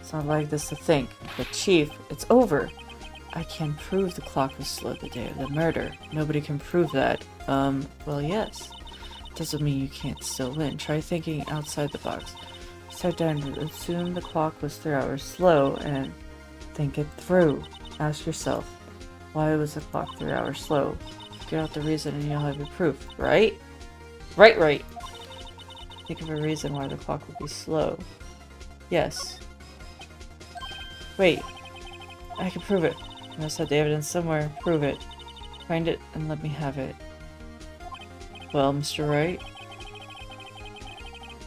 It's not like this to think. But Chief, it's over. I can prove the clock was slow the day of the murder. Nobody can prove that. Well, yes. Doesn't mean you can't still win. Try thinking outside the box. Sit down and assume the clock was 3 hours slow and think it through. Ask yourself, why was the clock 3 hours slow? Get out the reason and you'll have your proof, right? Right. Think of a reason why the clock would be slow. Yes. Wait. I can prove it. I must have the evidence somewhere. Prove it. Find it and let me have it. Well, Mr. Wright?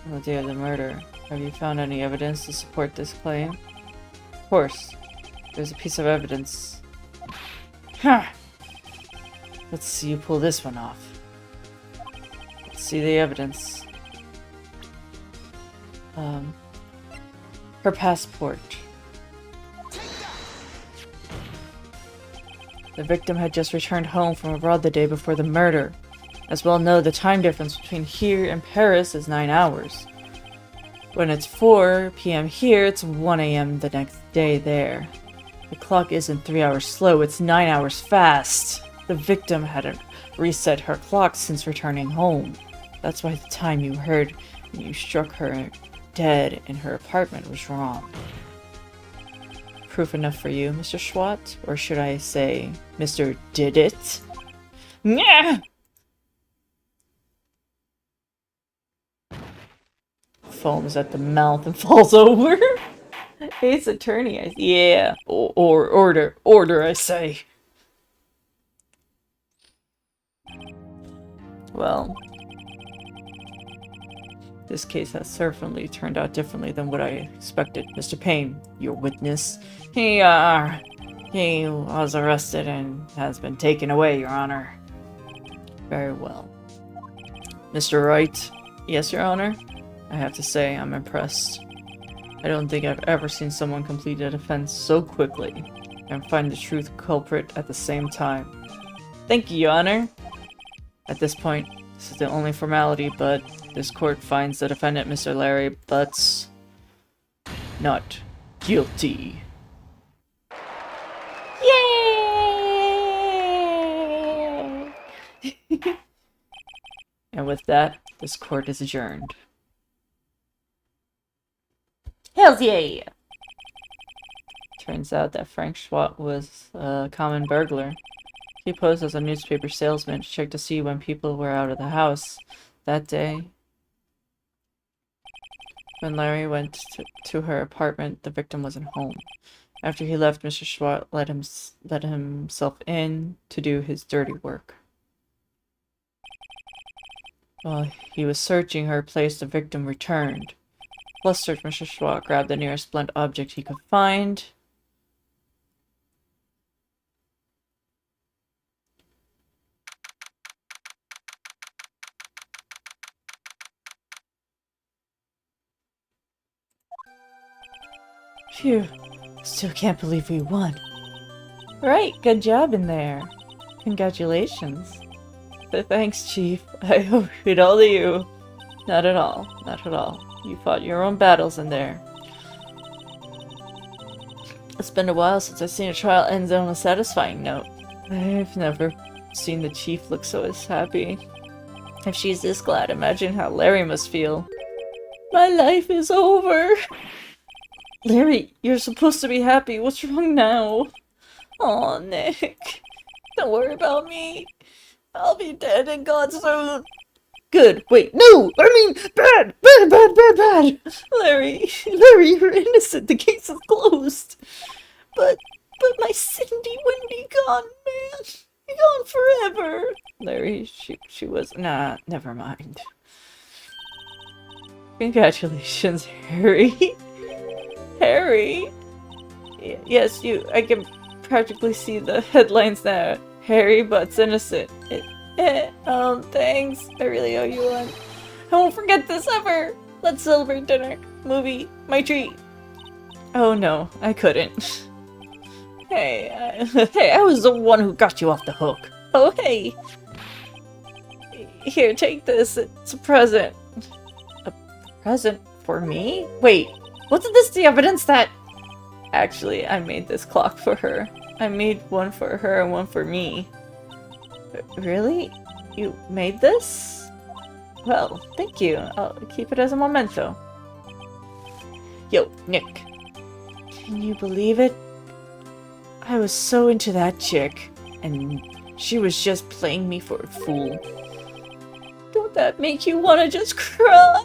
On the day of the murder, have you found any evidence to support this claim? Of course. There's a piece of evidence. Huh! Let's see you pull this one off. Let's see the evidence. Her passport. The victim had just returned home from abroad the day before the murder. As well know, the time difference between here and Paris is 9 hours. When it's 4 p.m. here, it's 1 a.m. the next day there. The clock isn't 3 hours slow, it's 9 hours fast. The victim hadn't reset her clock since returning home. That's why the time you heard when you struck her dead in her apartment was wrong. Proof enough for you, Mr. Schwat? Or should I say, Mr. Did It? Yeah. Foams at the mouth and falls over. Ace Attorney, yeah. Order, I say. Well, this case has certainly turned out differently than what I expected. Mr. Payne, your witness. He was arrested and has been taken away, Your Honor. Very well. Mr. Wright? Yes, Your Honor? I have to say, I'm impressed. I don't think I've ever seen someone complete a defense so quickly and find the truth culprit at the same time. Thank you, Your Honor. At this point, this is the only formality, but this court finds the defendant, Mr. Larry Butts, not guilty. Yay! And with that, this court is adjourned. Hells yeah! Turns out that Frank Schwat was a common burglar. He posed as a newspaper salesman to check to see when people were out of the house. That day, when Larry went to her apartment, the victim wasn't home. After he left, Mr. Schwartz let himself in to do his dirty work. While he was searching her place, the victim returned. Flustered, Mr. Schwartz grabbed the nearest blunt object he could find. Phew. Still can't believe we won. Right, good job in there. Congratulations. Thanks, Chief. I owe it all to you. Not at all. Not at all. You fought your own battles in there. It's been a while since I've seen a trial end on a satisfying note. I've never seen the Chief look so happy. If she's this glad, imagine how Larry must feel. My life is over! Larry, you're supposed to be happy. What's wrong now? Aw, Nick. Don't worry about me. I'll be dead in God soon. Good. Wait, no! I mean, bad! Bad, bad, bad, bad! Larry, you're innocent. The case is closed. But my Cindy Wendy gone, man. Gone forever. Larry, she was... Nah, never mind. Congratulations, Harry. Harry? Yes, I can practically see the headlines now. Harry Butt's innocent. Thanks. I really owe you one. I won't forget this ever. Let's celebrate dinner. Movie. My treat. Oh no, I couldn't. Hey, I was the one who got you off the hook. Oh, hey. Here, take this. It's a present. A present for me? Wait. Wasn't this the evidence that... Actually, I made this clock for her. I made one for her and one for me. Really? You made this? Well, thank you. I'll keep it as a memento. Yo, Nick. Can you believe it? I was so into that chick, and she was just playing me for a fool. Don't that make you want to just cry?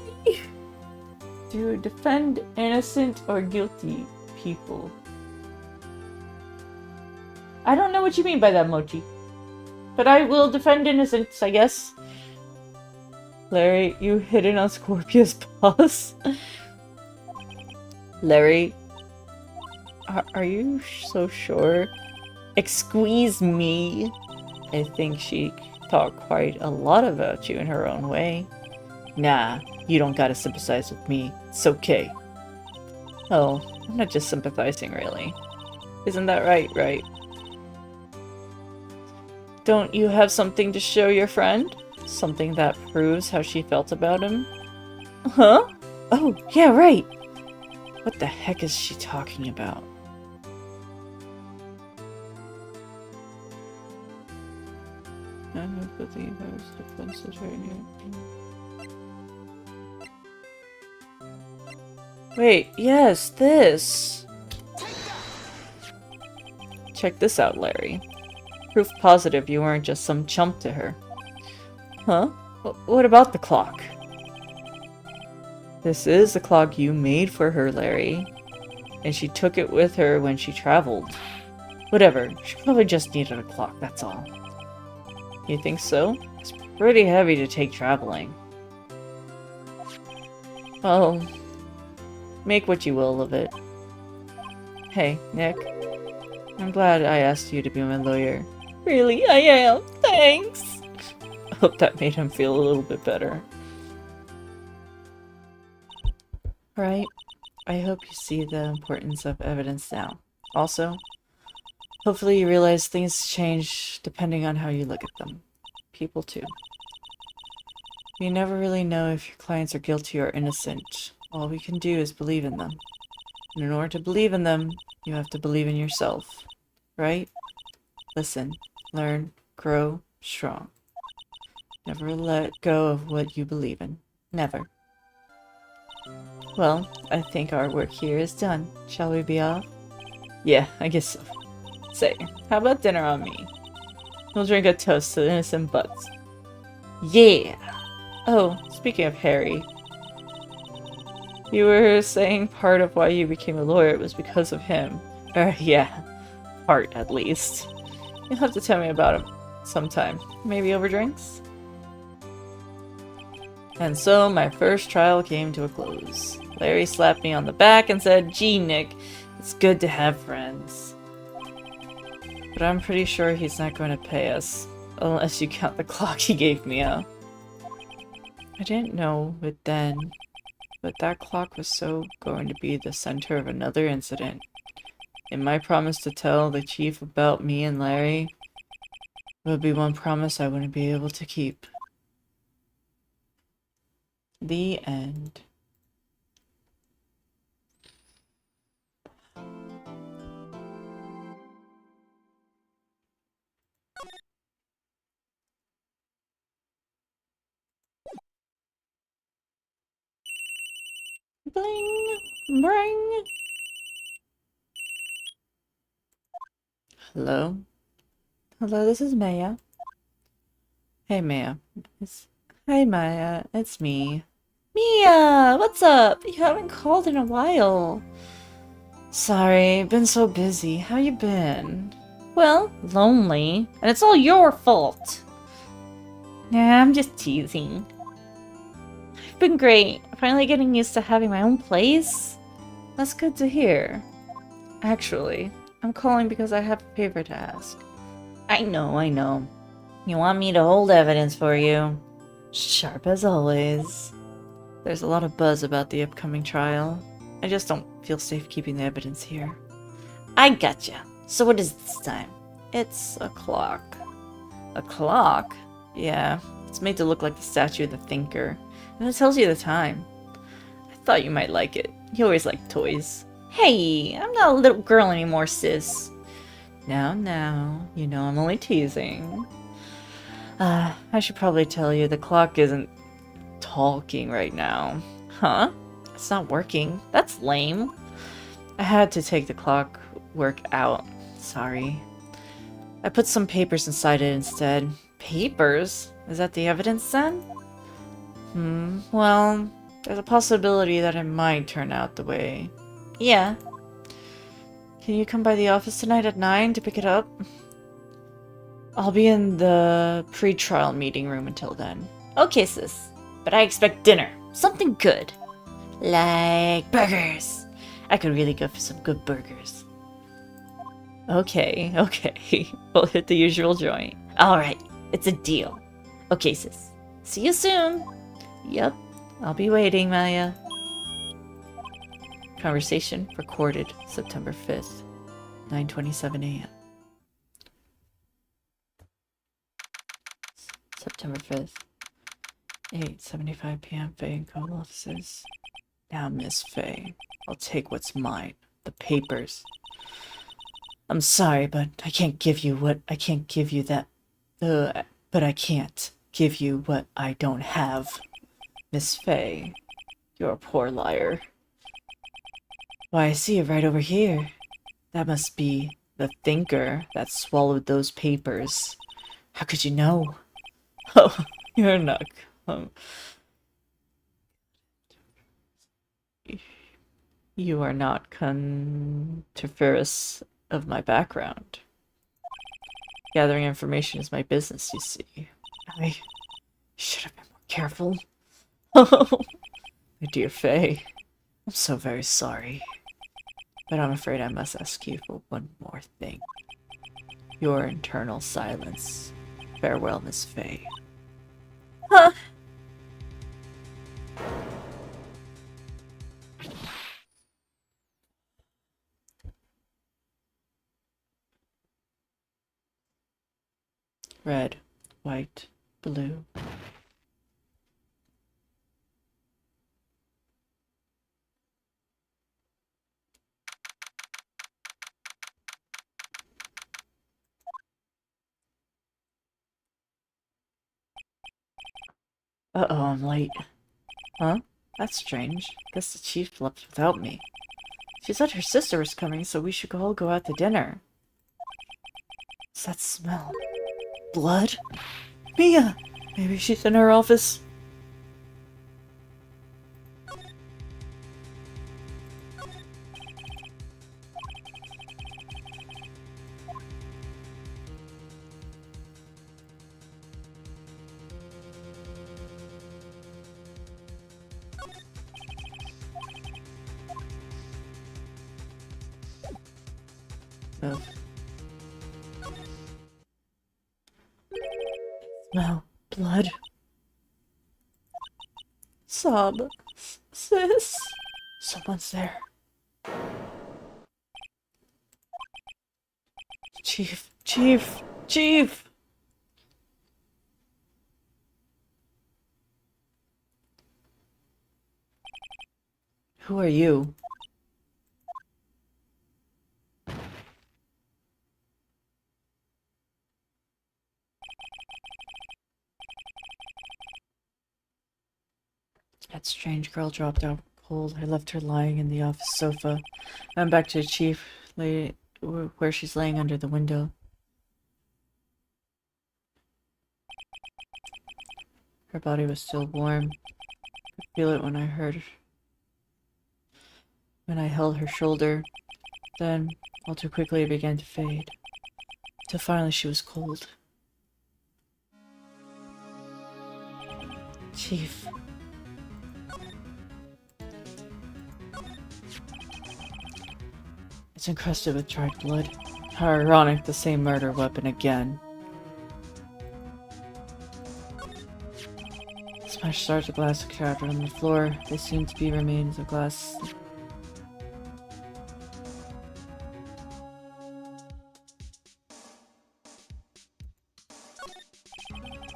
To defend innocent or guilty people. I don't know what you mean by that, Mochi. But I will defend innocence, I guess. Larry, you hidden on Scorpia's boss? Larry, are you so sure? Excuse me. I think she thought quite a lot about you in her own way. Nah, you don't gotta sympathize with me. It's okay. Oh, I'm not just sympathizing, really. Isn't that right? Don't you have something to show your friend? Something that proves how she felt about him? Huh? Oh, yeah, right! What the heck is she talking about? I don't believe I was defensive right now. Wait, yes, this! Check this out, Larry. Proof positive you weren't just some chump to her. Huh? What about the clock? This is the clock you made for her, Larry. And she took it with her when she traveled. Whatever, she probably just needed a clock, that's all. You think so? It's pretty heavy to take traveling. Well, make what you will of it. Hey, Nick. I'm glad I asked you to be my lawyer. Really, I am. Thanks! I hope that made him feel a little bit better. Right. I hope you see the importance of evidence now. Also, hopefully you realize things change depending on how you look at them. People too. You never really know if your clients are guilty or innocent. All we can do is believe in them. And in order to believe in them, you have to believe in yourself. Right? Listen, learn, grow strong. Never let go of what you believe in. Never. Well, I think our work here is done. Shall we be off? Yeah, I guess so. Say, how about dinner on me? We'll drink a toast to innocent butts. Yeah! Oh, speaking of Harry. You were saying part of why you became a lawyer was because of him. Yeah. Part, at least. You'll have to tell me about him sometime. Maybe over drinks? And so my first trial came to a close. Larry slapped me on the back and said, "Gee, Nick, it's good to have friends." But I'm pretty sure he's not going to pay us, unless you count the clock he gave me, huh? I didn't know it then, but that clock was so going to be the center of another incident. And my promise to tell the chief about me and Larry would be one promise I wouldn't be able to keep. The end. Bling! Bring! Hello? Hello, this is Maya. Hey, Maya. Hey, Maya. It's me. Mia! What's up? You haven't called in a while. Sorry, been so busy. How you been? Well, lonely. And it's all your fault. Nah, I'm just teasing. I've been great. Finally getting used to having my own place. That's good to hear. Actually, I'm calling because I have a favor to ask. I know. You want me to hold evidence for you? Sharp as always. There's a lot of buzz about the upcoming trial. I just don't feel safe keeping the evidence here. I gotcha. So what is this time? It's a clock. A clock? Yeah, it's made to look like the statue of the thinker. And it tells you the time. I thought you might like it. You always like toys. Hey, I'm not a little girl anymore, sis. Now, you know I'm only teasing. I should probably tell you the clock isn't talking right now. Huh? It's not working. That's lame. I had to take the clock work out. Sorry. I put some papers inside it instead. Papers? Is that the evidence then? Well, there's a possibility that it might turn out the way. Yeah. Can you come by the office tonight at 9 to pick it up? I'll be in the pre-trial meeting room until then. Okay, sis. But I expect dinner. Something good. Like burgers. I could really go for some good burgers. Okay. We'll hit the usual joint. Alright, it's a deal. Okay, sis. See you soon. Yep, I'll be waiting, Maya. Conversation recorded September 5th, 9:27 a.m. September 5th, 8:75 p.m. Faye and Cole offices. Now, Miss Faye, I'll take what's mine. The papers. I'm sorry, but I can't give you what I can't give you that. But I can't give you what I don't have. Miss Faye, you're a poor liar. Why, I see it right over here. That must be the thinker that swallowed those papers. How could you know? Oh, you're not. You are not conterferous of my background. Gathering information is my business, you see. I should have been more careful. Oh, my dear Faye, I'm so very sorry. But I'm afraid I must ask you for one more thing. Your internal silence. Farewell, Miss Faye. Huh? Red, white, blue. Uh-oh, I'm late. Huh? That's strange. Guess the chief left without me. She said her sister was coming, so we should all go out to dinner. What's that smell? Blood? Mia! Maybe she's in her office. of. Smell blood. Sob. Sis. Someone's there. Chief. Chief. Chief! Who are you? That strange girl dropped out cold. I left her lying in the office sofa. I'm back to the chief, where she's laying under the window. Her body was still warm. I could feel it when I held her shoulder. Then, all too quickly, it began to fade. Till finally she was cold. Chief. It's encrusted with dried blood. How ironic, the same murder weapon again. Smashed shards of glass scattered on the floor. They seem to be remains of glass.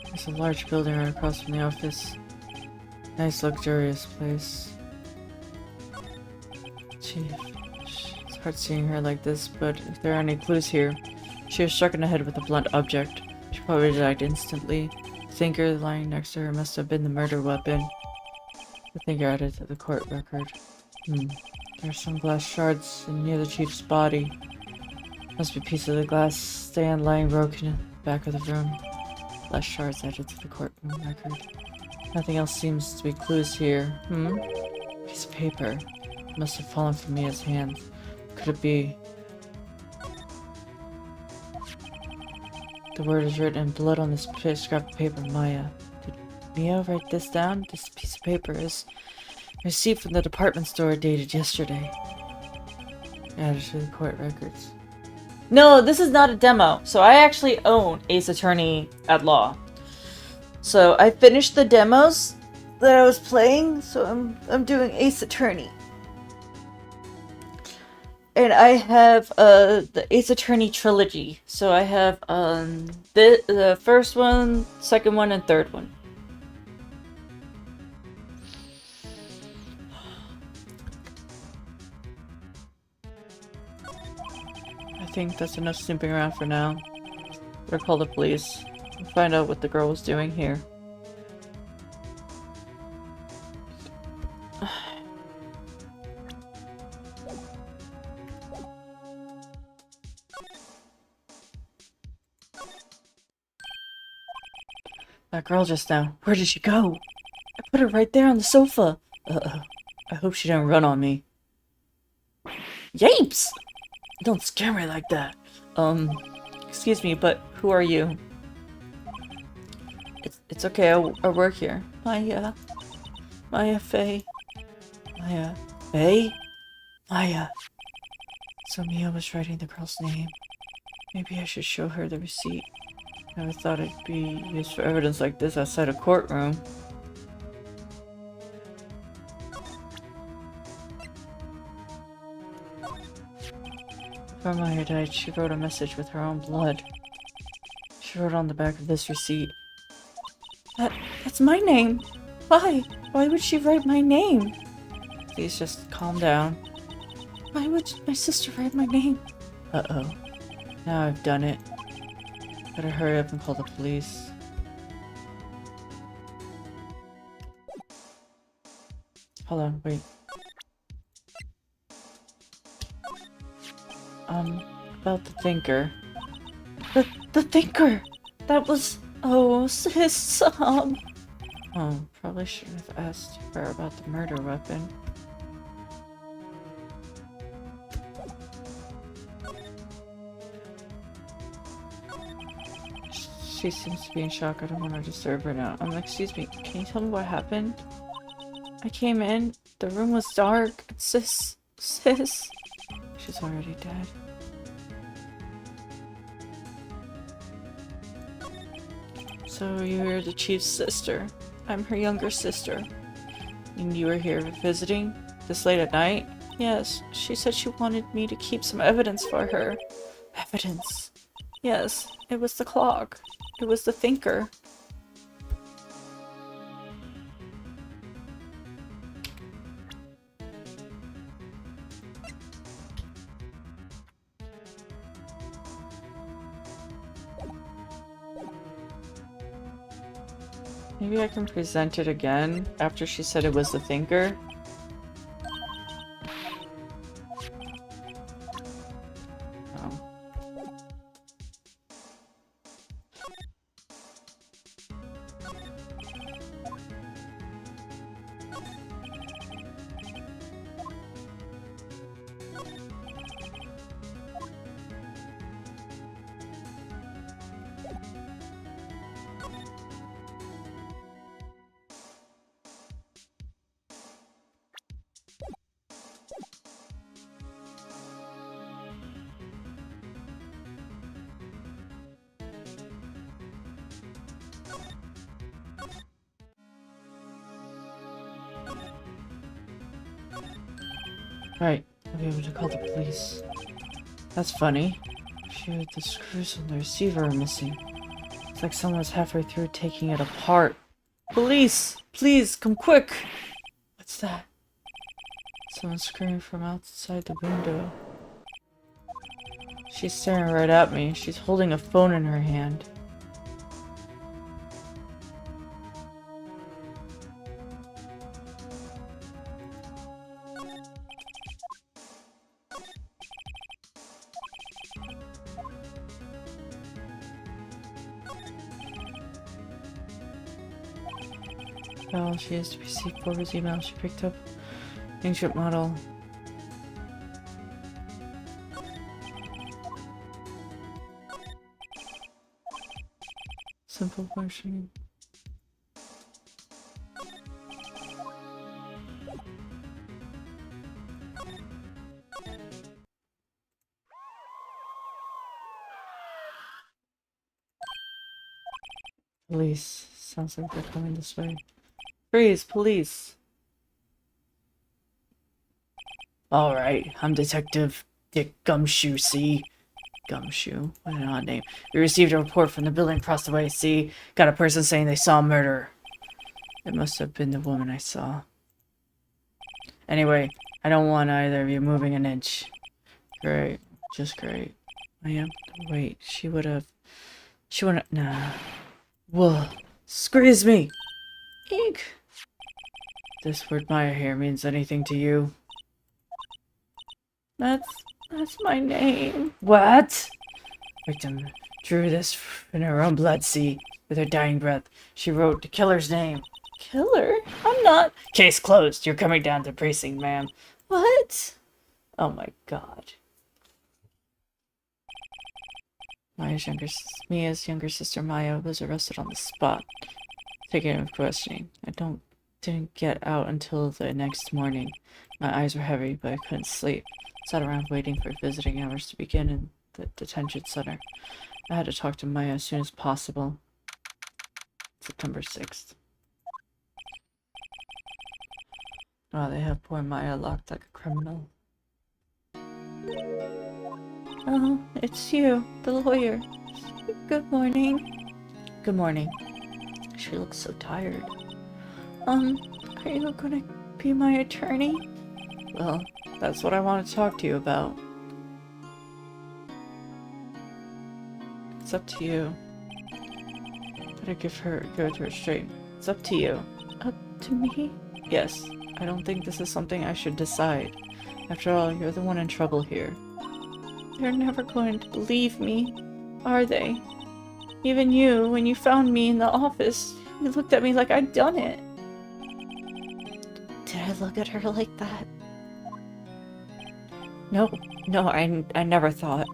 There's a large building right across from the office. Nice, luxurious place. Chief. It's hard seeing her like this, but if there are any clues here. She was struck in the head with a blunt object. She probably died instantly. The thinker lying next to her must have been the murder weapon. The thinker added to the court record. There are some glass shards near the chief's body. Must be pieces of the glass stand lying broken in the back of the room. Glass shards added to the courtroom record. Nothing else seems to be clues here. Piece of paper. It must have fallen from Mia's hand. Could it be? The word is written in blood on this scrap of paper, Maya. Did Mia write this down? This piece of paper is a receipt from the department store dated yesterday. Added to the court records. No, this is not a demo. So I actually own Ace Attorney at Law. So I finished the demos that I was playing, so I'm doing Ace Attorney. And I have the Ace Attorney trilogy. So I have the first one, second one, and third one. I think that's enough snooping around for now. Better call the police and find out what the girl was doing here. That girl just now. Where did she go? I put her right there on the sofa. I hope she didn't run on me. Yapes! Don't scare me like that. Excuse me, but who are you? It's okay, I work here. Maya Faye. Maya Faye? Maya. So Mia was writing the girl's name. Maybe I should show her the receipt. Never thought it'd be used for evidence like this outside a courtroom. Before Maya died, she wrote a message with her own blood. She wrote on the back of this receipt. That's my name! Why? Why would she write my name? Please just calm down. Why would my sister write my name? Uh-oh. Now I've done it. Better hurry up and call the police. Hold on, wait. About the thinker. The thinker! That was... Oh, sis, Oh, probably shouldn't have asked her about the murder weapon. She seems to be in shock. I don't want to disturb her now. Excuse me, can you tell me what happened? I came in, the room was dark. Sis. She's already dead. So you're the chief's sister. I'm her younger sister. And you were here visiting this late at night? Yes, she said she wanted me to keep some evidence for her. Evidence? Yes, it was the clock. It was the thinker. Maybe I can present it again after she said it was the thinker. Oh. Right, I'll be able to call the police. That's funny. Shoot, the screws on the receiver are missing. It's like someone's halfway through taking it apart. Police! Please, come quick! What's that? Someone's screaming from outside the window. She's staring right at me. She's holding a phone in her hand. Oh, she has to receive Porter's email. She picked up ancient model. Simple functioning. Police. Sounds like they're coming this way. Freeze, police. Alright, I'm Detective Dick Gumshoe, see? Gumshoe? What an odd name. We received a report from the building across the way, see? Got a person saying they saw a murder. It must have been the woman I saw. Anyway, I don't want either of you moving an inch. Great. Just great. I am? Wait, she wouldn't... Nah. Whoa. Excuse me! Eek! This word Maya here means anything to you? That's my name. What? Victim drew this in her own blood, see? With her dying breath, she wrote the killer's name. Killer? I'm not... Case closed. You're coming down to precinct, ma'am. What? Oh my god. Mia's younger sister Maya was arrested on the spot. Taken into questioning. Didn't get out until the next morning. My eyes were heavy, but I couldn't sleep. Sat around waiting for visiting hours to begin in the detention center. I had to talk to Maya as soon as possible. September 6th. Oh, they have poor Maya locked like a criminal. Oh, it's you, the lawyer. Good morning. Good morning. She looks so tired. Are you gonna be my attorney? Well, that's what I want to talk to you about. It's up to you. Better give it to her straight. It's up to you. Up to me? Yes. I don't think this is something I should decide. After all, you're the one in trouble here. They're never going to believe me, are they? Even you, when you found me in the office, you looked at me like I'd done it. Did I look at her like that? No, I never thought.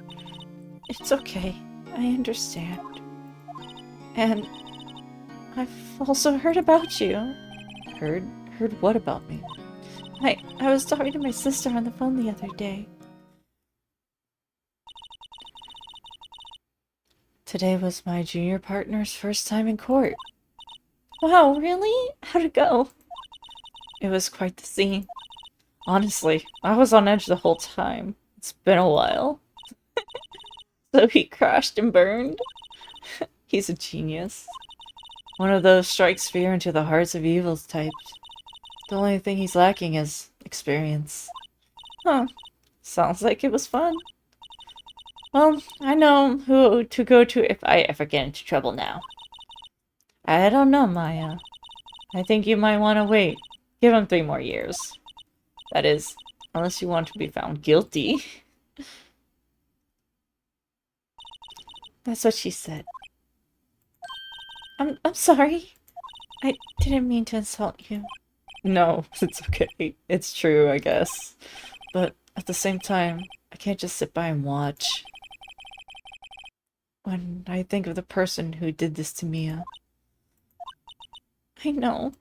It's okay. I understand. And I've also heard about you. Heard what about me? I was talking to my sister on the phone the other day. Today was my junior partner's first time in court. Wow, really? How'd it go? It was quite the scene. Honestly, I was on edge the whole time. It's been a while. So he crashed and burned? He's a genius. One of those strikes fear into the hearts of evil types. The only thing he's lacking is experience. Huh. Sounds like it was fun. Well, I know who to go to if I ever get into trouble now. I don't know, Maya. I think you might want to wait. Give him 3 more years. That is, unless you want to be found guilty. That's what she said. I'm sorry. I didn't mean to insult you. No, it's okay. It's true, I guess. But at the same time, I can't just sit by and watch. When I think of the person who did this to Mia. I know.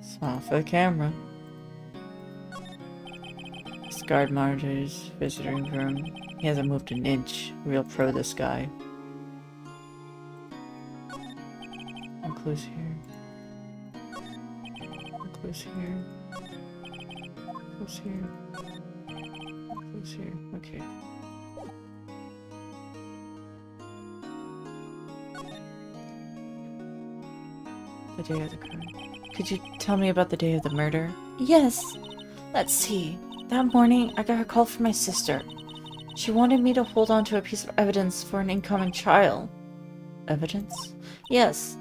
Smile for the camera. Guard monitors, visiting room. He hasn't moved an inch. Real pro, this guy. Clues here. Clues here. Clues here. Clues here. Okay. The day of the crime. Could you tell me about the day of the murder? Yes. Let's see. That morning, I got a call from my sister. She wanted me to hold on to a piece of evidence for an incoming trial. Evidence? Yes.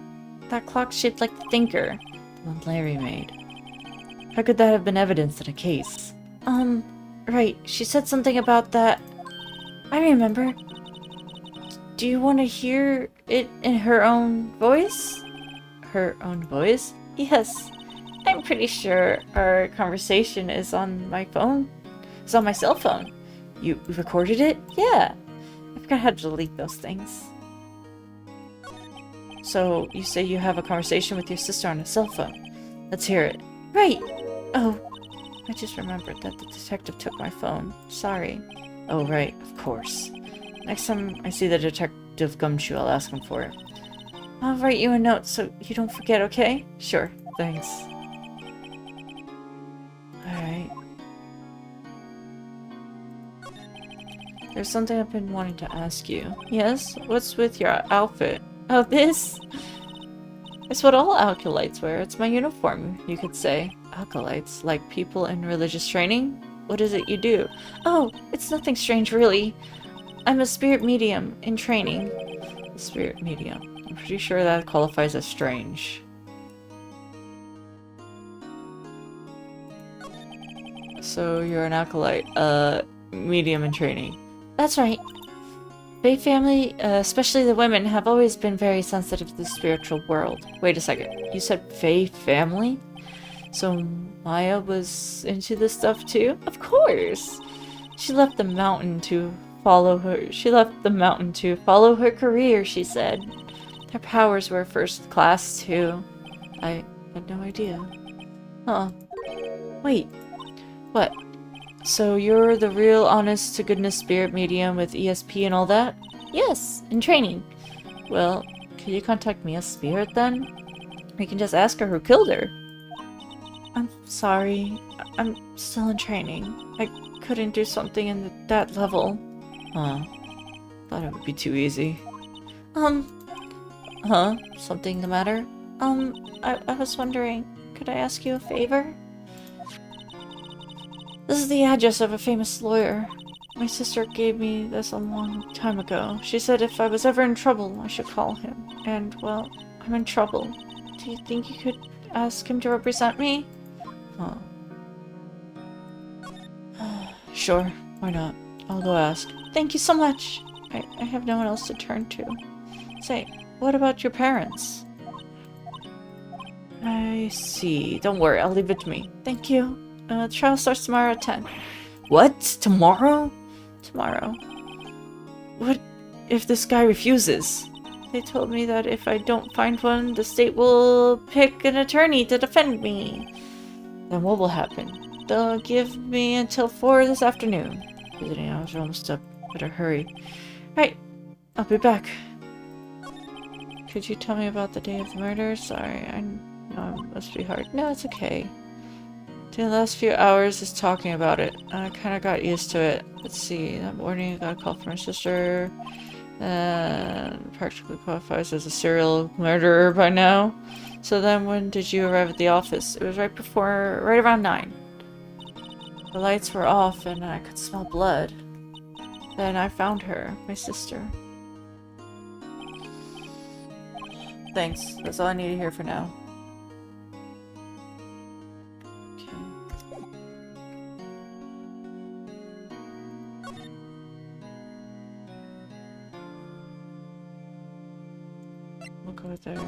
That clock shaped like the thinker, the one Larry made. How could that have been evidence in a case? Right. She said something about that. I remember. Do you want to hear it in her own voice? Her own voice? Yes. I'm pretty sure our conversation is on my phone. It's on my cell phone. You recorded it? Yeah. I forgot how to delete those things. So, you say you have a conversation with your sister on a cell phone. Let's hear it. Right. Oh, I just remembered that the detective took my phone. Sorry. Oh, right. Of course. Next time I see the detective Gumshoe, I'll ask him for it. I'll write you a note so you don't forget, okay? Sure. Thanks. Alright. There's something I've been wanting to ask you. Yes? What's with your outfit? Oh, this? It's what all acolytes wear. It's my uniform, you could say. Acolytes? Like people in religious training? What is it you do? Oh, it's nothing strange, really. I'm a spirit medium in training. A spirit medium. I'm pretty sure that qualifies as strange. So you're an acolyte, medium in training. That's right. Fae family, especially the women, have always been very sensitive to the spiritual world. Wait a second, you said Fae family? So Maya was into this stuff too? Of course! She left the mountain to follow her. She left the mountain to follow her career, she said. Their powers were first class too. I had no idea. Huh. Wait. What? So you're the real honest-to-goodness spirit medium with ESP and all that? Yes, in training. Well, can you contact me as spirit then? We can just ask her who killed her. I'm sorry. I'm still in training. I couldn't do something in that level. Huh. Thought it would be too easy. Huh? Something the matter? I was wondering, could I ask you a favor? This is the address of a famous lawyer. My sister gave me this a long time ago. She said if I was ever in trouble, I should call him. And, well, I'm in trouble. Do you think you could ask him to represent me? Huh. Sure, why not? I'll go ask. Thank you so much! I have no one else to turn to. Say, what about your parents? I see. Don't worry, I'll leave it to me. Thank you. Trial starts tomorrow at 10. What? Tomorrow? Tomorrow. What if this guy refuses? They told me that if I don't find one, the state will pick an attorney to defend me. Then what will happen? they'll give me until 4 this afternoon. Visiting hours are almost up. Better hurry. Right, I'll be back. Could you tell me about the day of the murder? Sorry, I know it must be hard. No, it's okay. The last few hours is talking about it. I kind of got used to it. Let's see. That morning I got a call from my sister. And practically qualifies as a serial murderer by now. So then when did you arrive at the office? It was right around 9. The lights were off and I could smell blood. Then I found her, my sister. Thanks. That's all I need to hear for now. We'll go there.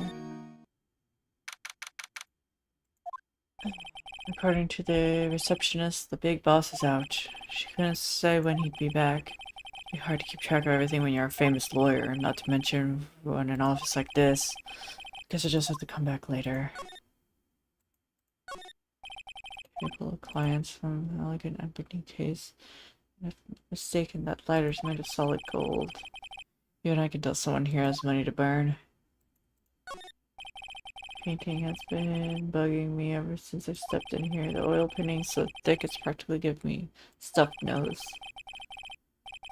According to the receptionist, the big boss is out. She couldn't say when he'd be back. It'd be hard to keep track of everything when you're a famous lawyer, not to mention in an office like this. Guess I just have to come back later. Table of clients from an elegant ebony case. If mistaken, that lighter's made of solid gold. You and I can tell someone here has money to burn. Painting has been bugging me ever since I stepped in here. The oil painting's so thick it's practically giving me stuffed nose.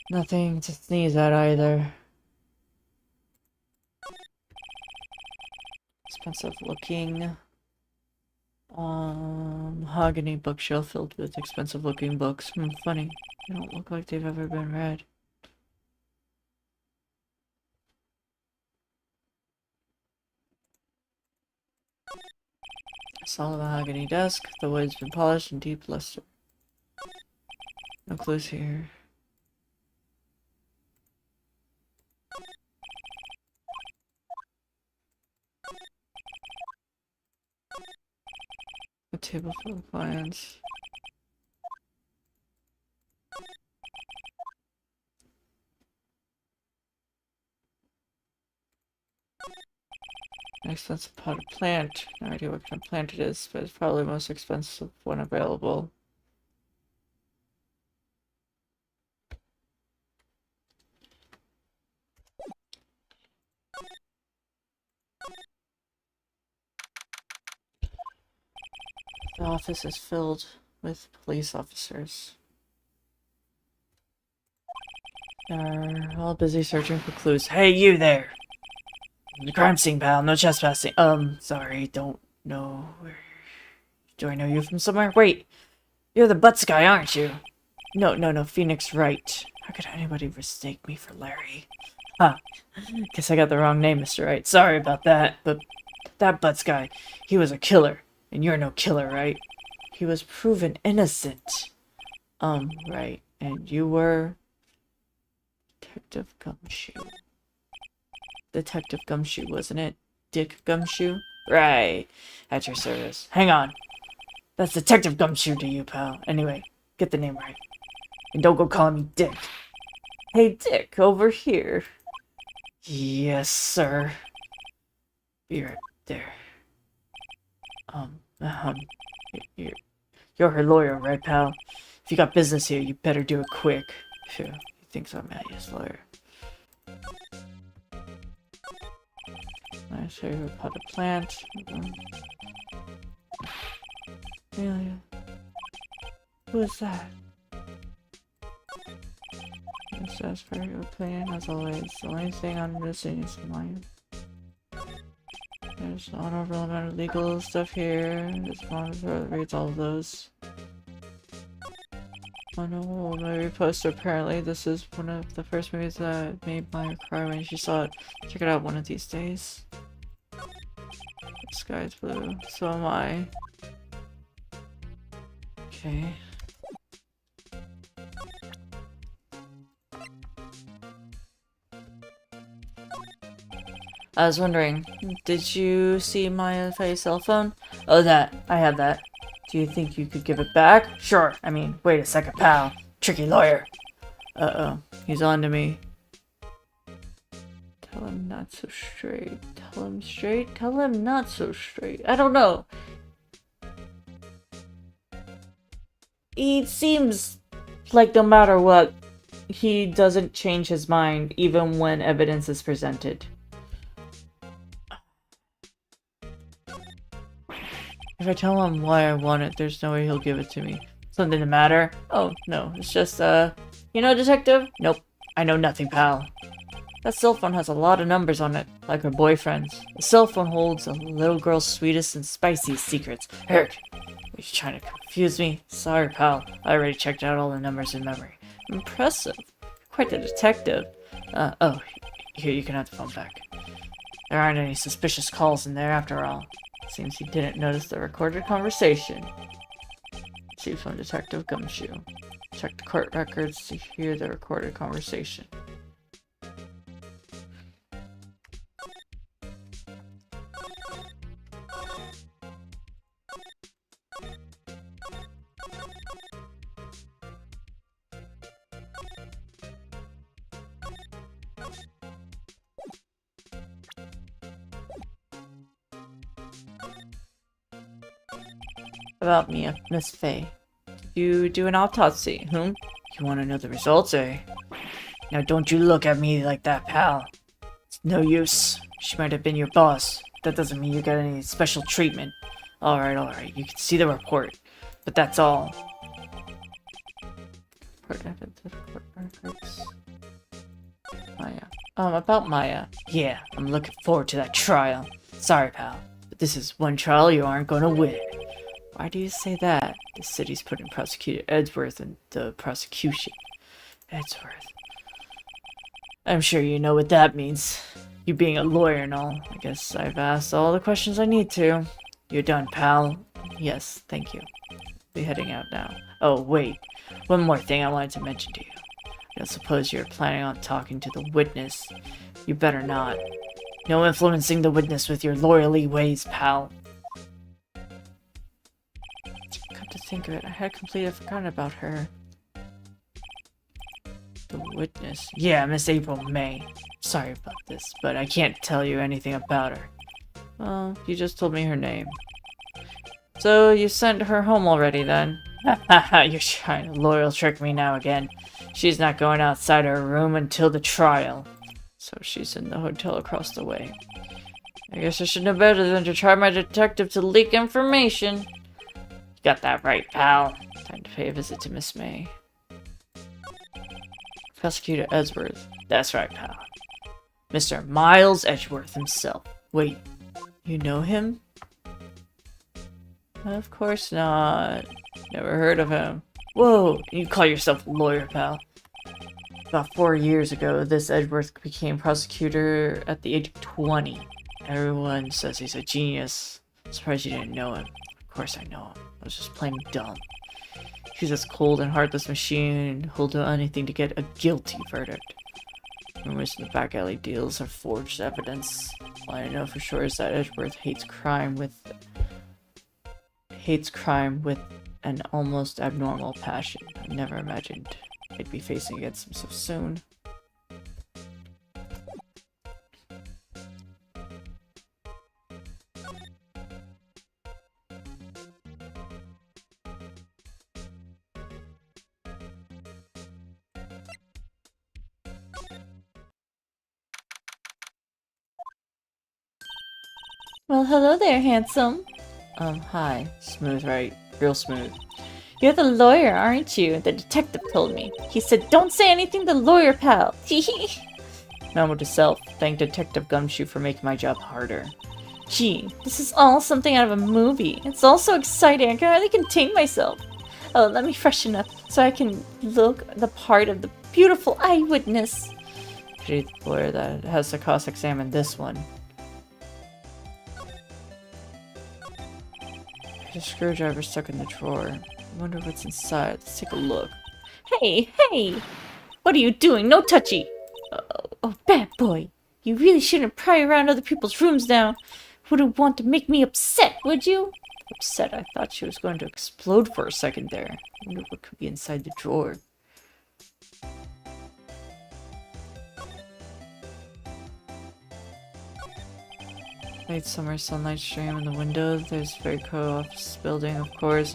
Nothing to sneeze at either. Expensive looking. Mahogany bookshelf filled with expensive looking books. Funny. They don't look like they've ever been read. Solid mahogany desk. The wood's been polished and deep luster. No clues here. A table full of clients. An expensive potted plant. No idea what kind of plant it is, but it's probably the most expensive one available. The office is filled with police officers. They're all busy searching for clues. Hey, you there! The crime scene, pal. No trespassing. Sorry, don't know where... Do I know you from somewhere? Wait! You're the Butts guy, aren't you? No, Phoenix Wright. How could anybody mistake me for Larry? Huh. Guess I got the wrong name, Mr. Wright. Sorry about that, but that Butts guy, he was a killer. And you're no killer, right? He was proven innocent. Right. And you were... Detective Gumshoe. Detective Gumshoe, wasn't it? Dick Gumshoe? Right. At your service. Hang on. That's Detective Gumshoe to you, pal. Anyway, get the name right. And don't go calling me Dick. Hey, Dick, over here. Yes, sir. Be right there. You're her lawyer, right, pal? If you got business here, you better do it quick. Phew, he thinks I'm his lawyer. I show you a potted plant. Amelia. Who is that? Just as for your opinion, as always. The only thing I'm missing is mine. There's an honorable amount of legal stuff here. This monitor reads all of those. Oh no, movie poster. Apparently, this is one of the first movies that made Maya cry when she saw it. Check it out one of these days. The sky's blue. So am I. Okay. I was wondering, did you see my cell phone? Oh, that. I have that. Do you think you could give it back? Sure. I mean, wait a second, pal. Tricky lawyer. Uh-oh. He's on to me. Tell him not so straight. Tell him straight? Tell him not so straight. I don't know. He seems like no matter what, he doesn't change his mind even when evidence is presented. If I tell him why I want it, there's no way he'll give it to me. Something the matter? Oh, no, it's just, you know, detective? Nope, I know nothing, pal. That cell phone has a lot of numbers on it, like her boyfriend's. The cell phone holds a little girl's sweetest and spiciest secrets. Eric, are you trying to confuse me? Sorry, pal. I already checked out all the numbers in memory. Impressive. Quite the detective. Oh, here, you can have the phone back. There aren't any suspicious calls in there after all. Seems he didn't notice the recorded conversation. Chief from Detective Gumshoe. Check the court records to hear the recorded conversation. About me, Miss Faye. You do an autopsy, You want to know the results, eh? Now don't you look at me like that, pal. It's no use. She might have been your boss. That doesn't mean you got any special treatment. Alright. You can see the report. But that's all. Maya. About Maya. Yeah, I'm looking forward to that trial. Sorry, pal. But this is one trial you aren't gonna win. Why do you say that? The city's putting Prosecutor Edgeworth in the prosecution. Edgeworth. I'm sure you know what that means. You being a lawyer and all. I guess I've asked all the questions I need to. You're done, pal. Yes, thank you. Be heading out now. Oh, wait. One more thing I wanted to mention to you. I don't suppose you're planning on talking to the witness. You better not. No influencing the witness with your lawyerly ways, pal. Come to think of it, I had completely forgotten about her. The witness. Yeah, Miss April May. Sorry about this, but I can't tell you anything about her. Well, you just told me her name. So you sent her home already then? Haha, you're trying to loyal trick me now again. She's not going outside her room until the trial. So she's in the hotel across the way. I guess I should know better than to try my detective to leak information. You got that right, pal. Time to pay a visit to Miss May. Prosecutor Edgeworth. That's right, pal. Mr. Miles Edgeworth himself. Wait, you know him? Of course not. Never heard of him. Whoa, you call yourself a lawyer, pal. About 4 years ago, this Edgeworth became prosecutor at the age of 20. Everyone says he's a genius. I'm surprised you didn't know him. Of course I know him. I was just plain dumb. He's this cold and heartless machine who'll do anything to get a guilty verdict. Rumors in the back alley deals are forged evidence. All I know for sure is that Edgeworth hates crime with an almost abnormal passion. I never imagined I'd be facing against him so soon. Well, hello there, handsome. Hi. Smooth, right? Real smooth. You're the lawyer, aren't you? The detective told me. He said, don't say anything to the lawyer, pal. Memo to self. Thank Detective Gumshoe for making my job harder. Gee, this is all something out of a movie. It's all so exciting, I can hardly contain myself. Oh, let me freshen up so I can look the part of the beautiful eyewitness. Pity the lawyer that has to cross-examine this one. There's a screwdriver stuck in the drawer. I wonder what's inside. Let's take a look. Hey! What are you doing? No touchy! Oh, bad boy. You really shouldn't pry around other people's rooms now. Wouldn't want to make me upset, would you? Upset? I thought she was going to explode for a second there. I wonder what could be inside the drawer. Late summer sunlight stream in the window. There's a very cool office building, of course.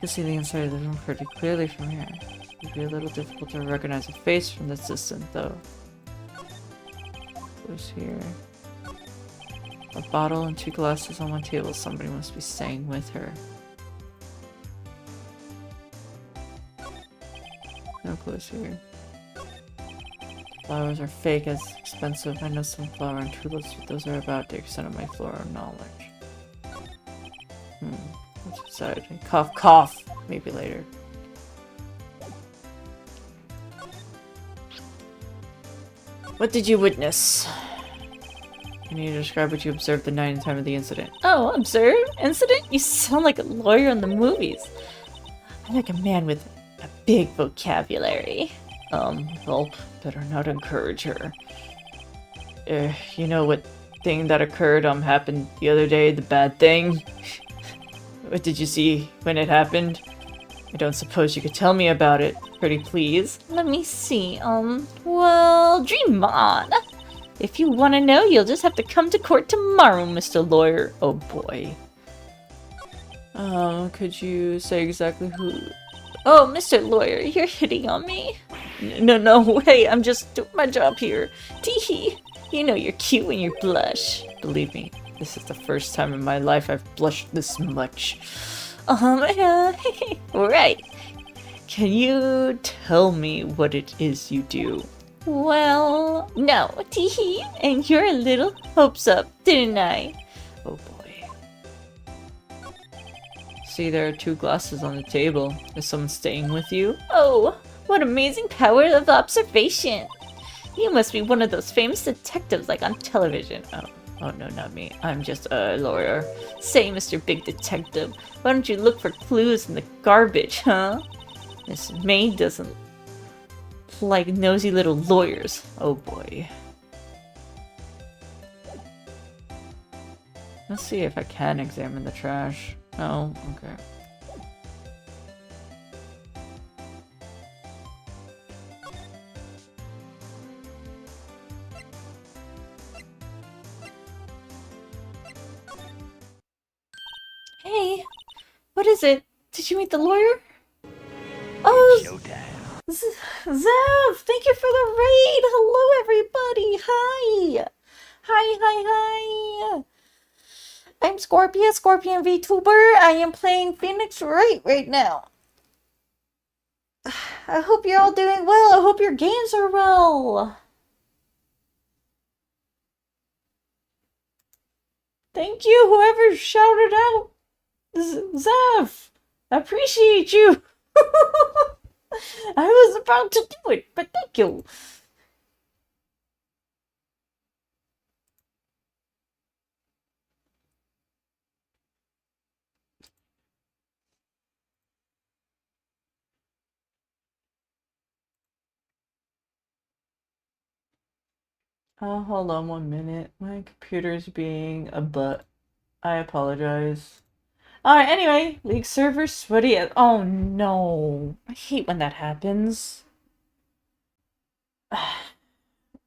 can see the inside of the room pretty clearly from here. It would be a little difficult to recognize a face from this distance, though. What's here? A bottle and 2 glasses on one table. Somebody must be staying with her. No clues here. Flowers are fake as expensive. I know some flower and tulips, but those are about the extent of my floral knowledge. What's inside? Cough, cough! Maybe later. What did you witness? Can you describe what you observed the night and time of the incident? Oh, observe? Incident? You sound like a lawyer in the movies. I'm like a man with a big vocabulary. Gulp. Better not encourage her. You know what thing that occurred, happened the other day? The bad thing? What did you see when it happened? I don't suppose you could tell me about it, pretty please. Let me see, well, dream on. If you want to know, you'll just have to come to court tomorrow, Mr. Lawyer. Oh boy. Could you say exactly who? Oh, Mr. Lawyer, you're hitting on me? No way, I'm just doing my job here. Teehee. You know you're cute when you blush. Believe me, this is the first time in my life I've blushed this much. Right. Can you tell me what it is you do? Well, no, teehee, and you're a little hopes up, didn't I? Oh boy. See, there are 2 glasses on the table. Is someone staying with you? Oh, what amazing power of observation. You must be one of those famous detectives like on television. Oh no, not me. I'm just a lawyer. Say, Mr. Big Detective, why don't you look for clues in the garbage, huh? Miss May doesn't like nosy little lawyers. Oh boy. Let's see if I can examine the trash. Oh, okay. Hey, what is it? Did you meet the lawyer? Oh, Zev, thank you for the raid. Hello, everybody. Hi. Hi. I'm Scorpia, Scorpion VTuber. I am playing Phoenix right now. I hope you're all doing well. I hope your games are well. Thank you, whoever shouted out. Zev, I appreciate you. I was about to do it, but thank you. Hold on 1 minute. My computer's being a butt. I apologize. Alright, anyway, League server sweaty as— oh no. I hate when that happens.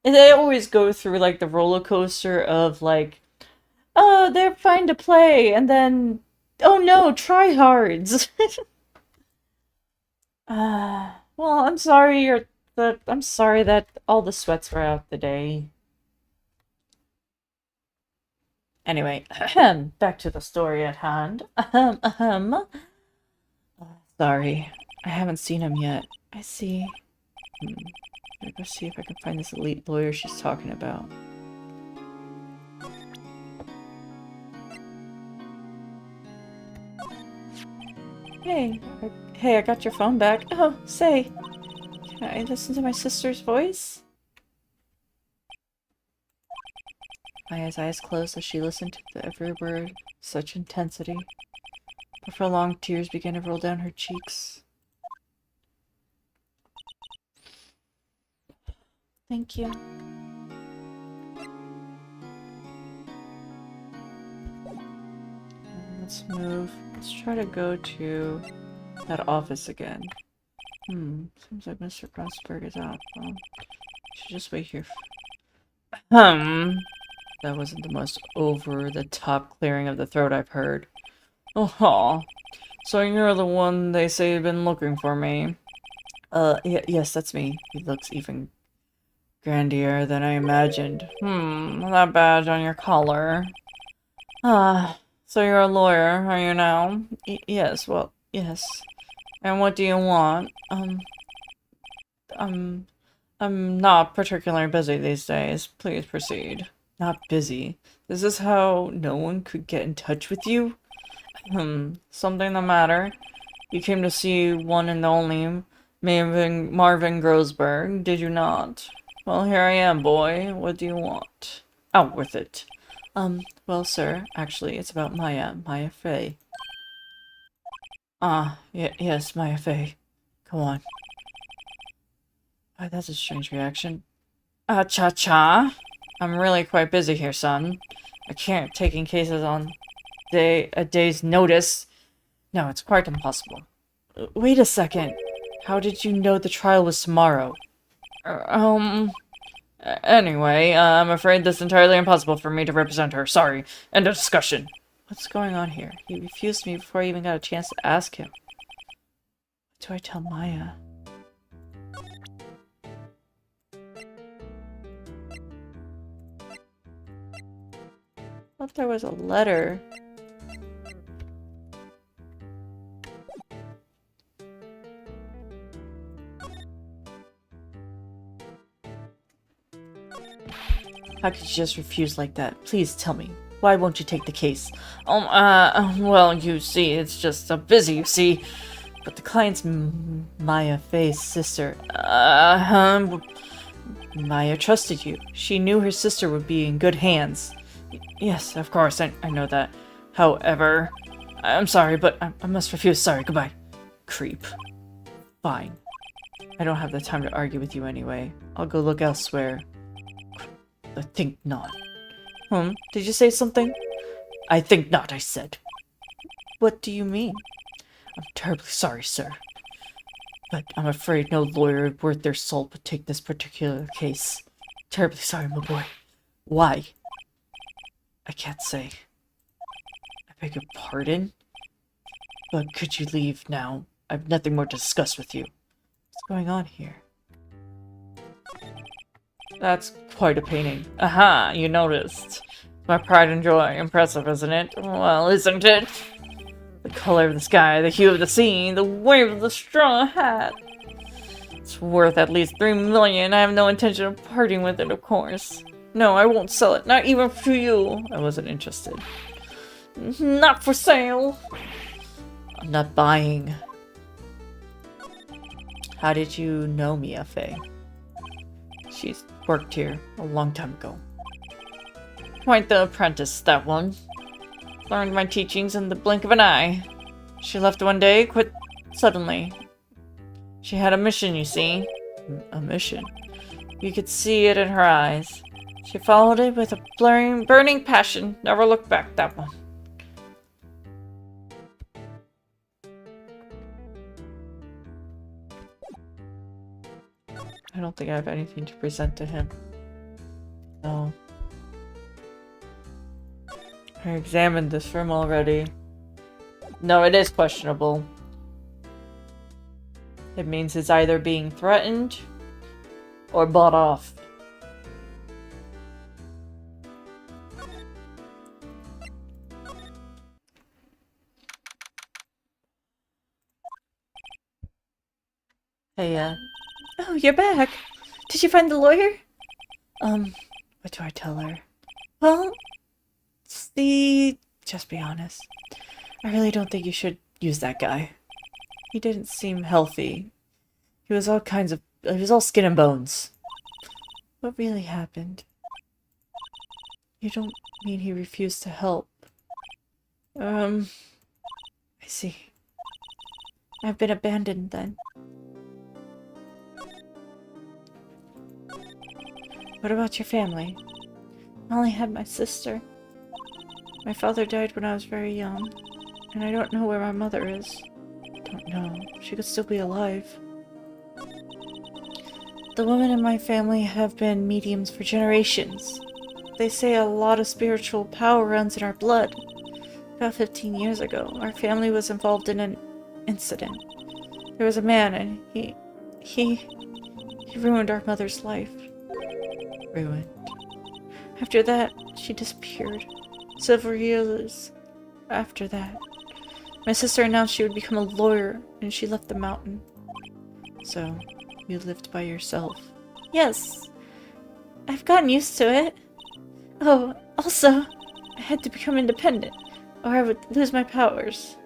They always go through like the roller coaster of like, oh, they're fine to play, and then, oh no, tryhards. Well, I'm sorry I'm sorry that all the sweats were out the day. Anyway, back to the story at hand. Sorry, I haven't seen him yet. I see. I'll go see if I can find this elite lawyer she's talking about. Hey, I got your phone back. Oh, say, can I listen to my sister's voice? Maya's eyes closed as she listened to every word, such intensity. Before long, tears began to roll down her cheeks. Thank you. Let's move. Let's try to go to that office again. Seems like Mr. Grosberg is out. Well, should just wait here. That wasn't the most over-the-top clearing of the throat I've heard. Oh, So you're the one they say have been looking for me. Yes, that's me. He looks even grandier than I imagined. That badge on your collar. So you're a lawyer, are you now? Yes, well, yes. And what do you want? I'm not particularly busy these days. Please proceed. Not busy? Is this how no one could get in touch with you? Something the matter? You came to see one and only Marvin Grossberg, did you not? Well, here I am, boy. What do you want? Out with it. Well, sir, actually, it's about Maya Fey. Yes, Maya Fey. Go on. That's a strange reaction. Cha-cha? I'm really quite busy here, son. I can't take in cases on a day's notice. No, it's quite impossible. Wait a second. How did you know the trial was tomorrow? Anyway, I'm afraid this is entirely impossible for me to represent her. Sorry. End of discussion. What's going on here? He refused me before I even got a chance to ask him. What do I tell Maya? I thought there was a letter. How could you just refuse like that? Please tell me. Why won't you take the case? Well, you see, it's just so busy, you see. But the client's Maya Fey's sister. Maya trusted you. She knew her sister would be in good hands. Yes, of course, I know that. However, I'm sorry, but I must refuse. Sorry, goodbye. Creep. Fine. I don't have the time to argue with you anyway. I'll go look elsewhere. I think not. Did you say something? I think not, I said. What do you mean? I'm terribly sorry, sir. But I'm afraid no lawyer worth their salt would take this particular case. Terribly sorry, my boy. Why? I can't say. I beg your pardon? But could you leave now? I have nothing more to discuss with you. What's going on here? That's quite a painting. Aha, you noticed. My pride and joy. Impressive, isn't it? Well, isn't it? The color of the sky, the hue of the sea, the wave of the straw hat. It's worth at least 3 million. I have no intention of parting with it, of course. No, I won't sell it. Not even for you. I wasn't interested. Not for sale. I'm not buying. How did you know Mia Fey? She's worked here a long time ago. Quite the apprentice, that one. Learned my teachings in the blink of an eye. She left one day, quit suddenly. She had a mission, you see. A mission? You could see it in her eyes. She followed it with a burning passion. Never looked back, that one. I don't think I have anything to present to him. No. I examined this room already. No, it is questionable. It means it's either being threatened or bought off. Hey, oh, you're back. Did you find the lawyer? What do I tell her? Well, see, just be honest. I really don't think you should use that guy. He didn't seem healthy. He was all skin and bones. What really happened? You don't mean he refused to help? I see. I've been abandoned then. What about your family? I only had my sister. My father died when I was very young, and I don't know where my mother is. Don't know. She could still be alive. The women in my family have been mediums for generations. They say a lot of spiritual power runs in our blood. About 15 years ago, our family was involved in an incident. There was a man and he ruined our mother's life. Ruined. After that, she disappeared. Several years after that, my sister announced she would become a lawyer and she left the mountain. So, you lived by yourself? Yes. I've gotten used to it. Oh, also, I had to become independent, or I would lose my powers.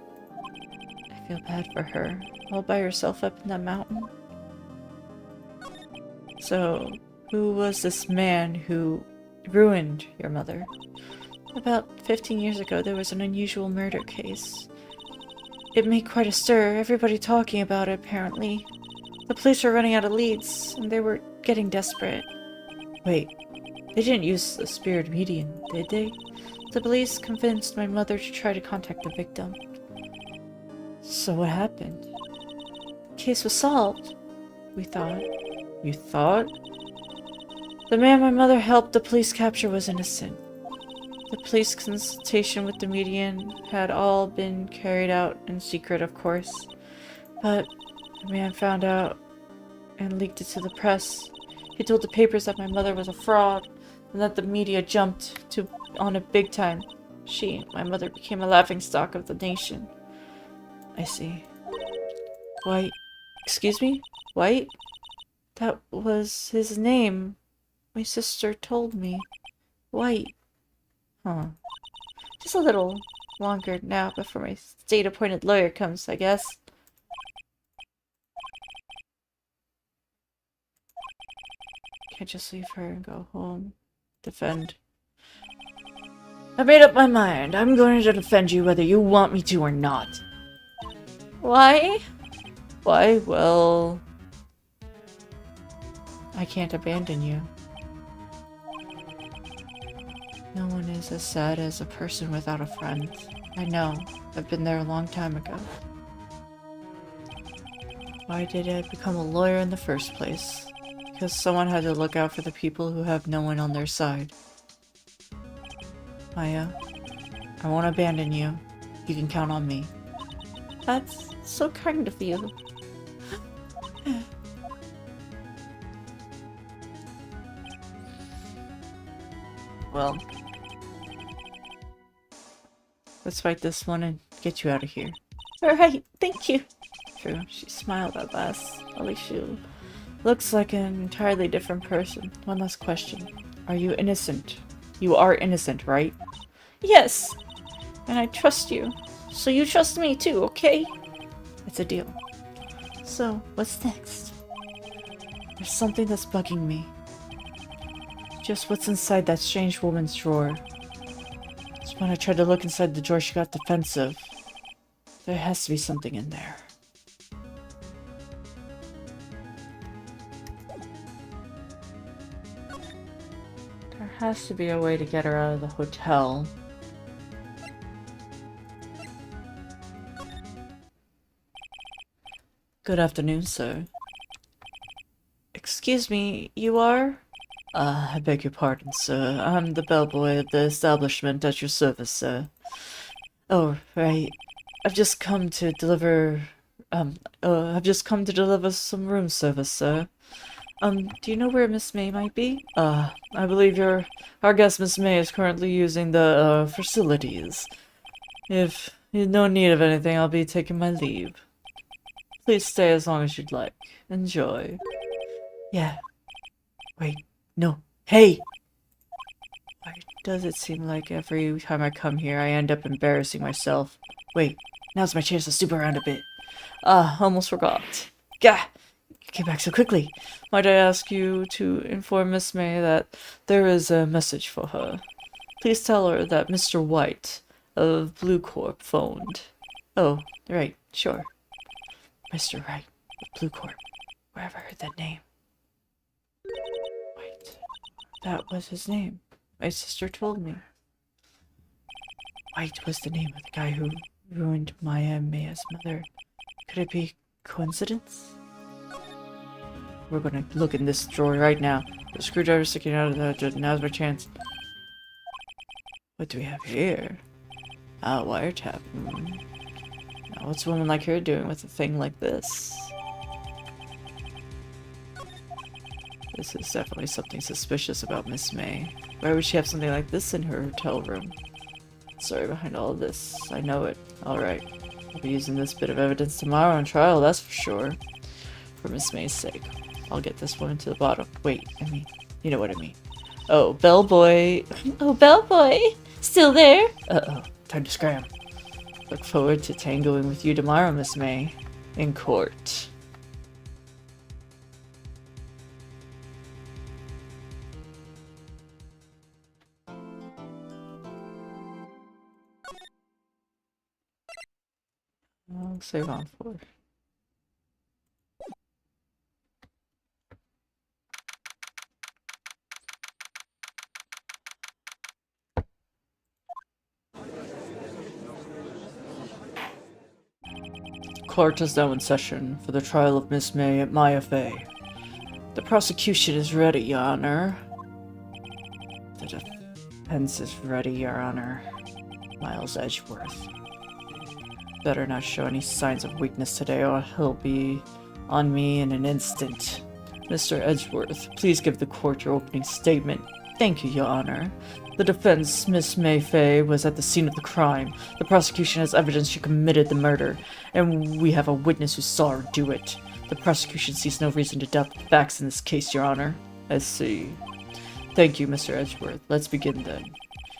I feel bad for her, all by herself up in that mountain. So, who was this man who ruined your mother? About 15 years ago, there was an unusual murder case. It made quite a stir, everybody talking about it, apparently. The police were running out of leads, and they were getting desperate. Wait, they didn't use the spirit medium, did they? The police convinced my mother to try to contact the victim. So what happened? The case was solved, we thought. You thought? The man my mother helped the police capture was innocent. The police consultation with the medium had all been carried out in secret, of course. But the man found out and leaked it to the press. He told the papers that my mother was a fraud and that the media jumped on it big time. My mother, became a laughingstock of the nation. I see. White. Excuse me? White? That was his name. My sister told me. White. Huh. Just a little longer now before my state-appointed lawyer comes, I guess. Can't just leave her and go home. Defend. I made up my mind. I'm going to defend you whether you want me to or not. Why? Why? Well, I can't abandon you. No one is as sad as a person without a friend. I know. I've been there a long time ago. Why did I become a lawyer in the first place? Because someone had to look out for the people who have no one on their side. Maya, I won't abandon you. You can count on me. That's so kind of you. Well, let's fight this one and get you out of here. Alright, thank you. True, she smiled at last. At least she looks like an entirely different person. One last question. Are you innocent? You are innocent, right? Yes. And I trust you. So you trust me too, okay? It's a deal. So, what's next? There's something that's bugging me. Just what's inside that strange woman's drawer. Just when I tried to look inside the drawer, she got defensive. There has to be something in there. There has to be a way to get her out of the hotel. Good afternoon, sir. Excuse me, you are? I beg your pardon, sir. I'm the bellboy of the establishment at your service, sir. Oh, right. I've just come to deliver some room service, sir. Do you know where Miss May might be? I believe our guest Miss May is currently using the, facilities. If you're no need of anything, I'll be taking my leave. Please stay as long as you'd like. Enjoy. Yeah. Wait. No. Hey! Why does it seem like every time I come here, I end up embarrassing myself? Wait. Now's my chance to stoop around a bit. Almost forgot. Gah! You came back so quickly. Might I ask you to inform Miss May that there is a message for her? Please tell her that Mr. White of Blue Corp phoned. Oh, right. Sure. Mr. White of Blue Corp. Where have I heard that name? Wait. That was his name. My sister told me. White was the name of the guy who ruined Maya and Maya's mother. Could it be coincidence? We're gonna look in this drawer right now. The screwdriver sticking out of that. Now's my chance. What do we have here? Ah, wiretap. Now, what's a woman like her doing with a thing like this? This is definitely something suspicious about Miss May. Why would she have something like this in her hotel room? Sorry behind all of this. I know it. Alright. I'll be using this bit of evidence tomorrow on trial, that's for sure. For Miss May's sake. I'll get this woman to the bottom. Wait, I mean, you know what I mean. Oh, bellboy. Oh, bellboy! Still there? Uh-oh. Time to scram. Look forward to tangoing with you tomorrow, Miss May. In court. I'll save on for. Court is now in session for the trial of Miss May at Maya Fey. The prosecution is ready, Your Honor. The defense is ready, Your Honor. Miles Edgeworth. Better not show any signs of weakness today or he'll be on me in an instant. Mr. Edgeworth, please give the court your opening statement. Thank you, Your Honor. The defense, Miss May Fey, was at the scene of the crime. The prosecution has evidence she committed the murder, and we have a witness who saw her do it. The prosecution sees no reason to doubt the facts in this case, Your Honor. I see. Thank you, Mr. Edgeworth. Let's begin then.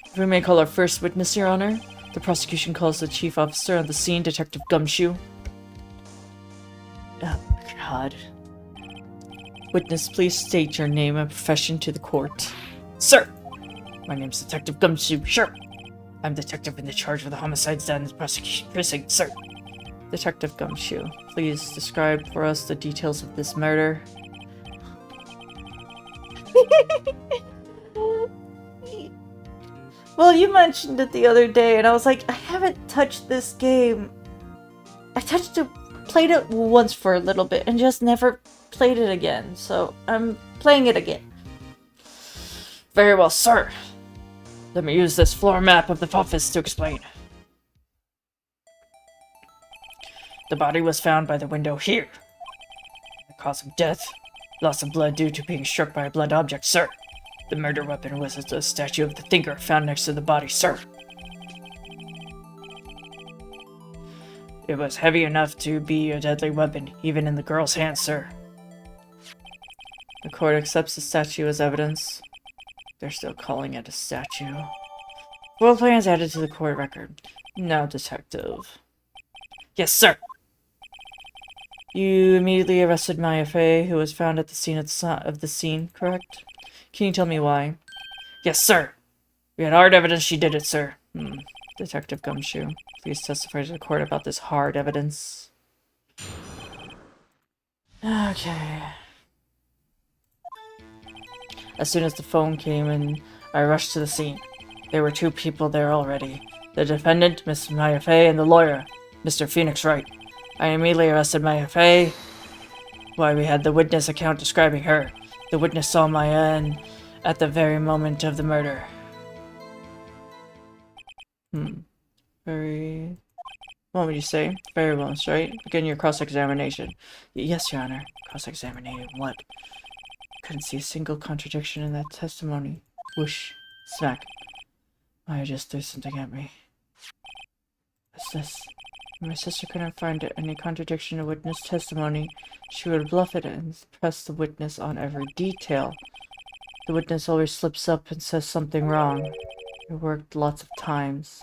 If we may call our first witness, Your Honor. The prosecution calls the chief officer on the scene, Detective Gumshoe. Oh, God. Witness, please state your name and profession to the court. Sir! My name's Detective Gumshoe, sure. I'm detective in the charge of the homicides down in the prosecution precinct, sir. Detective Gumshoe, please describe for us the details of this murder. Well, you mentioned it the other day, and I was like, I haven't touched this game. I played it once for a little bit, and just never played it again, so I'm playing it again. Very well, sir. Let me use this floor map of the office to explain. The body was found by the window here. The cause of death? Loss of blood due to being struck by a blunt object, sir. The murder weapon was a statue of the thinker found next to the body, sir. It was heavy enough to be a deadly weapon, even in the girl's hands, sir. The court accepts the statue as evidence. They're still calling it a statue. Floor plans added to the court record. Now, detective. Yes, sir! You immediately arrested Maya Fey, who was found at the scene of the scene, correct? Can you tell me why? Yes, sir! We had hard evidence she did it, sir. Detective Gumshoe, please testify to the court about this hard evidence. Okay. As soon as the phone came in, I rushed to the scene. There were two people there already. The defendant, Miss Maya Fey, and the lawyer, Mr. Phoenix Wright. I immediately arrested Maya Fey. Why, we had the witness account describing her. The witness saw Maya at the very moment of the murder. Very... What would you say? Very well, right? Begin your cross-examination. Yes, Your Honor. Cross-examination what? Couldn't see a single contradiction in that testimony. Whoosh. Smack. Maya just threw something at me. What's this? When my sister couldn't find any contradiction in witness testimony, she would bluff it and press the witness on every detail. The witness always slips up and says something wrong. It worked lots of times.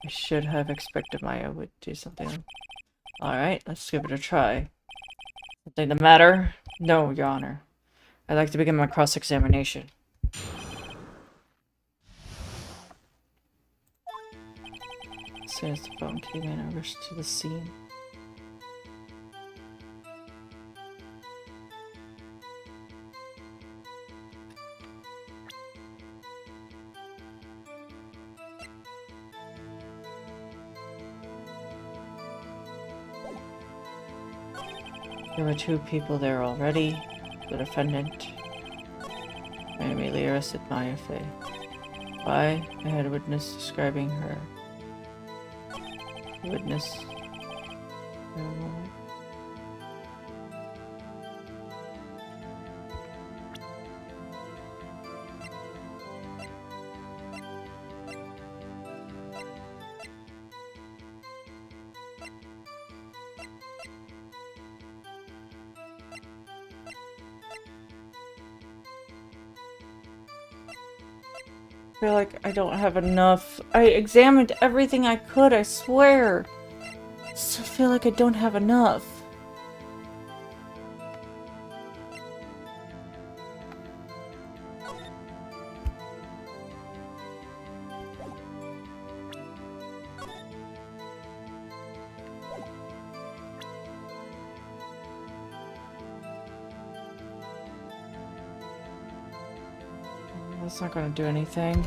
I should have expected Maya would do something. Alright, let's give it a try. Something the matter? No, Your Honor. I'd like to begin my cross-examination. As soon as the phone came in, I rushed to the scene. There were two people there already. The defendant. I immediately arrested Maya Fey. Why? I had a witness describing her. Witness. I feel like I don't have enough. I examined everything I could, I swear. I still feel like I don't have enough. That's not gonna do anything.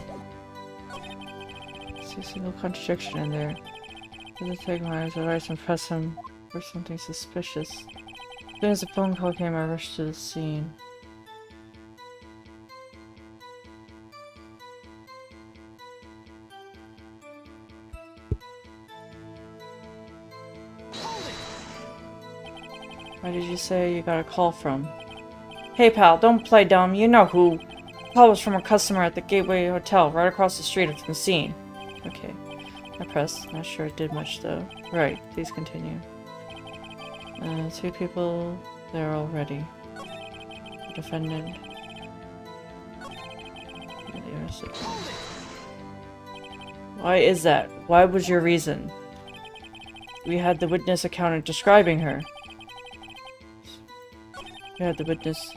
I see a single contradiction in there. Does take my advice and press him for something suspicious. As soon as the phone call came, I rushed to the scene. Why did you say you got a call from? Hey pal, don't play dumb, you know who. The call was from a customer at the Gateway Hotel, right across the street from the scene. Okay. I pressed. Not sure it did much though. Right, please continue. 2 people there already. The defendant. And the arrested. Why is that? Why was your reason? We had the witness accountant describing her. We had the witness.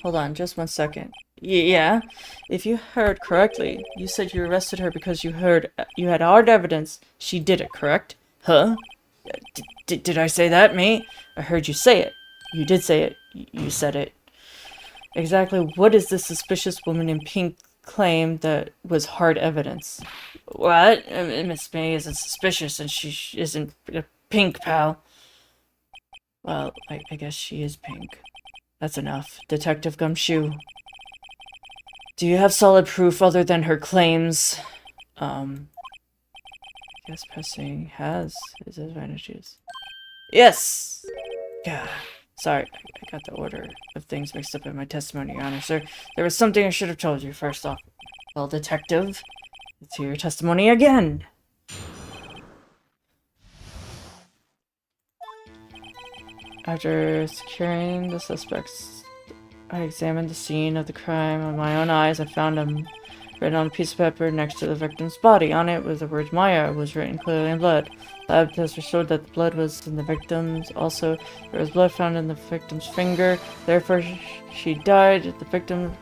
Hold on, just 1 second. Yeah, if you heard correctly, you said you arrested her because you had hard evidence she did it, correct? Huh? Did I say that, mate? I heard you say it. You did say it. You said it. Exactly what is this suspicious woman in pink claim that was hard evidence? What? Miss May isn't suspicious and she isn't pink, pal. Well, I guess she is pink. That's enough. Detective Gumshoe. Do you have solid proof other than her claims? I guess pressing has its advantages. Yes! Yeah. Sorry, I got the order of things mixed up in my testimony, Your Honor, sir. There was something I should have told you first off. Well, Detective, let's hear your testimony again. After securing the suspects, I examined the scene of the crime with my own eyes. I found him written on a piece of paper next to the victim's body. On it was the word Maya. It was written clearly in blood. Lab tests showed that the blood was in the victim's. Also, there was blood found in the victim's finger. Therefore, she died. The victim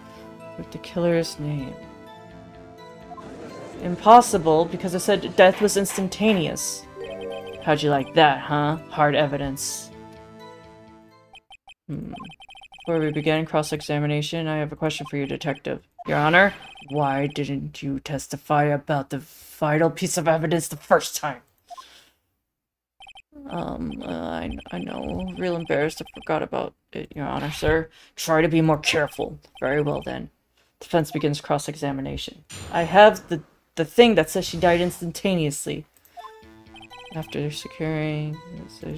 with the killer's name. Impossible, because I said death was instantaneous. How'd you like that, huh? Hard evidence. Before we begin cross-examination, I have a question for you, Detective. Your Honor, why didn't you testify about the vital piece of evidence the first time? I know. Real embarrassed. I forgot about it, Your Honor, sir. Try to be more careful. Very well, then. Defense begins cross-examination. I have the thing that says she died instantaneously. After securing,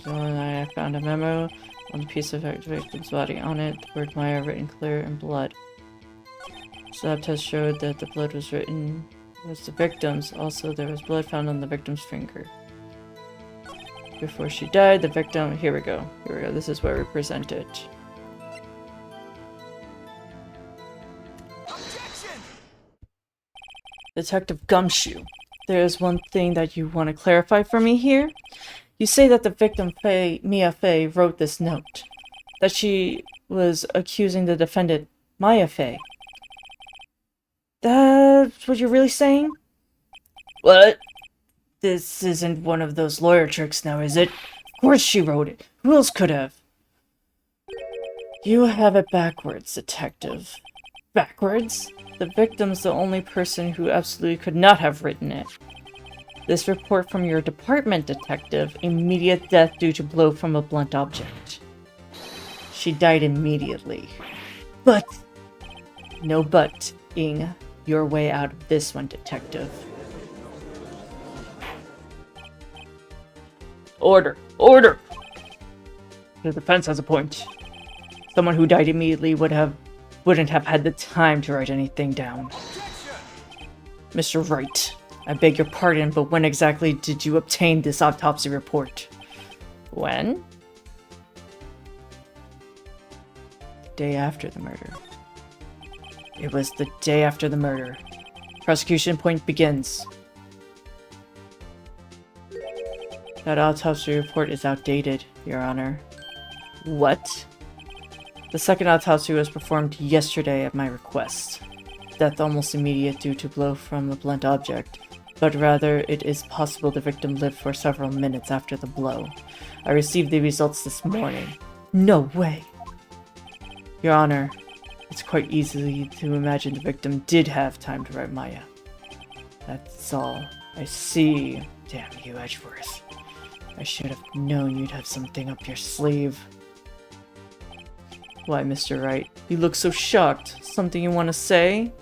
I found a memo on the piece of the victim's body. On it, the word Maya written clear in blood. Lab test showed that the blood was the victim's. Also, there was blood found on the victim's finger. Before she died, the victim... Here we go. This is where we present it. Objection! Detective Gumshoe, there is one thing that you want to clarify for me here. You say that the victim, Mia Fey, wrote this note. That she was accusing the defendant, Maya Fey. That's what you're really saying? What? This isn't one of those lawyer tricks now, is it? Of course she wrote it. Who else could have? You have it backwards, Detective. Backwards? The victim's the only person who absolutely could not have written it. This report from your department, Detective. Immediate death due to blow from a blunt object. She died immediately. But... No but-ing your way out of this one, Detective. Order! Order! The defense has a point. Someone who died immediately wouldn't have had the time to write anything down. Mr. Wright, I beg your pardon, but when exactly did you obtain this autopsy report? When? The day after the murder. It was the day after the murder. Prosecution point begins. That autopsy report is outdated, Your Honor. What? The second autopsy was performed yesterday at my request. Death almost immediate due to blow from a blunt object, but rather it is possible the victim lived for several minutes after the blow. I received the results this morning. No way! Your Honor, it's quite easy to imagine the victim did have time to write Maya. That's all. I see. Damn you, Edgeworth. I should have known you'd have something up your sleeve. Why, Mr. Wright? You look so shocked. Something you want to say?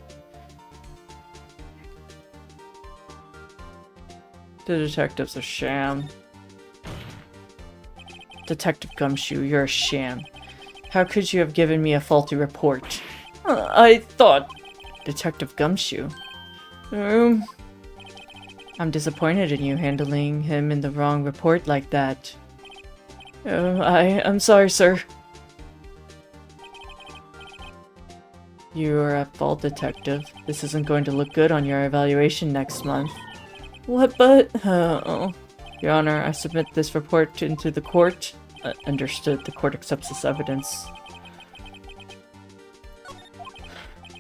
The detective's a sham. Detective Gumshoe, you're a sham. How could you have given me a faulty report? I thought... Detective Gumshoe? I'm disappointed in you handling him in the wrong report like that. I'm sorry, sir. You are at fault, Detective. This isn't going to look good on your evaluation next month. What, but... Your Honor, I submit this report into the court. Understood. The court accepts this evidence.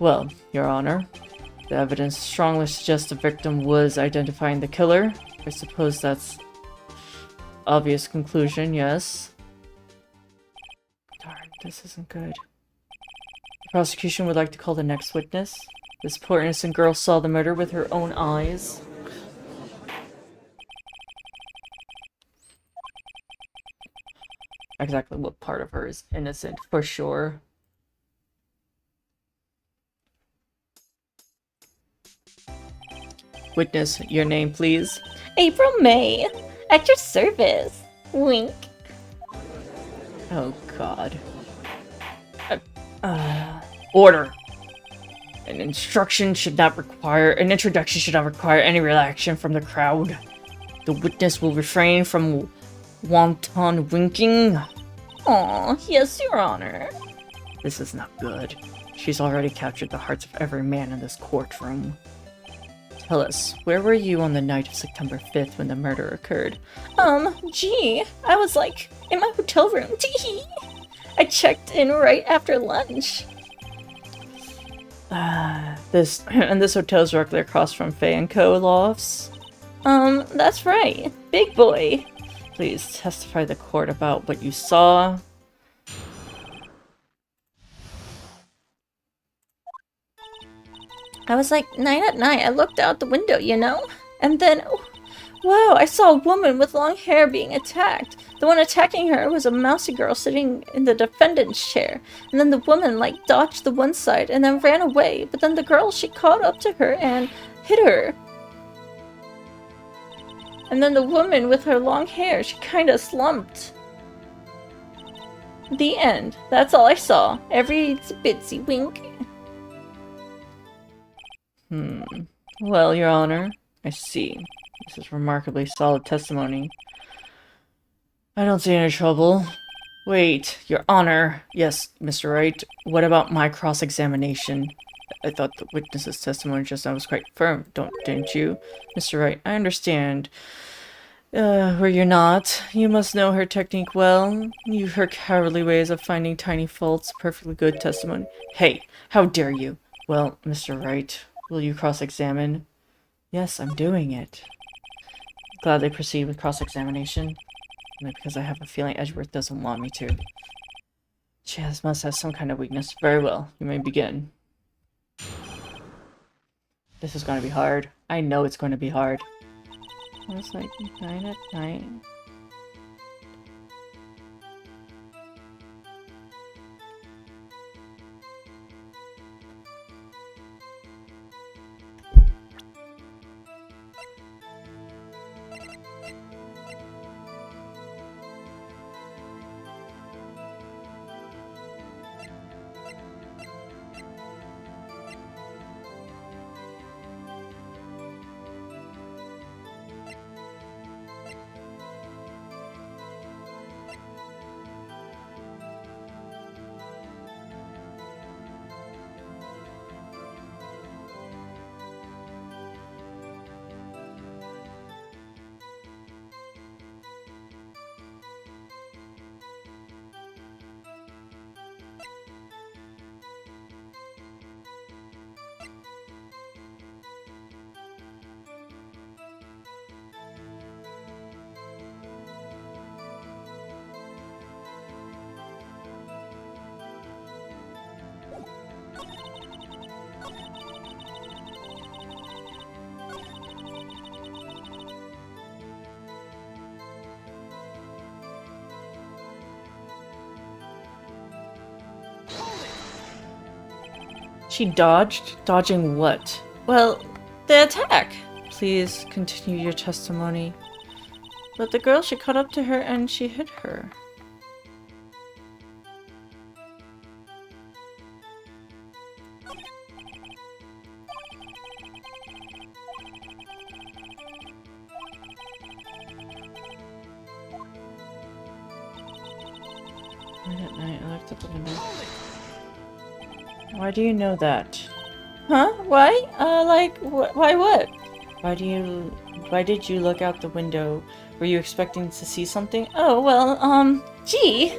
Well, Your Honor, the evidence strongly suggests the victim was identifying the killer. I suppose that's obvious conclusion, yes. Darn, this isn't good. The prosecution would like to call the next witness. This poor innocent girl saw the murder with her own eyes. Exactly what part of her is innocent, for sure. Witness, your name, please. April May, at your service. Wink. Oh, God. Order. An introduction should not require any reaction from the crowd. The witness will refrain from wanton winking. Aw, yes, Your Honor. This is not good. She's already captured the hearts of every man in this courtroom. Tell us, where were you on the night of September 5th when the murder occurred? Gee, I was like, in my hotel room, teehee. I checked in right after lunch. This hotel's directly across from Faye & Co. Lofts? That's right. Big boy. Please testify to the court about what you saw. I was like, 9 at night, I looked out the window, you know? And then, wow, I saw a woman with long hair being attacked. The one attacking her was a mousy girl sitting in the defendant's chair. And then the woman, like, dodged the one side and then ran away. But then the girl, she caught up to her and hit her. And then the woman with her long hair, she kinda slumped. The end. That's all I saw. Every bitsy wink. Well, Your Honor, I see. This is remarkably solid testimony. I don't see any trouble. Wait, Your Honor. Yes, Mr. Wright. What about my cross-examination? I thought the witness's testimony just now was quite firm, didn't you? Mr. Wright, I understand. Were you not? You must know her technique well. Her cowardly ways of finding tiny faults, perfectly good testimony. Hey, how dare you? Well, Mr. Wright, will you cross-examine? Yes, I'm doing it. Gladly proceed with cross-examination. Only because I have a feeling Edgeworth doesn't want me to. Chaz must have some kind of weakness. Very well, you may begin. This is going to be hard. I know it's going to be hard. It was like 9 at night. She dodged? Dodging what? Well, the attack! Please continue your testimony. But the girl, she caught up to her and she hit her. Late at night, I looked up the window. Why do you know that? Huh? Why? Why what? Why did you look out the window? Were you expecting to see something? Oh, well, gee!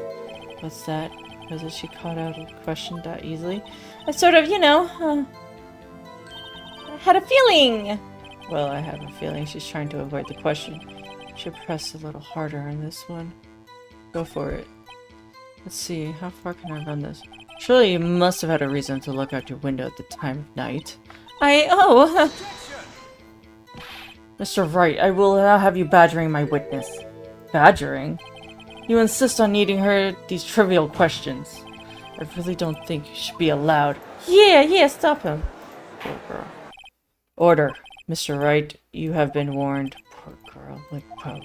What's that? Wasn't she caught out of the question that easily? I sort of, I had a feeling! Well, I have a feeling she's trying to avoid the question. Should press a little harder on this one. Go for it. Let's see, how far can I run this? Surely you must have had a reason to look out your window at the time of night. Mr. Wright, I will now have you badgering my witness. Badgering? You insist on needing her these trivial questions. I really don't think you should be allowed. Yeah, stop him. Poor girl. Order. Mr. Wright, you have been warned. Poor girl, like Poe.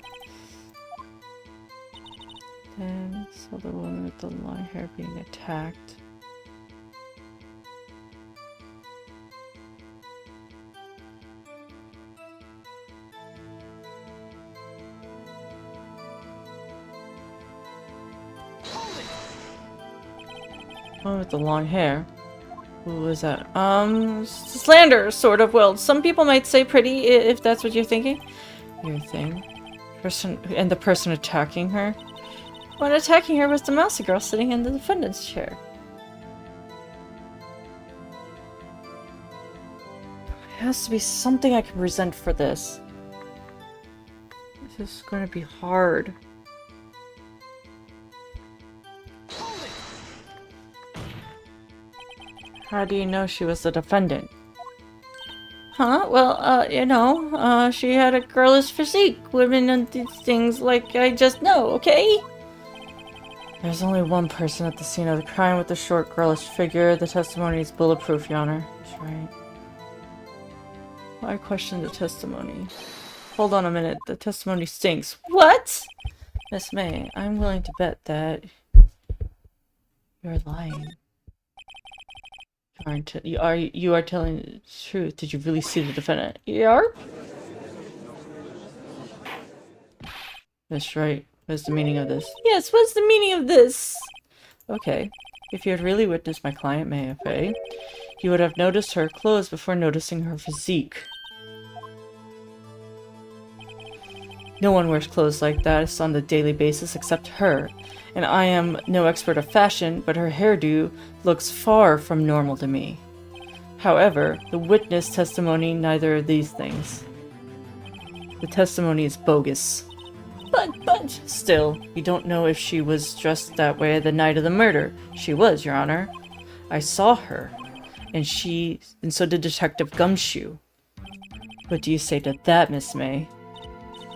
Then saw the woman with the long hair being attacked. Oh, with the long hair. Who was that? Slander, sort of. Well, some people might say pretty, if that's what you're thinking. Your thing. And the person attacking her? When attacking her was the mousy girl sitting in the defendant's chair. There has to be something I can resent for this. This is going to be hard. How do you know she was the defendant? Huh? Well, she had a girlish physique. Women and these things, like, I just know, okay? There's only one person at the scene of the crime with the short, girlish figure. The testimony is bulletproof, Your Honor. That's right. Why question the testimony? Hold on a minute. The testimony stinks. What? Miss May, I'm willing to bet that you're lying. You are telling the truth. Did you really see the defendant? You are? That's right. What's the meaning of this? Yes, what's the meaning of this? Okay. If you had really witnessed my client, May F.A., you would have noticed her clothes before noticing her physique. No one wears clothes like that on a daily basis except her. And I am no expert of fashion, but her hairdo looks far from normal to me. However, the witness testimony neither of these things. The testimony is bogus. But, still, you don't know if she was dressed that way the night of the murder. She was, Your Honor. I saw her, and so did Detective Gumshoe. What do you say to that, Miss May?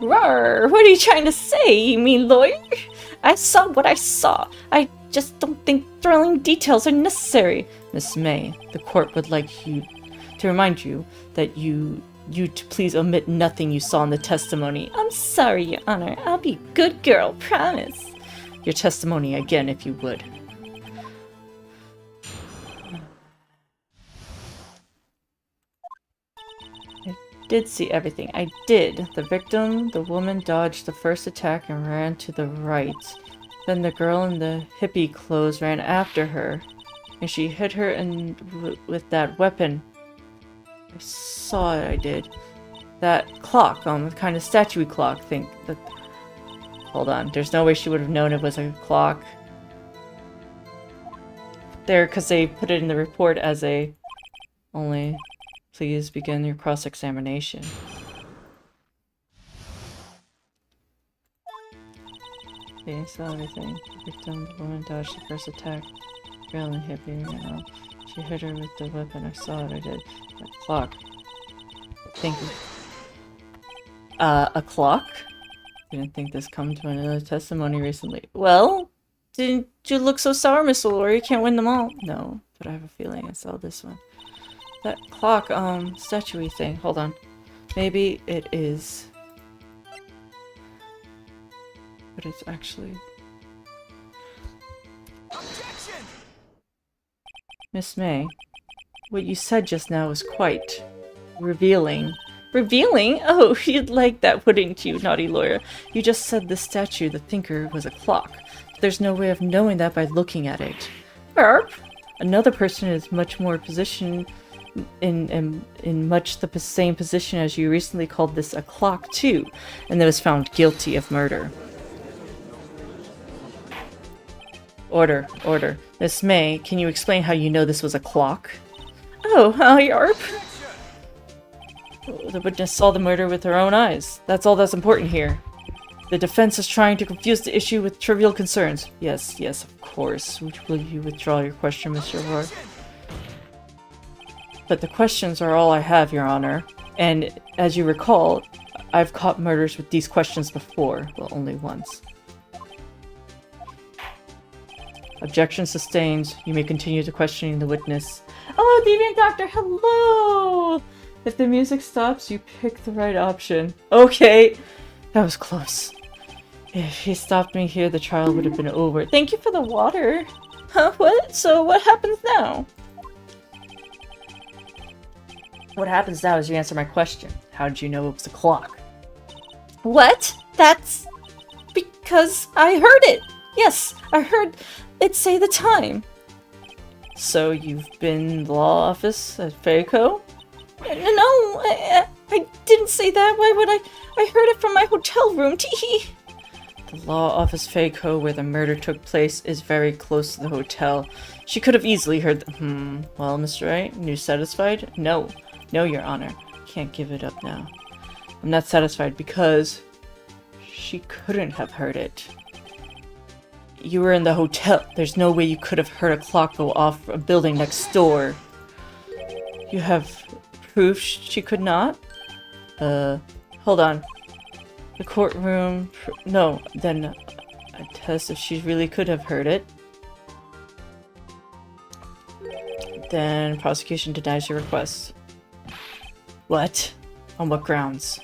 Rawr! What are you trying to say, you mean lawyer? I saw what I saw. I just don't think thrilling details are necessary. Miss May, the court would like you to remind you that you to please omit nothing you saw in the testimony. I'm sorry, Your Honor. I'll be a good girl, promise. Your testimony again, if you would. Did see everything. I did. The victim, the woman, dodged the first attack and ran to the right. Then the girl in the hippie clothes ran after her, and she hit her with that weapon. I saw it, I did. That clock, kind of statue clock thing. Hold on, there's no way she would have known it was a clock. There, because they put it in the report as a... Only... Please begin your cross-examination. Okay, saw everything. The victim, the woman dodged the first attack. Girl and hippie, She hit her with the weapon. I saw it, I did. That clock. Thank you. A clock? Didn't think this come to another testimony recently. Well, Didn't you look so sour, Miss Laura? You can't win them all. No, but I have a feeling I saw this one. That clock, statue-y thing. Hold on. Maybe it is... But it's actually... Objection! Miss May, what you said just now was quite revealing. Revealing? Oh, you'd like that, wouldn't you, naughty lawyer? You just said the statue, the thinker, was a clock. There's no way of knowing that by looking at it. Burp! Another person is much more positioned in much the same position as you recently called this a clock too, and then was found guilty of murder. Order, order. Miss May, can you explain how you know this was a clock? Oh, yarp! The witness saw the murder with her own eyes. That's all that's important here. The defense is trying to confuse the issue with trivial concerns. Yes, yes, of course. Will you withdraw your question, Mr. Rohr? But the questions are all I have, Your Honor. And as you recall, I've caught murders with these questions before. Well, only once. Objection sustained. You may continue to questioning the witness. Oh, Deviant Doctor, hello! If the music stops, you pick the right option. Okay. That was close. If he stopped me here, the trial would have been over. Thank you for the water. Huh? What? So what happens now? What happens now is you answer my question. How did you know it was a clock? What? That's... because I heard it. Yes, I heard it say the time. So you've been in the law office at Fayco? No, I didn't say that. Why would I? I heard it from my hotel room. Teehee. The law office Fayco, where the murder took place, is very close to the hotel. She could have easily heard Well, Mr. Wright, you satisfied? No. No, Your Honor. Can't give it up now. I'm not satisfied because she couldn't have heard it. You were in the hotel. There's no way you could have heard a clock go off a building next door. You have proof she could not? Hold on. The courtroom... No, then a test if she really could have heard it. Then prosecution denies your request. What? On what grounds?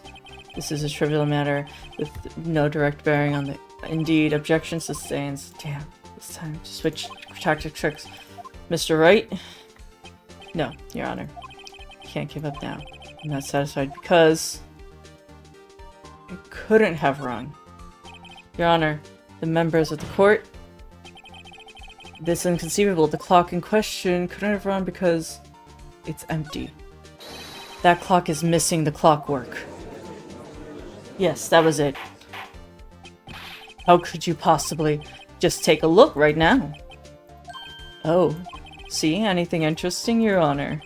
This is a trivial matter with no direct bearing on the... Indeed, objection sustains. Damn, it's time to switch tactic tricks. Mr. Wright? No, Your Honor. Can't give up now. I'm not satisfied because... it couldn't have rung. Your Honor, the members of the court... This is inconceivable. The clock in question couldn't have rung because... it's empty. That clock is missing the clockwork. Yes, that was it. How could you possibly just take a look right now? Oh, see anything interesting, Your Honor?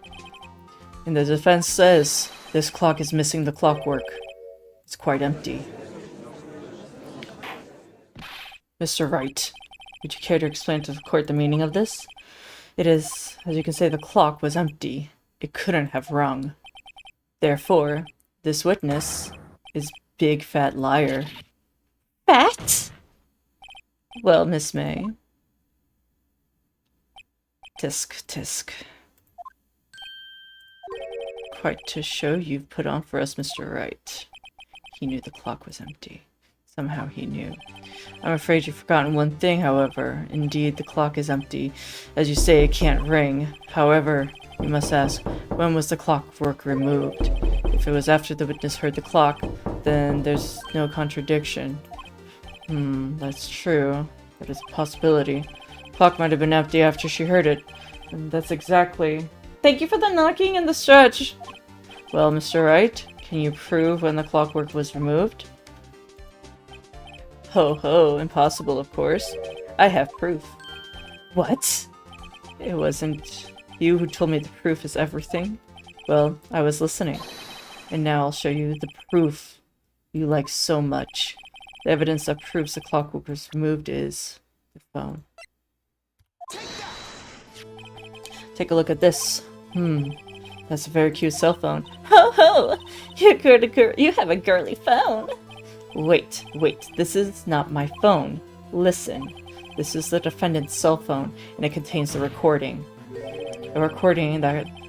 And the defense says this clock is missing the clockwork. It's quite empty. Mr. Wright, would you care to explain to the court the meaning of this? It is, as you can say, the clock was empty. It couldn't have rung. Therefore, this witness is big fat liar. Fat? Well, Miss May. Tisk, tisk. Quite to show you've put on for us, Mr. Wright. He knew the clock was empty. Somehow he knew. I'm afraid you've forgotten one thing, however. Indeed, the clock is empty. As you say, it can't ring. However, you must ask, when was the clockwork removed? If it was after the witness heard the clock, then there's no contradiction. That's true. That is a possibility. The clock might have been empty after she heard it. And that's exactly... Thank you for the knocking and the stretch! Well, Mr. Wright, can you prove when the clockwork was removed? Ho ho, impossible of course. I have proof. What? It wasn't you who told me the proof is everything? Well, I was listening. And now I'll show you the proof you like so much. The evidence that proves the clockwork was removed is the phone. Take a look at this. That's a very cute cell phone. Ho ho! You have a girly phone. Wait, this is not my phone. Listen. This is the defendant's cell phone, and it contains the recording. A recording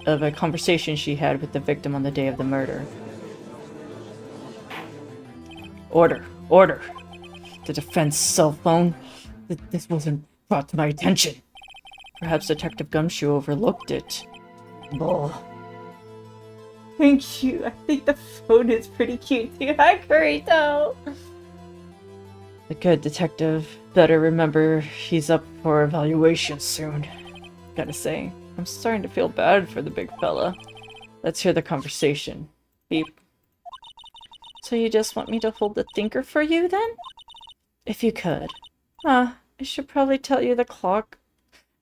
of a conversation she had with the victim on the day of the murder. Order! Order! The defense cell phone? This wasn't brought to my attention. Perhaps Detective Gumshoe overlooked it. Bull. Thank you. I think the phone is pretty cute too. Hi, Kurito! The good detective better remember he's up for evaluation soon. Gotta say, I'm starting to feel bad for the big fella. Let's hear the conversation. Beep. So you just want me to hold the thinker for you, then? If you could. I should probably tell you the clock...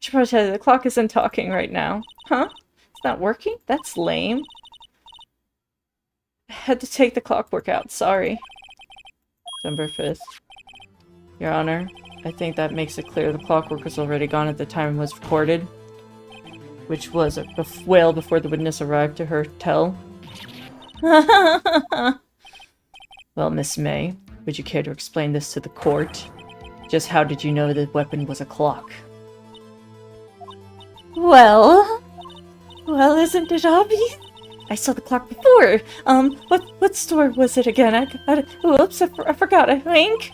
the clock isn't talking right now. Huh? It's not working? That's lame. I had to take the clockwork out, sorry. December 5th. Your Honor, I think that makes it clear the clockwork was already gone at the time it was recorded. Which was well before the witness arrived to her tell. Well, Miss May, would you care to explain this to the court? Just how did you know the weapon was a clock? Well, isn't it obvious? I saw the clock before. What store was it again? Oops, I forgot, I think.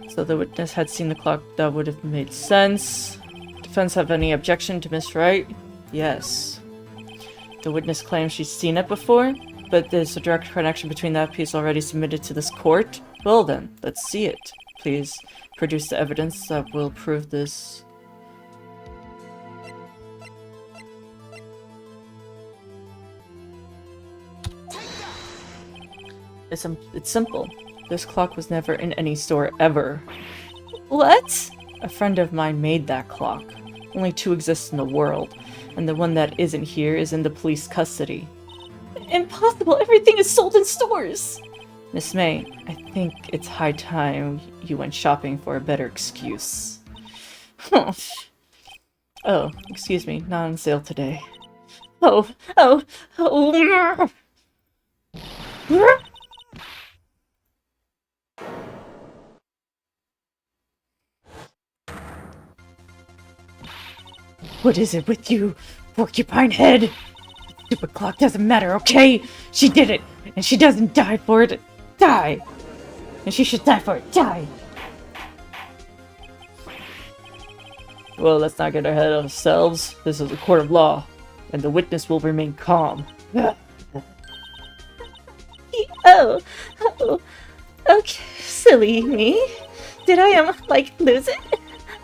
So the witness had seen the clock. That would have made sense. Defense have any objection to Miss Wright? Yes. The witness claims she's seen it before, but there's a direct connection between that piece already submitted to this court. Well then, let's see it. Please produce the evidence that will prove this. It's simple. This clock was never in any store ever. What? A friend of mine made that clock. Only 2 exist in the world, and the one that isn't here is in the police custody. Impossible! Everything is sold in stores! Miss May, I think it's high time you went shopping for a better excuse. Oh, excuse me, not on sale today. Oh. What is it with you, porcupine head? Stupid clock doesn't matter, okay? She did it, and she doesn't die for it. Die! And she should die for it. Die! Well, let's not get ahead of ourselves. This is a court of law, and the witness will remain calm. Oh, okay, silly me. Did I, lose it?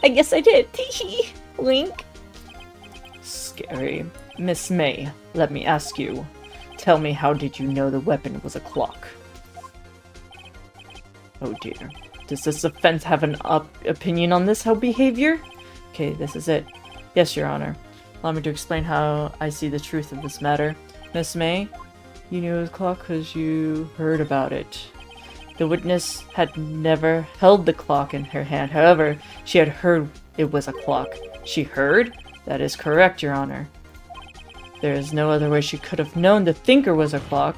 I guess I did. Teehee. Wink. Scary. Miss May, let me ask you. Tell me, how did you know the weapon was a clock? Oh dear. Does this offense have an opinion on this behavior? Okay, this is it. Yes, Your Honor. Allow me to explain how I see the truth of this matter. Miss May, you knew it was a clock because you heard about it. The witness had never held the clock in her hand. However, she had heard it was a clock. She heard? That is correct, Your Honor. There is no other way she could have known the thinker was a clock.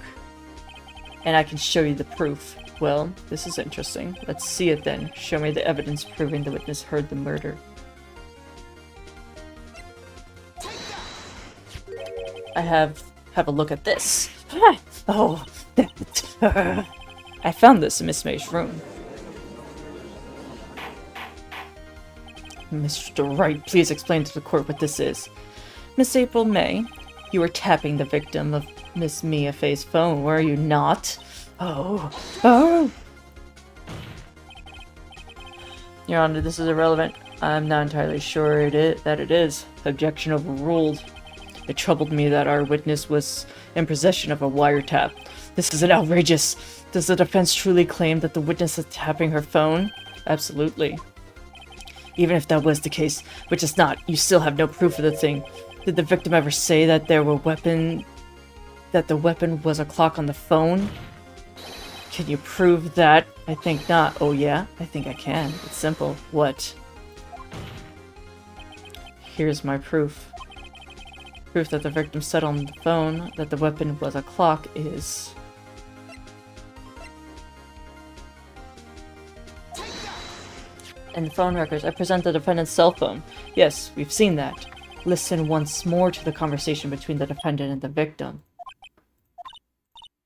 And I can show you the proof. Well, this is interesting. Let's see it then. Show me the evidence proving the witness heard the murder. I have a look at this. Oh, I found this in Miss May's room. Mr. Wright, please explain to the court what this is. Miss April May, you were tapping the victim of Miss Mia Fay's phone, were you not? Oh. Your Honor, this is irrelevant. I'm not entirely sure that it is. Objection overruled. It troubled me that our witness was in possession of a wiretap. This is outrageous. Does the defense truly claim that the witness is tapping her phone? Absolutely. Even if that was the case, which is not, you still have no proof of the thing. Did the victim ever say that the weapon was a clock on the phone? Can you prove that? I think not. Oh yeah? I think I can. It's simple. What? Here's my proof. Proof that the victim said on the phone that the weapon was a clock is... in the phone records, I present the defendant's cell phone. Yes, we've seen that. Listen once more to the conversation between the defendant and the victim.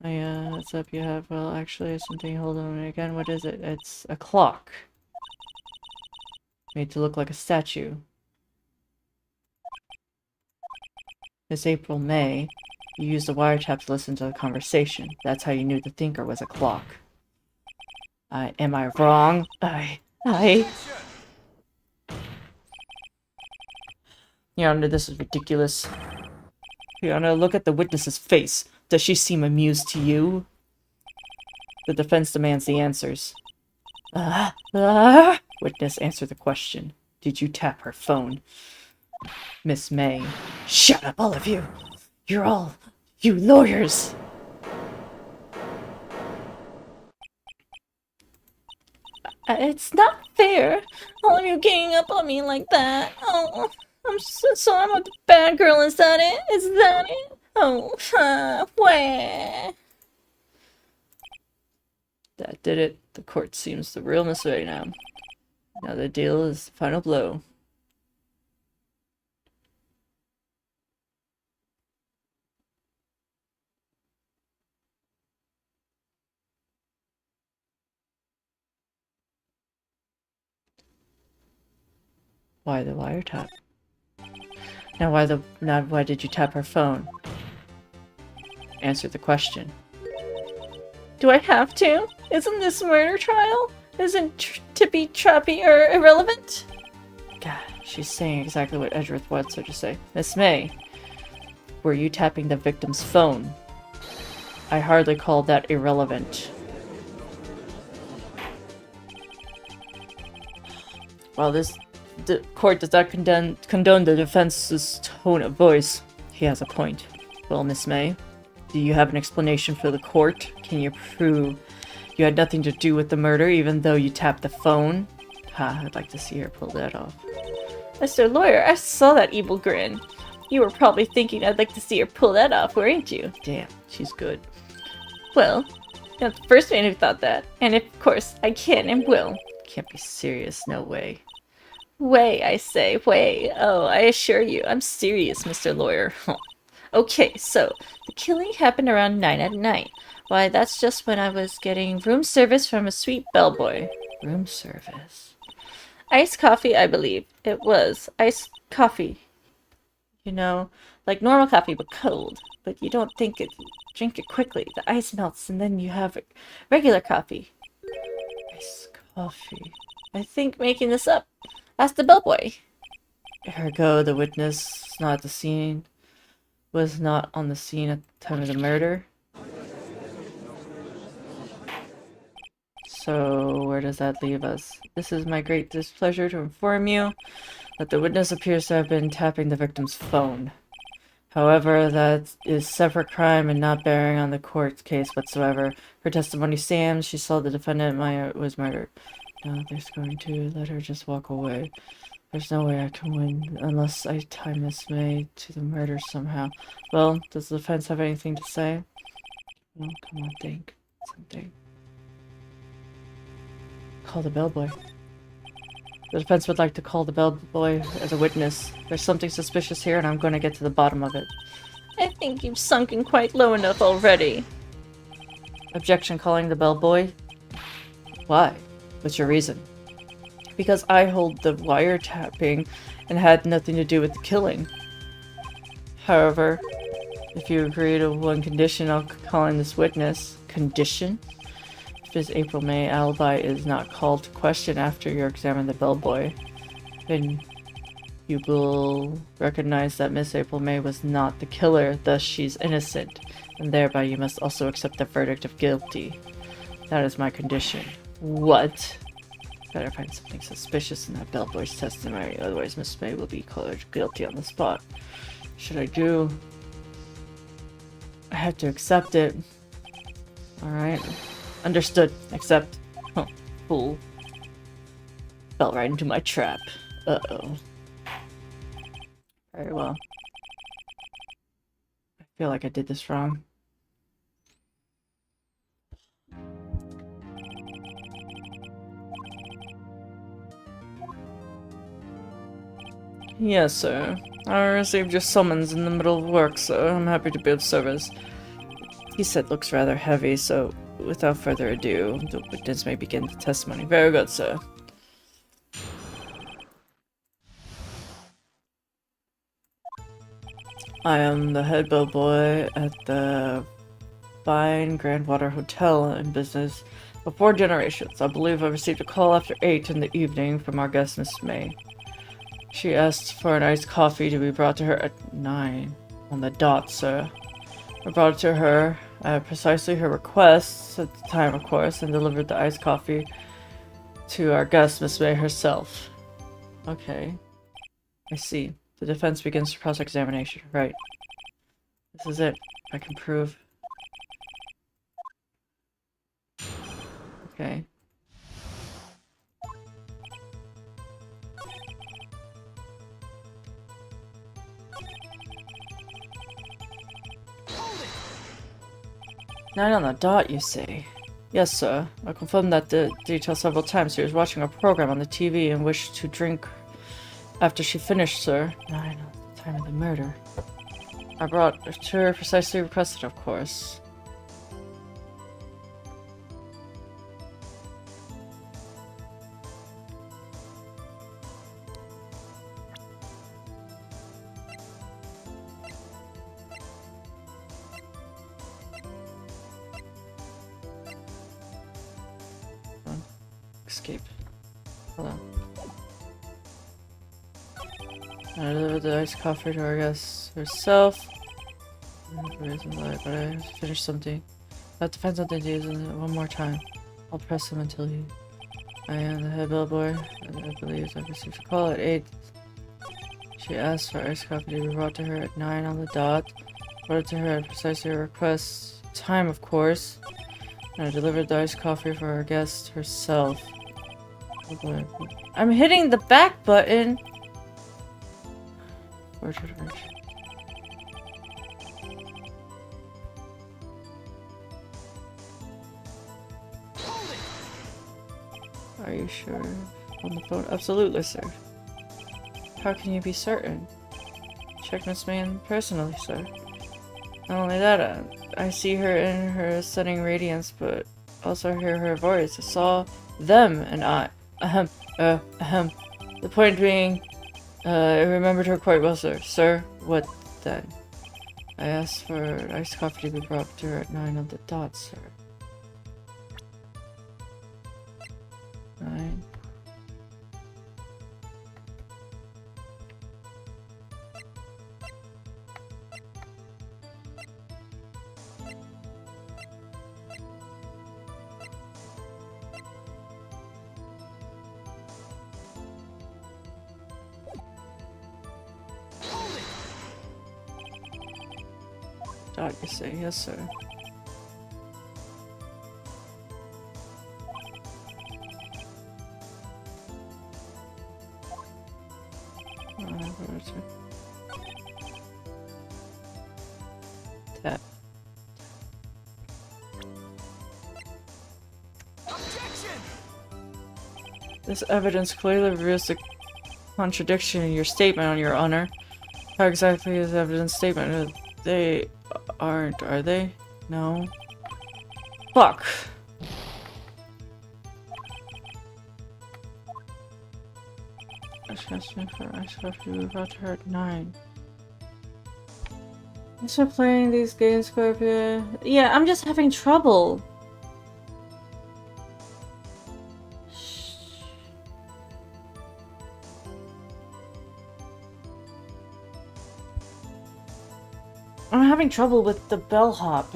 Oh yeah, what's up you have? Well, actually, something, hold on again, what is it? It's a clock. Made to look like a statue. Miss April May, you used the wiretap to listen to the conversation. That's how you knew the thinker was a clock. Am I wrong? Your Honor, this is ridiculous. Your Honor, look at the witness's face. Does she seem amused to you? The defense demands the answers. Witness, answer the question. Did you tap her phone? Miss May. Shut up, all of you! You're all... you lawyers! It's not fair. All of you ganging up on me like that. Oh, I'm a bad girl, is that it? Is that it? Oh, where? That did it. The court seems the real Miss right now. Now the deal is the final blow. Why the wiretap? Now why did you tap her phone? Answer the question. Do I have to? Isn't this a murder trial? Isn't Tippy Trappy irrelevant? God, she's saying exactly what Edgeworth wants her to say. Miss May, were you tapping the victim's phone? I hardly call that irrelevant. While the court does not condone the defense's tone of voice, he has a point. Well, Miss May, do you have an explanation for the court? Can you prove you had nothing to do with the murder, even though you tapped the phone? Ha, I'd like to see her pull that off. Mr. Lawyer, I saw that evil grin. You were probably thinking I'd like to see her pull that off, weren't you? Damn, she's good. Well, you're not the first man who thought that. And of course, I can and will. Can't be serious, no way. Way, I say, way. Oh, I assure you, I'm serious, Mr. Lawyer. Okay, so, the killing happened around 9 at night. Why, that's just when I was getting room service from a sweet bellboy. Room service? Iced coffee, I believe. It was. Iced coffee. You know, like normal coffee, but cold. But you don't think it... drink it quickly. The ice melts, and then you have regular coffee. Iced coffee. I think making this up. Ask the bellboy. Ergo, the witness not at the scene... was not on the scene at the time of the murder. So, where does that leave us? This is my great displeasure to inform you that the witness appears to have been tapping the victim's phone. However, that is separate crime and not bearing on the court case whatsoever. Her testimony stands. She saw the defendant was murdered. Now there's going to let her just walk away. There's no way I can win unless I tie Miss May to the murder somehow. Well, does the defense have anything to say? No, come on, think. Something. Call the bellboy. The defense would like to call the bellboy as a witness. There's something suspicious here and I'm going to get to the bottom of it. I think you've sunken quite low enough already. Objection, calling the bellboy? Why? What's your reason? Because I hold the wiretapping and had nothing to do with the killing. However, if you agree to one condition, I'll call in this witness. Condition? If his April May alibi is not called to question after you examine the bellboy, then you will recognize that Miss April May was not the killer, thus she's innocent, and thereby you must also accept the verdict of guilty. That is my condition. What? Better find something suspicious in that bellboy's testimony, otherwise Miss May will be declared guilty on the spot. What should I do? I have to accept it. Alright. Understood. Accept. Huh. Fool. Fell right into my trap. Uh-oh. Very well. I feel like I did this wrong. Yes, sir. I received your summons in the middle of work, sir. I'm happy to be of service. He said looks rather heavy, so without further ado, the witness may begin the testimony. Very good, sir. I am the head bellboy at the Fine Grandwater Hotel in business for 4 generations. I believe I received a call after 8 in the evening from our guest, Miss May. She asked for an iced coffee to be brought to her at 9 on the dot, sir. I brought it to her at precisely her request at the time, of course, and delivered the iced coffee to our guest, Miss May herself. Okay. I see. The defense begins cross-examination. Right. This is it. I can prove. Okay. Nine on the dot, you say? Yes, sir. I confirmed that the detail several times. She was watching a program on the TV and wished to drink after she finished, sir. 9 on the time of the murder. I brought it to her precisely requested, of course. Escape. Hold on. I delivered the iced coffee to our guest herself. But I have to finish something. That depends on the news one more time. I'll press him until he... I am the head bellboy, and I believe I received a call at 8. She asked for iced coffee to be brought to her at 9 on the dot. Brought it to her at precisely her request. Time, of course. And I delivered the iced coffee for our guest herself. I'm hitting the back button! Are you sure? On the phone? Absolutely, sir. How can you be certain? Check Miss May personally, sir. Not only that, I see her in her stunning radiance, but also hear her voice. I saw them and I. The point being, I remembered her quite well, sir. Sir, what then? I asked for iced coffee to be brought to her at 9 on the dot, sir. 9. Dot, you say? Yes, sir. Tap. This evidence clearly reveals a contradiction in your statement, on your honor. How exactly is evidence statement? They aren't, are they? No. Fuck. She asked me for ice coffee to be brought to her at 9. I start playing these games, Scorpio. Yeah, I'm just having trouble. I'm having trouble with the bellhop.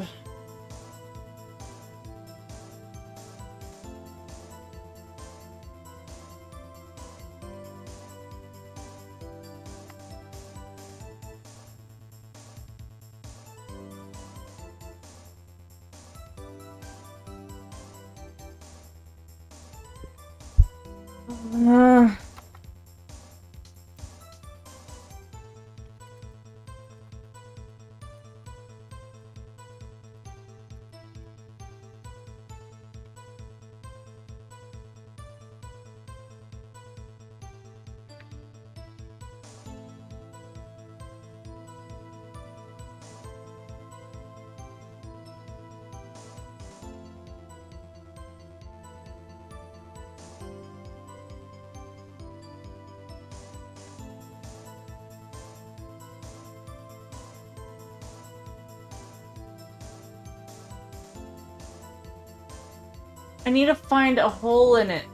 I need to find a hole in it.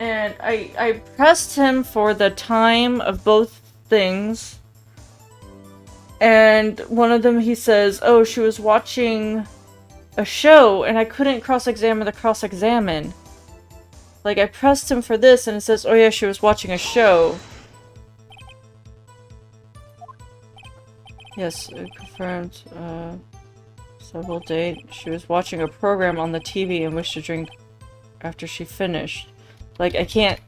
And I pressed him for the time of both things. And one of them he says, oh, she was watching a show, and I couldn't cross-examine the cross-examine. Like, I pressed him for this, and it says, oh yeah, she was watching a show. Yes, it confirmed, several date. She was watching a program on the TV and wished to drink after she finished. Like, I can't...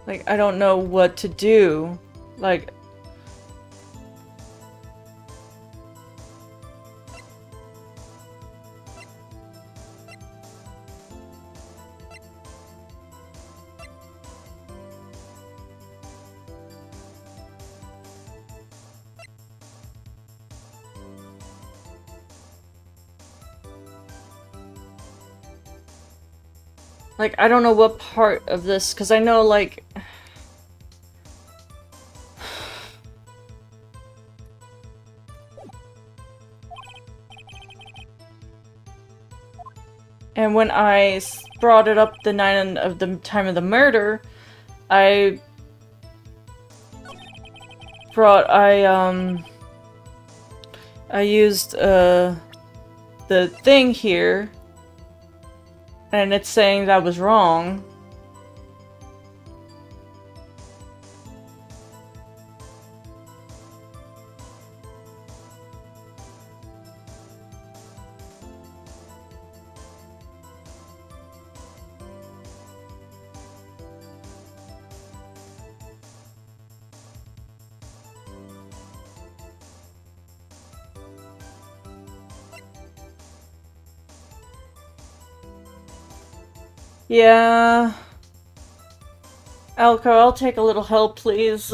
Like, I don't know what to do. Like... Like, I don't know what part of this, because I know, like... And when I brought it up the night of the time of the murder, I used, the thing here, and it's saying that was wrong. Yeah. Alco, I'll take a little help, please.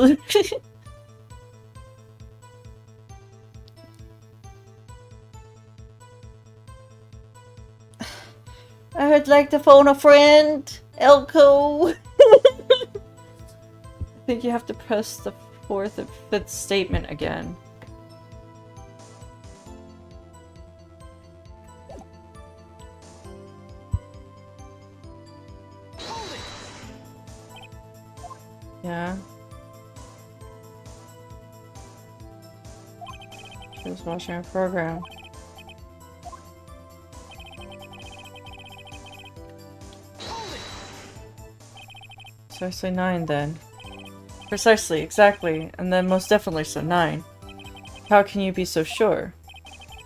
I would like to phone a friend, Elko. I think you have to press the 4th and 5th statement again. Yeah. She was watching a program. Precisely 9 then. Precisely, exactly, and then most definitely so 9. How can you be so sure?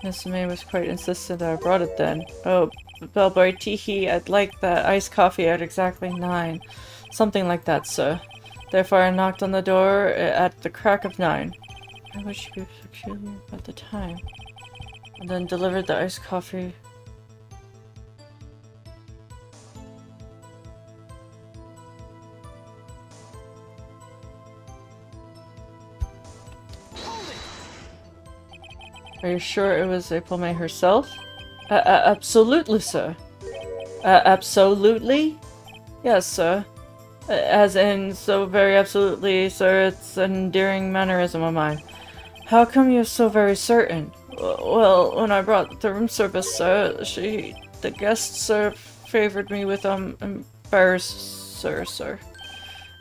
Miss May was quite insistent that I brought it then. Oh, Bellboy, teehee, I'd like that iced coffee at exactly 9. Something like that, sir. Therefore I knocked on the door at the crack of 9. Why would she be peculiar about the time? And then delivered the iced coffee. Are you sure it was April May herself? Absolutely, sir. Absolutely? Yes, sir. As in, so very absolutely, sir, it's an endearing mannerism of mine. How come you're so very certain? Well, when I brought the room service, sir, the guest, sir, favored me with, embarrasser, sir.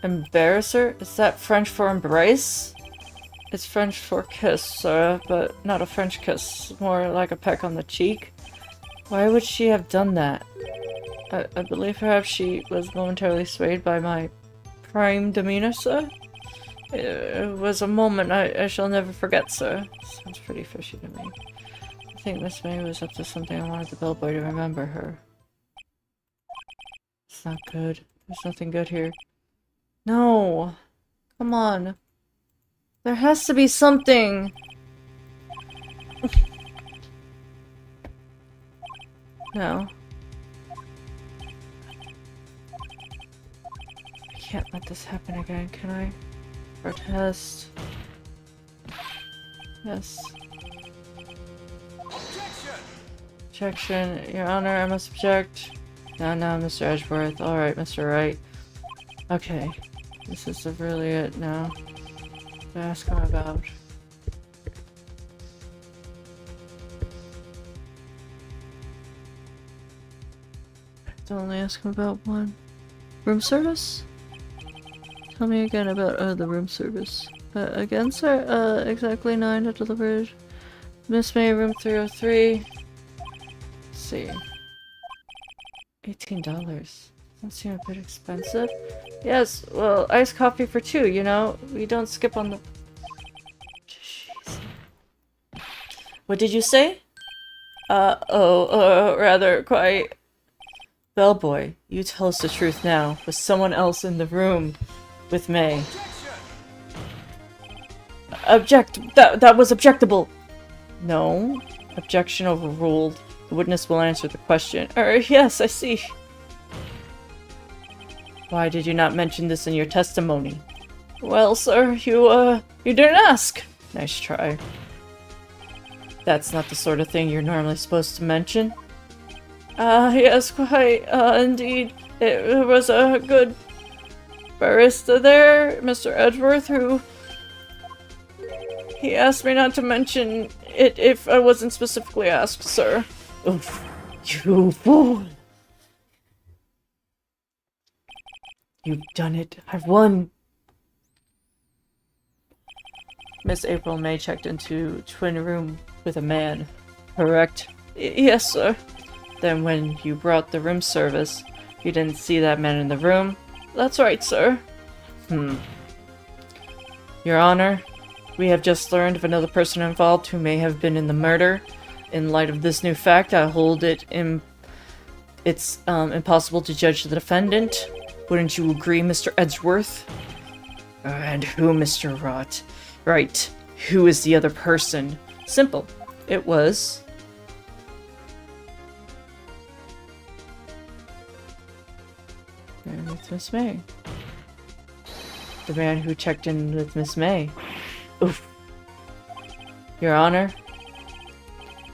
Embarrasser? Is that French for embrace? It's French for kiss, sir, but not a French kiss, more like a peck on the cheek. Why would she have done that? I believe perhaps she was momentarily swayed by my prime demeanor, sir. It was a moment I shall never forget, sir. Sounds pretty fishy to me. I think Miss May was up to something. I wanted the bellboy to remember her. It's not good. There's nothing good here. No! Come on. There has to be something! No. I can't let this happen again, can I? Protest. Yes. Objection! Your Honor, I must object. No, Mr. Edgeworth. Alright, Mr. Wright. Okay. This is really it now. To ask him about. To only ask him about one. Room service? Tell me again about the room service. Again, sir? Exactly 9 to delivered. Miss May, room 303. Let's see. $18. Doesn't seem a bit expensive. Yes, well, iced coffee for 2, you know? We don't skip on the... Jeez. What did you say? Rather quite... Bellboy, you tell us the truth now. Was someone else in the room with May? That was objectable! No. Objection overruled. The witness will answer the question. Yes, I see. Why did you not mention this in your testimony? Well, sir, you didn't ask. Nice try. That's not the sort of thing you're normally supposed to mention. Yes, quite, indeed. It was a good barista there, Mr. Edgeworth, who... He asked me not to mention it if I wasn't specifically asked, sir. Oof. You fool! You've done it. I've won! Miss April May checked into twin room with a man. Correct? Yes, sir. Then when you brought the room service, you didn't see that man in the room? That's right, sir. Your Honor, we have just learned of another person involved who may have been in the murder. In light of this new fact, I hold it it's impossible to judge the defendant. Wouldn't you agree, Mr. Edgeworth? And who, Mr. Rott? Right. Who is the other person? Simple. It was... with Miss May. The man who checked in with Miss May. Oof. Your Honor,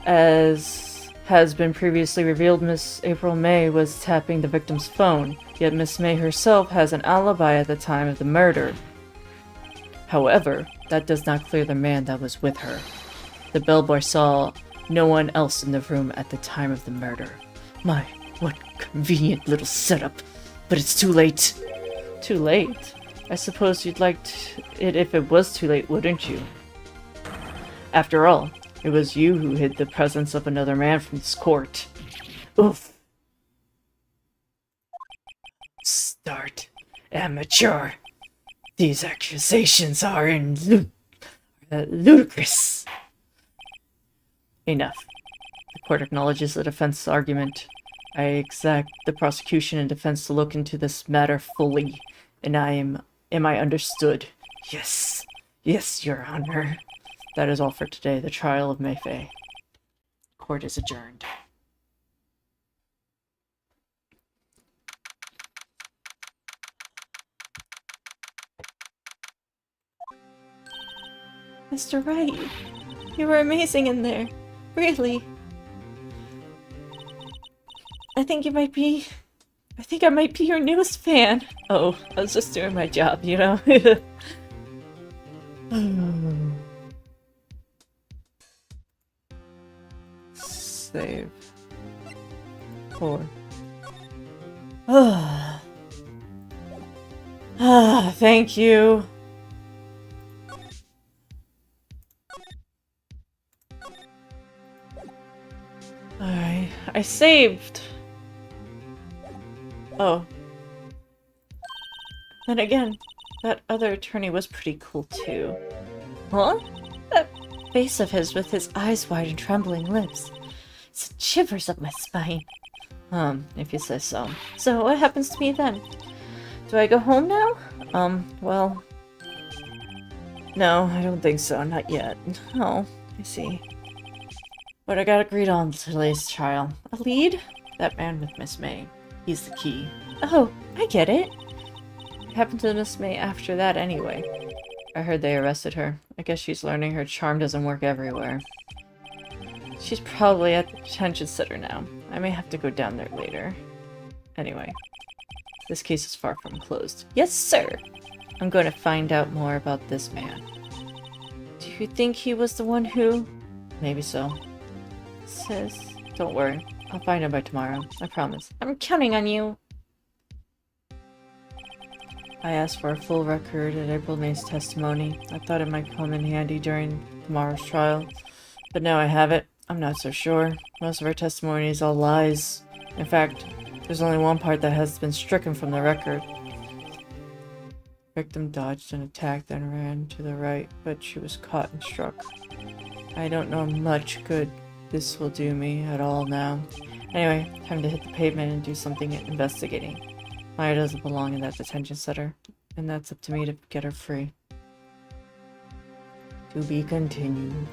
as has been previously revealed, Miss April May was tapping the victim's phone, yet Miss May herself has an alibi at the time of the murder. However, that does not clear the man that was with her. The bellboy saw no one else in the room at the time of the murder. My, what convenient little setup. But it's too late. Too late? I suppose you'd like it if it was too late, wouldn't you? After all, it was you who hid the presence of another man from this court. Oof. Start. Amateur. These accusations are ludicrous. Enough. The court acknowledges the defense's argument. I exact the prosecution and defense to look into this matter fully, and am I understood? Yes. Yes, Your Honor. That is all for today, the trial of Mayfei. Court is adjourned. Mr. Wright, you were amazing in there. Really. I think I might be your newest fan. Oh, I was just doing my job, you know? Save. 4. Thank you. Alright, I saved. Oh. Then again, that other attorney was pretty cool too. Huh? That face of his with his eyes wide and trembling lips. It shivers up my spine. If you say so. So what happens to me then? Do I go home now? Well... No, I don't think so. Not yet. Oh, I see. But I got agreed on today's trial. A lead? That man with Miss May. He's the key. Oh, I get it. What happened to Miss May after that anyway? I heard they arrested her. I guess she's learning her charm doesn't work everywhere. She's probably at the detention center now. I may have to go down there later. Anyway, this case is far from closed. Yes, sir! I'm going to find out more about this man. Do you think he was the one who... Maybe so. Sis, don't worry. I'll find him by tomorrow. I promise. I'm counting on you. I asked for a full record of April May's testimony. I thought it might come in handy during tomorrow's trial. But now I have it. I'm not so sure. Most of her testimony is all lies. In fact, there's only one part that has been stricken from the record. Victim dodged an attack, then ran to the right, but she was caught and struck. I don't know much good this will do me at all now. Anyway, time to hit the pavement and do something investigating. Maya doesn't belong in that detention center, and that's up to me to get her free. To be continued.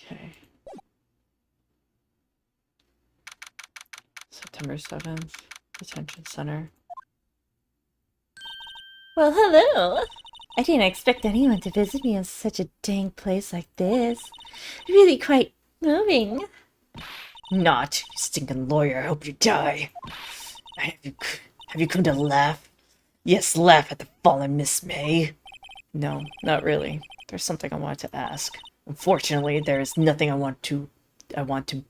Okay. September 7th, detention center. Well, hello! I didn't expect anyone to visit me in such a dang place like this. Really quite moving. Not, you stinking lawyer. I hope you die. Have you come to laugh? Yes, laugh at the fallen Miss May. No, not really. There's something I wanted to ask. Unfortunately, there is nothing I want to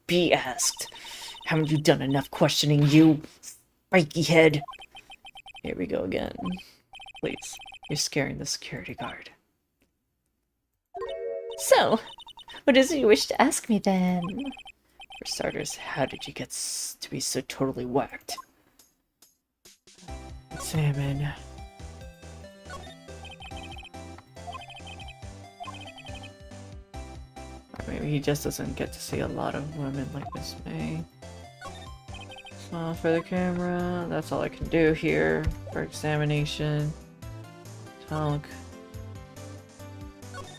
be asked. Haven't you done enough questioning, you spiky head? Here we go again. Please, you're scaring the security guard. So, what is it you wish to ask me then? For starters, how did you get to be so totally whacked? Examine. Or maybe he just doesn't get to see a lot of women like Miss May. Smile for the camera. That's all I can do here for examination. Talk.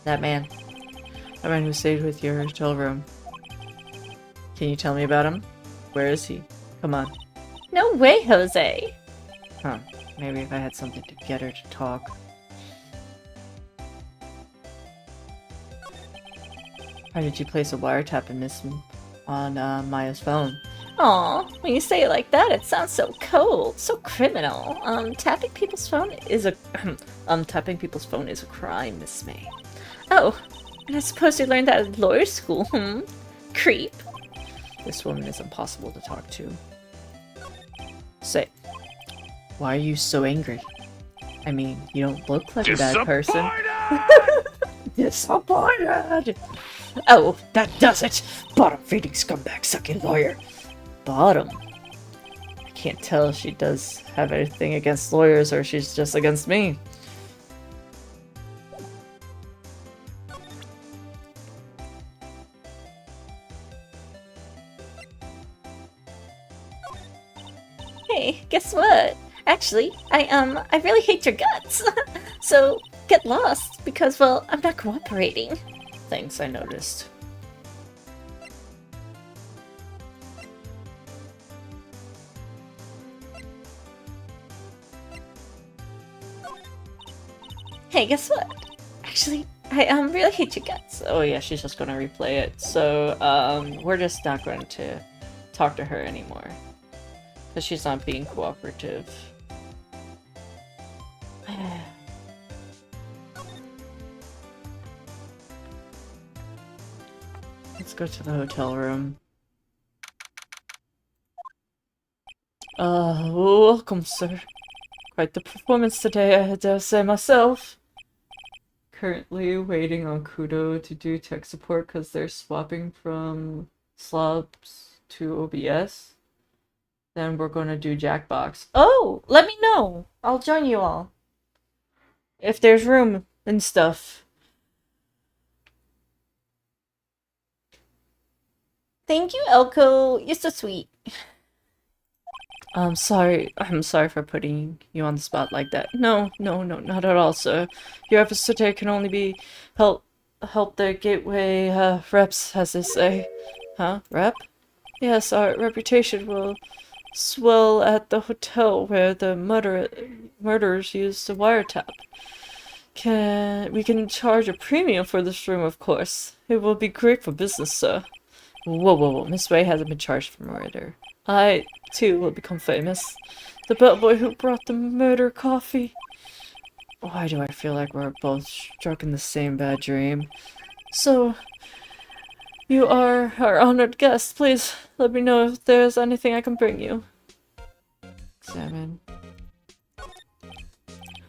That man. That man who stayed with your hotel room. Can you tell me about him? Where is he? Come on. No way, Jose! Huh. Maybe if I had something to get her to talk. Why did you place a wiretap on Maya's phone? Aw, when you say it like that, it sounds so cold, so criminal. Tapping people's phone is a crime, Miss May. Oh, and I suppose you learned that at lawyer school, Creep. This woman is impossible to talk to. Say, why are you so angry? I mean, you don't look like a bad person. Disappointed! Oh, that does it! Bottom-feeding scumbag sucking lawyer. Bottom? I can't tell if she does have anything against lawyers or she's just against me. Hey, guess what? Actually, I really hate your guts. So, get lost, because, well, I'm not cooperating. Thanks, I noticed. Hey, guess what? Actually, I really hate your guts. Oh yeah, she's just gonna replay it. So, we're just not going to talk to her anymore. Because she's not being cooperative. Let's go to the hotel room. Welcome, sir. Quite the performance today, I dare say myself. Currently waiting on Kudo to do tech support because they're swapping from slobs to OBS. Then we're gonna do Jackbox. Oh, let me know. I'll join you all. If there's room and stuff. Thank you, Elko. You're so sweet. I'm sorry for putting you on the spot like that. No, not at all, sir. Your efforts today can only be help the gateway reps, as they say. Huh? Rep? Yes, our reputation will swell at the hotel where the murderers used the wiretap. We can charge a premium for this room, of course. It will be great for business, sir. Whoa. Miss Ray hasn't been charged for murder. I, too, will become famous. The bellboy who brought the murder coffee. Why do I feel like we're both struck in the same bad dream? So, you are our honored guest. Please let me know if there's anything I can bring you. Examine.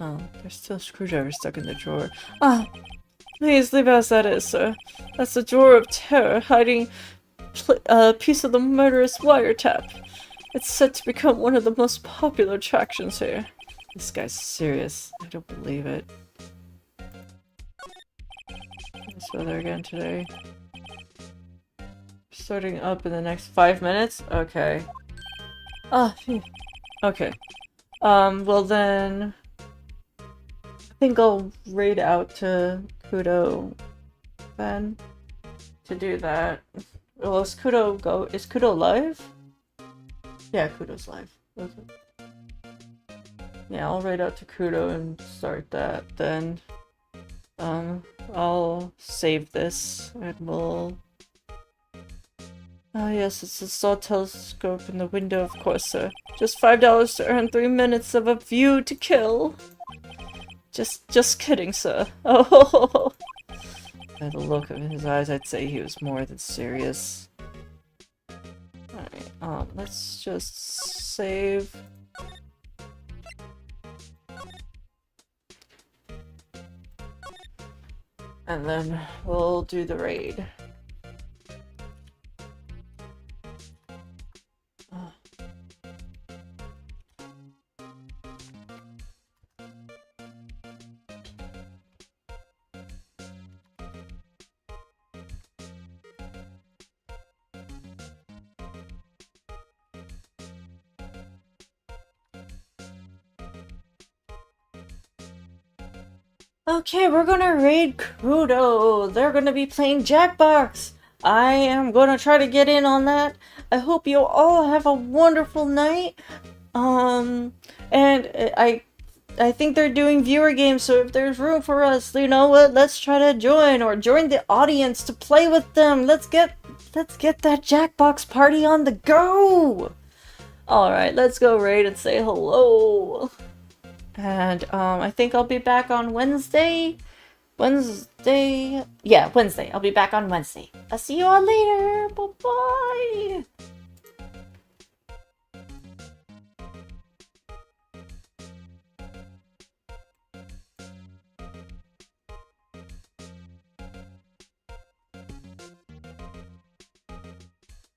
Oh, there's still a screwdriver stuck in the drawer. Ah! Please leave as that is, sir. That's the drawer of terror, hiding a piece of the murderous wiretap. It's set to become one of the most popular attractions here. This guy's serious. I don't believe it. Let's go there again today. Starting up in the next 5 minutes? Okay. Ah, phew. Okay. Well then... I think I'll raid out to Kudo then to do that. Well, is Kudo live? Yeah, Kudo's live. Okay. Yeah, I'll raid out to Kudo and start that then. I'll save this and we'll... Oh yes, it's a saw telescope in the window, of course, sir. Just $5 to earn 3 minutes of a view to kill. Just kidding, sir. Oh, by the look of his eyes, I'd say he was more than serious. Alright, let's just save. And then we'll do the raid. Okay, we're gonna raid Kudo. They're gonna be playing Jackbox. I am gonna try to get in on that. I hope you all have a wonderful night. And I think they're doing viewer games, so if there's room for us, you know what? Let's try to join or join the audience to play with them. Let's get that Jackbox party on the go. All right, let's go raid and say hello. And I think I'll be back on Wednesday. Yeah, Wednesday. I'll be back on Wednesday. I'll see you all later. Bye-bye.